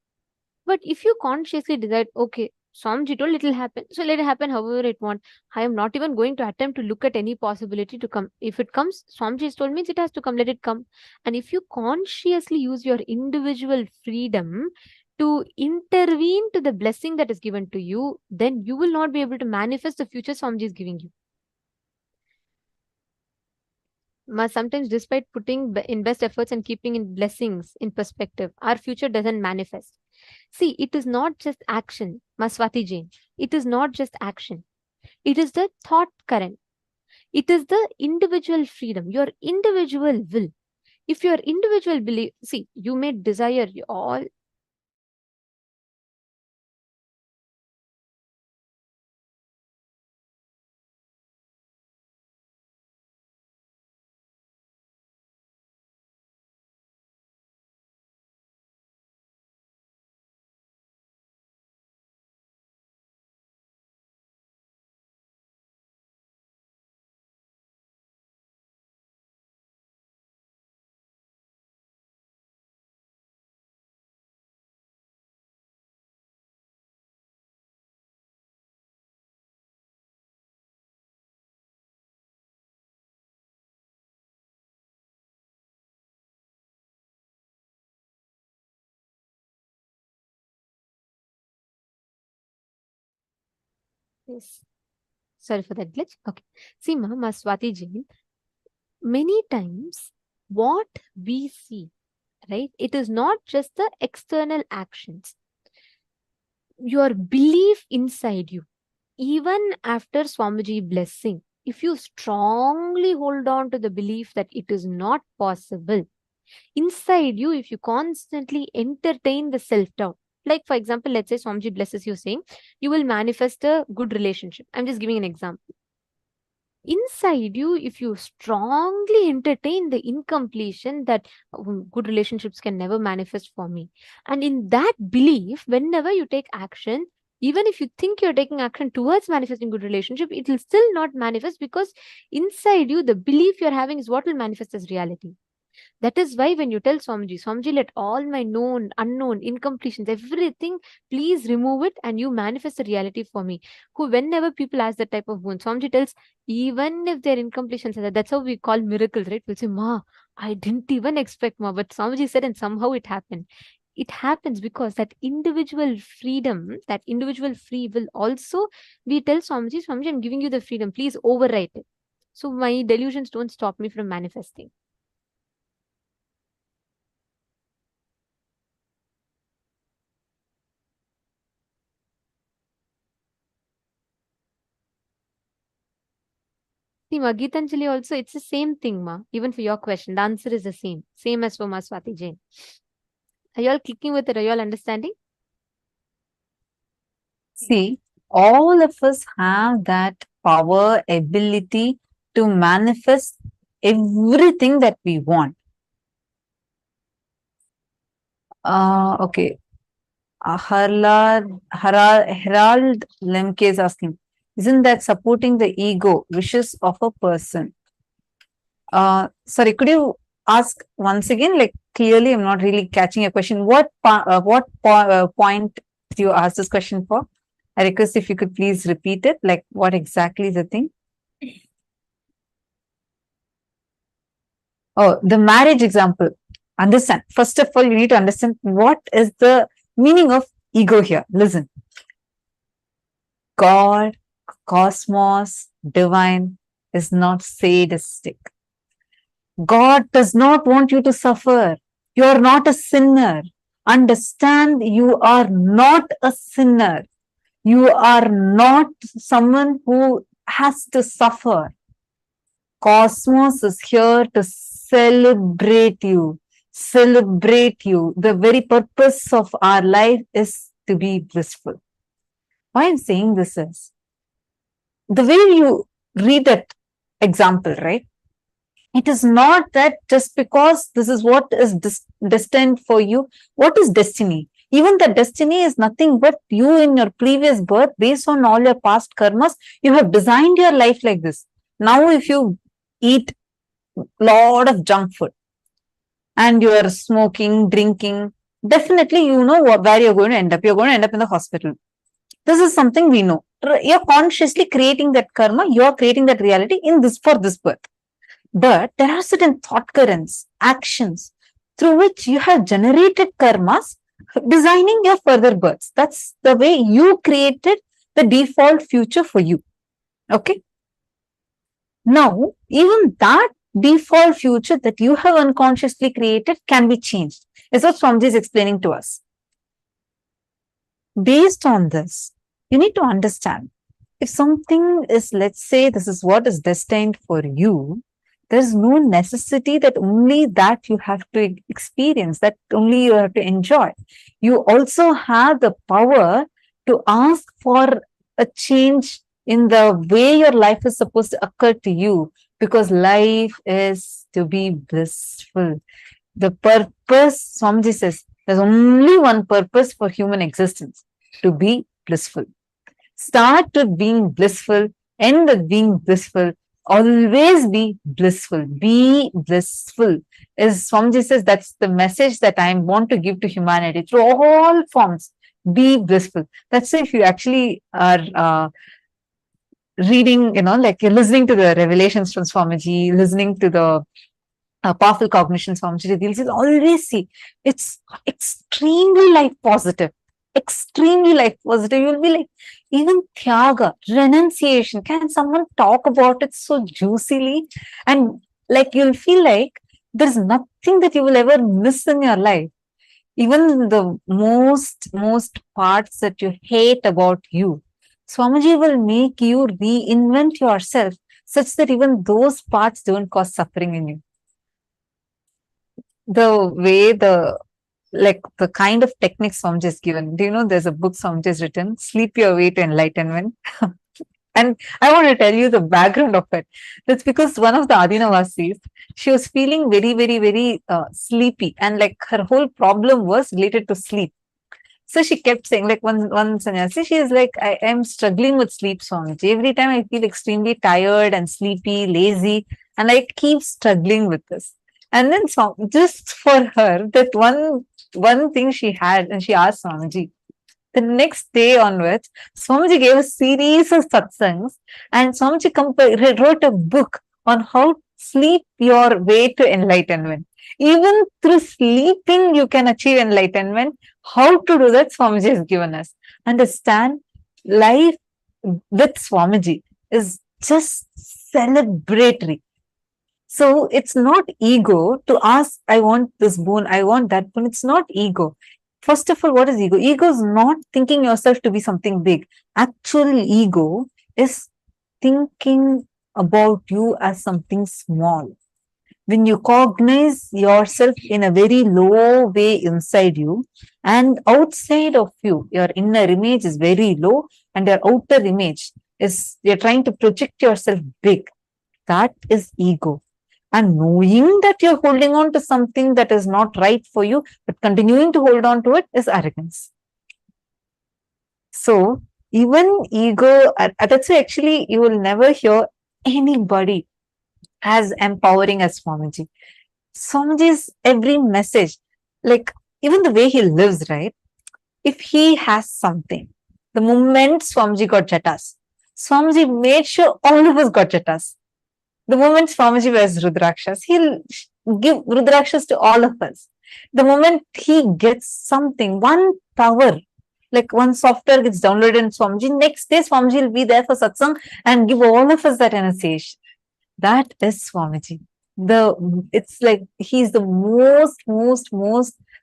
But if you consciously decide, okay, Swamiji told it will happen, so let it happen however it wants. I am not even going to attempt to look at any possibility to come. If it comes, Swamiji has told me it has to come, let it come. And if you consciously use your individual freedom to intervene to the blessing that is given to you, then you will not be able to manifest the future Swamiji is giving you. Sometimes, despite putting in best efforts and keeping in blessings in perspective, our future doesn't manifest. See, it is not just action, Maswati Jain. It is not just action. It is the thought current. It is the individual freedom, your individual will. If your individual belief, see, you may desire all. Yes. Sorry for that glitch. Okay. See, Maswati Jain, many times what we see, right? It is not just the external actions. Your belief inside you, even after Swamiji blessing, if you strongly hold on to the belief that it is not possible, inside you, if you constantly entertain the self-doubt, like for example, let's say Swamiji blesses you saying, you will manifest a good relationship. I'm just giving an example. Inside you, if you strongly entertain the incompletion that good relationships can never manifest for me, and in that belief, whenever you take action, even if you think you're taking action towards manifesting good relationship, it will still not manifest, because inside you, the belief you're having is what will manifest as reality. That is why when you tell Swamiji, let all my known, unknown, incompletions, everything, please remove it and you manifest the reality for me. Whenever people ask that type of boon, Swamiji tells, even if they're incompletions, that's how we call miracles, right? We'll say, Ma, I didn't even expect, Ma, but Swamiji said, and somehow it happened. It happens because that individual freedom, that individual free will also, we tell Swamiji, I'm giving you the freedom, please overwrite it. So my delusions don't stop me from manifesting. See, Ma, Geetanjali also, it's the same thing, Ma. Even for your question, the answer is the same. Same as for Maswati Jain. Are you all clicking with it? Are you all understanding? See, all of us have that power, ability to manifest everything that we want. Okay. Herald Lemke is asking, isn't that supporting the ego wishes of a person? Sorry, could you ask once again? Like clearly, I'm not really catching your question. What point do you ask this question for? I request if you could please repeat it. Like what exactly is the thing? Oh, the marriage example. Understand. First of all, you need to understand what is the meaning of ego here. Listen. God, cosmos, divine is not sadistic. God does not want you to suffer. You are not a sinner. Understand, you are not a sinner. You are not someone who has to suffer. Cosmos is here to celebrate you. Celebrate you. The very purpose of our life is to be blissful. Why I'm saying this is, the way you read that example, right? It is not that just because this is what is destined for you. What is destiny? Even the destiny is nothing but you in your previous birth, based on all your past karmas, you have designed your life like this. Now, if you eat a lot of junk food and you are smoking, drinking, definitely you know where you're going to end up. You're going to end up in the hospital. This is something we know. You're consciously creating that karma. You're creating that reality in this for this birth. But there are certain thought currents, actions through which you have generated karmas, designing your further births. That's the way you created the default future for you. Okay. Now, even that default future that you have unconsciously created can be changed. Is what Swamiji is explaining to us. Based on this, you need to understand, if something is, let's say, this is what is destined for you, there's no necessity that only that you have to experience, that only you have to enjoy. You also have the power to ask for a change in the way your life is supposed to occur to you, because life is to be blissful. The purpose, Swamiji says, there's only one purpose for human existence, to be blissful. Start with being blissful, end with being blissful. Always be blissful. Be blissful. As Swamiji says, that's the message that I want to give to humanity through all forms. Be blissful. That's if you actually are reading, like you're listening to the revelations from Swamiji, listening to the powerful cognition Swamiji reveals, you'll always see it's extremely life positive. Extremely life positive. You'll be like, even Tyaga, renunciation, can someone talk about it so juicily? And like you'll feel like there's nothing that you will ever miss in your life. Even the most parts that you hate about you, Swamiji will make you reinvent yourself such that even those parts don't cause suffering in you. The way the kind of techniques Swamiji is given. Do you know there's a book Swamiji has written, Sleep Your Way to Enlightenment? And I want to tell you the background of it. That's because one of the Adinavasis, she was feeling very, very, very sleepy. And like her whole problem was related to sleep. So she kept saying, like one sannyasi, she is like, I am struggling with sleep, Swamiji. Every time I feel extremely tired and sleepy, lazy, and I keep struggling with this. And then just for her, that one thing she had, and she asked Swamiji. The next day onwards, Swamiji gave a series of satsangs, and Swamiji wrote a book on how sleep your way to enlightenment. Even through sleeping, you can achieve enlightenment. How to do that, Swamiji has given us. Understand, life with Swamiji is just celebratory. So it's not ego to ask, I want this boon, I want that boon. It's not ego. First of all, what is ego? Ego is not thinking yourself to be something big. Actual ego is thinking about you as something small. When you cognize yourself in a very low way inside you, and outside of you, your inner image is very low, and your outer image is, you're trying to project yourself big. That is ego. And knowing that you're holding on to something that is not right for you, but continuing to hold on to it, is arrogance. So even ego, that's why actually you will never hear anybody as empowering as Swamiji. Swamiji's every message, like even the way he lives, right? If he has something, the moment Swamiji got jatas, Swamiji made sure all of us got jatas. The moment Swamiji wears Rudrakshas, he'll give Rudrakshas to all of us. The moment he gets something, one power, Like one software gets downloaded in Swamiji, next day Swamiji will be there for satsang and give all of us that initiation. That is Swamiji. It's like he's the most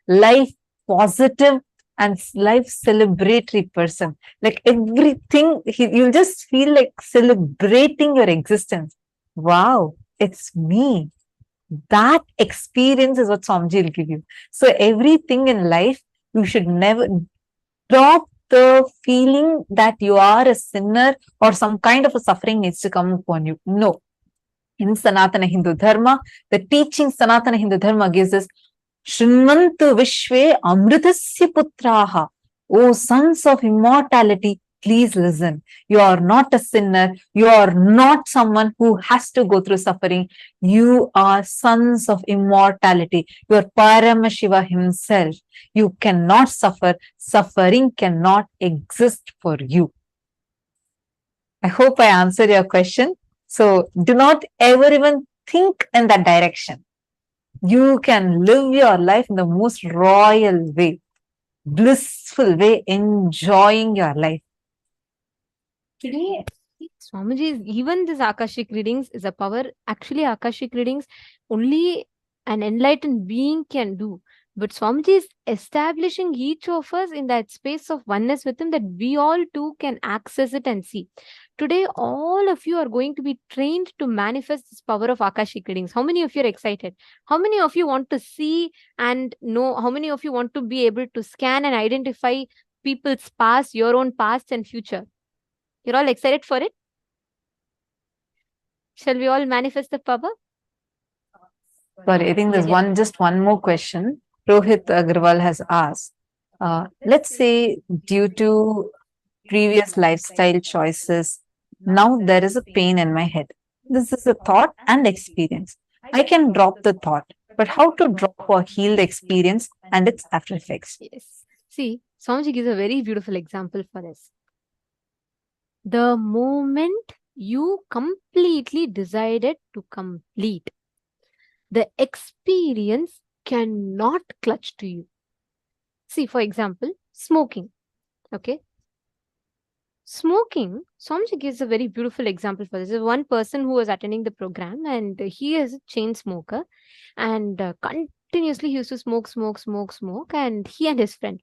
life positive and life celebratory person. Like everything, you'll just feel like celebrating your existence. Wow, it's me. That experience is what Swamiji will give you. So everything in life, you should never drop the feeling that you are a sinner or some kind of a suffering needs to come upon you. No. In Sanatana Hindu Dharma, the teaching Sanatana Hindu Dharma gives us Shrimantu Vishwe Amritasya Putraha. O sons of immortality, please listen. You are not a sinner. You are not someone who has to go through suffering. You are sons of immortality. You are Paramashiva himself. You cannot suffer. Suffering cannot exist for you. I hope I answered your question. So do not ever even think in that direction. You can live your life in the most royal way, blissful way, enjoying your life. Today, Swamiji, even this Akashic readings is a power. Actually, Akashic readings only an enlightened being can do. But Swamiji is establishing each of us in that space of oneness with him, that we all too can access it and see. Today, all of you are going to be trained to manifest this power of Akashic readings. How many of you are excited? How many of you want to see and know? How many of you want to be able to scan and identify people's past, your own past and future? You're all excited for it? Shall we all manifest the power? Sorry, I think there's just one more question. Rohit Agrawal has asked, let's say due to previous lifestyle choices, now there is a pain in my head. This is a thought and experience. I can drop the thought, but how to drop or heal the experience and its after effects? Yes. See, Swamiji gives a very beautiful example for this. The moment you completely decided to complete, the experience cannot clutch to you. See, for example, smoking. Okay. Smoking, Swamiji gives a very beautiful example for this. There's one person who was attending the program and he is a chain smoker and continuously he used to smoke and he and his friend.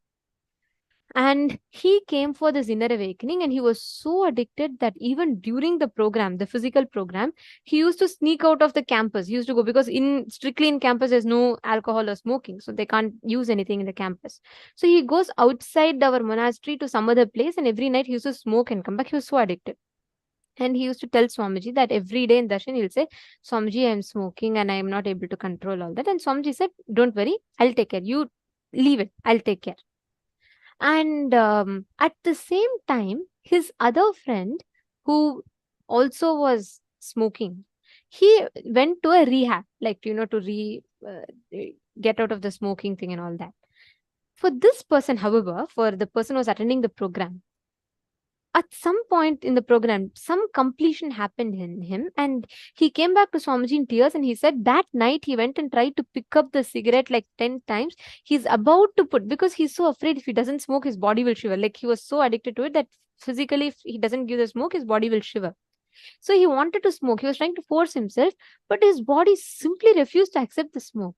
And he came for this inner awakening and he was so addicted that even during the program, the physical program, he used to sneak out of the campus. He used to go because strictly in campus, there's no alcohol or smoking. So they can't use anything in the campus. So he goes outside our monastery to some other place and every night he used to smoke and come back. He was so addicted. And he used to tell Swamiji that every day in darshan, he'll say, Swamiji, I'm smoking and I am not able to control all that. And Swamiji said, don't worry, I'll take care. You leave it. I'll take care. And at the same time, his other friend who also was smoking, he went to a rehab, like, to get out of the smoking thing and all that. For this person, however, for the person who was attending the program, at some point in the program, some completion happened in him and he came back to Swamiji in tears and he said that night he went and tried to pick up the cigarette like 10 times. He's about to because he's so afraid if he doesn't smoke, his body will shiver. Like he was so addicted to it that physically if he doesn't give the smoke, his body will shiver. So he wanted to smoke. He was trying to force himself, but his body simply refused to accept the smoke.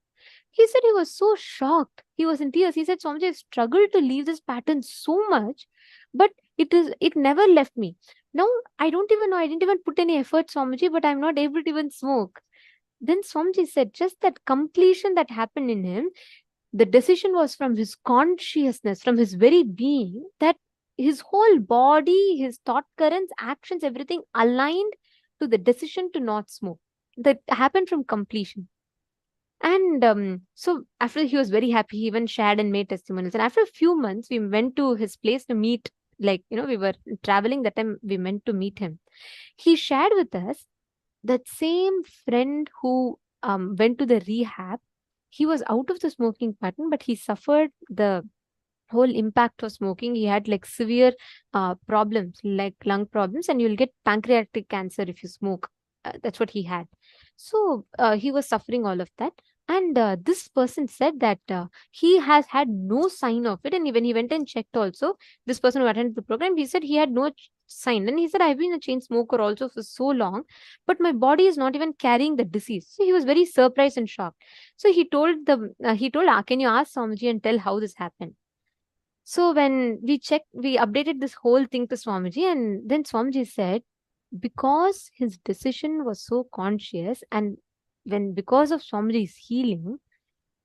He said he was so shocked. He was in tears. He said, Swamiji, I struggled to leave this pattern so much, but it never left me. Now, I don't even know. I didn't even put any effort, Swamiji, but I'm not able to even smoke. Then Swamiji said, just that completion that happened in him, the decision was from his consciousness, from his very being, that his whole body, his thought currents, actions, everything aligned to the decision to not smoke. That happened from completion. And so after he was very happy, he even shared and made testimonials. And after a few months, we went to his place to meet, we were traveling that time, we meant to meet him. He shared with us that same friend who went to the rehab, he was out of the smoking pattern, but he suffered the whole impact of smoking. He had like severe problems, like lung problems, and you'll get pancreatic cancer if you smoke That's what he had. So he was suffering all of that. And this person said that he has had no sign of it. And when he went and checked also, this person who attended the program, he said he had no sign. And he said, I've been a chain smoker also for so long, but my body is not even carrying the disease. So he was very surprised and shocked. So he told can you ask Swamiji and tell how this happened? So when we checked, we updated this whole thing to Swamiji, and then Swamiji said, because his decision was so conscious, and because of Swamiji's healing,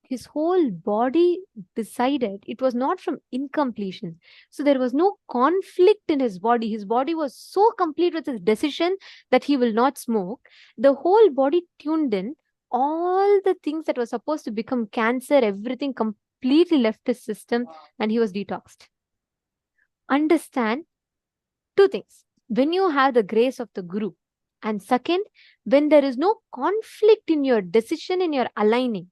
his whole body decided it was not from incompletion. So there was no conflict in his body. His body was so complete with his decision that he will not smoke. The whole body tuned in. All the things that were supposed to become cancer, everything completely left his system, and he was detoxed. Understand two things. When you have the grace of the Guru, and second, when there is no conflict in your decision, in your aligning,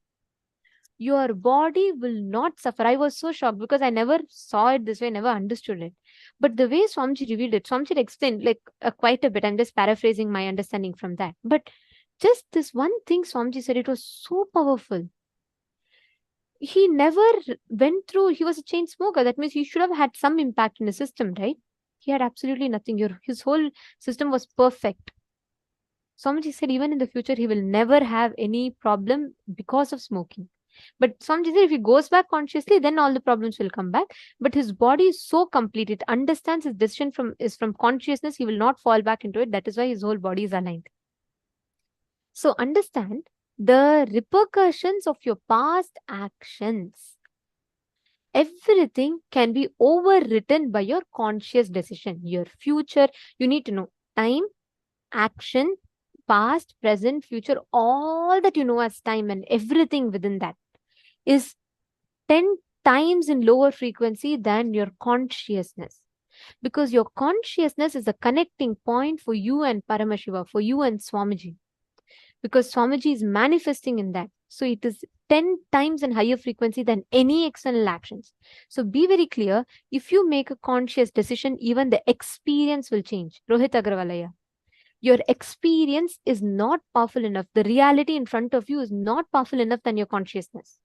your body will not suffer. I was so shocked because I never saw it this way, never understood it. But the way Swamiji revealed it, Swamiji explained like quite a bit. I'm just paraphrasing my understanding from that. But just this one thing Swamiji said, it was so powerful. He never went through, he was a chain smoker. That means he should have had some impact in the system, right? He had absolutely nothing. His whole system was perfect. Swamiji said even in the future, he will never have any problem because of smoking. But Swamiji said if he goes back consciously, then all the problems will come back. But his body is so complete. It understands his decision is from consciousness. He will not fall back into it. That is why his whole body is aligned. So understand the repercussions of your past actions. Everything can be overwritten by your conscious decision. Your future, you need to know time, action, past, present, future, all that you know as time and everything within that is 10 times in lower frequency than your consciousness. Because your consciousness is a connecting point for you and Paramashiva, for you and Swamiji. Because Swamiji is manifesting in that. So it is 10 times in higher frequency than any external actions. So be very clear. If you make a conscious decision, even the experience will change. Rohit Agrawalaya. Your experience is not powerful enough. The reality in front of you is not powerful enough than your consciousness.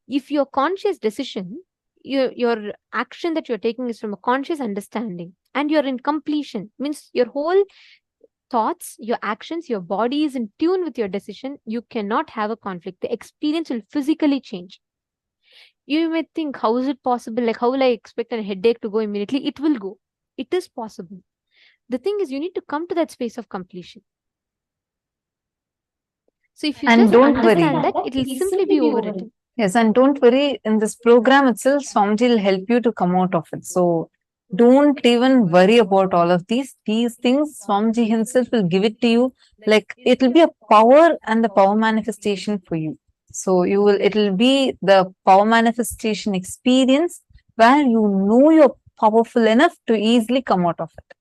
If your conscious decision, your action that you're taking is from a conscious understanding, and you're in completion, means your whole thoughts, your actions, your body is in tune with your decision, you cannot have a conflict. The experience will physically change. You may think, how is it possible? Like, how will I expect a headache to go immediately? It will go. It is possible. The thing is, you need to come to that space of completion. So if you And just don't understand worry. that, it will simply be overwritten. Yes, and don't worry, in this program itself, Swamiji will help you to come out of it. So don't even worry about all of these. These things, Swamiji himself will give it to you. Like it will be a power and the power manifestation for you. So it will be the power manifestation experience where you know you're powerful enough to easily come out of it.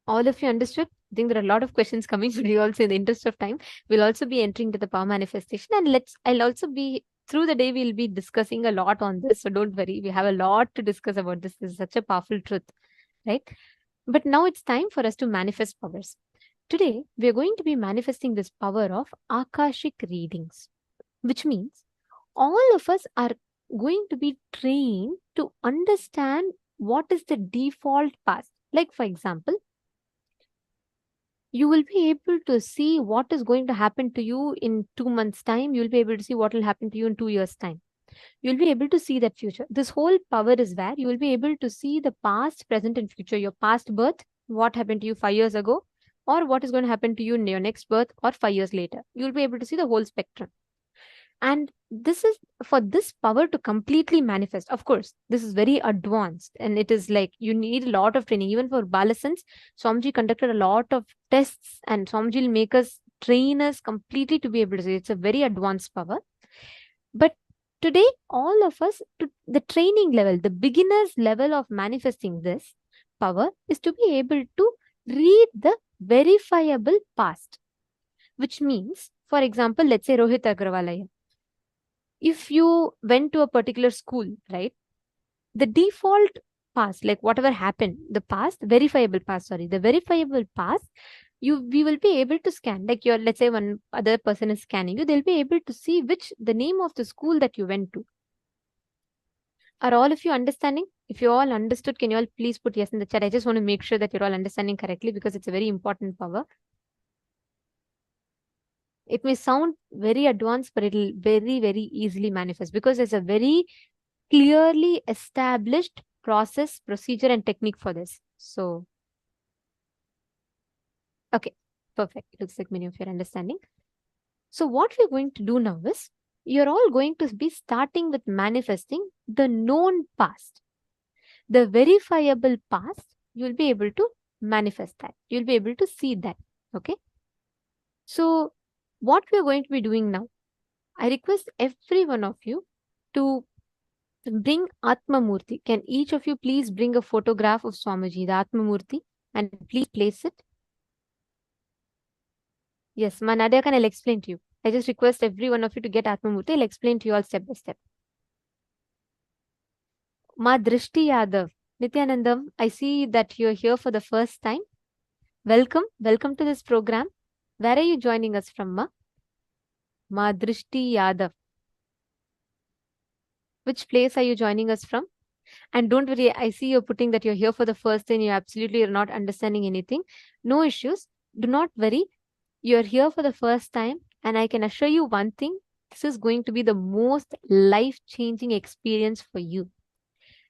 All of you understood? I think there are a lot of questions coming, but we also, in the interest of time, we'll also be entering to the power manifestation. And I'll also be, through the day, we'll be discussing a lot on this. So don't worry, we have a lot to discuss about this. This is such a powerful truth, right? But now it's time for us to manifest powers. Today, we're going to be manifesting this power of Akashic readings, which means all of us are going to be trained to understand what is the default past. Like, for example, you will be able to see what is going to happen to you in 2 months' time. You'll be able to see what will happen to you in 2 years' time. You'll be able to see that future. This whole power is where you will be able to see the past, present, and future. Your past birth, what happened to you 5 years ago, or what is going to happen to you in your next birth or 5 years later. You'll be able to see the whole spectrum. And this is for this power to completely manifest. Of course, this is very advanced and it is like you need a lot of training. Even for Balasans, Swamiji conducted a lot of tests and Swamiji will make us train us completely to be able to see. It's a very advanced power. But today, all of us, to the training level, the beginner's level of manifesting this power is to be able to read the verifiable past. Which means, for example, let's say Rohit Agrawalaya. If you went to a particular school, right, the default past, like whatever happened, the verifiable past, we will be able to scan. Like let's say one other person is scanning you, they'll be able to see the name of the school that you went to. Are all of you understanding? If you all understood, can you all please put yes in the chat? I just want to make sure that you're all understanding correctly, because it's a very important power. It may sound very advanced, but it'll very, very easily manifest, because there's a very clearly established process, procedure, and technique for this. So, okay, perfect. Looks like many of you are understanding. So what we're going to do now is, you're all going to be starting with manifesting the known past. The verifiable past, you'll be able to manifest that. You'll be able to see that. Okay. So what we're going to be doing now, I request every one of you to bring Atma Murti. Can each of you please bring a photograph of Swamiji, the Atma Murti, and please place it? Yes, Nadia, I'll explain to you. I just request every one of you to get Atma Murti. I'll explain to you all step by step. Ma Drishti Yadav. Nithyanandam, I see that you're here for the first time. Welcome. Welcome to this program. Where are you joining us from, Ma? Ma Drishti Yadav. Which place are you joining us from? And don't worry, I see you're putting that you're here for the first time. You absolutely are not understanding anything. No issues. Do not worry. You're here for the first time. And I can assure you one thing. This is going to be the most life-changing experience for you.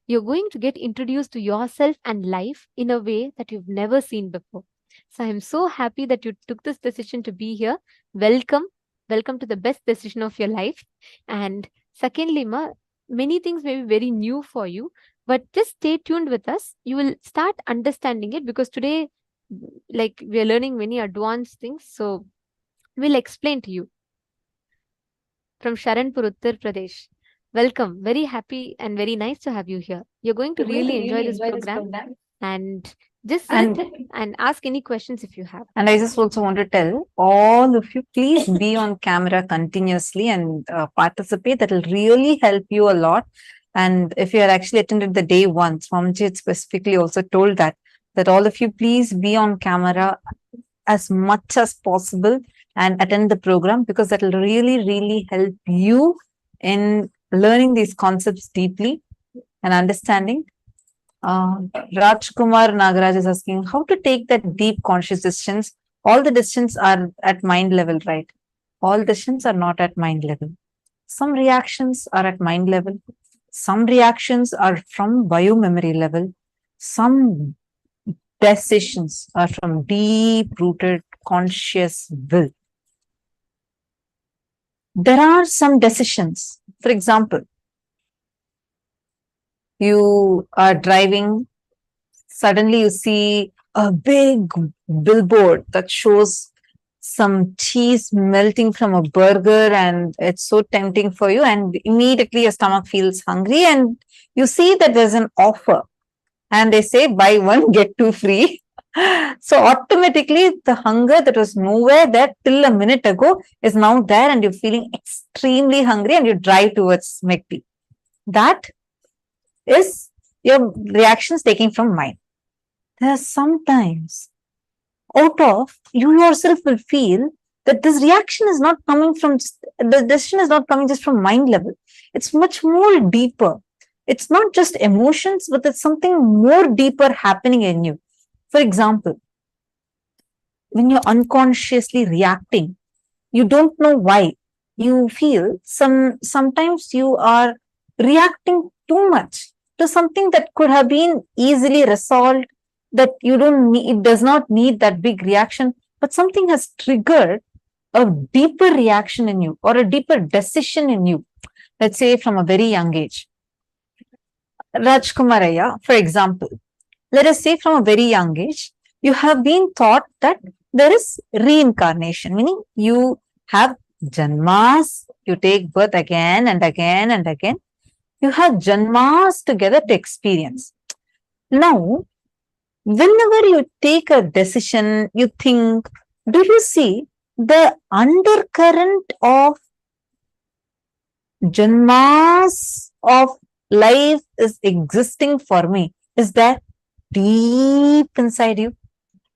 You're going to get introduced to yourself and life in a way that you've never seen before. So I'm so happy that you took this decision to be here. Welcome. Welcome to the best decision of your life. And secondly, Ma, many things may be very new for you, but just stay tuned with us. You will start understanding it, because today, like, we are learning many advanced things. So we'll explain to you. From Sharanpur, Uttar Pradesh. Welcome. Very happy and very nice to have you here. You're going to really enjoy this program. And just sit and ask any questions if you have. And I just also want to tell all of you, please be on camera continuously and participate. That will really help you a lot. And if you had actually attended the day one, Swamiji had specifically also told that all of you please be on camera as much as possible and attend the program, because that will really, really help you in learning these concepts deeply and understanding. Rajkumar Nagaraj is asking how to take that deep conscious decisions. All the decisions are at mind level, right? All decisions are not at mind level. Some reactions are at mind level. Some reactions are from biomemory level. Some decisions are from deep-rooted conscious will. There are some decisions. For example, you are driving, suddenly you see a big billboard that shows some cheese melting from a burger, and it's so tempting for you, and immediately your stomach feels hungry, and you see that there's an offer and they say buy one get two free. So automatically the hunger that was nowhere there till a minute ago is now there, and you're feeling extremely hungry and you drive towards McD. That is your reactions taking from mind. There are sometimes out of you yourself will feel that this reaction is not coming from, the decision is not coming just from mind level. It's much more deeper. It's not just emotions, but it's something more deeper happening in you. For example, when you're unconsciously reacting, you don't know why. You feel sometimes you are reacting too much to something that could have been easily resolved, that you don't need, it does not need that big reaction, but something has triggered a deeper reaction in you or a deeper decision in you. Let's say from a very young age. Rajkumaraya, for example, let us say from a very young age, you have been taught that there is reincarnation, meaning you have janmas, you take birth again and again and again. You have janmas together to experience. Now, whenever you take a decision, you think, do you see the undercurrent of janmas of life is existing for me, is there deep inside you.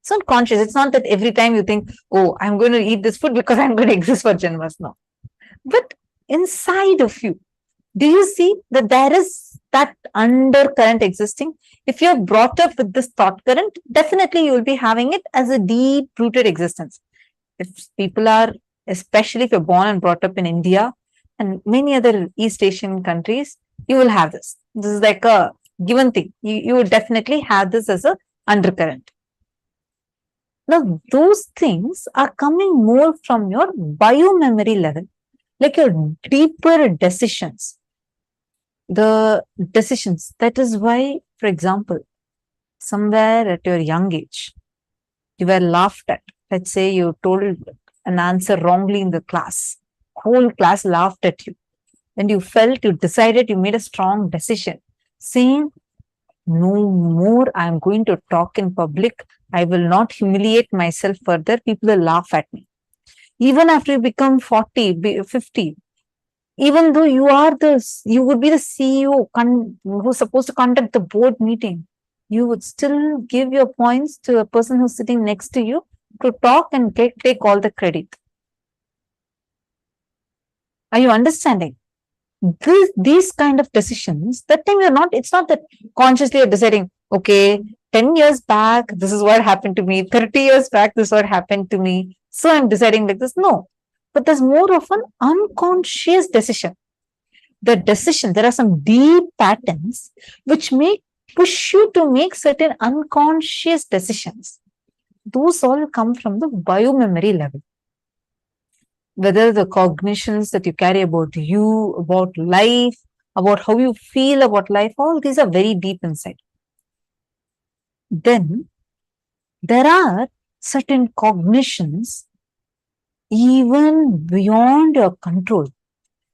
It's not conscious. It's not that every time you think, oh, I'm going to eat this food because I'm going to exist for Janmas. No. But inside of you, do you see that there is that undercurrent existing? If you're brought up with this thought current, definitely you will be having it as a deep-rooted existence. If people are, especially if you're born and brought up in India and many other East Asian countries, you will have this. This is like a given thing. You would definitely have this as a undercurrent. Now, those things are coming more from your bio-memory level, like your deeper decisions. The decisions. That is why, for example, somewhere at your young age, you were laughed at. Let's say you told an answer wrongly in the class. Whole class laughed at you. And you felt, you decided, you made a strong decision, saying, no more I am going to talk in public. I will not humiliate myself further. People will laugh at me. Even after you become 40, 50, even though you would be the CEO who's supposed to conduct the board meeting, you would still give your points to a person who's sitting next to you to talk and take all the credit. Are you understanding? These kind of decisions, that time it's not that consciously you're deciding, okay, 10 years back, this is what happened to me. 30 years back, this is what happened to me. So I'm deciding like this. No, but there's more of an unconscious decision. The decision, there are some deep patterns which push you to make certain unconscious decisions. Those all come from the biomemory level. Whether the cognitions that you carry about you, about life, about how you feel about life, all these are very deep inside. Then there are certain cognitions even beyond your control.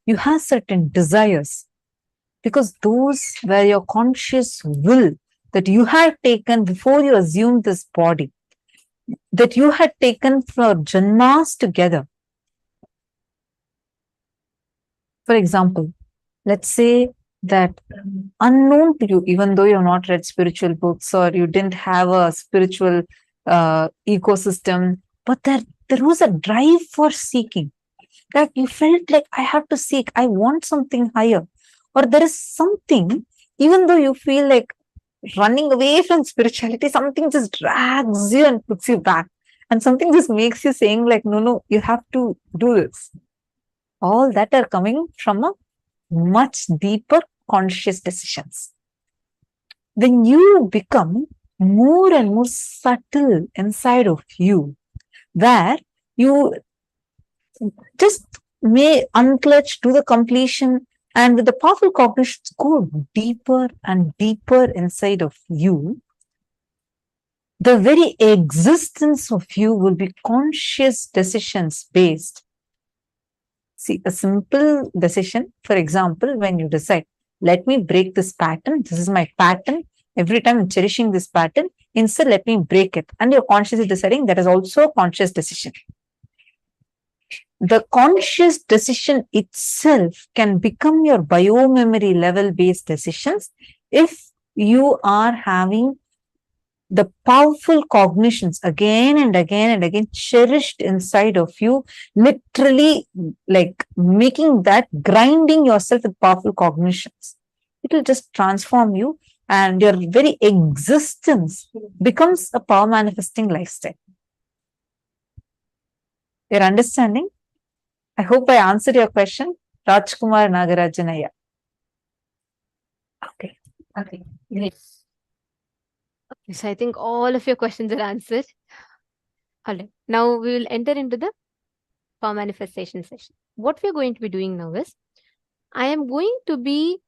You have certain desires because those were your conscious will that you had taken before you assumed this body, that you had taken for janmas together. For example, let's say that unknown to you, even though you have not read spiritual books or you didn't have a spiritual ecosystem, but there was a drive for seeking. Like you felt like, I have to seek, I want something higher. Or there is something, even though you feel like running away from spirituality, something just drags you and puts you back. And something just makes you saying like, no, you have to do this. All that are coming from a much deeper conscious decisions. When you become more and more subtle inside of you, where you just may unclutch to the completion and with the powerful cognitions go deeper and deeper inside of you, the very existence of you will be conscious decisions based. See, a simple decision, for example, when you decide, let me break this pattern, this is my pattern, every time I'm cherishing this pattern, instead let me break it. And you're consciously deciding, that is also a conscious decision. The conscious decision itself can become your biomemory level based decisions if you are having the powerful cognitions again and again and again cherished inside of you, literally like making that, grinding yourself with powerful cognitions. It will just transform you and your very existence becomes a power manifesting lifestyle. You're understanding? I hope I answered your question. Rajkumar Nagarajanaya. Okay. Great. Okay, so I think all of your questions are answered. All right. Now we will enter into the power manifestation session. What we're going to be doing now is, I am going to be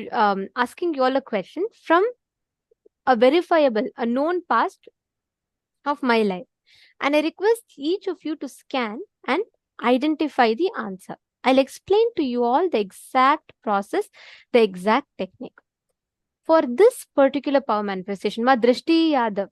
asking you all a question from a verifiable, a known past of my life. And I request each of you to scan and identify the answer. I'll explain to you all the exact process, the exact technique. For this particular power manifestation, Ma Drishti Yadav,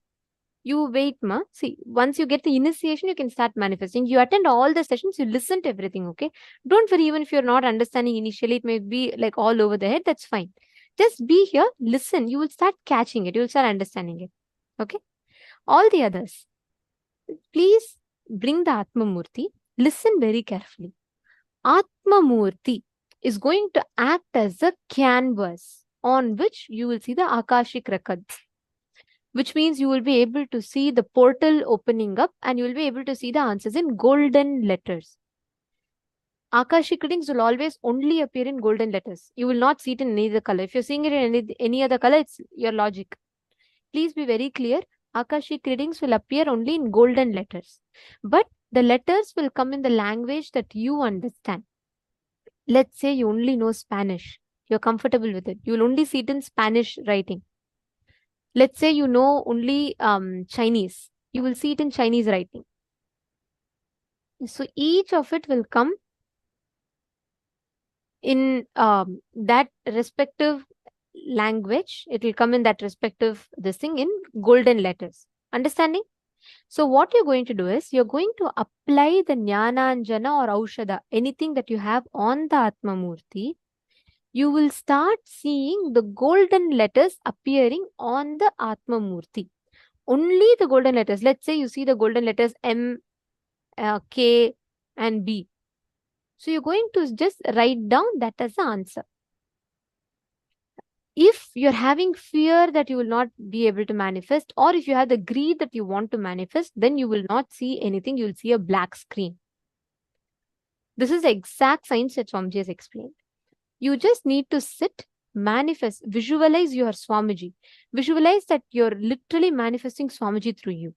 you wait, Ma. See, once you get the initiation, you can start manifesting. You attend all the sessions, you listen to everything, okay? Don't worry, even if you're not understanding initially, it may be like all over the head, that's fine. Just be here, listen. You will start catching it. You will start understanding it. Okay? All the others, please bring the Atma Murti. Listen very carefully. Atma Murti is going to act as a canvas on which you will see the Akashic Records, which means you will be able to see the portal opening up and you will be able to see the answers in golden letters. Akashic readings will always only appear in golden letters. You will not see it in any other color. If you're seeing it in any other color, it's your logic. Please be very clear. Akashic readings will appear only in golden letters. But the letters will come in the language that you understand. Let's say you only know Spanish. You're comfortable with it. You will only see it in Spanish writing. Let's say you know only Chinese. You will see it in Chinese writing. So each of it will come in that respective language. It will come in that respective this thing in golden letters. Understanding? So what you're going to do is you're going to apply the Jnananjana or Aushadha, anything that you have on the Atma Murti. You will start seeing the golden letters appearing on the Atma Murti. Only the golden letters. Let's say you see the golden letters M, K, and B. So you're going to just write down that as the answer. If you're having fear that you will not be able to manifest, or if you have the greed that you want to manifest, then you will not see anything. You'll see a black screen. This is the exact science that Swamiji has explained. You just need to sit, manifest, visualize your Swamiji. Visualize that you're literally manifesting Swamiji through you.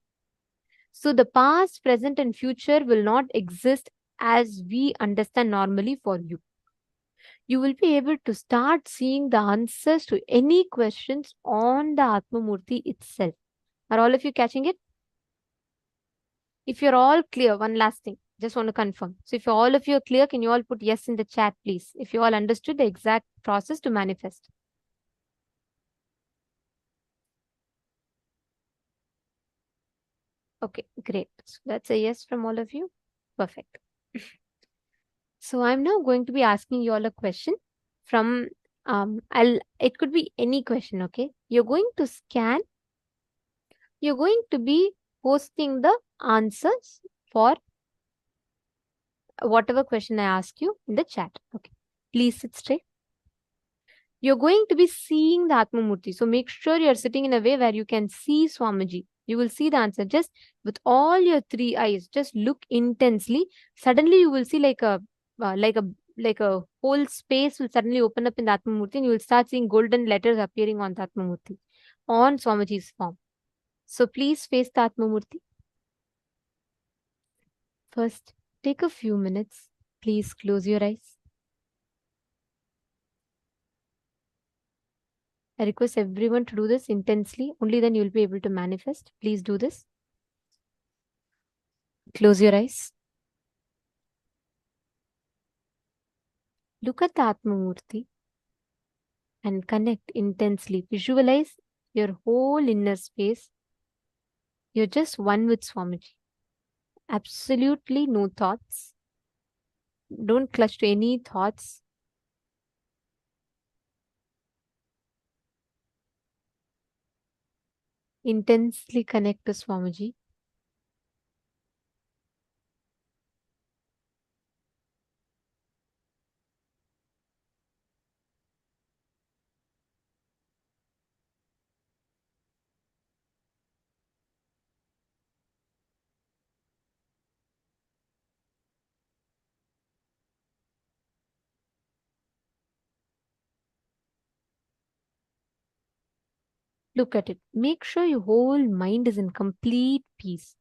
So the past, present, and future will not exist as we understand normally for you. You will be able to start seeing the answers to any questions on the Atma Murti itself. Are all of you catching it? If you're all clear, one last thing, just want to confirm. So if all of you are clear, can you all put yes in the chat, please? If you all understood the exact process to manifest. Okay, great. So that's a yes from all of you. Perfect. So I'm now going to be asking you all a question from, it could be any question, okay? You're going to scan, you're going to be posting the answers for whatever question I ask you in the chat, okay? Please sit straight. You're going to be seeing the Atma Murti. So make sure you're sitting in a way where you can see Swamiji. You will see the answer just with all your three eyes. Just look intensely. Suddenly you will see like a whole space will suddenly open up in the Atma Murti and you will start seeing golden letters appearing on the Atma Murti, on Swamiji's form. So please face the Atma Murti. First, take a few minutes. Please close your eyes. I request everyone to do this intensely. Only then you will be able to manifest. Please do this. Close your eyes. Look at the Atma Murti and connect intensely. Visualize your whole inner space. You're just one with Swamiji. Absolutely no thoughts. Don't clutch to any thoughts. Intensely connect to Swamiji. Look at it. Make sure your whole mind is in complete peace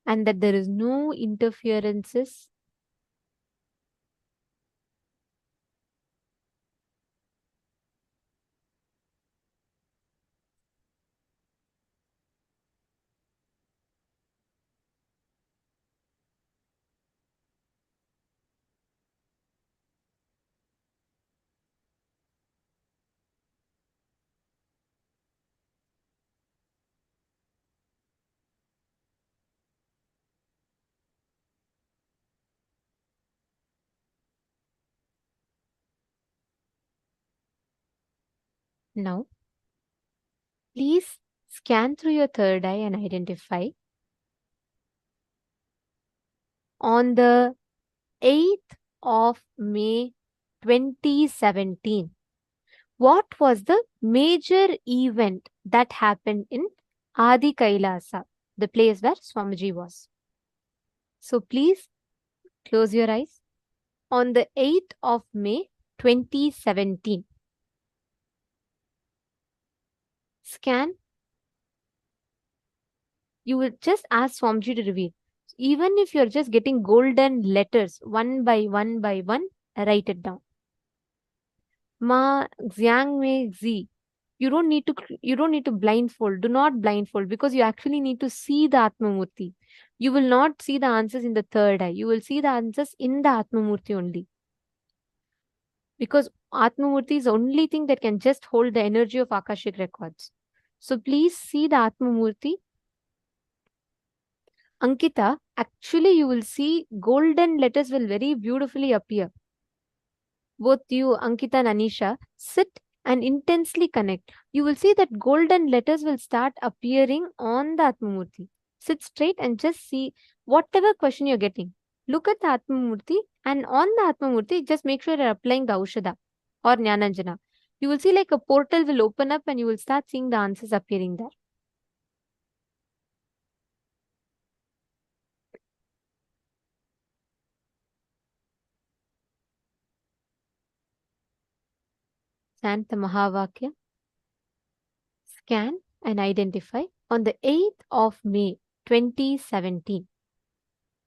and that there is no interferences. Now, please scan through your third eye and identify on the 8th of May 2017. What was the major event that happened in Adi Kailasa, the place where Swamiji was? So please close your eyes. On the 8th of May 2017, scan. You will just ask Swamiji to reveal. Even if you're just getting golden letters one by one, write it down. Ma Xiang Me Zi. You don't need to blindfold. Do not blindfold, because you actually need to see the Atmamurti. You will not see the answers in the third eye. You will see the answers in the Atmamurti only. Because Atmamurti is the only thing that can just hold the energy of Akashic Records. So please see the Atmamurti. Ankita, actually you will see golden letters will very beautifully appear. Both you, Ankita and Anisha, sit and intensely connect. You will see that golden letters will start appearing on the Atmamurti. Sit straight and just see whatever question you're getting. Look at the Atmamurti, and on the Atmamurti, just make sure you're applying the Aushadha or Jnananjana. You will see like a portal will open up and you will start seeing the answers appearing there. Chant the Mahavakya. Scan and identify on the 8th of May 2017.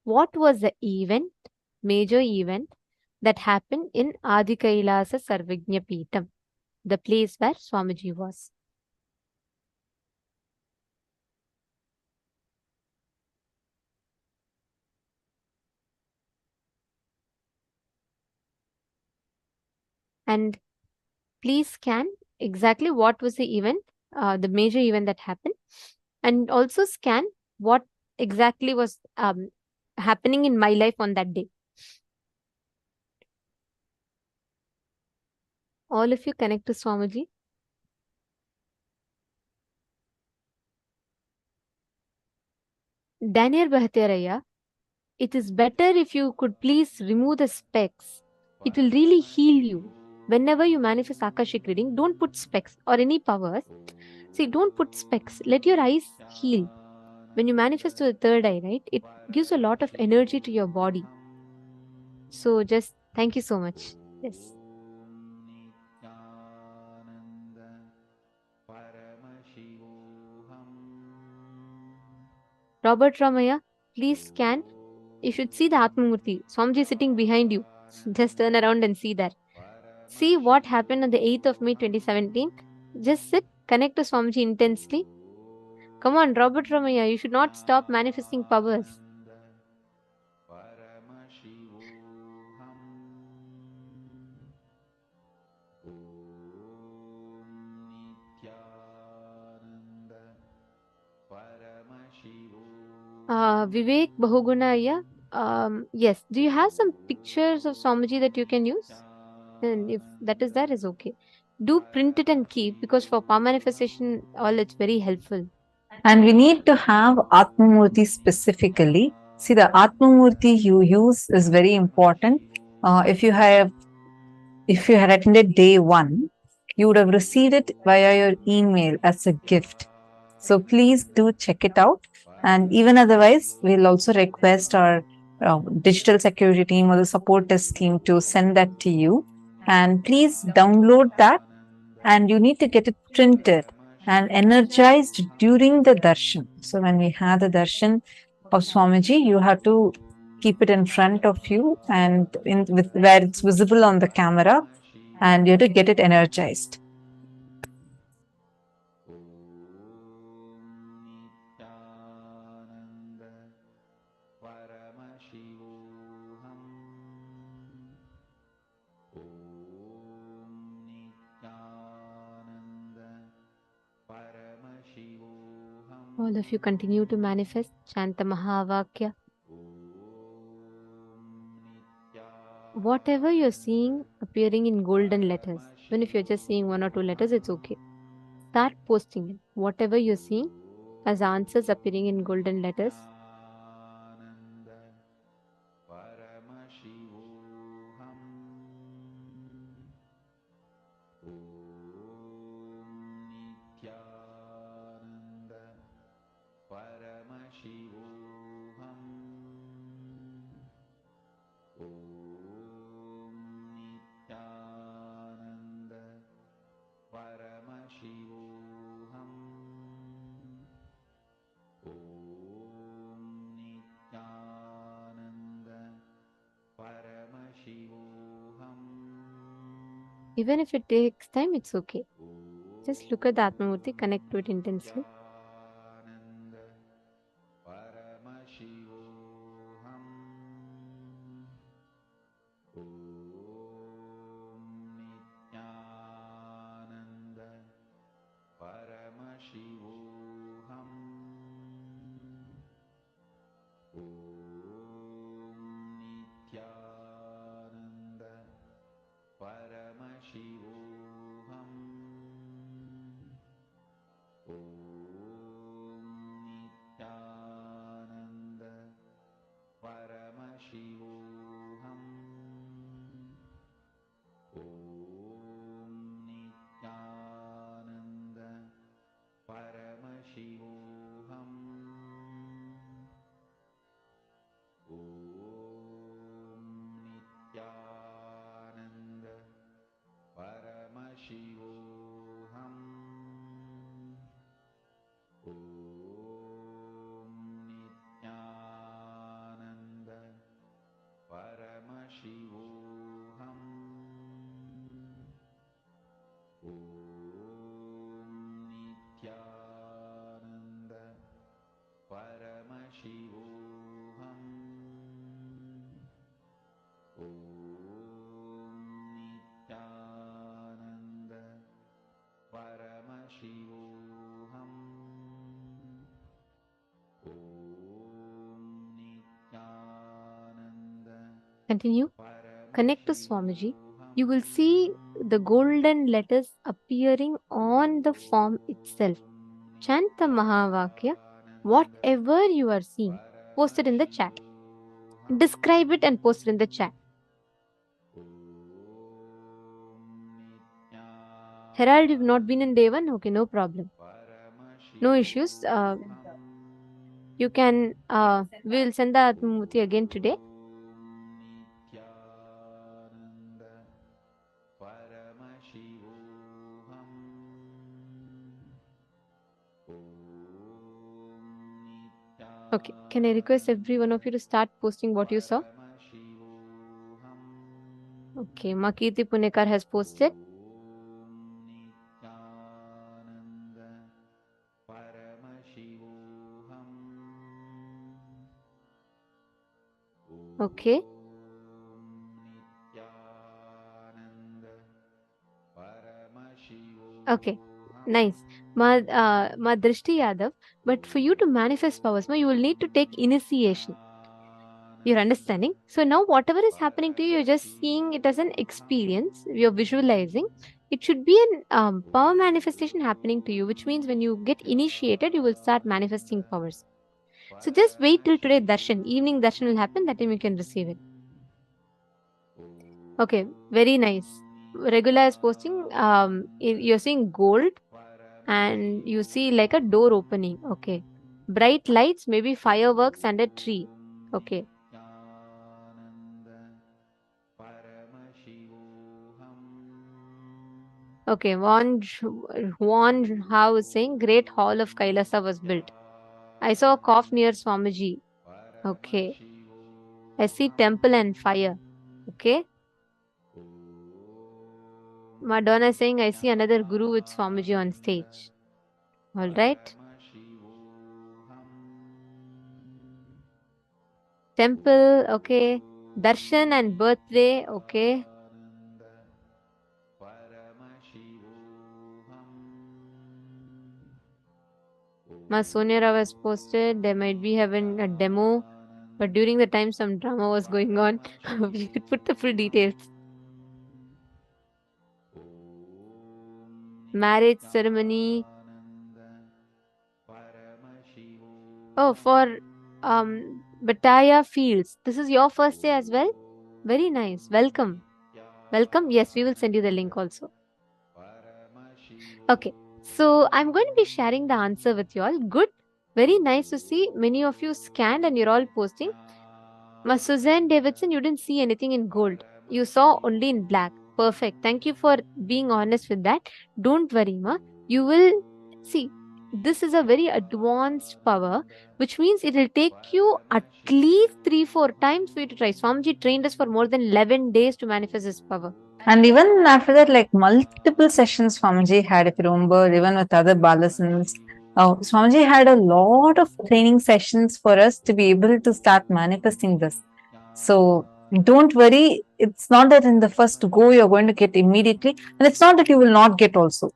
What was the event, major event, that happened in Adi Kailasa Sarvajna Peetham, the place where Swamiji was? And please scan exactly what was the event, the major event that happened, and also scan what exactly was happening in my life on that day. All of you connect to Swamiji. Daniel Bhattacharya, it is better if you could please remove the specs. It will really heal you. Whenever you manifest Akashic reading, don't put specs or any powers. See, don't put specs. Let your eyes heal. When you manifest to the third eye, right, it gives a lot of energy to your body. So just thank you so much. Yes. Robert Ramaya, please scan. You should see the Atmamurti. Swamiji sitting behind you. Just turn around and see that. See what happened on the 8th of May 2017. Just sit, connect to Swamiji intensely. Come on, Robert Ramaya, you should not stop manifesting powers. Vivek Bahugunaya, yes. Do you have some pictures of Swamiji that you can use? And if that is there, is okay. Do print it and keep, because for power manifestation, all it's very helpful. And we need to have Atmamurti specifically. See, the Atmamurti you use is very important. If you had attended day 1, you would have received it via your email as a gift. So please do check it out. And even otherwise, we'll also request our digital security team or the support desk team to send that to you. And please download that, and you need to get it printed and energized during the darshan. So when we have the darshan of Swamiji, you have to keep it in front of you and where it's visible on the camera, and you have to get it energized. All of you continue to manifest. Chant the Mahavakya. whatever you're seeing appearing in golden letters, even if you're just seeing 1 or 2 letters, it's okay. Start posting it. Whatever you're seeing as answers appearing in golden letters, even if it takes time, it's okay. Just look at the Atmamurti, connect to it intensely. Continue. Connect to Swamiji. You will see the golden letters appearing on the form itself. Chant the Mahavakya. Whatever you are seeing, post it in the chat. Describe it and post it in the chat. Herald, you've not been in day 1? Okay, no problem. No issues. You can, we'll send the Atmamurti again today. Okay, can I request every one of you to start posting what you saw? Okay, Makiti Punekar has posted. Okay. Okay, nice. Ma Drishti Yadav, but for you to manifest powers, you will need to take initiation. You're understanding? So now whatever is happening to you, you're just seeing it as an experience. You're visualizing. It should be an power manifestation happening to you, which means when you get initiated, you will start manifesting powers. So just wait till today darshan. Evening darshan will happen. That time you can receive it. Okay, very nice. Regular is posting. You're seeing gold, and you see like a door opening. Okay, bright lights, maybe fireworks and a tree. Okay. Okay, Juan Hao is saying great hall of Kailasa was built. I saw a cough near Swamiji. Okay. I see temple and fire. Okay. Madonna is saying I see another guru with Swamiji on stage. All right. Temple, okay. Darshan and birthday, okay. Ma Sonia Rao has posted, they might be having a demo but during the time some drama was going on. We could put the full details. Marriage ceremony. Oh, for Bataya Fields. This is your first day as well? Very nice. Welcome. Welcome. Yes, we will send you the link also. Okay. So I'm going to be sharing the answer with you all. Good. Very nice to see many of you scanned and you're all posting. Ma Suzanne Davidson, you didn't see anything in gold. You saw only in black. Perfect. Thank you for being honest with that. Don't worry, Ma. You will see. This is a very advanced power, which means it will take you at least 3-4 times for you to try. Swamiji trained us for more than 11 days to manifest this power. And even after that, like multiple sessions Swamiji had, if you remember, even with other Balasans, Swamiji had a lot of training sessions for us to be able to start manifesting this. So don't worry, it's not that in the first go you're going to get immediately, and it's not that you will not get also.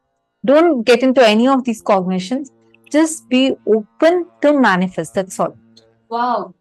Don't get into any of these cognitions. Just be open to manifest. That's all. Wow.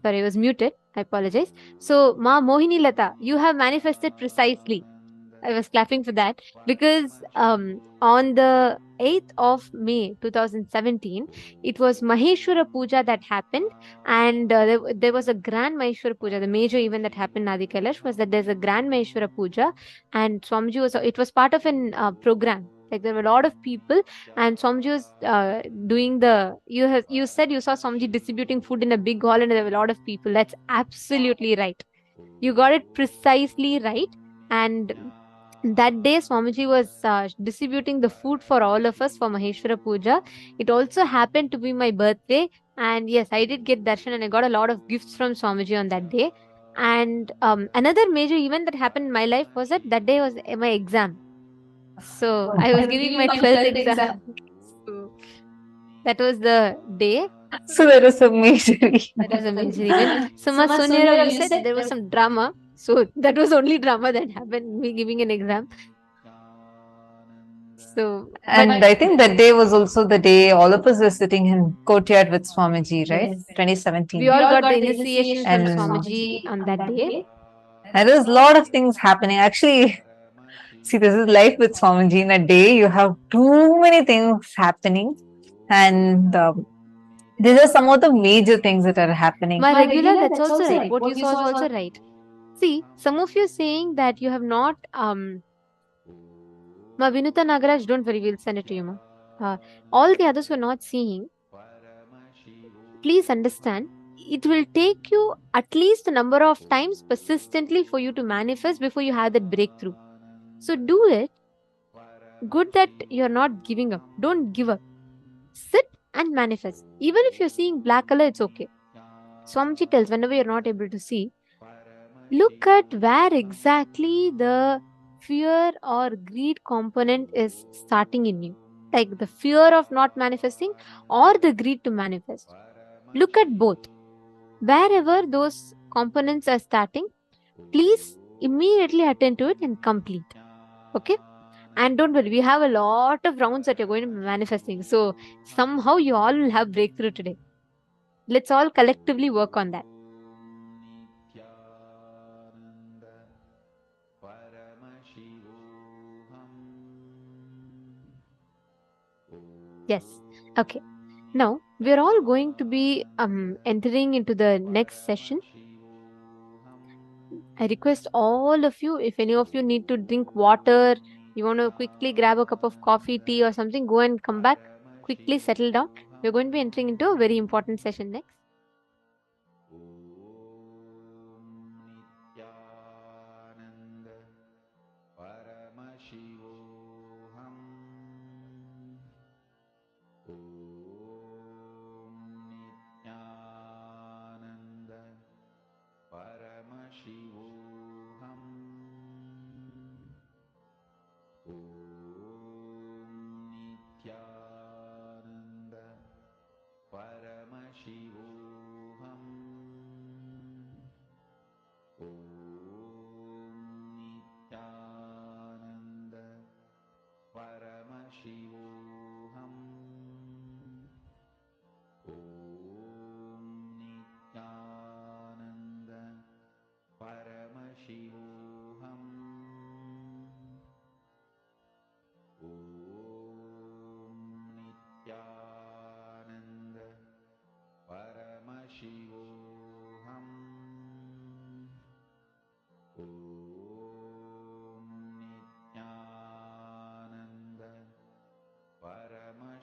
Sorry, I was muted. I apologize. So, Ma Mohini Lata, you have manifested precisely. I was clapping for that because on the 8th of May 2017, it was Maheshwara Puja that happened, and there was a grand Maheshwara Puja. The major event that happened in Adi Kailash was that there's a grand Maheshwara Puja, and Swamiji was. It was part of an program. Like there were a lot of people, and Swamiji was doing the. You said you saw Swamiji distributing food in a big hall, and there were a lot of people. That's absolutely right. You got it precisely right, and that day Swamiji was distributing the food for all of us for Maheshwara Puja. It also happened to be my birthday, and yes, I did get darshan and I got a lot of gifts from Swamiji on that day. And another major event that happened in my life was that day was my exam. So I was giving my 12th exam. So that was the day. So that was a major event. That was a major event. So, Ma Sonia, you said there was some drama. So that was only drama that happened, me giving an exam. So, and I think that day was also the day all of us were sitting in courtyard with Swamiji, right? Yes. 2017. We all got the initiation from And Swamiji on that day. there was a lot of things happening. Actually, see, this is life with Swamiji. In a day, you have too many things happening. And these are some of the major things that are happening. My regular, that's also right. What you saw is also right. See, some of you saying that you have not Ma Vinuta Nagaraj, don't worry, we'll send it to you, Ma. All the others who are not seeing, please understand, it will take you at least a number of times persistently for you to manifest before you have that breakthrough. So do it. Good that you're not giving up. Don't give up. Sit and manifest. Even if you're seeing black color, it's okay. Swamiji tells whenever you're not able to see, look at where exactly the fear or greed component is starting in you. Like the fear of not manifesting or the greed to manifest. Look at both. Wherever those components are starting, please immediately attend to it and complete. Okay? And don't worry, we have a lot of rounds that you're going to be manifesting. So somehow you all will have breakthrough today. Let's all collectively work on that. Yes. Okay. Now we're all going to be entering into the next session. I request all of you, if any of you need to drink water, you want to quickly grab a cup of coffee, tea, or something, go and come back. Quickly settle down. We're going to be entering into a very important session next.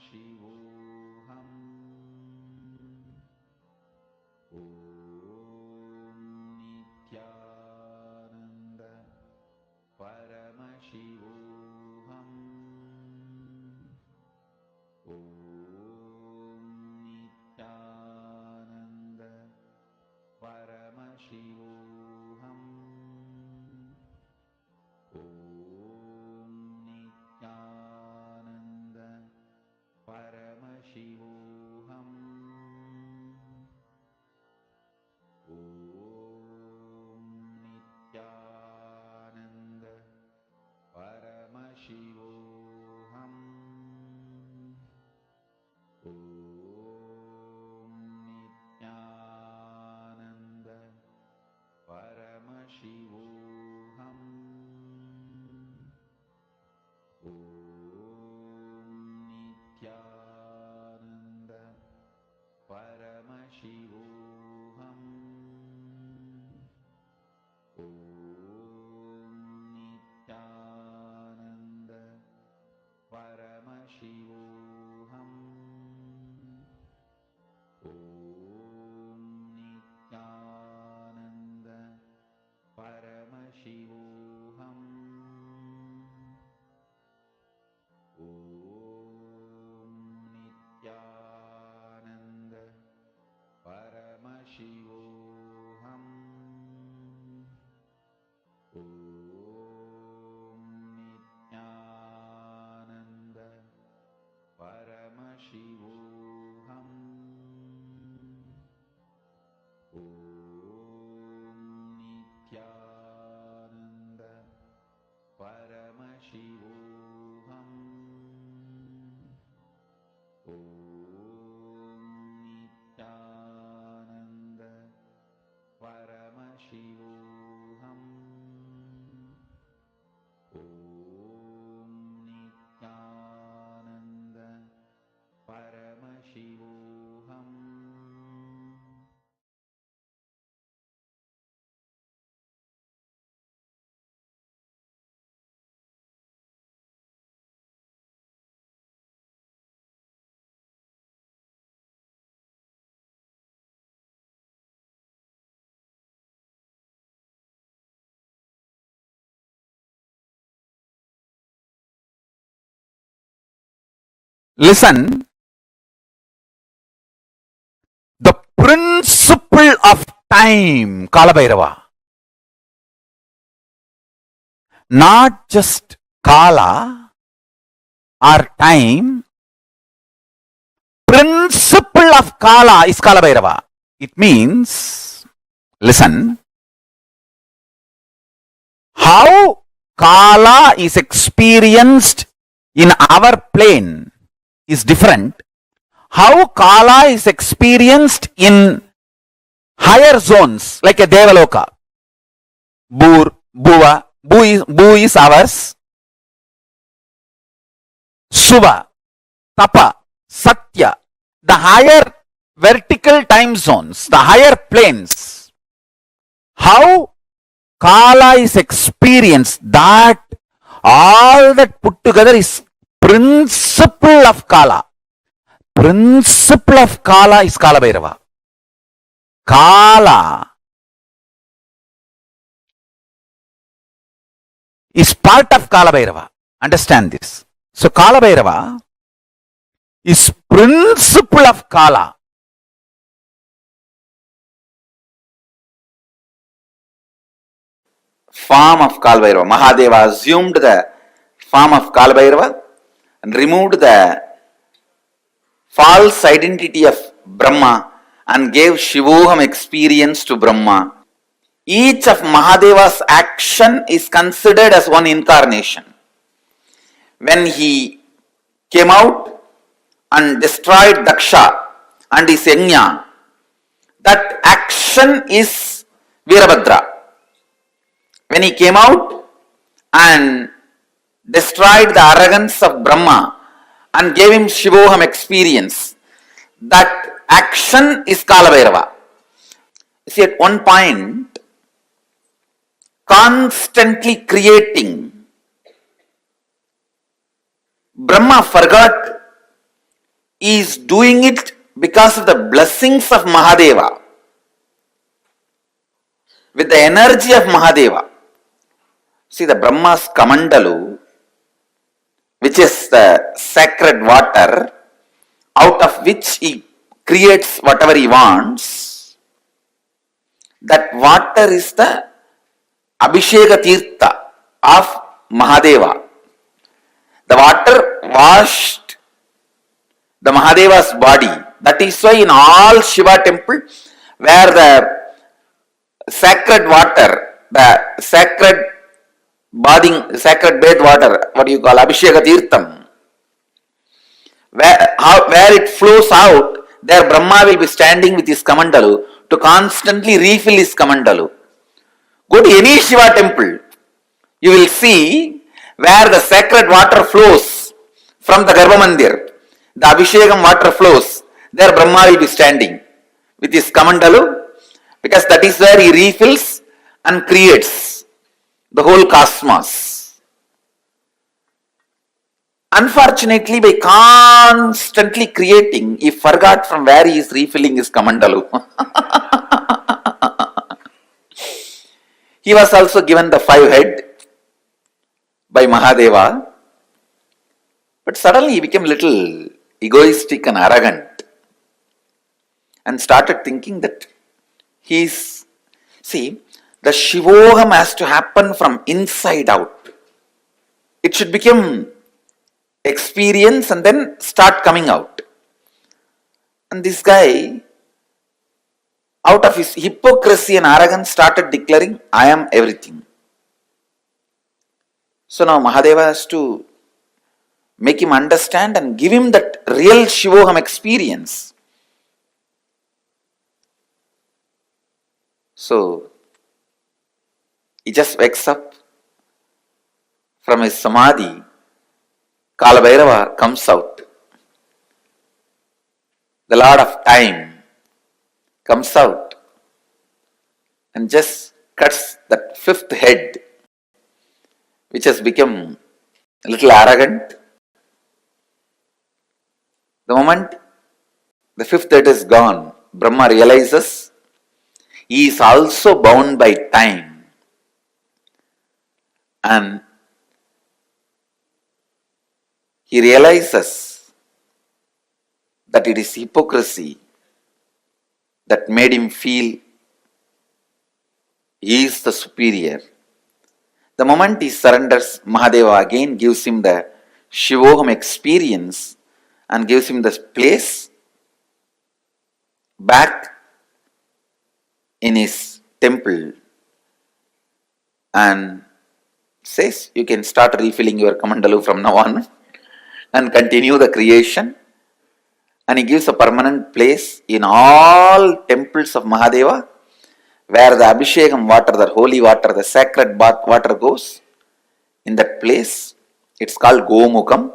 Paramashivoham. Om Nithyananda Paramashivoham. Om Nithyananda Paramashivoham. Om Nithyananda Paramashivoham. Om Nithyananda Paramashivoham. Om Nithyananda Paramashivoham. Om Nithyananda Paramashivoham. Om Nithyananda Paramashivoham. Om Nithyananda Paramashivoham. Om Nithyananda Paramashivoham. Om Nithyananda Paramashivoham. Om Nithyananda Paramashivoham. Om Nithyananda Paramashivoham. Om Nithyananda Paramashivoham. Listen, the principle of time, Kalabhairava, not just Kala or time, principle of Kala is Kalabhairava. It means, listen, how Kala is experienced in our plane is different. How Kala is experienced in higher zones like a Devaloka, Bur, Bhuva, Bhu is ours, Suva, Tapa, Satya, the higher vertical time zones, the higher planes. How Kala is experienced, that all that put together is principle of Kala. Principle of Kala is Kalabhairava. Kala is part of Kalabhairava. Understand this. So Kalabhairava is principle of Kala. Form of Kalabhairava. Mahadeva assumed the form of Kalabhairava and removed the false identity of Brahma and gave Shivoham experience to Brahma. Each of Mahadeva's action is considered as one incarnation. When he came out and destroyed Daksha and his Yajna, that action is Virabhadra. When he came out and destroyed the arrogance of Brahma and gave him Shivoham experience, that action is Kalabhairava. See, at one point, constantly creating, Brahma forgot He is doing it because of the blessings of Mahadeva, with the energy of Mahadeva. See, the Brahma's Kamandalu, which is the sacred water, out of which he creates whatever he wants, that water is the Abhisheka Tirtha of Mahadeva. The water washed the Mahadeva's body. That is why in all Shiva temple, where the sacred water, the sacred bath water, what do you call, Abhisheka Tirtham, where it flows out, there Brahma will be standing with his Kamandalu to constantly refill his Kamandalu. Go to any Shiva temple, you will see where the sacred water flows from the Garbha Mandir, the Abhishekam water flows, there Brahma will be standing with his Kamandalu, because that is where he refills and creates the whole cosmos. Unfortunately, by constantly creating, he forgot from where he is refilling his Kamandalu. He was also given the 5 head by Mahadeva, but suddenly he became little egoistic and arrogant and started thinking that see, the Shivoham has to happen from inside out. It should become experience and then start coming out. And this guy, out of his hypocrisy and arrogance, started declaring, I am everything. So now Mahadeva has to make him understand and give him that real Shivoham experience. So he just wakes up from his samadhi. Kalabhairava comes out. The Lord of Time comes out and just cuts that 5th head, which has become a little arrogant. The moment the 5th head is gone, Brahma realizes he is also bound by time. And he realizes that it is hypocrisy that made him feel he is the superior. The moment he surrenders, Mahadeva again gives him the Shivoham experience and gives him the place back in his temple and says, you can start refilling your Kamandalu from now on and continue the creation. And he gives a permanent place in all temples of Mahadeva, where the Abhishekam water, the holy water, the sacred bath water goes. In that place, it's called Gomukam.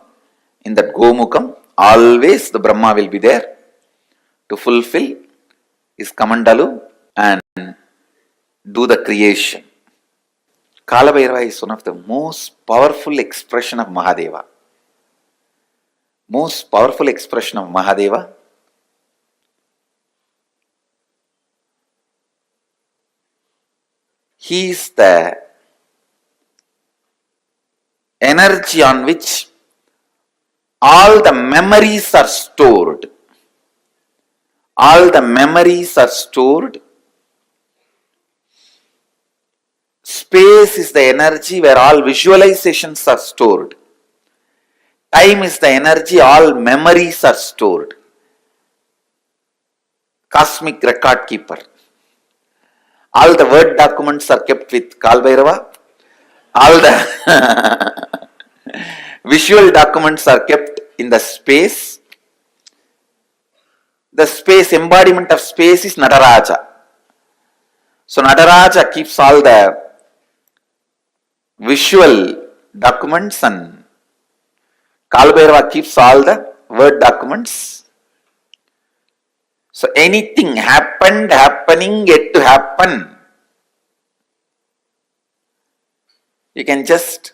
In that Gomukam, always the Brahma will be there to fulfill his Kamandalu and do the creation. Kalabhairava is one of the most powerful expression of Mahadeva. Most powerful expression of Mahadeva. He is the energy on which all the memories are stored. All the memories are stored. Space is the energy where all visualizations are stored. Time is the energy all memories are stored. Cosmic record keeper. All the word documents are kept with Kalabhairava. All the visual documents are kept in the space. The space, embodiment of space is Nataraja. So Nataraja keeps all the visual documents and Kalabhairava keeps all the word documents. So anything happened, happening, yet to happen, you can just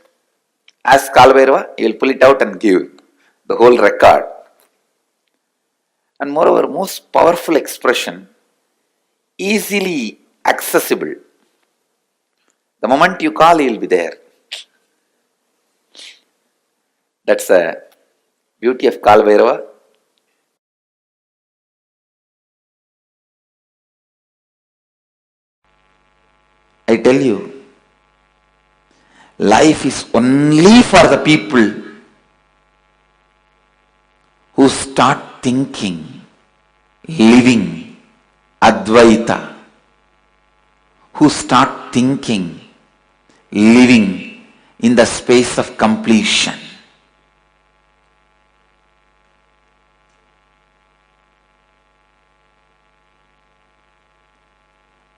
ask Kalabhairava, he will pull it out and give the whole record. and moreover most powerful expression, easily accessible. The moment you call, he will be there. That's the beauty of Kalabhairava. I tell you, life is only for the people who start thinking, living Advaita, who start thinking, living in the space of completion.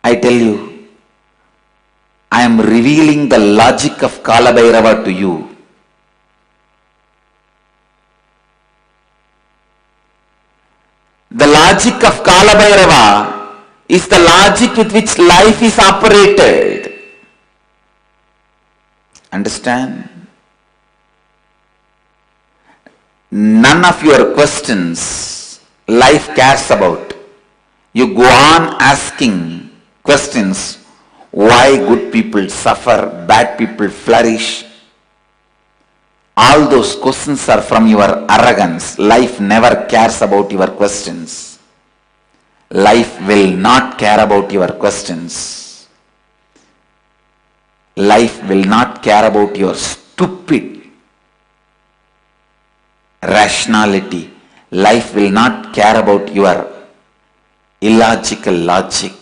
I tell you, I am revealing the logic of Kalabhairava to you. The logic of Kalabhairava is the logic with which life is operated. Understand? None of your questions life cares about. You go on asking questions. Why good people suffer, bad people flourish? All those questions are from your arrogance. Life never cares about your questions. Life will not care about your questions. Life will not care about your stupid rationality. Life will not care about your illogical logic.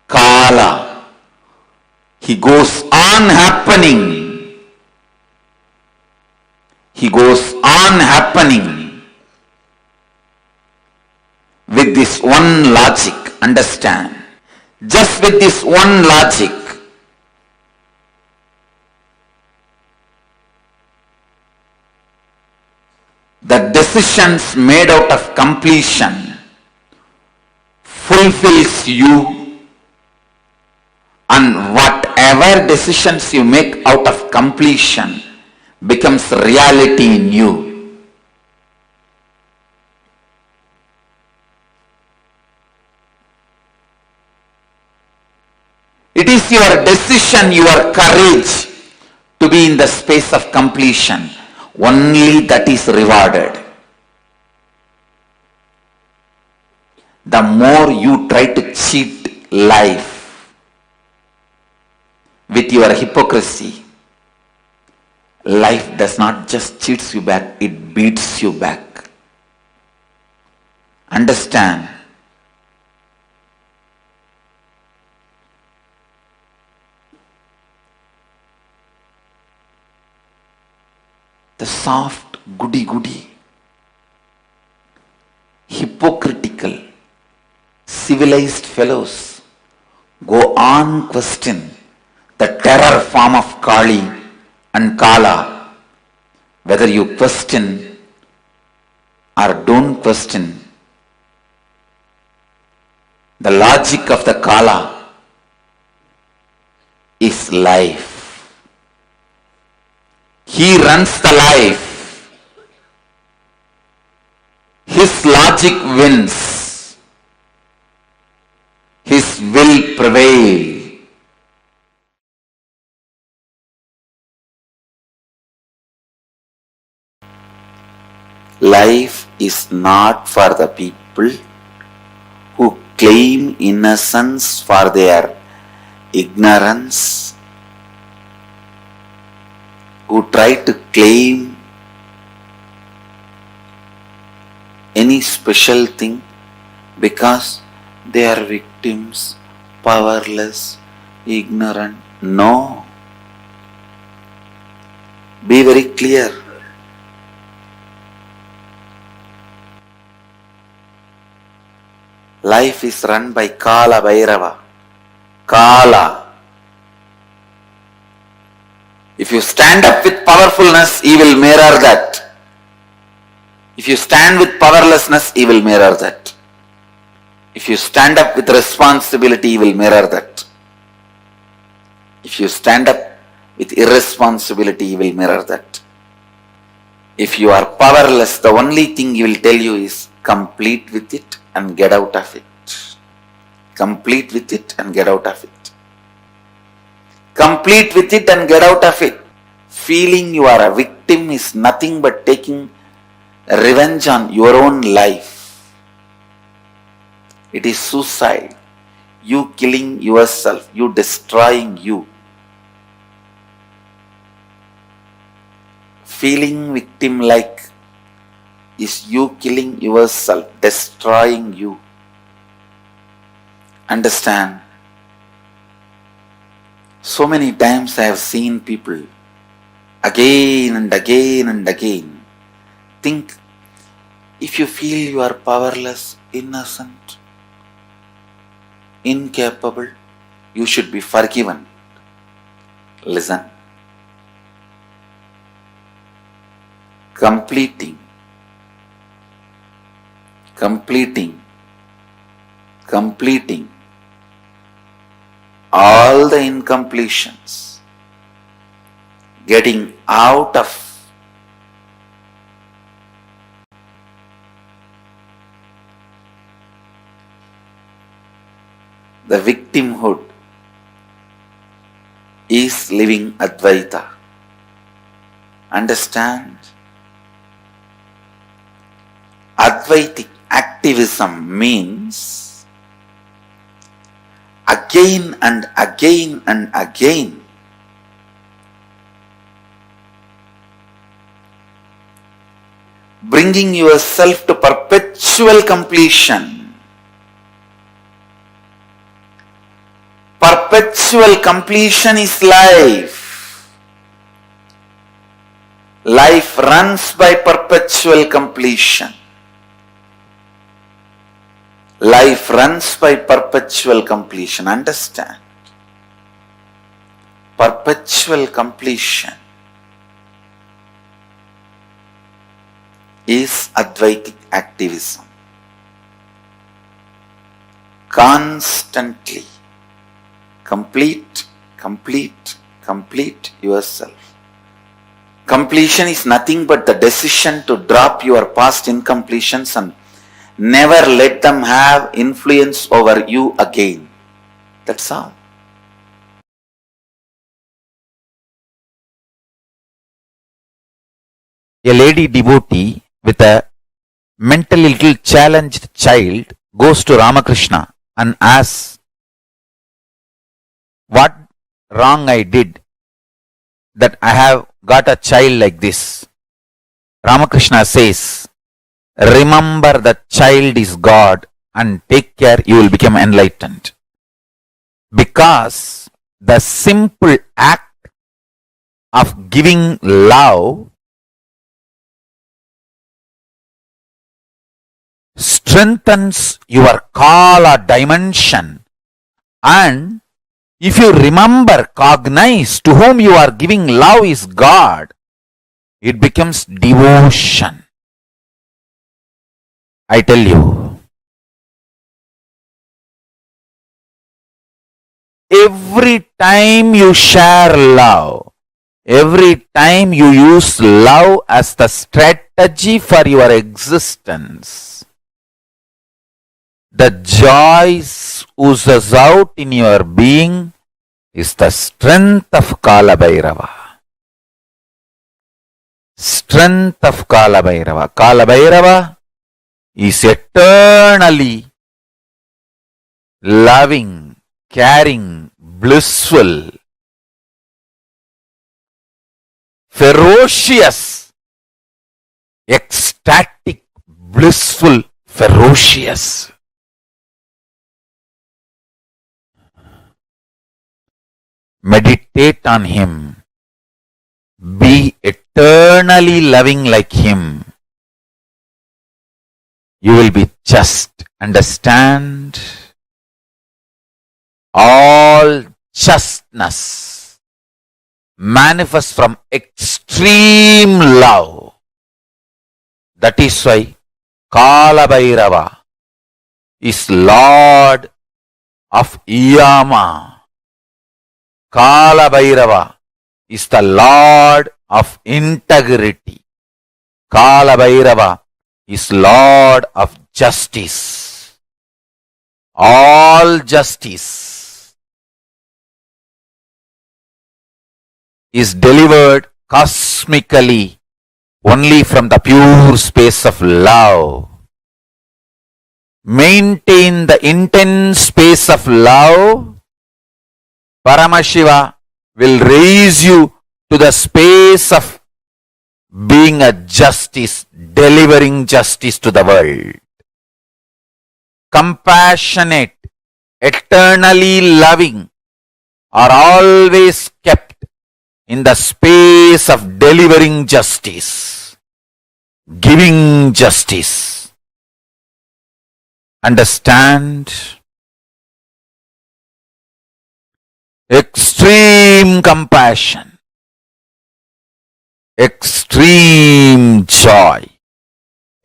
Kala, he goes on happening. He goes on happening with this one logic. Understand? Just with this one logic. The decisions made out of completion fulfills you, and whatever decisions you make out of completion becomes reality in you. It is your decision, your courage to be in the space of completion. Only that is rewarded. The more you try to cheat life with your hypocrisy, life does not just cheats you back, it beats you back. Understand? The soft, goody-goody, hypocritical, civilized fellows go on question the terror form of Kali and Kala. Whether you question or don't question, the logic of the Kala is life. He runs the life. His logic wins. His will prevails. Life is not for the people who claim innocence for their ignorance, who try to claim any special thing because they are victims, powerless, ignorant. No. Be very clear. Life is run by Kalabhairava. Kala. If you stand up with powerfulness, he will mirror that. If you stand with powerlessness, he will mirror that. If you stand up with responsibility, he will mirror that. If you stand up with irresponsibility, he will mirror that. If you are powerless, the only thing he will tell you is complete with it and get out of it. Complete with it and get out of it. Complete with it and get out of it. Feeling you are a victim is nothing but taking revenge on your own life. It is suicide. You killing yourself, you destroying you. Feeling victim-like is you killing yourself, destroying you. Understand? So many times I have seen people again and again and again think, if you feel you are powerless, innocent, incapable, you should be forgiven. Listen. Completing all the incompletions, getting out of the victimhood is living Advaita. Understand? Advaitic activism means again and again and again bringing yourself to perpetual completion. Perpetual completion is life. Life runs by perpetual completion. Life runs by perpetual completion. Understand? Perpetual completion is Advaitic activism. Constantly complete yourself. Completion is nothing but the decision to drop your past incompletions and never let them have influence over you again. That's all. A lady devotee with a mentally little challenged child goes to Ramakrishna and asks, what wrong I did that I have got a child like this? Ramakrishna says, remember that child is God and take care, you will become enlightened. Because the simple act of giving love strengthens your Kala dimension, and if you remember, cognize to whom you are giving love is God, it becomes devotion. I tell you, every time you share love, every time you use love as the strategy for your existence, the joy oozes out in your being is the strength of Kalabhairava. Strength of Kalabhairava. Kalabhairava is eternally loving, caring, blissful, ferocious, ecstatic, blissful, ferocious. Meditate on him. Be eternally loving like him. You will be just. Understand? All justness manifests from extreme love. That is why Kalabhairava is Lord of Yama. Kalabhairava is the Lord of integrity. Kalabhairava is Lord of justice. All justice is delivered cosmically only from the pure space of love. Maintain the intense space of love. Paramashiva will raise you to the space of being a justice, delivering justice to the world. Compassionate, eternally loving are always kept in the space of delivering justice, giving justice. Understand? Extreme compassion, extreme joy,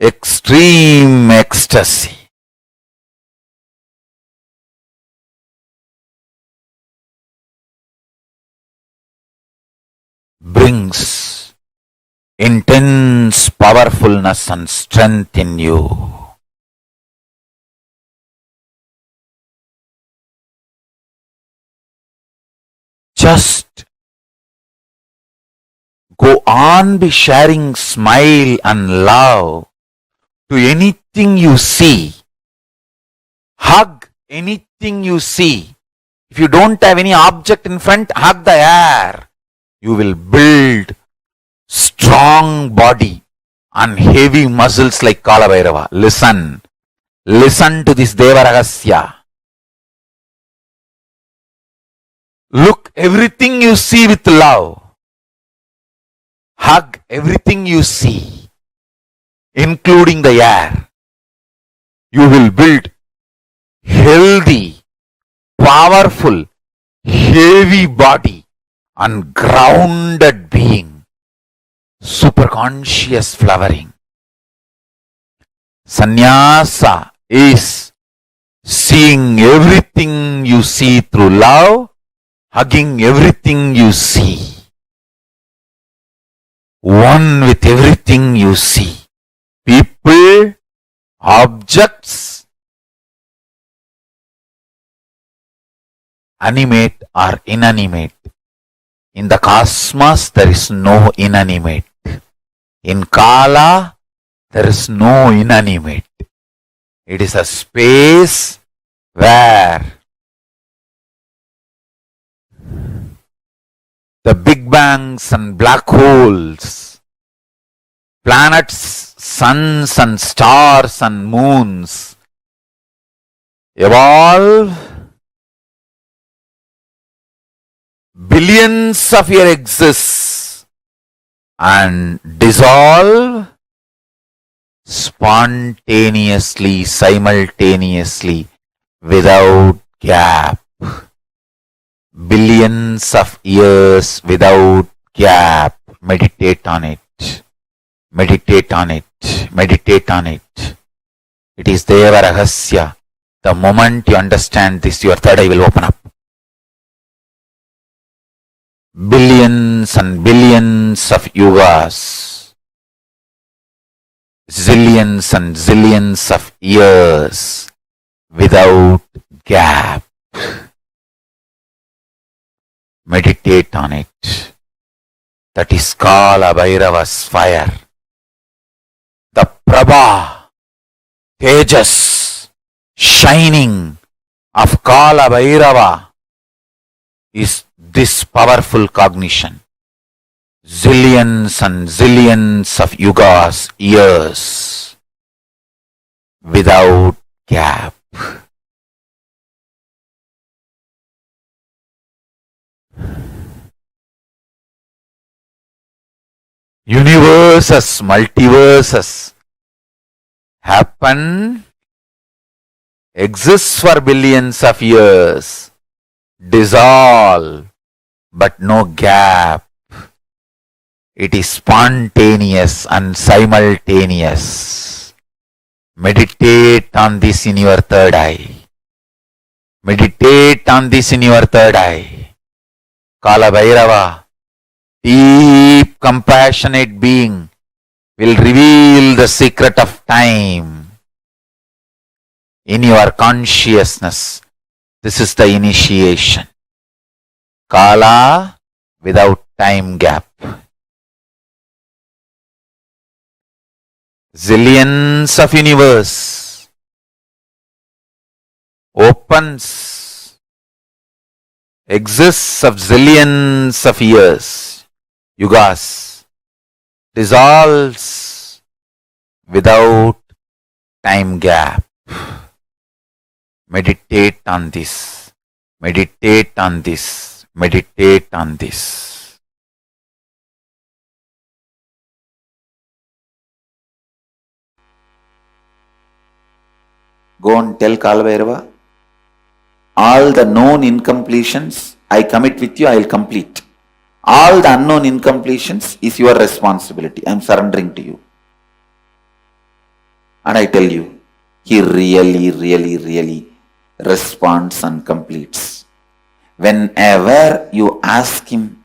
extreme ecstasy. Brings intense powerfulness and strength in you. Just go on be sharing smile and love to anything you see. Hug anything you see. If you don't have any object in front, hug the air. You will build strong body and heavy muscles like Kalabhairava. Listen. Listen to this Deva Rahasya. Look everything you see with love. Hug everything you see, including the air. You will build healthy, powerful, heavy body and grounded being. Superconscious flowering. Sannyasa is seeing everything you see through love, hugging everything you see. One with everything you see. People, objects, animate or inanimate. In the cosmos, there is no inanimate. In Kala, there is no inanimate. It is a space where the big bangs and black holes, planets, suns and stars and moons evolve billions of years exist and dissolve spontaneously, simultaneously, without gap. Billions of years without gap. Meditate on it. Meditate on it. Meditate on it. It is Deva Rahasya. The moment you understand this, your third eye will open up. Billions and billions of yugas. Zillions and zillions of years without gap. Meditate on it. That is Kalabhairava's fire. The Prabha, Tejas, shining of Kalabhairava is this powerful cognition. Zillions and zillions of yugas, years, without gap. Universes, multiverses happen, exists for billions of years, dissolve, but no gap. It is spontaneous and simultaneous. Meditate on this in your third eye. Meditate on this in your third eye. Kalabhairava, deep compassionate being, will reveal the secret of time in your consciousness. This is the initiation. Kala without time gap. Zillions of universe opens, exists of zillions of years, yugas, dissolves without time gap. Meditate on this, meditate on this, meditate on this. Go and tell Kalabhairava, all the known incompletions I commit with you, I will complete. All the unknown incompletions is your responsibility. I am surrendering to you. And I tell you, he really responds and completes. Whenever you ask him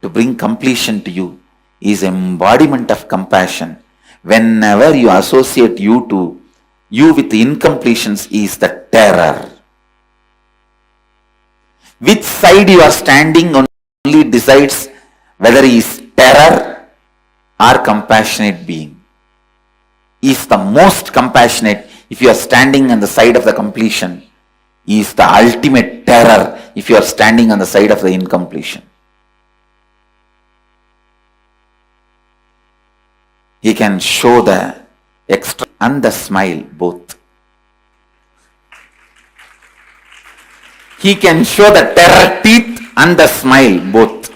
to bring completion to you, he is embodiment of compassion. Whenever you associate you with the incompletions, he is the terror. Which side you are standing only decides whether he is terror or compassionate being. He is the most compassionate if you are standing on the side of the completion. He is the ultimate terror if you are standing on the side of the incompletion. He can show the extra and the smile both. He can show the terror teeth and the smile both.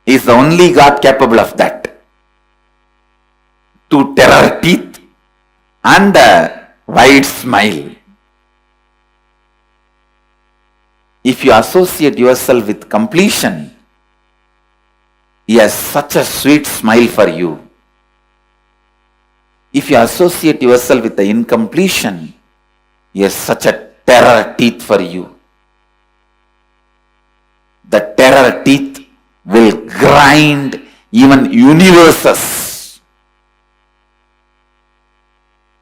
He is the only God capable of that. To terror teeth and the wide smile. If you associate yourself with completion, he has such a sweet smile for you. If you associate yourself with the incompletion, he has such a terror teeth for you. The terror teeth will grind even universes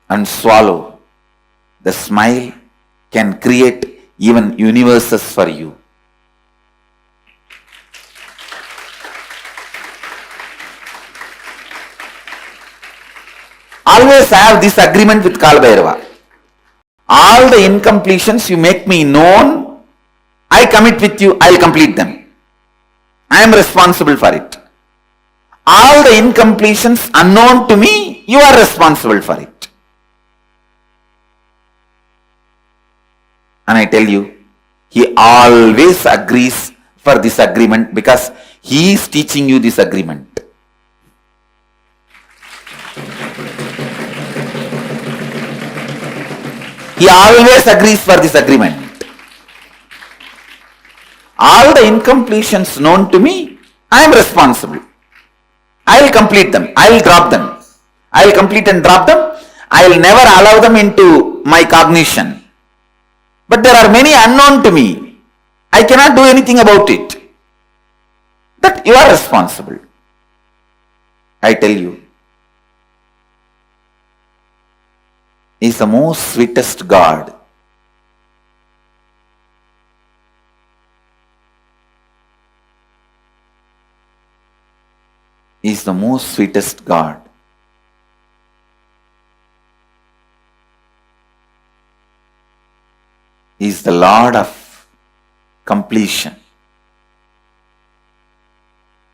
and swallow. The smile can create even universes for you. Always have this agreement with Kalabhairava. All the incompletions you make me known, I commit with you, I will complete them. I am responsible for it. All the incompletions unknown to me, you are responsible for it. And I tell you, he always agrees for this agreement because he is teaching you this agreement. He always agrees for this agreement. All the incompletions known to me, I am responsible. I will complete them. I will drop them. I will complete and drop them. I will never allow them into my cognition. But there are many unknown to me. I cannot do anything about it. That you are responsible. I tell you, he is the most sweetest God. He is the most sweetest God. He is the Lord of completion.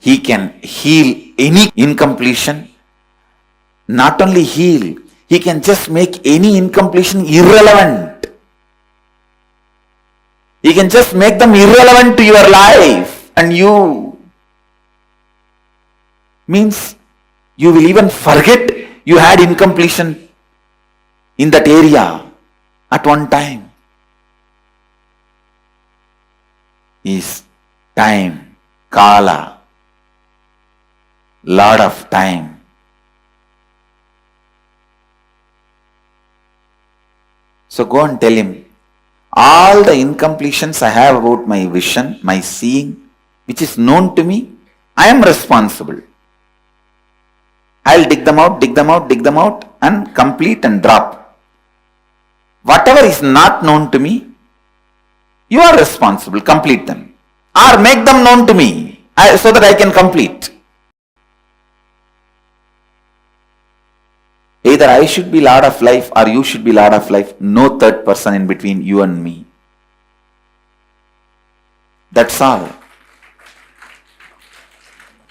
He can heal any incompletion. Not only heal, he can just make any incompletion irrelevant. He can just make them irrelevant to your life and you. Means you will even forget you had incompletion in that area at one time. Is time, Kala, Lord of time. So go and tell him, all the incompletions I have about my vision, my seeing, which is known to me, I am responsible. I'll dig them out, dig them out, dig them out, and complete and drop. Whatever is not known to me, you are responsible, complete them. Or make them known to me so that I can complete. Either I should be Lord of life or you should be Lord of life. No third person in between you and me. That's all.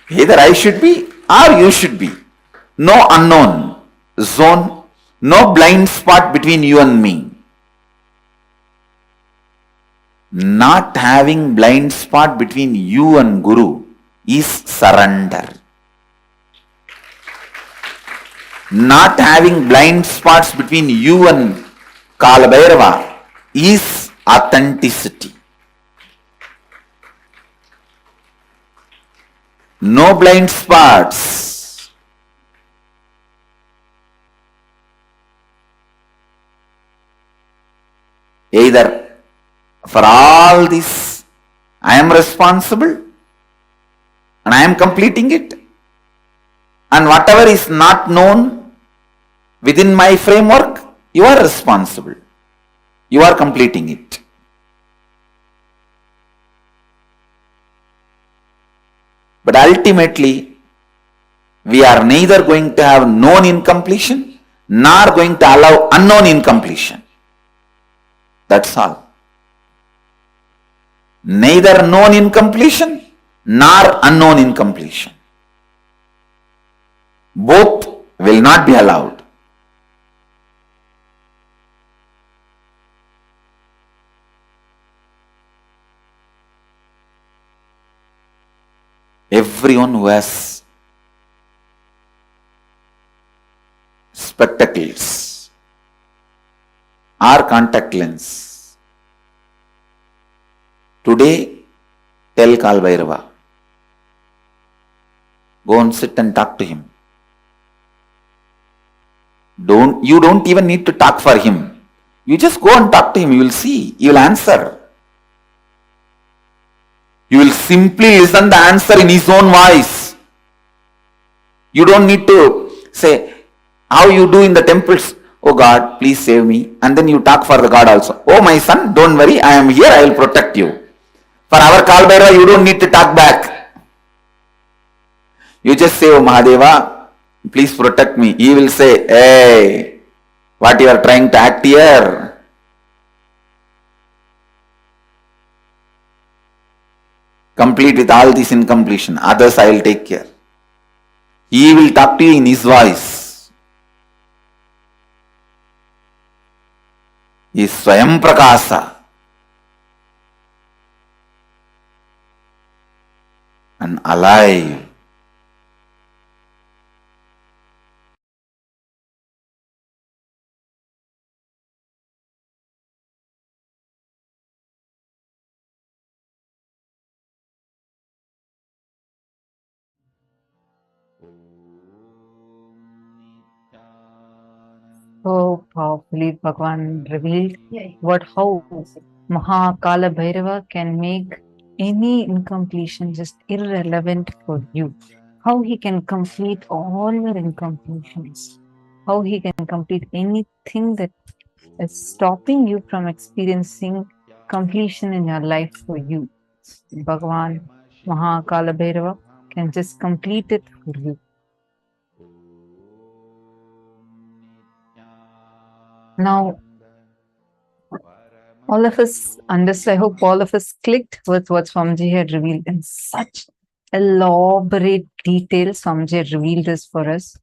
Either I should be or you should be. No unknown zone, no blind spot between you and me. Not having blind spot between you and Guru is surrender. Not having blind spots between you and Kalabhairava is authenticity. No blind spots. Either for all this I am responsible and I am completing it, and whatever is not known within my framework, you are responsible. You are completing it. But ultimately, we are neither going to have known incompletion nor going to allow unknown incompletion. That's all. Neither known incompletion nor unknown incompletion. Both will not be allowed. Everyone who has spectacles or contact lens, today tell Kalabhairava, go and sit and talk to him. You don't even need to talk for him. You just go and talk to him. You will see. He will answer. You will simply listen the answer in his own voice. You don't need to say, how you do in the temples, oh God, please save me. And then you talk for the God also. Oh my son, don't worry, I am here, I will protect you. For our Kalabhairava, you don't need to talk back. You just say, oh Mahadeva, please protect me. He will say, hey, what you are trying to act here? Complete with all this incompletion. Others I will take care. He will talk to you in his voice. He is Swayam Prakasa. And alive. So powerfully Bhagavan revealed how Mahar Kālabhairava can make any incompletion just irrelevant for you. How he can complete all your incompletions. How he can complete anything that is stopping you from experiencing completion in your life for you. Bhagavan Mahar Kālabhairava can just complete it for you. Now, all of us understood, I hope all of us clicked with what Swamiji had revealed in such elaborate detail. Swamiji had revealed this for us.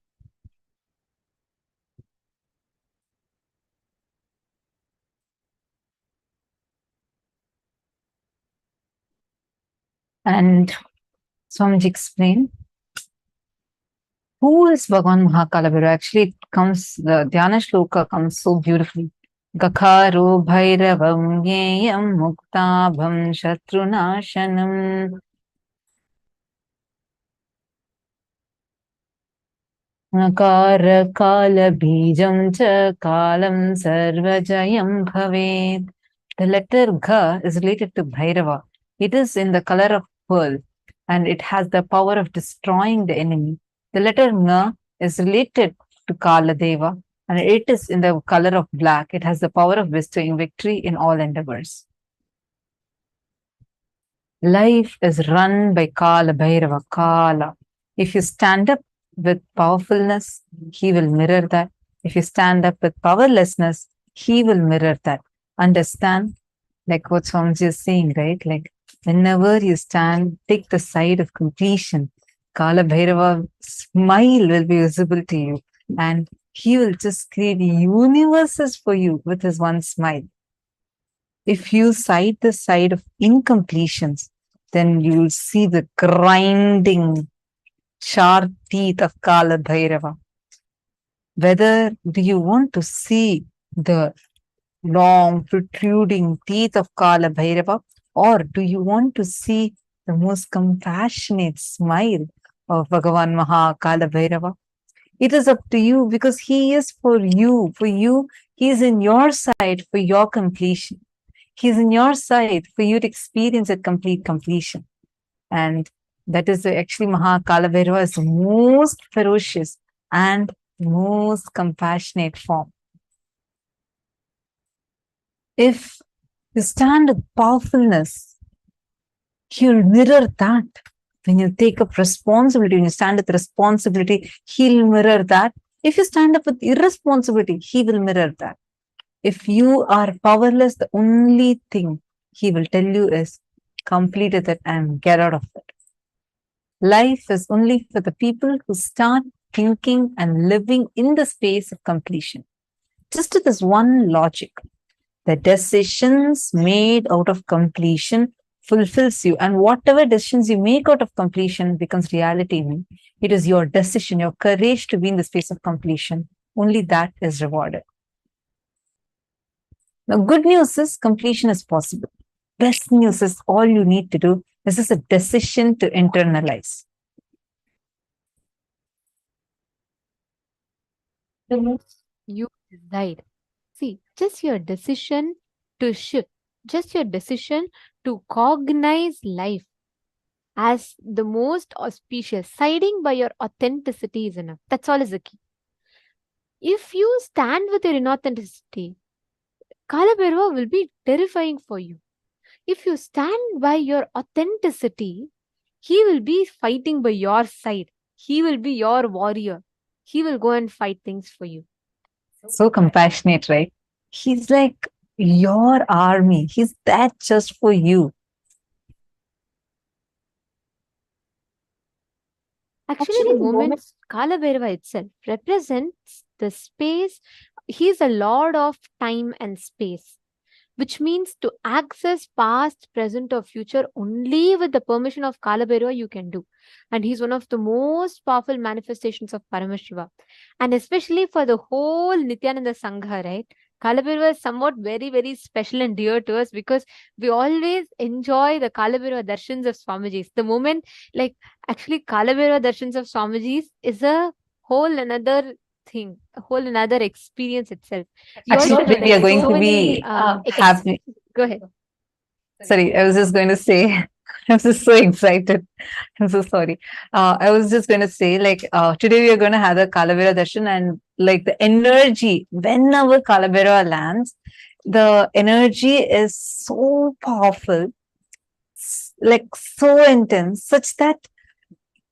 And Swamiji explained, who is Bhagavan Mahar Kālabhairava? Actually, it comes, the Dhyana Shloka comes so beautifully. Gakharo bhairavam yeyam muktabham shatrunashanam Nakara kala bijam cha kalam sarvajayam bhaved. The letter Ga is related to Bhairava. It is in the color of pearl. and it has the power of destroying the enemy. The letter Ng is related to Kaladeva, and it is in the color of black. It has the power of bestowing victory in all endeavors. Life is run by Kalabhairava, Kala. If you stand up with powerfulness, he will mirror that. If you stand up with powerlessness, he will mirror that. Understand? Like what Swamiji is saying, right? Like whenever you stand, take the side of completion. Kalabhairava's smile will be visible to you, and he will just create universes for you with his one smile. If you side the side of incompletions, then you will see the grinding, sharp teeth of Kalabhairava. Whether do you want to see the long, protruding teeth of Kalabhairava, or do you want to see the most compassionate smile of Bhagavan Mahar Kālabhairava? It is up to you, because he is for you. For you, he is in your side for your completion. He is in your side for you to experience a complete completion. And that is actually Mahar Kālabhairava is the most ferocious and most compassionate form. If you stand with powerfulness, he'll mirror that. When you take up responsibility, when you stand with responsibility, he'll mirror that. If you stand up with irresponsibility, he will mirror that. If you are powerless, the only thing he will tell you is complete it and get out of it. Life is only for the people who start thinking and living in the space of completion. Just to this one logic, the decisions made out of completion fulfills you, and whatever decisions you make out of completion becomes reality. It is your decision, your courage to be in the space of completion. Only that is rewarded. Now, good news is completion is possible. Best news is all you need to do is just a decision to internalize. You decide. See, just your decision to shift, just your decision to cognize life as the most auspicious, siding by your authenticity is enough. That's all is the key. If you stand with your inauthenticity, Kalabhairava will be terrifying for you. If you stand by your authenticity, he will be fighting by your side. He will be your warrior. He will go and fight things for you. So compassionate, right? He's like your army. He's that just for you. Actually, the moment Kalabhairava itself represents the space. He is a lord of time and space, which means to access past, present, or future only with the permission of Kalabhairava you can do. And he's one of the most powerful manifestations of Paramashiva. And especially for the whole Nithyananda Sangha, right? Kalabhairava is somewhat very, very special and dear to us, because we always enjoy the Kalabhairava darshans of Swamiji's. The moment, like, actually Kalabhairava darshans of Swamiji's is a whole another thing, a whole another experience itself. Actually, we are going to be happy. Go ahead. Sorry, I was just going to say, I'm just so excited. I'm so sorry. I was just going to say, like, today we are going to have the Kalabhairava darshan, and like the energy, whenever Kalabhairava lands, the energy is so powerful, like so intense, such that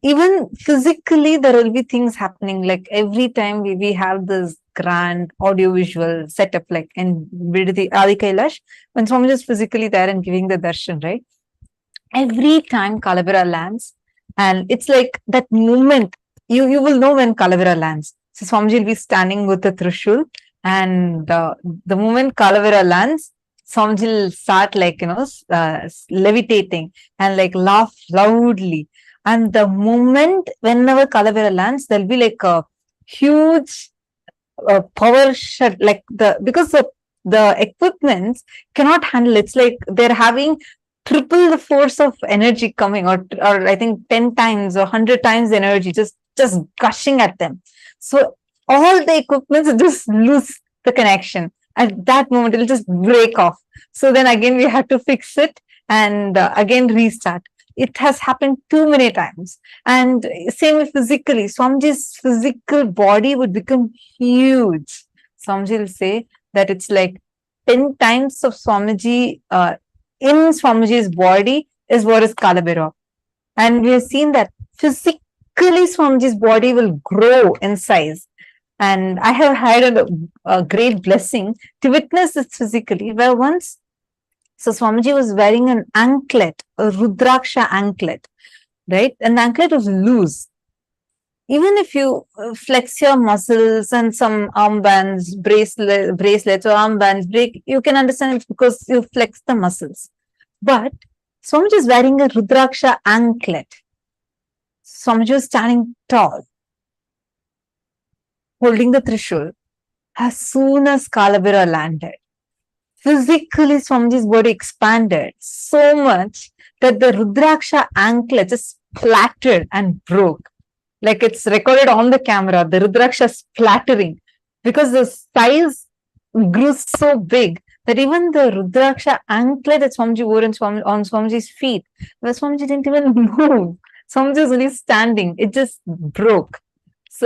even physically there will be things happening. Like every time we have this grand audiovisual setup, like in Vidhi Adi Kailash, when Swamiji is physically there and giving the darshan, right? Every time Kalabhairava lands, and it's like that moment, you will know when Kalabhairava lands. So Swamiji will be standing with the Trishul, and the moment Kalabhairava lands, Swamiji will start like, levitating and like laugh loudly. And the moment whenever Kalabhairava lands, there'll be like a huge power shut, like because the equipments cannot handle. It's like they're having triple the force of energy coming, or I think 10 times or 100 times the energy just gushing at them. So all the equipments just lose the connection. At that moment, it'll just break off. So then again, we have to fix it and again restart. it has happened too many times. And same with physically, Swamiji's physical body would become huge. Swamiji will say that it's like 10 times of Swamiji in Swamiji's body is what is Kalabhairava. And we have seen that physically Swamiji's body will grow in size. And I have had a great blessing to witness this physically, where once, so Swamiji was wearing an anklet, a Rudraksha anklet, right? And the anklet was loose. Even if you flex your muscles and some armbands, bracelets or armbands break, you can understand it's because you flex the muscles. But Swamiji is wearing a Rudraksha anklet. Swamiji was standing tall, holding the Trishul. As soon as Kalabhairava landed, physically Swamiji's body expanded so much that the Rudraksha anklet just splattered and broke. Like it's recorded on the camera, the Rudraksha splattering, because the size grew so big that even the Rudraksha anklet that Swamiji wore on Swamiji's feet, where Swamiji didn't even move. Swamiji was only standing. It just broke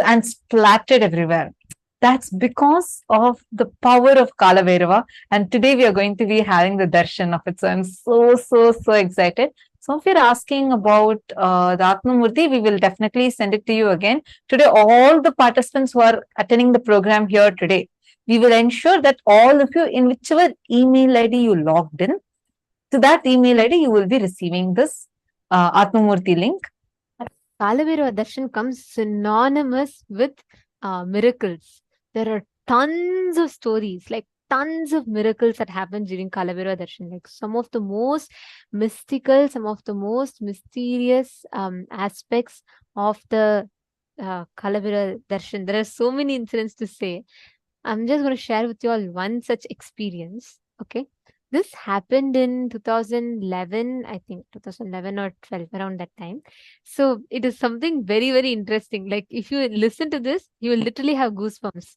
and splattered everywhere. That's because of the power of Kalabhairava. And today we are going to be having the darshan of it. So I'm so excited. So if you're asking about the Atmamurti, we will definitely send it to you again. Today, all the participants who are attending the program here today, we will ensure that all of you, in whichever email ID you logged in, to that email ID, you will be receiving this Atmamurti link. Kalabhairava darshan comes synonymous with miracles. There are tons of stories, like tons of miracles that happen during Kalabhairava darshan. Like some of the most mystical, some of the most mysterious aspects of the Kalabhairava darshan. There are so many incidents to say. I'm just going to share with you all one such experience. Okay. This happened in 2011, I think 2011 or 12, around that time. So it is something very interesting. Like if you listen to this, you will literally have goosebumps.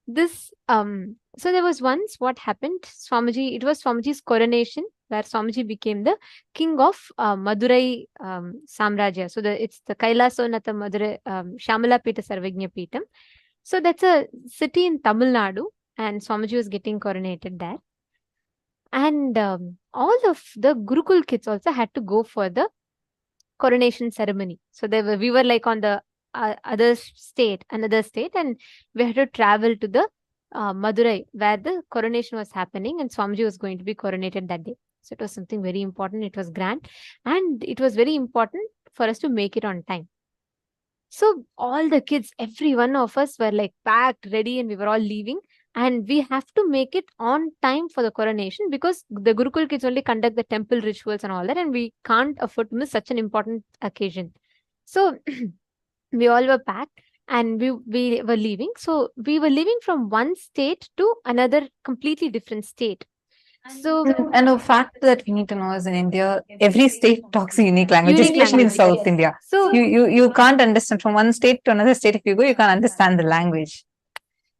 This, so there was once what happened, Swamiji, it was Swamiji's coronation, where Swamiji became the king of Madurai Samrajya. So it's the KAILASA Nata Madurai Shamala Pita Sarvagnya Pitam. So that's a city in Tamil Nadu, and Swamiji was getting coronated there. And all of the Gurukul kids also had to go for the coronation ceremony. So we were like on the another state, and we had to travel to the Madurai, where the coronation was happening, and Swamiji was going to be coronated that day. So it was something very important. It was grand, and it was very important for us to make it on time. So all the kids, every one of us were like packed, ready, and we were all leaving. And we have to make it on time for the coronation, because the Gurukul kids only conduct the temple rituals and all that, and we can't afford to miss such an important occasion. So we all were packed and we were leaving. So we were leaving from one state to another completely different state. So, and a fact that we need to know is, in India, every state talks a unique language, especially in South India. So you can't understand from one state to another state. If you go, you can't understand the language.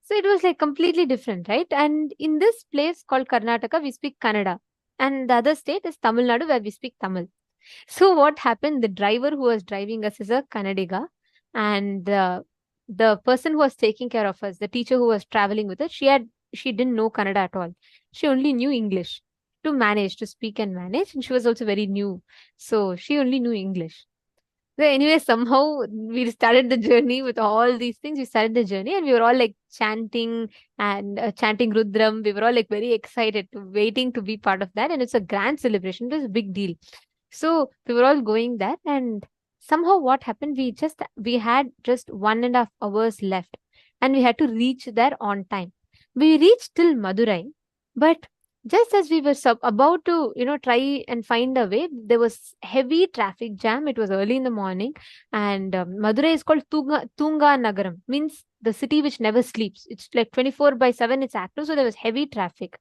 So it was like completely different, right? And in this place called Karnataka, we speak Kannada. And the other state is Tamil Nadu, where we speak Tamil. So what happened? The driver who was driving us is a Kannadiga. And the person who was taking care of us, the teacher who was traveling with us, she didn't know Kannada at all. She only knew English to speak and manage. And she was also very new. So she only knew English. So anyway, somehow we started the journey with all these things. We started the journey and we were all like chanting and chanting Rudram. We were all like very excited, waiting to be part of that. And it's a grand celebration. It was a big deal. So we were all going there, and somehow what happened? We had just 1.5 hours left, and we had to reach there on time. We reached till Madurai, but just as we were about to, try and find a way, there was heavy traffic jam. It was early in the morning, and Madurai is called Tunga Nagaram, means the city which never sleeps. It's like 24/7, it's active. So there was heavy traffic.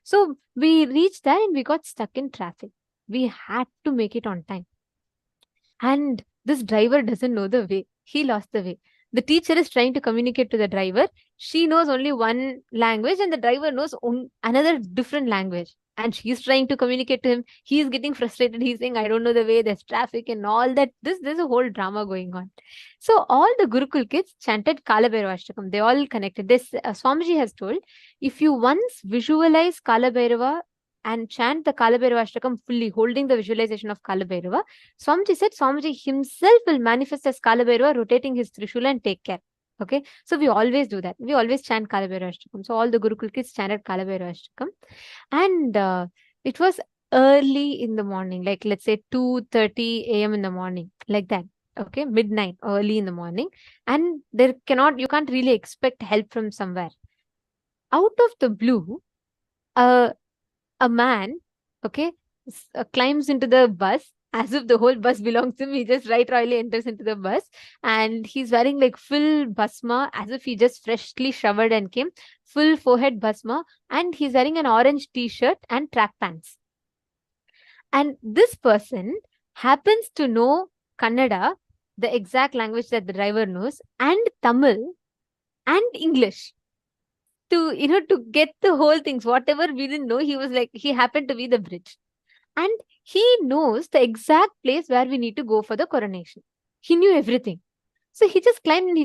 So we reached there and we got stuck in traffic. We had to make it on time. And this driver doesn't know the way. He lost the way. The teacher is trying to communicate to the driver. She knows only one language and the driver knows another different language. And she's trying to communicate to him. He's getting frustrated. He's saying, I don't know the way, there's traffic and all that. There's a whole drama going on. So all the Gurukul kids chanted Kalabhairava. They all connected. This Swamiji has told, if you once visualize Kalabhairava and chant the Kalabhairava fully, holding the visualization of Kalabhairava, Swamiji said Swamiji himself will manifest as Kalabhairava, rotating his Trishula and take care. Okay, so we always do that. We always chant Kalabhairava. So all the Gurukul kids chanted Kalabhairava. And it was early in the morning, like let's say 2:30 a.m. in the morning, like that. Okay, midnight, early in the morning. And you can't really expect help from somewhere. Out of the blue, a man, okay, climbs into the bus as if the whole bus belongs to him. He just right royally enters into the bus, and he's wearing like full bhasma as if he just freshly showered and came, full forehead bhasma, and he's wearing an orange t-shirt and track pants. And this person happens to know Kannada, the exact language that the driver knows, and Tamil and English. To get the whole things, whatever we didn't know, he happened to be the bridge. And he knows the exact place where we need to go for the coronation. He knew everything. So he just climbed and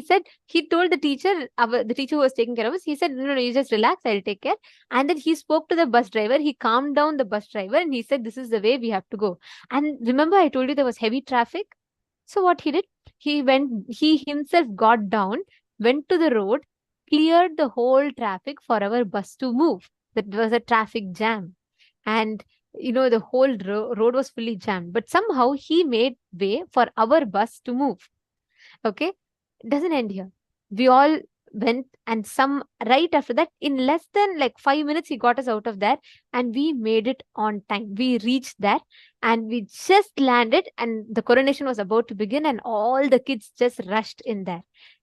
he told the teacher, the teacher who was taking care of us, he said, no, you just relax, I'll take care. And then he spoke to the bus driver. He calmed down the bus driver and he said, this is the way we have to go. And remember, I told you there was heavy traffic. So what he did, he himself got down, went to the road, cleared the whole traffic for our bus to move. That was a traffic jam. And the whole road was fully jammed. But somehow he made way for our bus to move. Okay, it doesn't end here. We all went, and right after that, in less than like 5 minutes, he got us out of there, and we made it on time. We reached there, and we just landed, and the coronation was about to begin, and all the kids just rushed in there.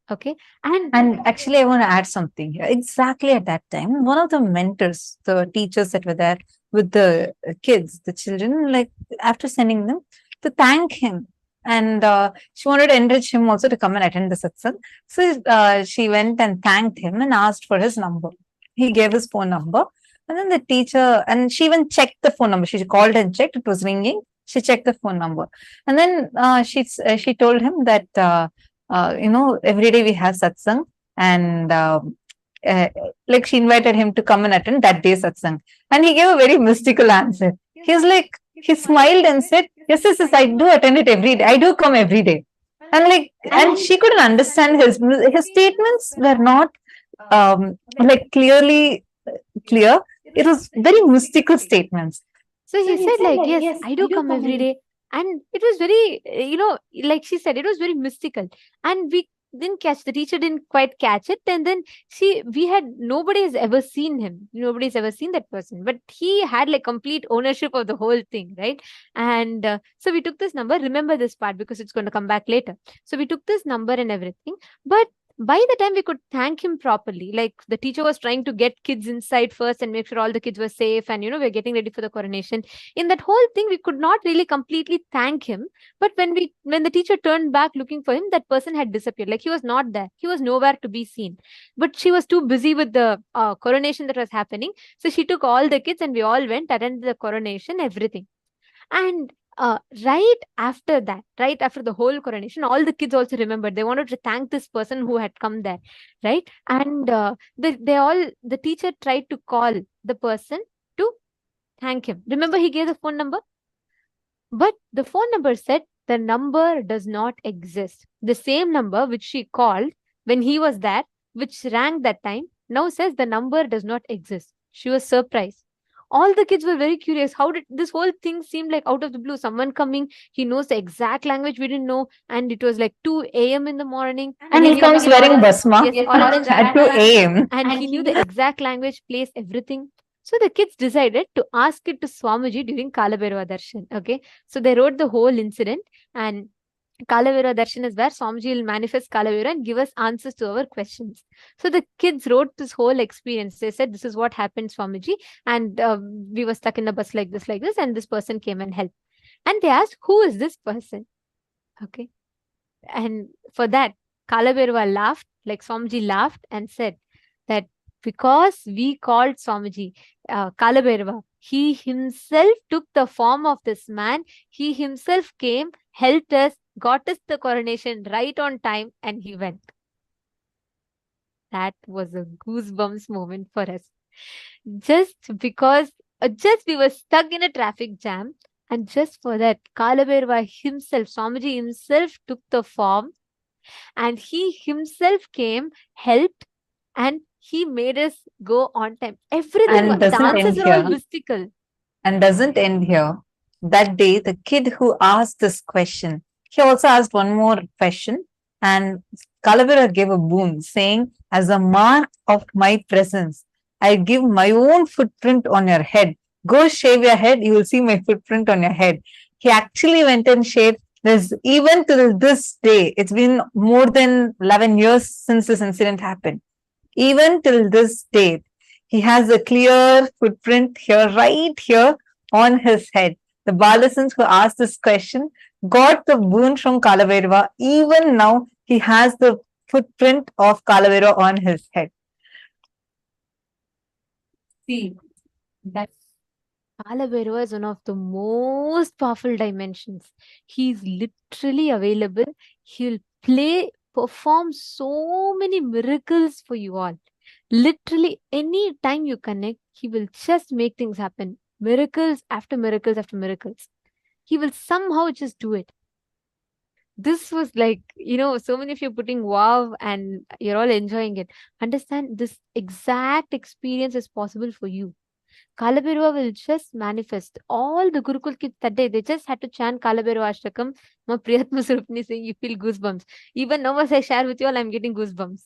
Okay, and actually, I want to add something here. Exactly at that time, one of the mentors, the teachers that were there with the kids, the children, like after sending them to thank him. And she wanted to encourage him also to come and attend the satsang. So she went and thanked him and asked for his number. He gave his phone number. And then the teacher, and she even checked the phone number. She called and checked. It was ringing. She checked the phone number. And then she told him that, every day we have satsang. And like she invited him to come and attend that day's satsang. And he gave a very mystical answer. He smiled and said, yes, I do attend it every day. I do come every day. And she couldn't understand his statements were not clearly clear. It was very mystical statements. So he said yes, I do come every day. And it was very, like she said, it was very mystical. And we didn't catch, the teacher didn't quite catch it. And then nobody has ever seen him. Nobody's ever seen that person. But he had like complete ownership of the whole thing, right? And so we took this number. Remember this part because it's going to come back later. So we took this number and everything. But by the time we could thank him properly, like the teacher was trying to get kids inside first and make sure all the kids were safe, and we're getting ready for the coronation. In that whole thing, we could not really completely thank him. But when the teacher turned back looking for him, that person had disappeared. Like he was not there. He was nowhere to be seen. But she was too busy with the coronation that was happening. So she took all the kids and we all went, attended the coronation, everything. And right after the whole coronation, all the kids also remembered. They wanted to thank this person who had come there, right? And the teacher tried to call the person to thank him. Remember, he gave the phone number, but the phone number said the number does not exist. The same number which she called when he was there, which rang that time, now says the number does not exist. She was surprised. All the kids were very curious. How did this whole thing seem like out of the blue? Someone coming, he knows the exact language we didn't know, and it was like 2 a.m. in the morning. And he comes wearing bhasma at 2 a.m. And he knew the exact language, place, everything. So the kids decided to ask it to Swamiji during Kalabhairava Darshan. Okay, so they wrote the whole incident, and Kalabhairava Darshan is where Swamiji will manifest Kalabhairava and give us answers to our questions. So the kids wrote this whole experience. They said, this is what happened, Swamiji. And we were stuck in the bus like this, and this person came and helped. And they asked, who is this person? Okay. And for that, Kalabhairava laughed, like Swamiji laughed and said that because we called Swamiji Kalabhairava. He himself took the form of this man. He himself came, helped us, got us the coronation right on time, and he went. That was a goosebumps moment for us. Just because, just we were stuck in a traffic jam, and just for that, Kalabhairava himself, Swamiji himself took the form, and he himself came, helped, and he made us go on time. Everything, And doesn't end dances are all here. mystical. And doesn't end here. That day, the kid who asked this question, he also asked one more question, and Kalabhairava gave a boon, saying, as a mark of my presence, I give my own footprint on your head. Go shave your head, you will see my footprint on your head. He actually went and shaved. This, even till this day, it's been more than 11 years since this incident happened. Even till this date, he has a clear footprint here, right here on his head. The Balasans who asked this question got the boon from Kalabhairava. Even now, he has the footprint of Kalabhairava on his head. See, that Kalabhairava is one of the most powerful dimensions. He's literally available. He'll perform so many miracles for you all. Literally, any time you connect, he will just make things happen. Miracles after miracles after miracles. He will somehow just do it. This was like, so many of you putting wow and you're all enjoying it. Understand, this exact experience is possible for you. Kalabhairava will just manifest. All the Gurukul kids that day, they just had to chant Kalabhairava Ashtakam, Ma Priyatma Surupni, saying you feel goosebumps. Even now as I share with you all, I'm getting goosebumps.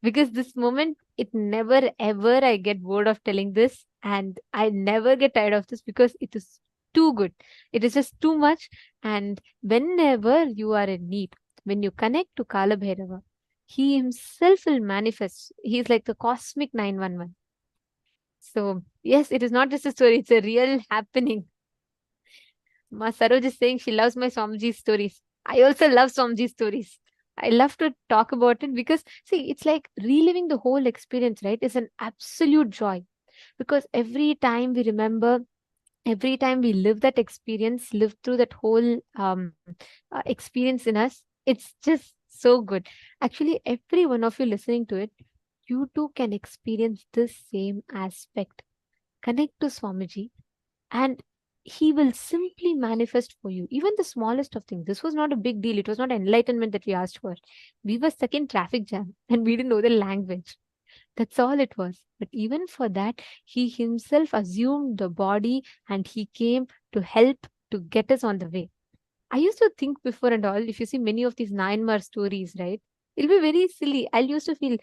Because this moment, it never ever I get bored of telling this, and I never get tired of this because it is too good. It is just too much. And whenever you are in need, when you connect to Kalabhairava, he himself will manifest. He's like the cosmic 911. So, yes, it is not just a story, it's a real happening. Ma Saroj is saying she loves my Swamiji stories. I also love Swamiji stories. I love to talk about it because, see, it's like reliving the whole experience, right? It's an absolute joy. Because every time we remember, every time we live that experience, live through that whole experience in us, it's just so good. Actually, every one of you listening to it, you too can experience this same aspect. Connect to Swamiji and he will simply manifest for you. Even the smallest of things. This was not a big deal. It was not enlightenment that we asked for. We were stuck in traffic jam and we didn't know the language. That's all it was. But even for that, he himself assumed the body and he came to help to get us on the way. I used to think before and all, if you see many of these Nayanmar stories, right? It'll be very silly. I used to feel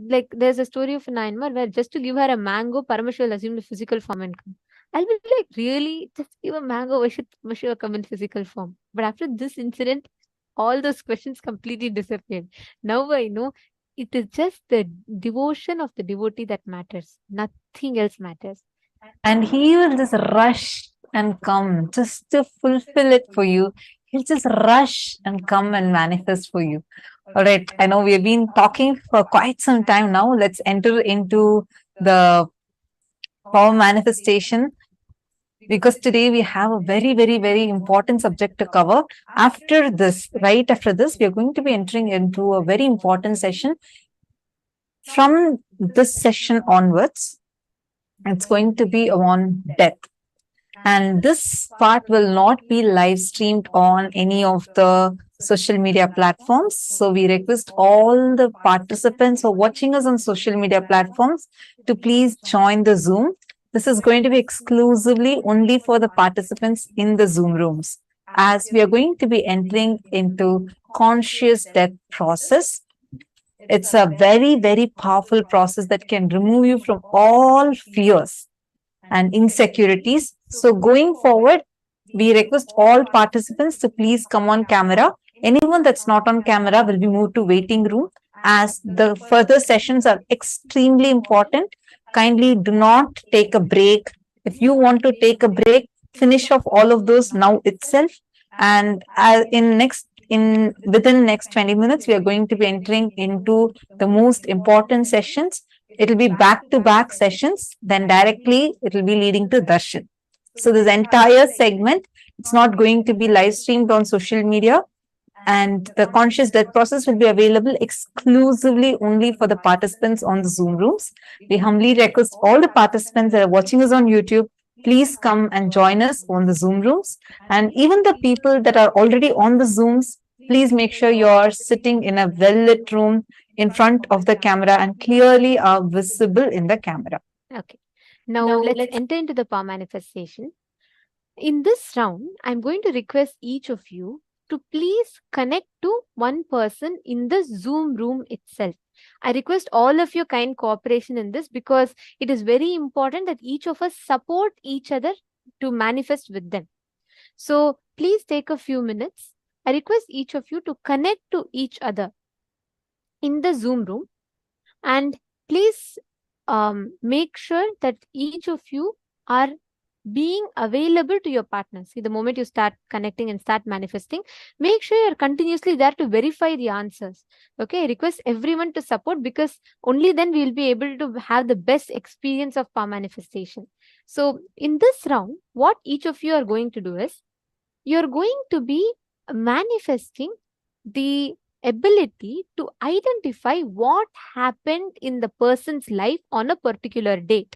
like there's a story of a Nayanmar where just to give her a mango, Paramashivam will assume the physical form and come. I'll be like, really? Just give a mango, why should Paramashivam come in physical form? But after this incident, all those questions completely disappeared. Now I know it is just the devotion of the devotee that matters. Nothing else matters. And he will just rush and come just to fulfill it for you. He'll just rush and come and manifest for you. All right. I know we've been talking for quite some time now. Let's enter into the power manifestation because today we have a very, very, very important subject to cover. After this, right after this, we are going to be entering into a very important session. From this session onwards, it's going to be on death. And this part will not be live streamed on any of the social media platforms. So we request all the participants who are watching us on social media platforms to please join the Zoom. This is going to be exclusively only for the participants in the Zoom rooms, as we are going to be entering into conscious death process. It's a very, very powerful process that can remove you from all fears and insecurities. So going forward, we request all participants to please come on camera. Anyone that's not on camera will be moved to waiting room, as the further sessions are extremely important. Kindly do not take a break. If you want to take a break, finish off all of those now itself. And within next 20 minutes, we are going to be entering into the most important sessions. It will be back-to-back sessions, then directly it will be leading to darshan. So this entire segment, it's not going to be live streamed on social media, and the conscious death process will be available exclusively only for the participants on the Zoom rooms. We humbly request all the participants that are watching us on YouTube, please come and join us on the Zoom rooms. And even the people that are already on the Zooms, please make sure you're sitting in a well-lit room in front of the camera and clearly are visible in the camera. Okay. Now let's enter into the power manifestation. In this round, I'm going to request each of you to please connect to one person in the Zoom room itself. I request all of your kind cooperation in this because it is very important that each of us support each other to manifest with them. So please take a few minutes. I request each of you to connect to each other in the Zoom room, and please make sure that each of you are being available to your partner. See, the moment you start connecting and start manifesting, make sure you're continuously there to verify the answers. Okay, I request everyone to support because only then we will be able to have the best experience of power manifestation. So in this round, what each of you are going to do is, you're going to be manifesting the ability to identify what happened in the person's life on a particular date.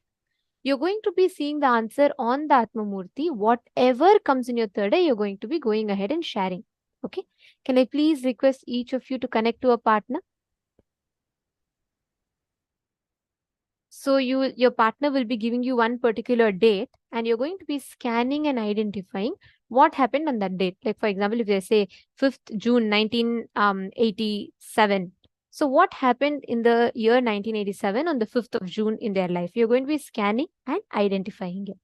You're going to be seeing the answer on the Atma Murti. Whatever comes in your third eye, you're going to be going ahead and sharing. Okay. Can I please request each of you to connect to a partner? So your partner will be giving you one particular date, and you're going to be scanning and identifying what happened on that date. Like, for example, if they say 5th June 1987. So what happened in the year 1987 on the 5th of June in their life? You're going to be scanning and identifying it.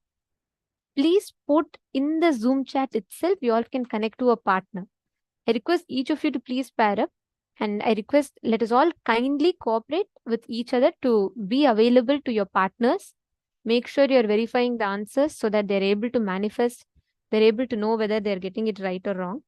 Please put in the Zoom chat itself, you all can connect to a partner. I request each of you to please pair up, and I request let us all kindly cooperate with each other to be available to your partners. Make sure you're verifying the answers so that they're able to manifest, they're able to know whether they're getting it right or wrong.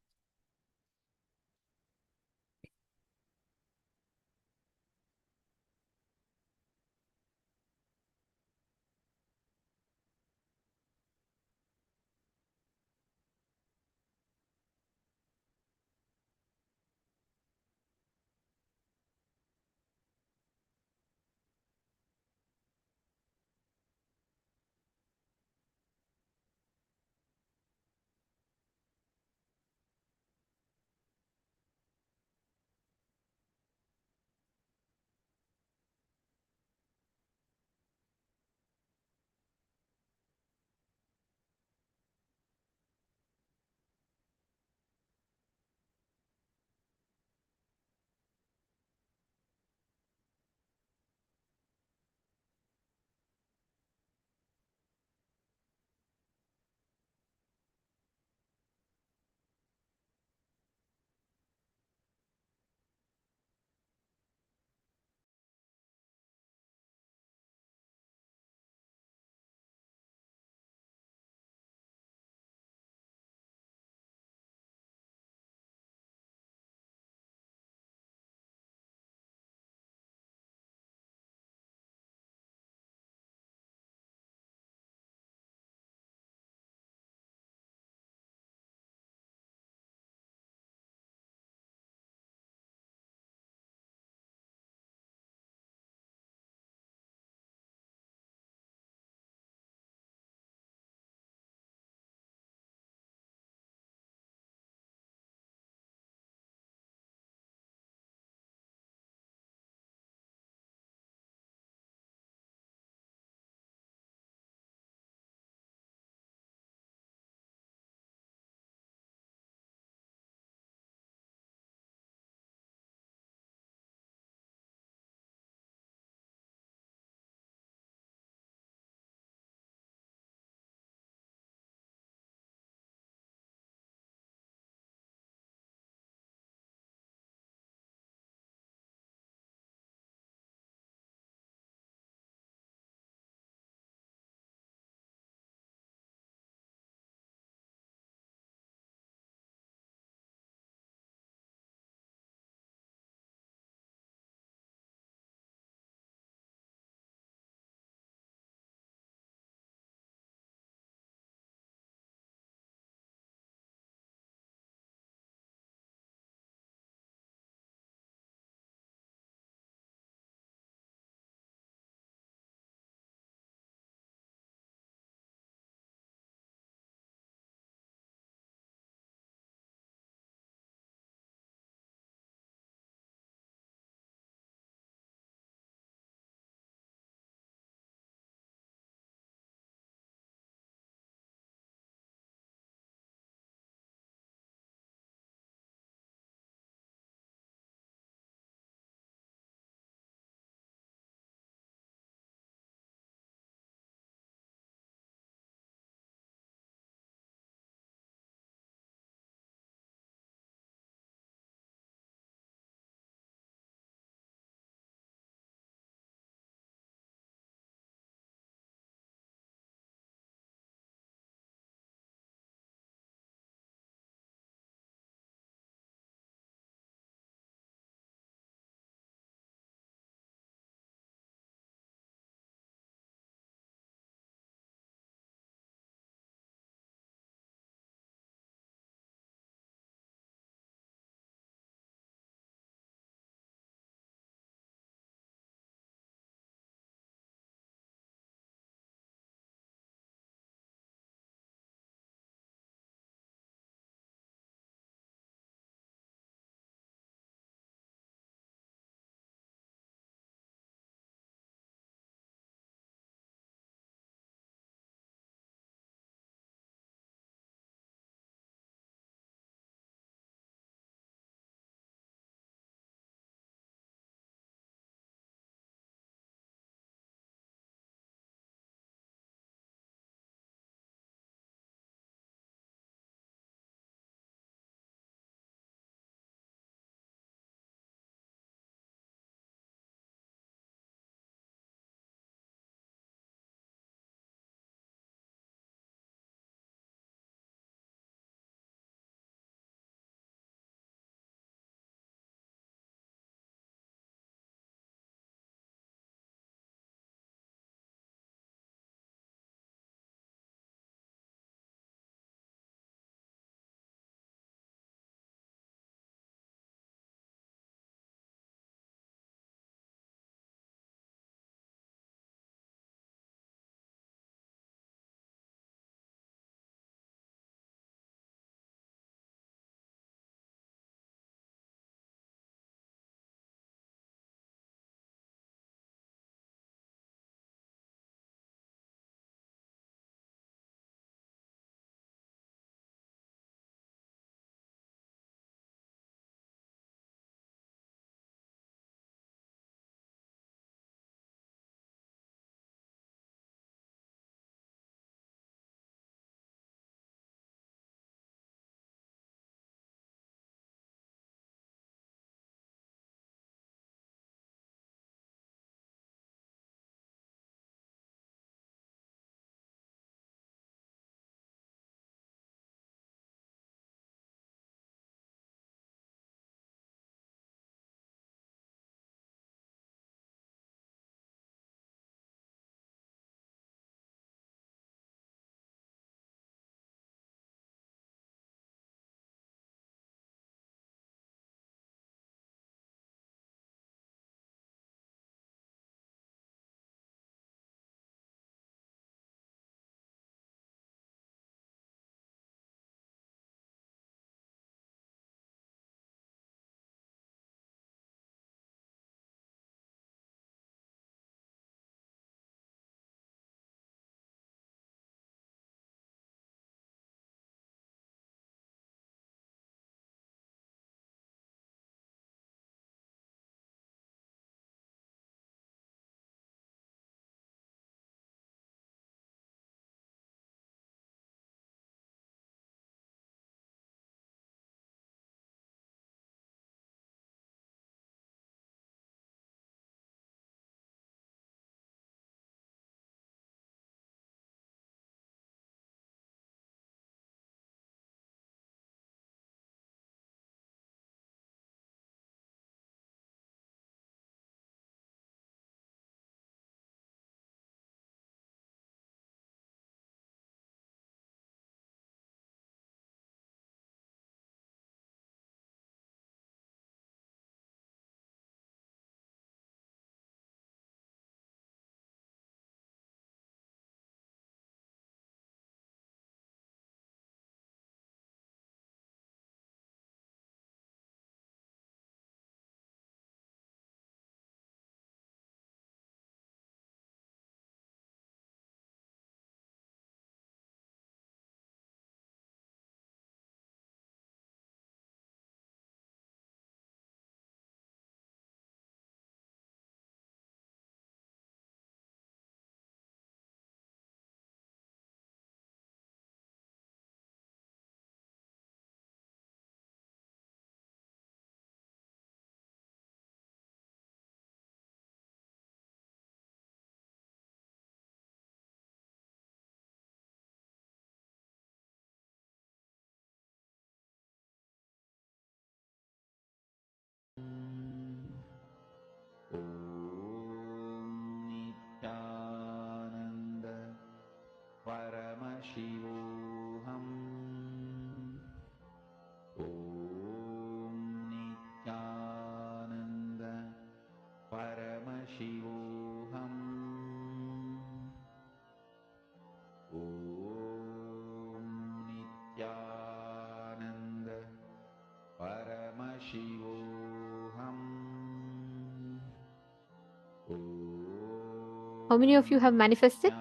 How many of you have manifested?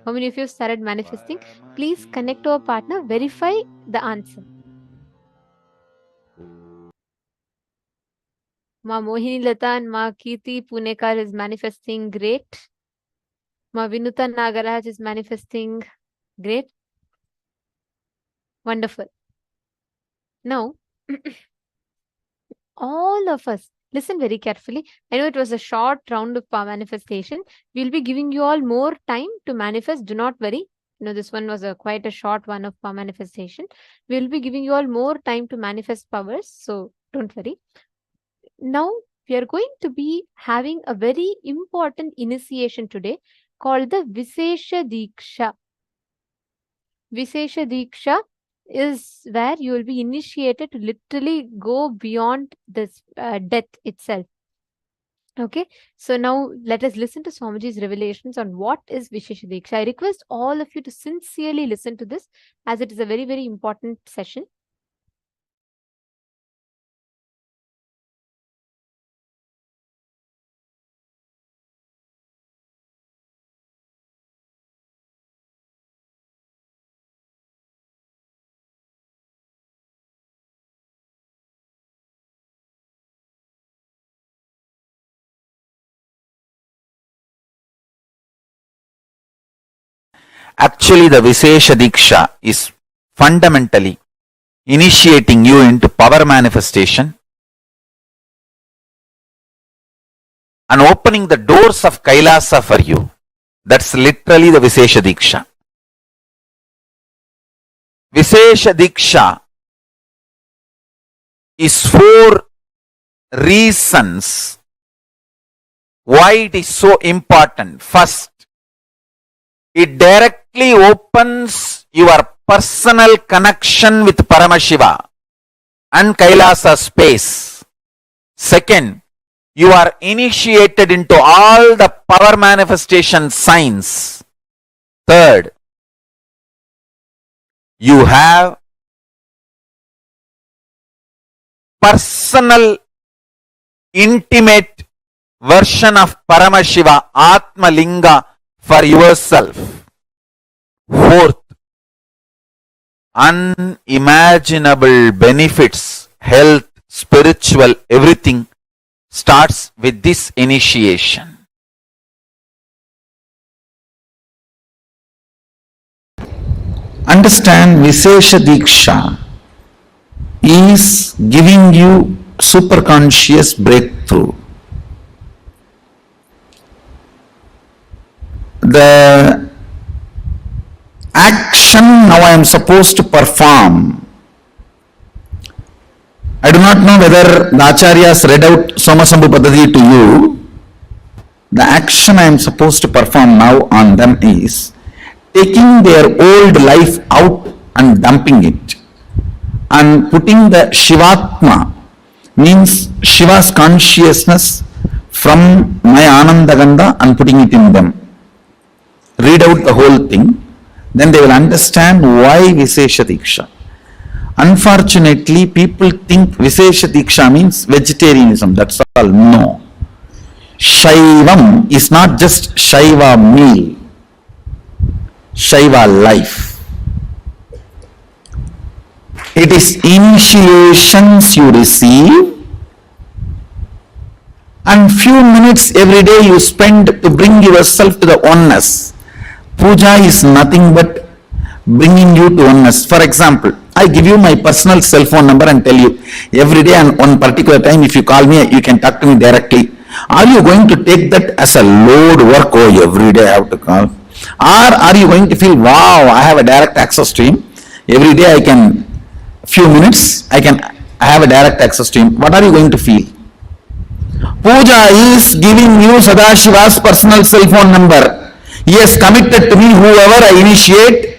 How many of you started manifesting? Please connect to our partner, verify the answer. Ma Mohini Lata and Ma Kirti Punekar is manifesting. Great. Ma Vinuta Nagaraj is manifesting. Great. Wonderful. Now, all of us, listen very carefully. I know it was a short round of power manifestation. We'll be giving you all more time to manifest. Do not worry. This one was quite a short one of power manifestation. We'll be giving you all more time to manifest powers. So don't worry. Now, we are going to be having a very important initiation today called the Vishesha Dīkṣā. Vishesha Dīkṣā is where you will be initiated to literally go beyond this death itself. Okay, so now let us listen to Swamiji's revelations on what is Vishesha Dīkṣā. I request all of you to sincerely listen to this, as it is a very, very important session. Actually, the Vishesha Dīkṣā is fundamentally initiating you into power manifestation and opening the doors of KAILASA for you. That's literally the Vishesha Dīkṣā. Vishesha Dīkṣā is 4 reasons why it is so important. First, it directly opens your personal connection with Paramashiva and KAILASA space. Second, you are initiated into all the power manifestation signs. Third, you have personal, intimate version of Paramashiva, Atma Linga, for yourself. Fourth, unimaginable benefits, health, spiritual, everything starts with this initiation. Understand, Vishesha Dīkṣā is giving you superconscious breakthrough. The action now I am supposed to perform. I do not know whether the Acharyas read out Somasambhu Paddhati to you. The action I am supposed to perform now on them is taking their old life out and dumping it and putting the Shivatma, means Shiva's consciousness, from my Anandaganda and putting it in them. Read out the whole thing, then they will understand why Vishesha Dīkṣā. Unfortunately, people think Vishesha Dīkṣā means vegetarianism, that's all. No. Shaivam is not just Shaiva meal, Shaiva life. It is initiations you receive and few minutes every day you spend to bring yourself to the oneness. Puja is nothing but bringing you to oneness. For example, I give you my personal cell phone number and tell you every day and on particular time, if you call me, you can talk to me directly. Are you going to take that as a load work? Oh, every day I have to call. Or are you going to feel, wow, I have a direct access to him. Every day I can, few minutes, I have a direct access to him. What are you going to feel? Puja is giving you Sadashiva's personal cell phone number. He has committed to me, whoever I initiate.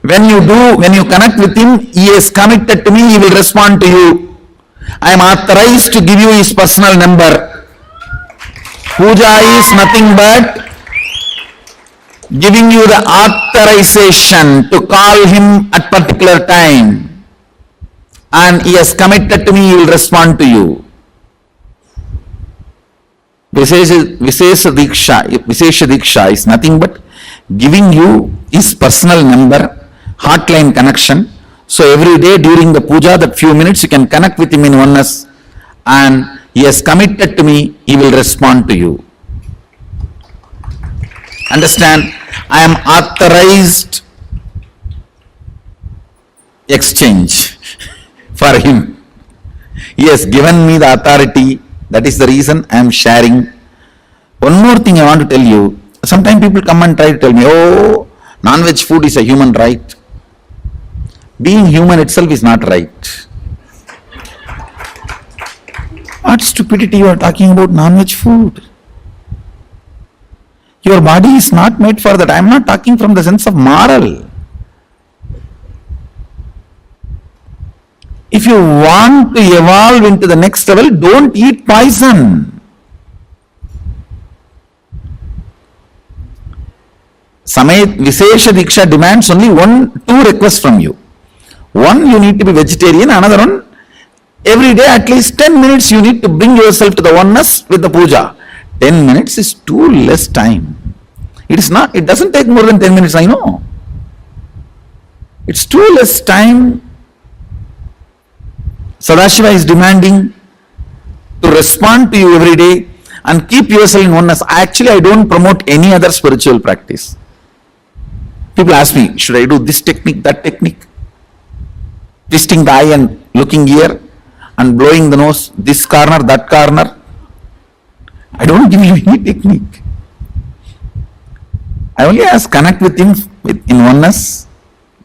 When you connect with him, he is committed to me, he will respond to you. I am authorized to give you his personal number. Puja is nothing but giving you the authorization to call him at particular time. and he has committed to me, he will respond to you. Vishesha Dīkṣā is nothing but giving you his personal number, hotline connection. So every day during the puja, that few minutes you can connect with him in oneness, and he has committed to me, he will respond to you. Understand? I am authorized exchange for him. He has given me the authority. That is the reason I am sharing. One more thing I want to tell you. Sometimes people come and try to tell me, oh, non-veg food is a human right. Being human itself is not right. What stupidity you are talking about non-veg food? Your body is not made for that. I am not talking from the sense of moral. If you want to evolve into the next level, don't eat poison. Vishesha Dīkṣā demands only two requests from you. One, you need to be vegetarian. Another one, every day at least 10 minutes you need to bring yourself to the oneness with the puja. 10 minutes is too less time. It doesn't take more than 10 minutes, I know. It's too less time. Sadashiva is demanding to respond to you every day and keep yourself in oneness. Actually, I don't promote any other spiritual practice. People ask me, should I do this technique, that technique? Twisting the eye and looking here and blowing the nose, this corner, that corner. I don't give you any technique. I only ask, connect with him in oneness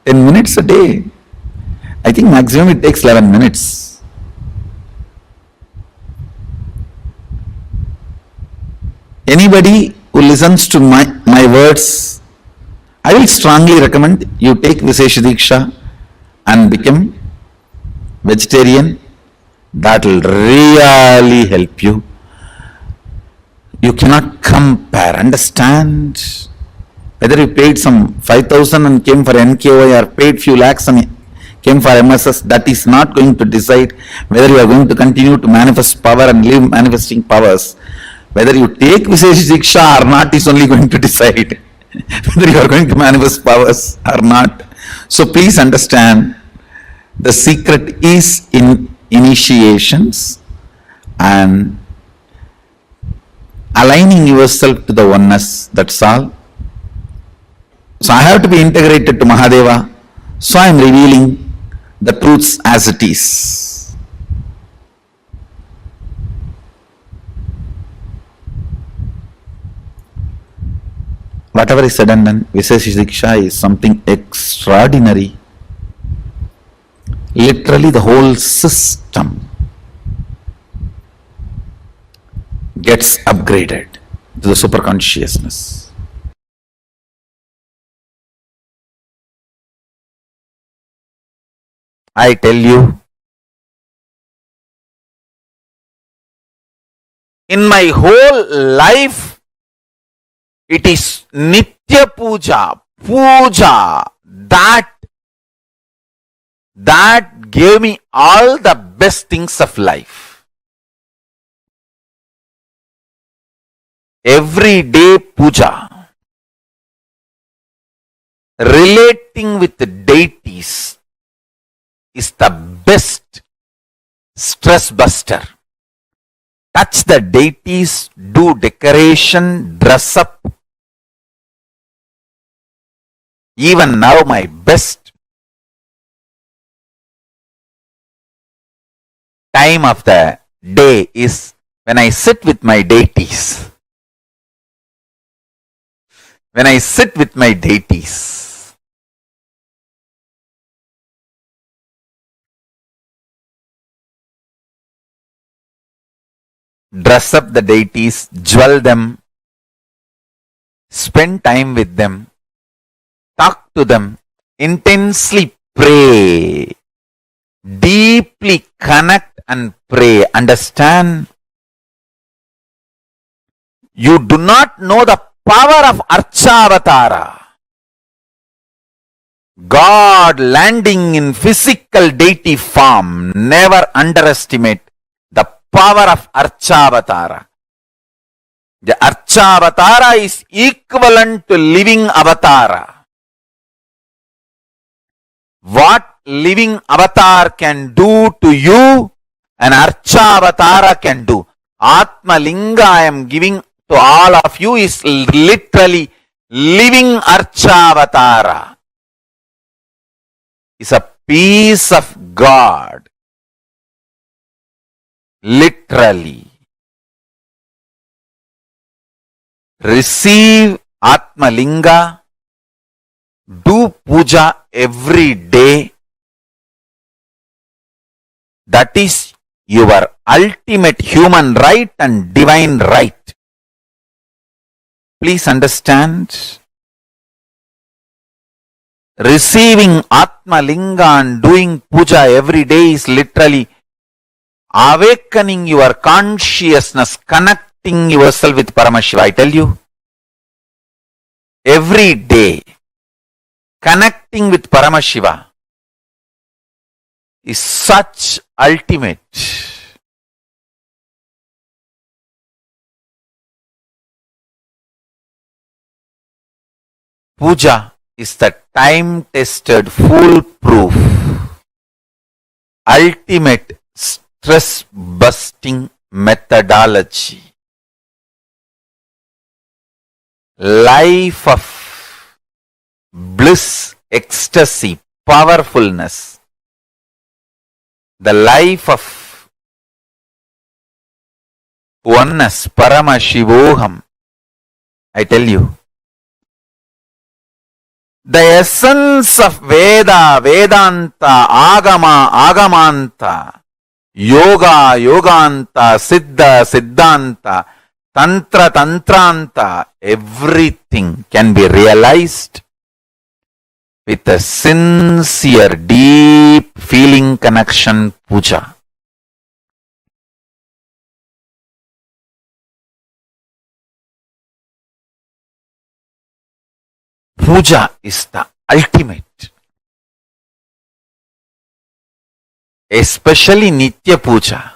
10 minutes a day. I think maximum it takes 11 minutes. Anybody who listens to my words, I will strongly recommend you take Vishesha Dīkṣā and become vegetarian. That will really help you. You cannot compare. Understand? Whether you paid some 5,000 and came for NKY or paid few lakhs and came for MSS, that is not going to decide whether you are going to continue to manifest power and live manifesting powers. Whether you take Vishesha Dīkṣā or not is only going to decide whether you are going to manifest powers or not. So please understand, the secret is in initiations and aligning yourself to the oneness, that's all. So I have to be integrated to Mahadeva, so I am revealing the truths as it is. Whatever is said and done, Vishesha Dīkṣā is something extraordinary. Literally the whole system gets upgraded to the super consciousness. I tell you, in my whole life, it is Nitya Puja, that gave me all the best things of life. Everyday puja, relating with the deities, is the best stress buster. Touch the deities, do decoration, dress up. Even now my best time of the day is when I sit with my deities. When I sit with my deities. Dress up the deities, jewel them, spend time with them, talk to them, intensely pray, deeply connect and pray. Understand? You do not know the power of Archavatara. God landing in physical deity form. Never underestimate the power of Archavatara. The Archavatara is equivalent to living avatara. What living avatar can do to you, an Archavatara can do. Atma Linga I am giving to all of you is literally living Archavatara. Is a piece of God. Literally. Receive Atma Linga. Do puja every day. That is your ultimate human right and divine right. Please understand. Receiving Atma Linga and doing puja every day is literally awakening your consciousness, connecting yourself with Paramashiva. I tell you, every day, connecting with Paramashiva is such ultimate. Puja is the time-tested, foolproof, ultimate stress-busting methodology. Life of bliss, ecstasy, powerfulness. The life of oneness, Paramashivoham. I tell you. The essence of Veda, Vedanta, Agama, Agamanta, Yoga, Yoganta, Siddha, Siddhanta, Tantra, Tantranta, everything can be realized with a sincere, deep feeling connection puja. Puja is the ultimate. Especially Nitya Puja.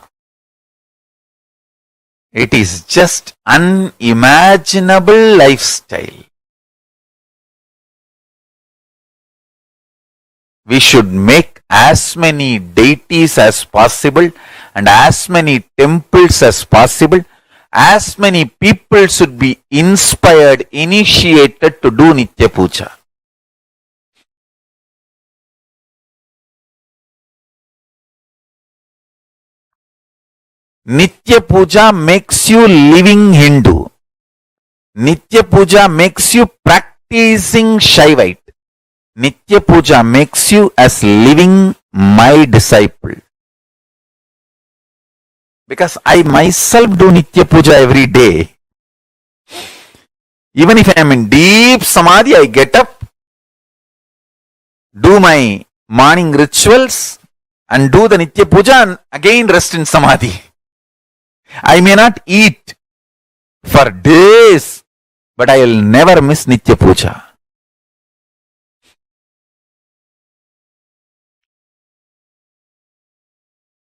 It is just unimaginable lifestyle. We should make as many deities as possible and as many temples as possible. As many people should be inspired, initiated to do Nitya Puja. Nitya Puja makes you living Hindu. Nitya Puja makes you practicing Shaivite. Nitya Puja makes you as living my disciple. Because I myself do Nitya Puja every day. Even if I am in deep Samadhi, I get up, do my morning rituals and do the Nitya Puja and again rest in Samadhi. I may not eat for days, but I will never miss Nitya Puja.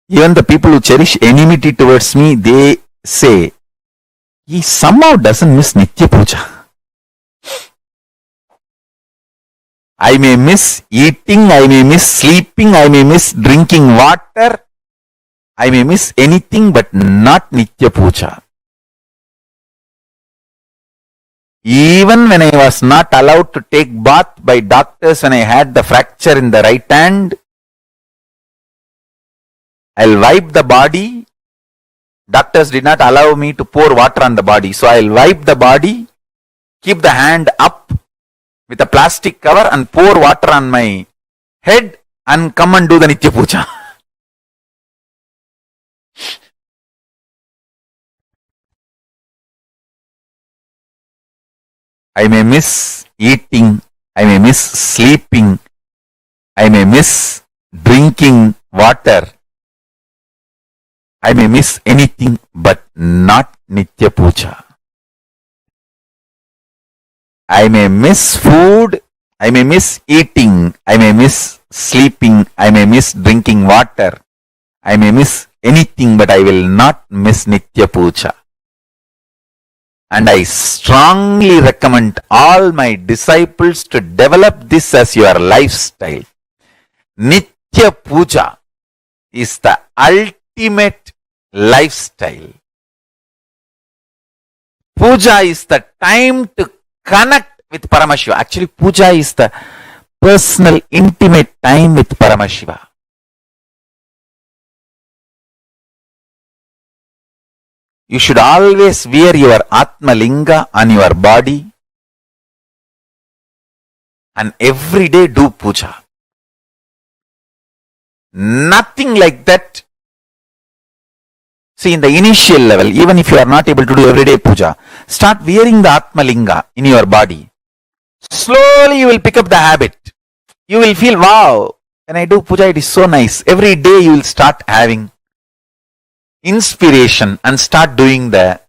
Even the people who cherish enmity towards me, they say, he somehow doesn't miss Nitya Puja. I may miss eating, I may miss sleeping, I may miss drinking water, I may miss anything but not Nitya Puja. Even when I was not allowed to take bath by doctors when I had the fracture in the right hand, I'll wipe the body. Doctors did not allow me to pour water on the body. So I'll wipe the body, keep the hand up with a plastic cover and pour water on my head and come and do the Nitya Puja. I may miss eating, I may miss sleeping, I may miss drinking water. I may miss anything but not Nitya Puja. I may miss food, I may miss eating, I may miss sleeping, I may miss drinking water, I may miss anything, but I will not miss Nitya Puja. And I strongly recommend all my disciples to develop this as your lifestyle. Nitya Puja is the ultimate lifestyle. Puja is the time to connect with Paramashiva. Actually, puja is the personal, intimate time with Paramashiva. You should always wear your Atma Linga on your body and every day do puja. Nothing like that. See, in the initial level, even if you are not able to do everyday puja, start wearing the Atma Linga in your body. Slowly you will pick up the habit. You will feel, wow, when I do puja, it is so nice. Every day you will start having inspiration and start doing the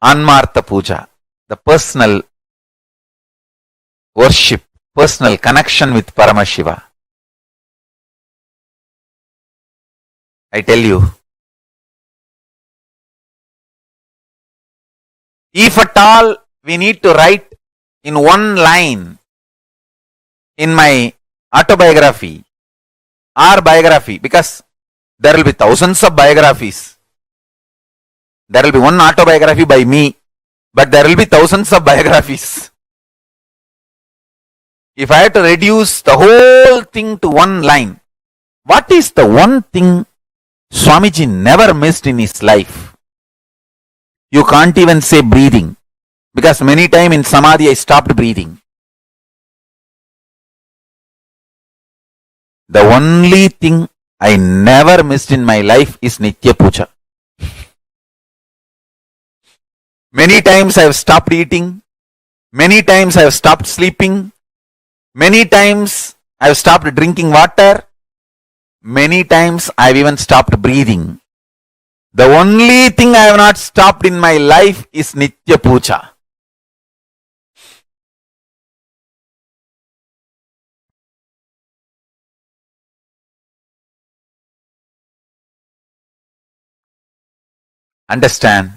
Anmartha Puja, the personal worship, personal connection with Paramashiva. I tell you, if at all we need to write in one line in my autobiography or biography, because there will be thousands of biographies. There will be one autobiography by me, but there will be thousands of biographies. If I have to reduce the whole thing to one line, what is the one thing Swamiji never missed in his life? You can't even say breathing, because many times in Samadhi I stopped breathing. The only thing I never missed in my life is Nitya Puja. Many times I have stopped eating. Many times I have stopped sleeping. Many times I have stopped drinking water. Many times I have even stopped breathing. The only thing I have not stopped in my life is Nitya Puja. Understand?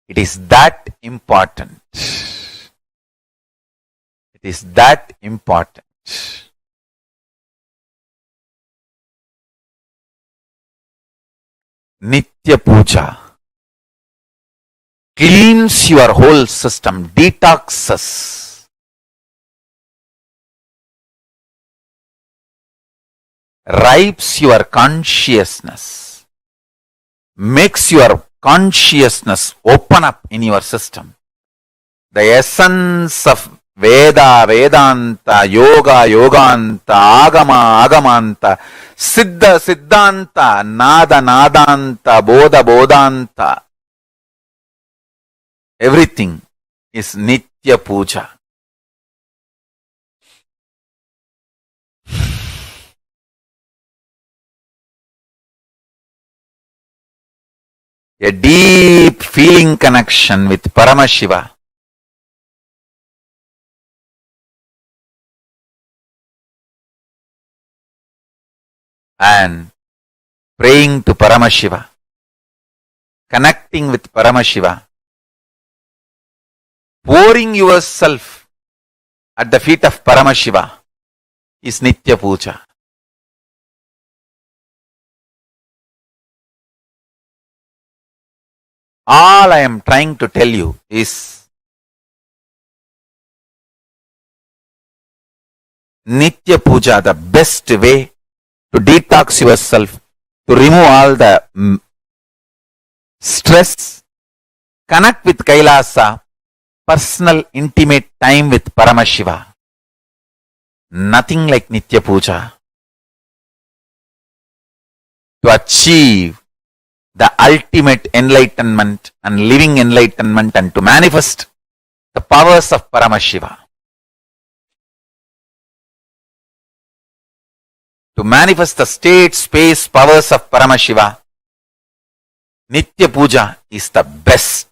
It is that important. It is that important. Nitya Puja cleans your whole system, detoxes. Ripes your consciousness, makes your consciousness open up in your system. The essence of Veda, Vedanta, Yoga, Yoganta, Agama, Agamanta, Siddha, Siddhanta, Nada, Nadanta, Bodha, Bodhanta. Everything is Nitya Puja. A deep feeling connection with Paramashiva. And praying to Paramashiva, connecting with Paramashiva, pouring yourself at the feet of Paramashiva is Nitya Puja. All I am trying to tell you is Nitya Puja, the best way to detox yourself, to remove all the stress, connect with KAILASA, personal, intimate time with Paramashiva. Nothing like Nitya Puja. To achieve the ultimate enlightenment and living enlightenment and to manifest the powers of Paramashiva. To manifest the state, space, powers of Paramashiva, Nitya Puja is the best.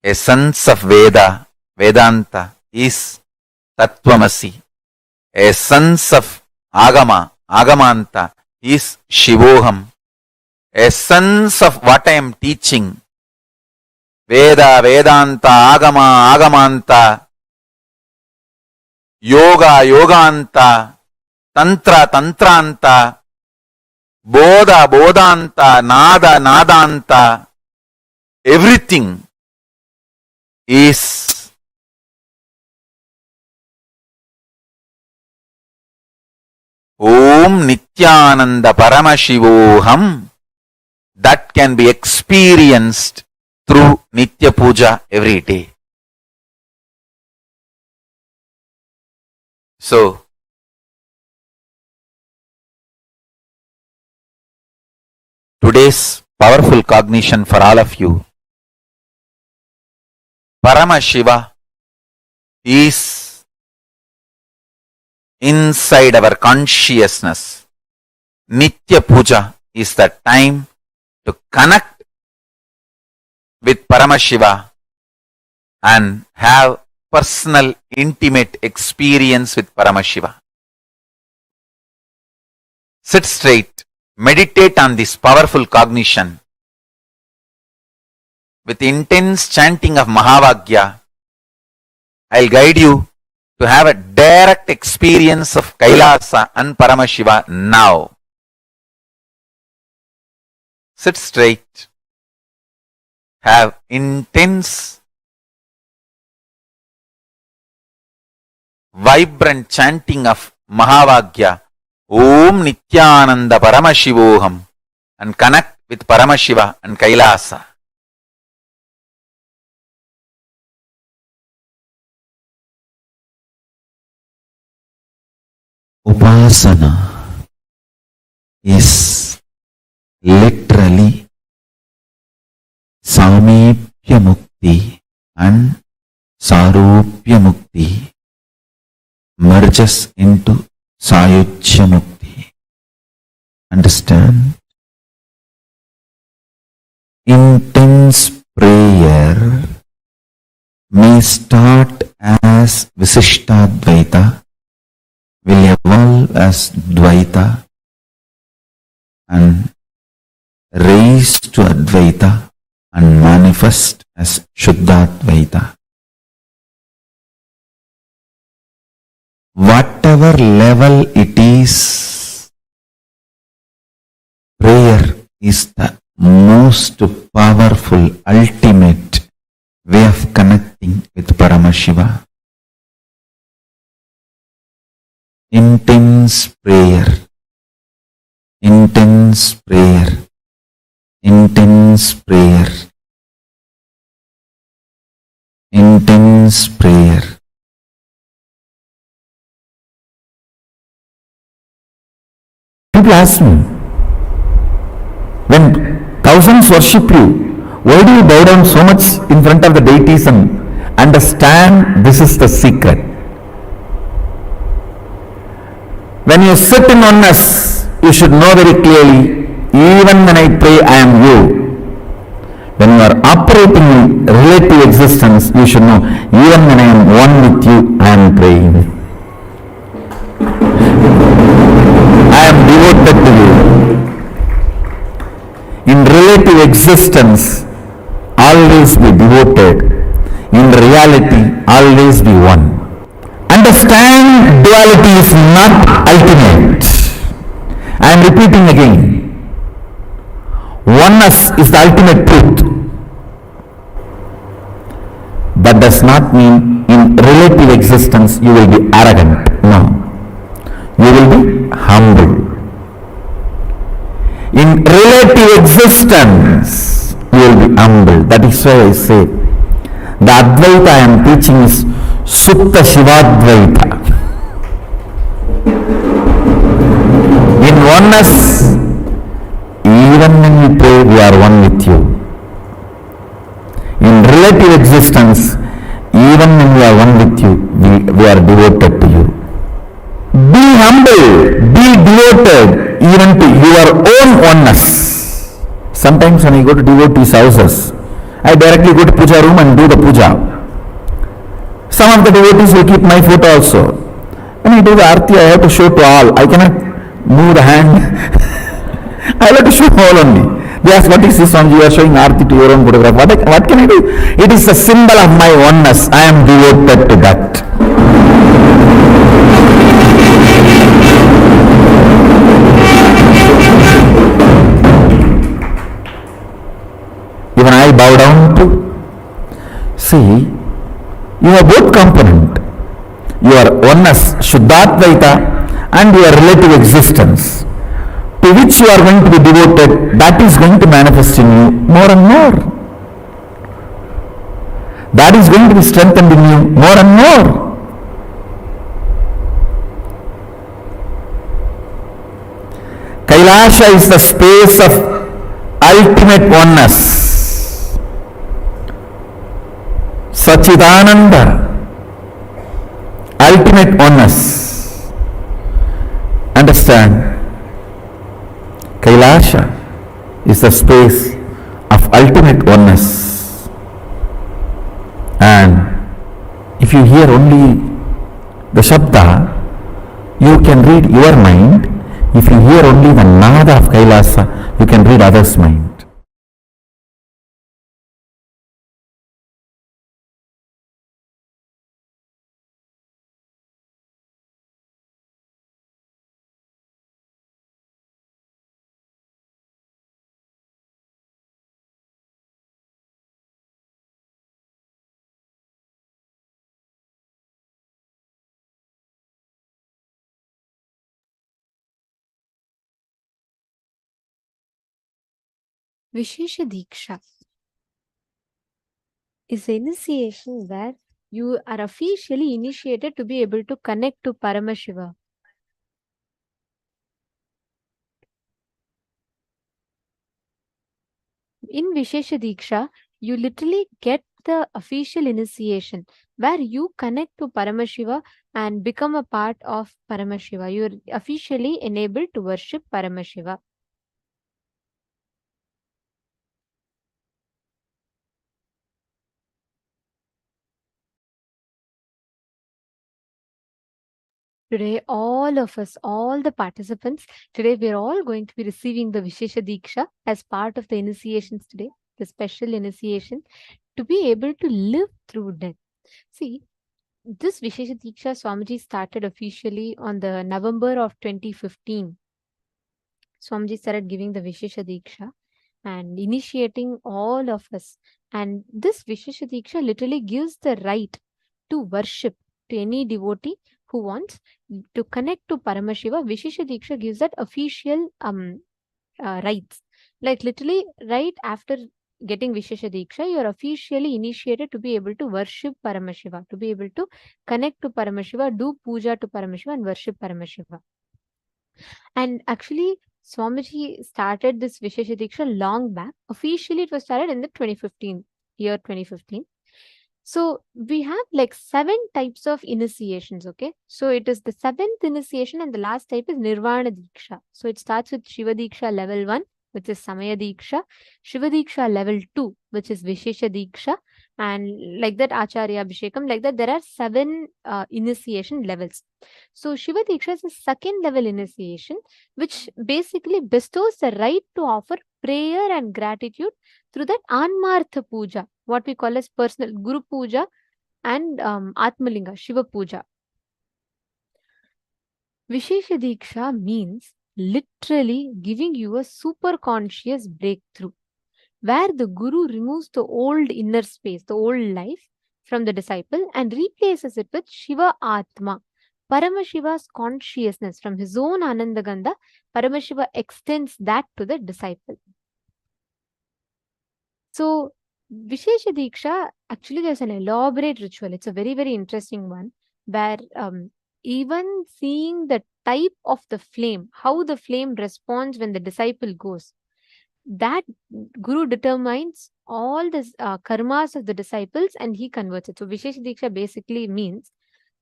essence of Veda, Vedanta is Tattvamasi. Essence of Agama, Agamanta is Shivoham. Essence of what I am teaching, Veda, Vedanta, Agama, Agamanta, Yoga, Yoganta, Tantra, Tantranta, Bodha, Bodhanta, Nada, Nadanta, everything is Om Nithyananda Paramashivoham, that can be experienced through Nitya Puja every day. So, today's powerful cognition for all of you, Paramashiva is inside our consciousness. Nitya Puja is the time to connect with Paramashiva and have personal, intimate experience with Paramashiva. Sit straight, meditate on this powerful cognition. With intense chanting of Mahavagya, I'll guide you to have a direct experience of Kailasa and Paramashiva now. Sit straight. Have intense, vibrant chanting of Mahavagya, Om Nithyananda Paramashivoham, and connect with Paramashiva and Kailasa. Upasana is literally Samipya Mukti and Sarupya Mukti merges into Sayujya Mukti. Understand? Intense prayer may start as Visishtadvaita, will evolve as Dvaita and raise to Advaita and manifest as Shuddhadvaita. Whatever level it is, prayer is the most powerful, ultimate way of connecting with Paramashiva. Intense prayer, intense prayer, intense prayer, intense prayer. People ask me, when thousands worship you, why do you bow down so much in front of the deities? And understand, this is the secret. When you sit in oneness, you should know very clearly, even when I pray, I am you. When you are operating in relative existence, you should know, even when I am one with you, I am praying. I am devoted to you. In relative existence, always be devoted. In reality, always be one. Understand, duality is not ultimate. I am repeating again. Oneness is the ultimate truth. But does not mean in relative existence you will be arrogant. No. You will be humble. In relative existence, you will be humble. That is why I say, the Advaita I am teaching is Sukta Shivadvaita. In oneness, even when we pray, we are one with you. In relative existence, even when we are one with you, we are devoted to you. Be humble, be devoted even to your own oneness. Sometimes when I go to devotees' houses, I directly go to puja room and do the puja. Some of the devotees will keep my photo also. When I do the arti, I have to show to all. I cannot move the hand. I have to show all only. They ask, what is this Swamiji? You are showing arti to your own photograph. What can I do? It is a symbol of my oneness. I am devoted to that. Even I bow down to. See, you have both component. Your oneness, Shuddhadvaita, and your relative existence, to which you are going to be devoted, that is going to manifest in you more and more. That is going to be strengthened in you more and more. Kailasa is the space of ultimate oneness. Sachidananda, ultimate oneness. Understand? Kailasa is the space of ultimate oneness. And if you hear only the Shabda, you can read your mind. If you hear only the Nada of Kailasa, you can read others' mind. Vishesha Dīkṣā is an initiation where you are officially initiated to be able to connect to Paramashiva. In Vishesha Dīkṣā, you literally get the official initiation where you connect to Paramashiva and become a part of Paramashiva. You are officially enabled to worship Paramashiva. Today, all of us, all the participants, today we are all going to be receiving the Vishesha Dīkṣā as part of the initiations today, the special initiation, to be able to live through death. See, this Vishesha Dīkṣā Swamiji started officially on the November of 2015. Swamiji started giving the Vishesha Dīkṣā and initiating all of us. And this Vishesha Dīkṣā literally gives the right to worship to any devotee who wants to connect to Paramashiva. Vishesha Dīkṣā gives that official rights. Like literally right after getting Vishesha Dīkṣā, you are officially initiated to be able to worship Paramashiva, to be able to connect to Paramashiva, do puja to Paramashiva and worship Paramashiva. And actually, Swamiji started this Vishesha Dīkṣā long back. Officially, it was started in the 2015. So we have like 7 types of initiations, okay? So it is the 7th initiation and the last type is Nirvana Dīkṣā. So it starts with Shiva Dīkṣā level 1, which is Samaya Dīkṣā, Shiva Dīkṣā level 2, which is Vishesha Dīkṣā, and like that Acharya Abhishekam, like that there are 7 initiation levels. So Shiva Dīkṣā is the 2nd level initiation, which basically bestows the right to offer prayer and gratitude through that Anmartha Puja, what we call as personal Guru Puja and Atmalinga, Shiva Puja. Vishesha Dīkṣā means literally giving you a super conscious breakthrough, where the Guru removes the old inner space, the old life from the disciple and replaces it with Shiva Atma, Paramashiva's consciousness. From his own Anandagandha, Paramashiva extends that to the disciple. So, Vishesha Dīkṣā, actually there's an elaborate ritual. It's a very, very interesting one, where even seeing the type of the flame, how the flame responds when the disciple goes, that Guru determines all the karmas of the disciples and he converts it. So Vishesha Dīkṣā basically means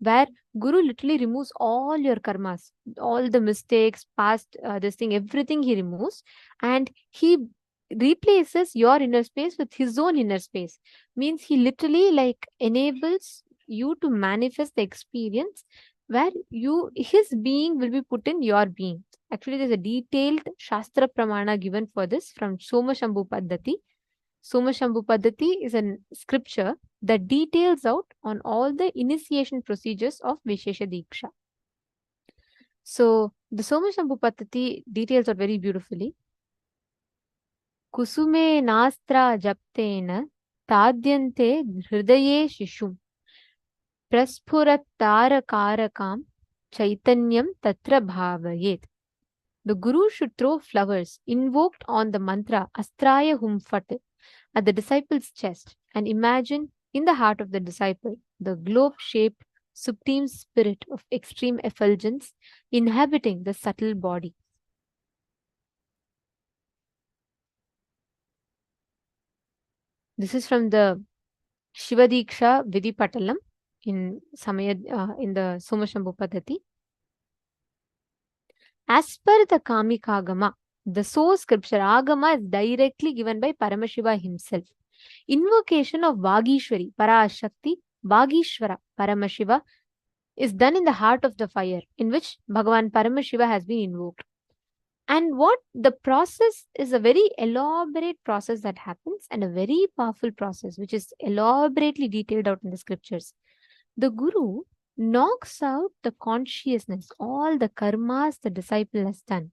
where Guru literally removes all your karmas, all the mistakes, past, this thing, everything he removes, and he replaces your inner space with his own inner space. Means he literally like enables you to manifest the experience where his being will be put in your being. Actually, there's a detailed Shastra Pramana given for this from Somashambhu Paddhati. Somashambhu Paddhati is a scripture that details out on all the initiation procedures of Vishesha Dīkṣā. So the Somashambhu Paddhati details out very beautifully. Kusume nastra japtena tadyante hridaye shishum praspurat tarakarakam chaitanyam tatra bhavayet. The Guru should throw flowers invoked on the mantra Astraya Hum Fat at the disciple's chest and imagine in the heart of the disciple the globe-shaped supreme spirit of extreme effulgence inhabiting the subtle body. This is from the Shiva Dīkṣā Vidhi Patalam in the Somashambhu Paddhati. As per the Kamika Agama, the source scripture Agama is directly given by Paramashiva himself. Invocation of Vagishwari, Parashakti, Vagishwara, Paramashiva is done in the heart of the fire, in which Bhagavan Paramashiva has been invoked. And what the process is a very elaborate process that happens and a very powerful process which is elaborately detailed out in the scriptures. The Guru knocks out the consciousness, all the karmas the disciple has done.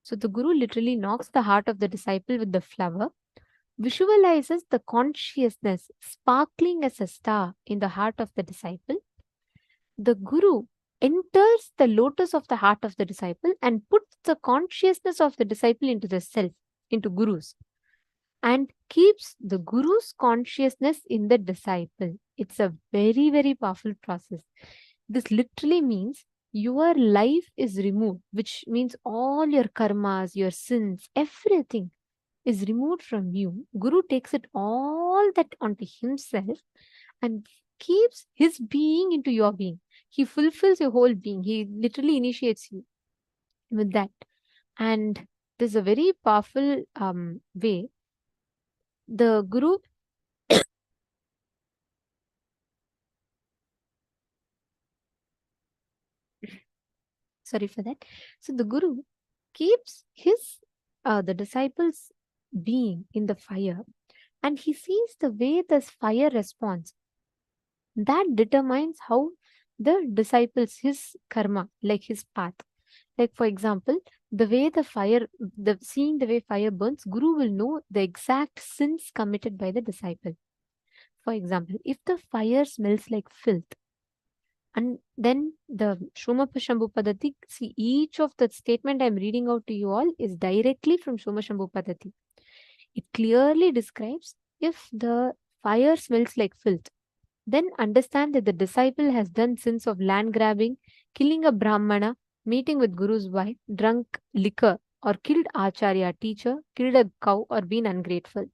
So the Guru literally knocks the heart of the disciple with the flower, visualizes the consciousness sparkling as a star in the heart of the disciple. The Guru enters the lotus of the heart of the disciple and puts the consciousness of the disciple into the self, into Guru's, and keeps the Guru's consciousness in the disciple. It's a very, very powerful process. This literally means your life is removed, which means all your karmas, your sins, everything is removed from you. Guru takes it all that onto himself and keeps his being into your being. He fulfills your whole being. He literally initiates you with that. And there's a very powerful way. The Guru sorry for that. So the Guru keeps his the disciples being in the fire, and he sees the way this fire responds. That determines how the disciples, his karma, like his path. Like for example, the way the fire, seeing the way fire burns, Guru will know the exact sins committed by the disciple. For example, if the fire smells like filth, and then the Somashambhu Paddhati, see, each of the statement I'm reading out to you all is directly from Somashambhu Paddhati. It clearly describes if the fire smells like filth, then understand that the disciple has done sins of land grabbing, killing a Brahmana, meeting with Guru's wife, drunk liquor, or killed Acharya, teacher, killed a cow, or been ungrateful.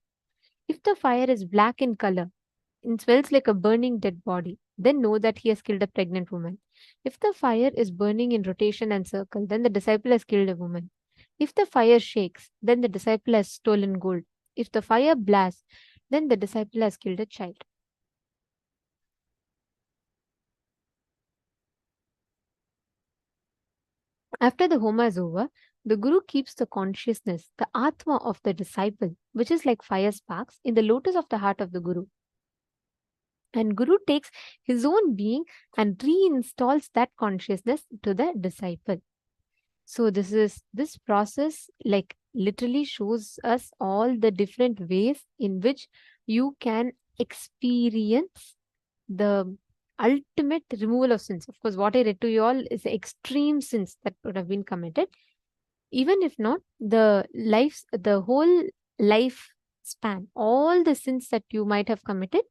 If the fire is black in color and smells like a burning dead body, then know that he has killed a pregnant woman. If the fire is burning in rotation and circle, then the disciple has killed a woman. If the fire shakes, then the disciple has stolen gold. If the fire blasts, then the disciple has killed a child. After the Homa is over, the Guru keeps the consciousness, the Atma of the disciple, which is like fire sparks, in the lotus of the heart of the Guru. And Guru takes his own being and reinstalls that consciousness to the disciple. So this process like literally shows us all the different ways in which you can experience the ultimate removal of sins. Of course, what I read to you all is the extreme sins that would have been committed. Even if not, the whole life span, all the sins that you might have committed,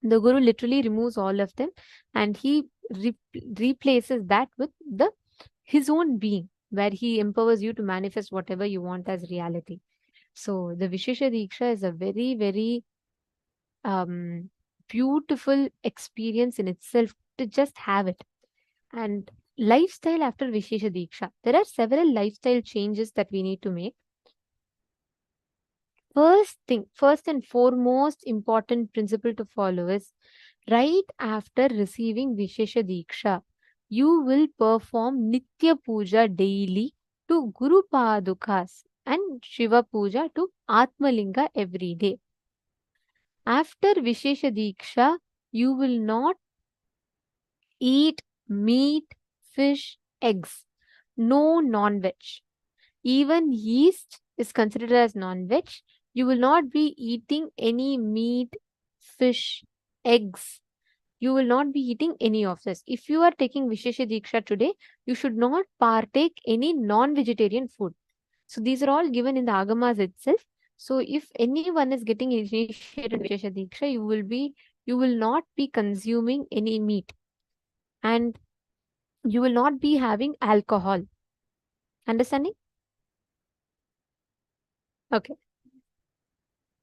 the Guru literally removes all of them and he replaces that with his own being, where he empowers you to manifest whatever you want as reality. So the Vishesha Dīkṣā is a very, very beautiful experience in itself to just have it. And lifestyle after Vishesha Dīkṣā. There are several lifestyle changes that we need to make. first and foremost important principle to follow is right after receiving Vishesha Dīkṣā, you will perform Nitya Puja daily to Guru Padukas and Shiva Puja to Atmalinga every day. After Vishesha Dīkṣā, you will not eat meat, fish, eggs, no non-veg. Even yeast is considered as non-veg. You will not be eating any meat, fish, eggs. You will not be eating any of this. If you are taking Vishesha Dīkṣā today, you should not partake any non-vegetarian food. So these are all given in the Agamas itself. So if anyone is getting initiated in Vishesha Dīkṣā, you will not be consuming any meat, and you will not be having alcohol. Understanding? Okay.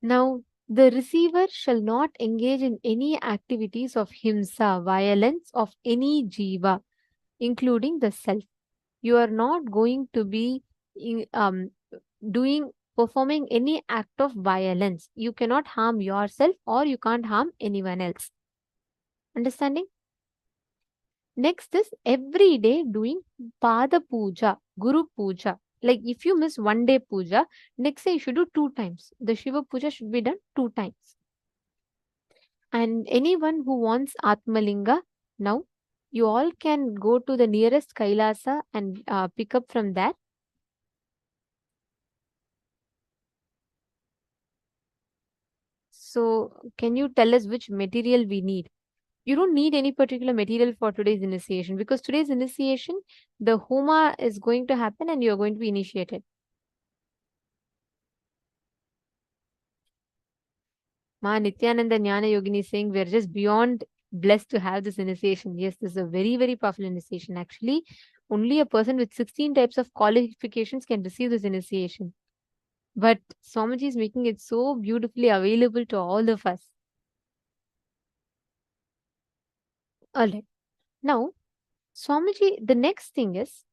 Now, the receiver shall not engage in any activities of himsa, violence of any jiva, including the self. You are not going to be performing any act of violence. You cannot harm yourself or you can't harm anyone else. Understanding? Next is every day doing Pada Puja, Guru Puja. Like if you miss one day puja, next day you should do 2 times. The Shiva Puja should be done 2 times. And anyone who wants Atmalinga, now you all can go to the nearest KAILASA and pick up from there. So can you tell us which material we need? You don't need any particular material for today's initiation, because today's initiation, the Homa is going to happen and you're going to be initiated. Ma Nithyananda Jnana Yogini is saying we're just beyond blessed to have this initiation. Yes, this is a very, very powerful initiation. Actually, only a person with 16 types of qualifications can receive this initiation. But Swamiji is making it so beautifully available to all of us. Alright. Now, Swamiji, the next thing is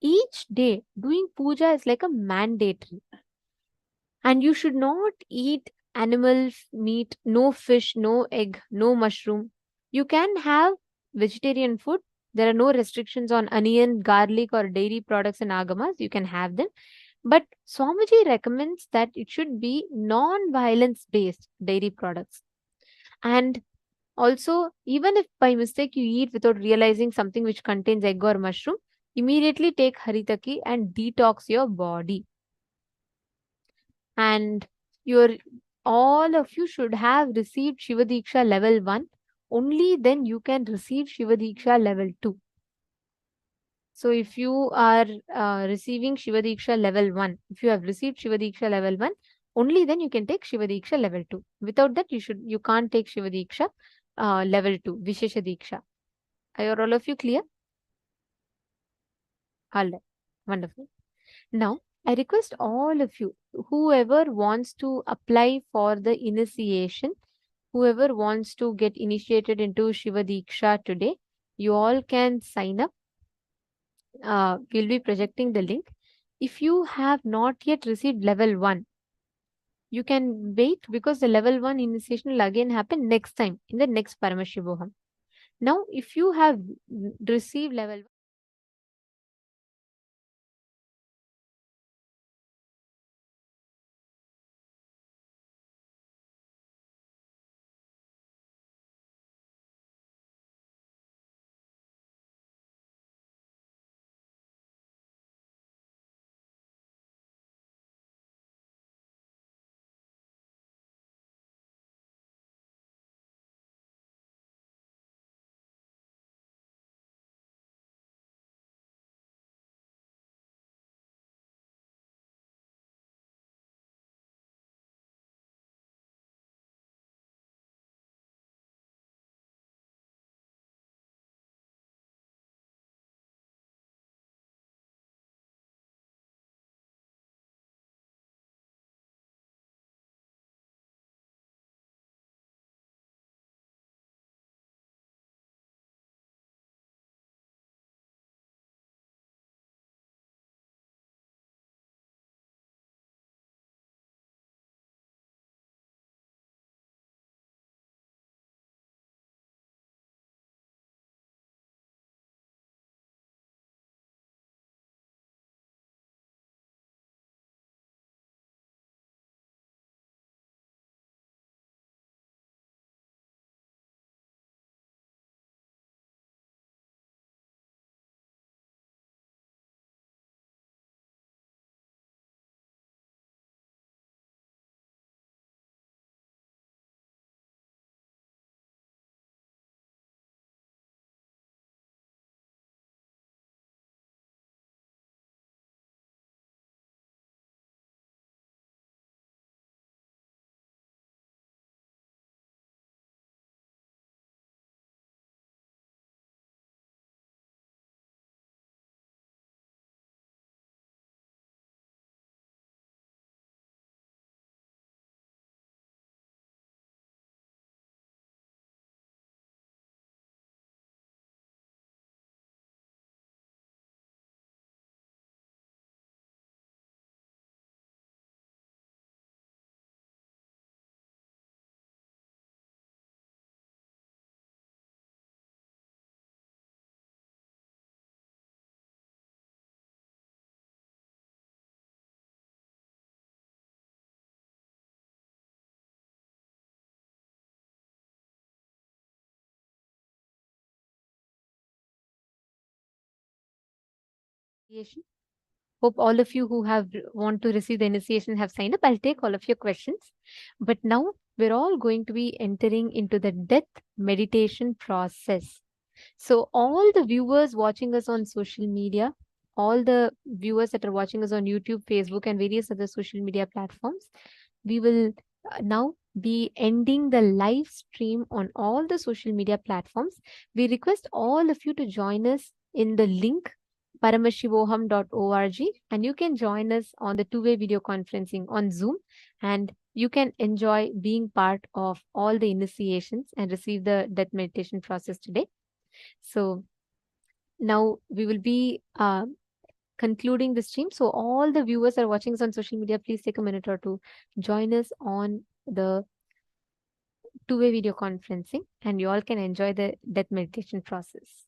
each day doing puja is like a mandatory. And you should not eat animal meat, no fish, no egg, no mushroom. You can have vegetarian food. There are no restrictions on onion, garlic, or dairy products in agamas. You can have them. But Swamiji recommends that it should be non-violence based dairy products. And also, even if by mistake you eat without realizing something which contains egg or mushroom, immediately take Haritaki and detox your body. And all of you should have received Shiva Dīkṣā level 1. Only then you can receive Shiva Dīkṣā level 2. So if you are receiving Shiva Dīkṣā level 1, if you have received Shiva Dīkṣā level 1, only then you can take Shiva Dīkṣā level 2. Without that, you can't take Shiva Dīkṣā level 2, Vishesha Dīkṣā. Are all of you clear? All right. Wonderful. Now, I request all of you, whoever wants to apply for the initiation, whoever wants to get initiated into Shiva Dīkṣā today, you all can sign up. We'll be projecting the link. If you have not yet received level 1, you can wait, because the level 1 initiation will again happen next time in the next Paramashivoham. Now, if you have received level 1, initiation. Hope all of you who have want to receive the initiation have signed up. I'll take all of your questions. But now we're all going to be entering into the death meditation process. So all the viewers watching us on social media, all the viewers that are watching us on YouTube, Facebook, and various other social media platforms, we will now be ending the live stream on all the social media platforms. We request all of you to join us in the link paramashivoham.org, and you can join us on the two-way video conferencing on Zoom, and you can enjoy being part of all the initiations and receive the death meditation process today. So now we will be concluding the stream. So all the viewers are watching us on social media, please take a minute or two, join us on the two-way video conferencing, and you all can enjoy the death meditation process.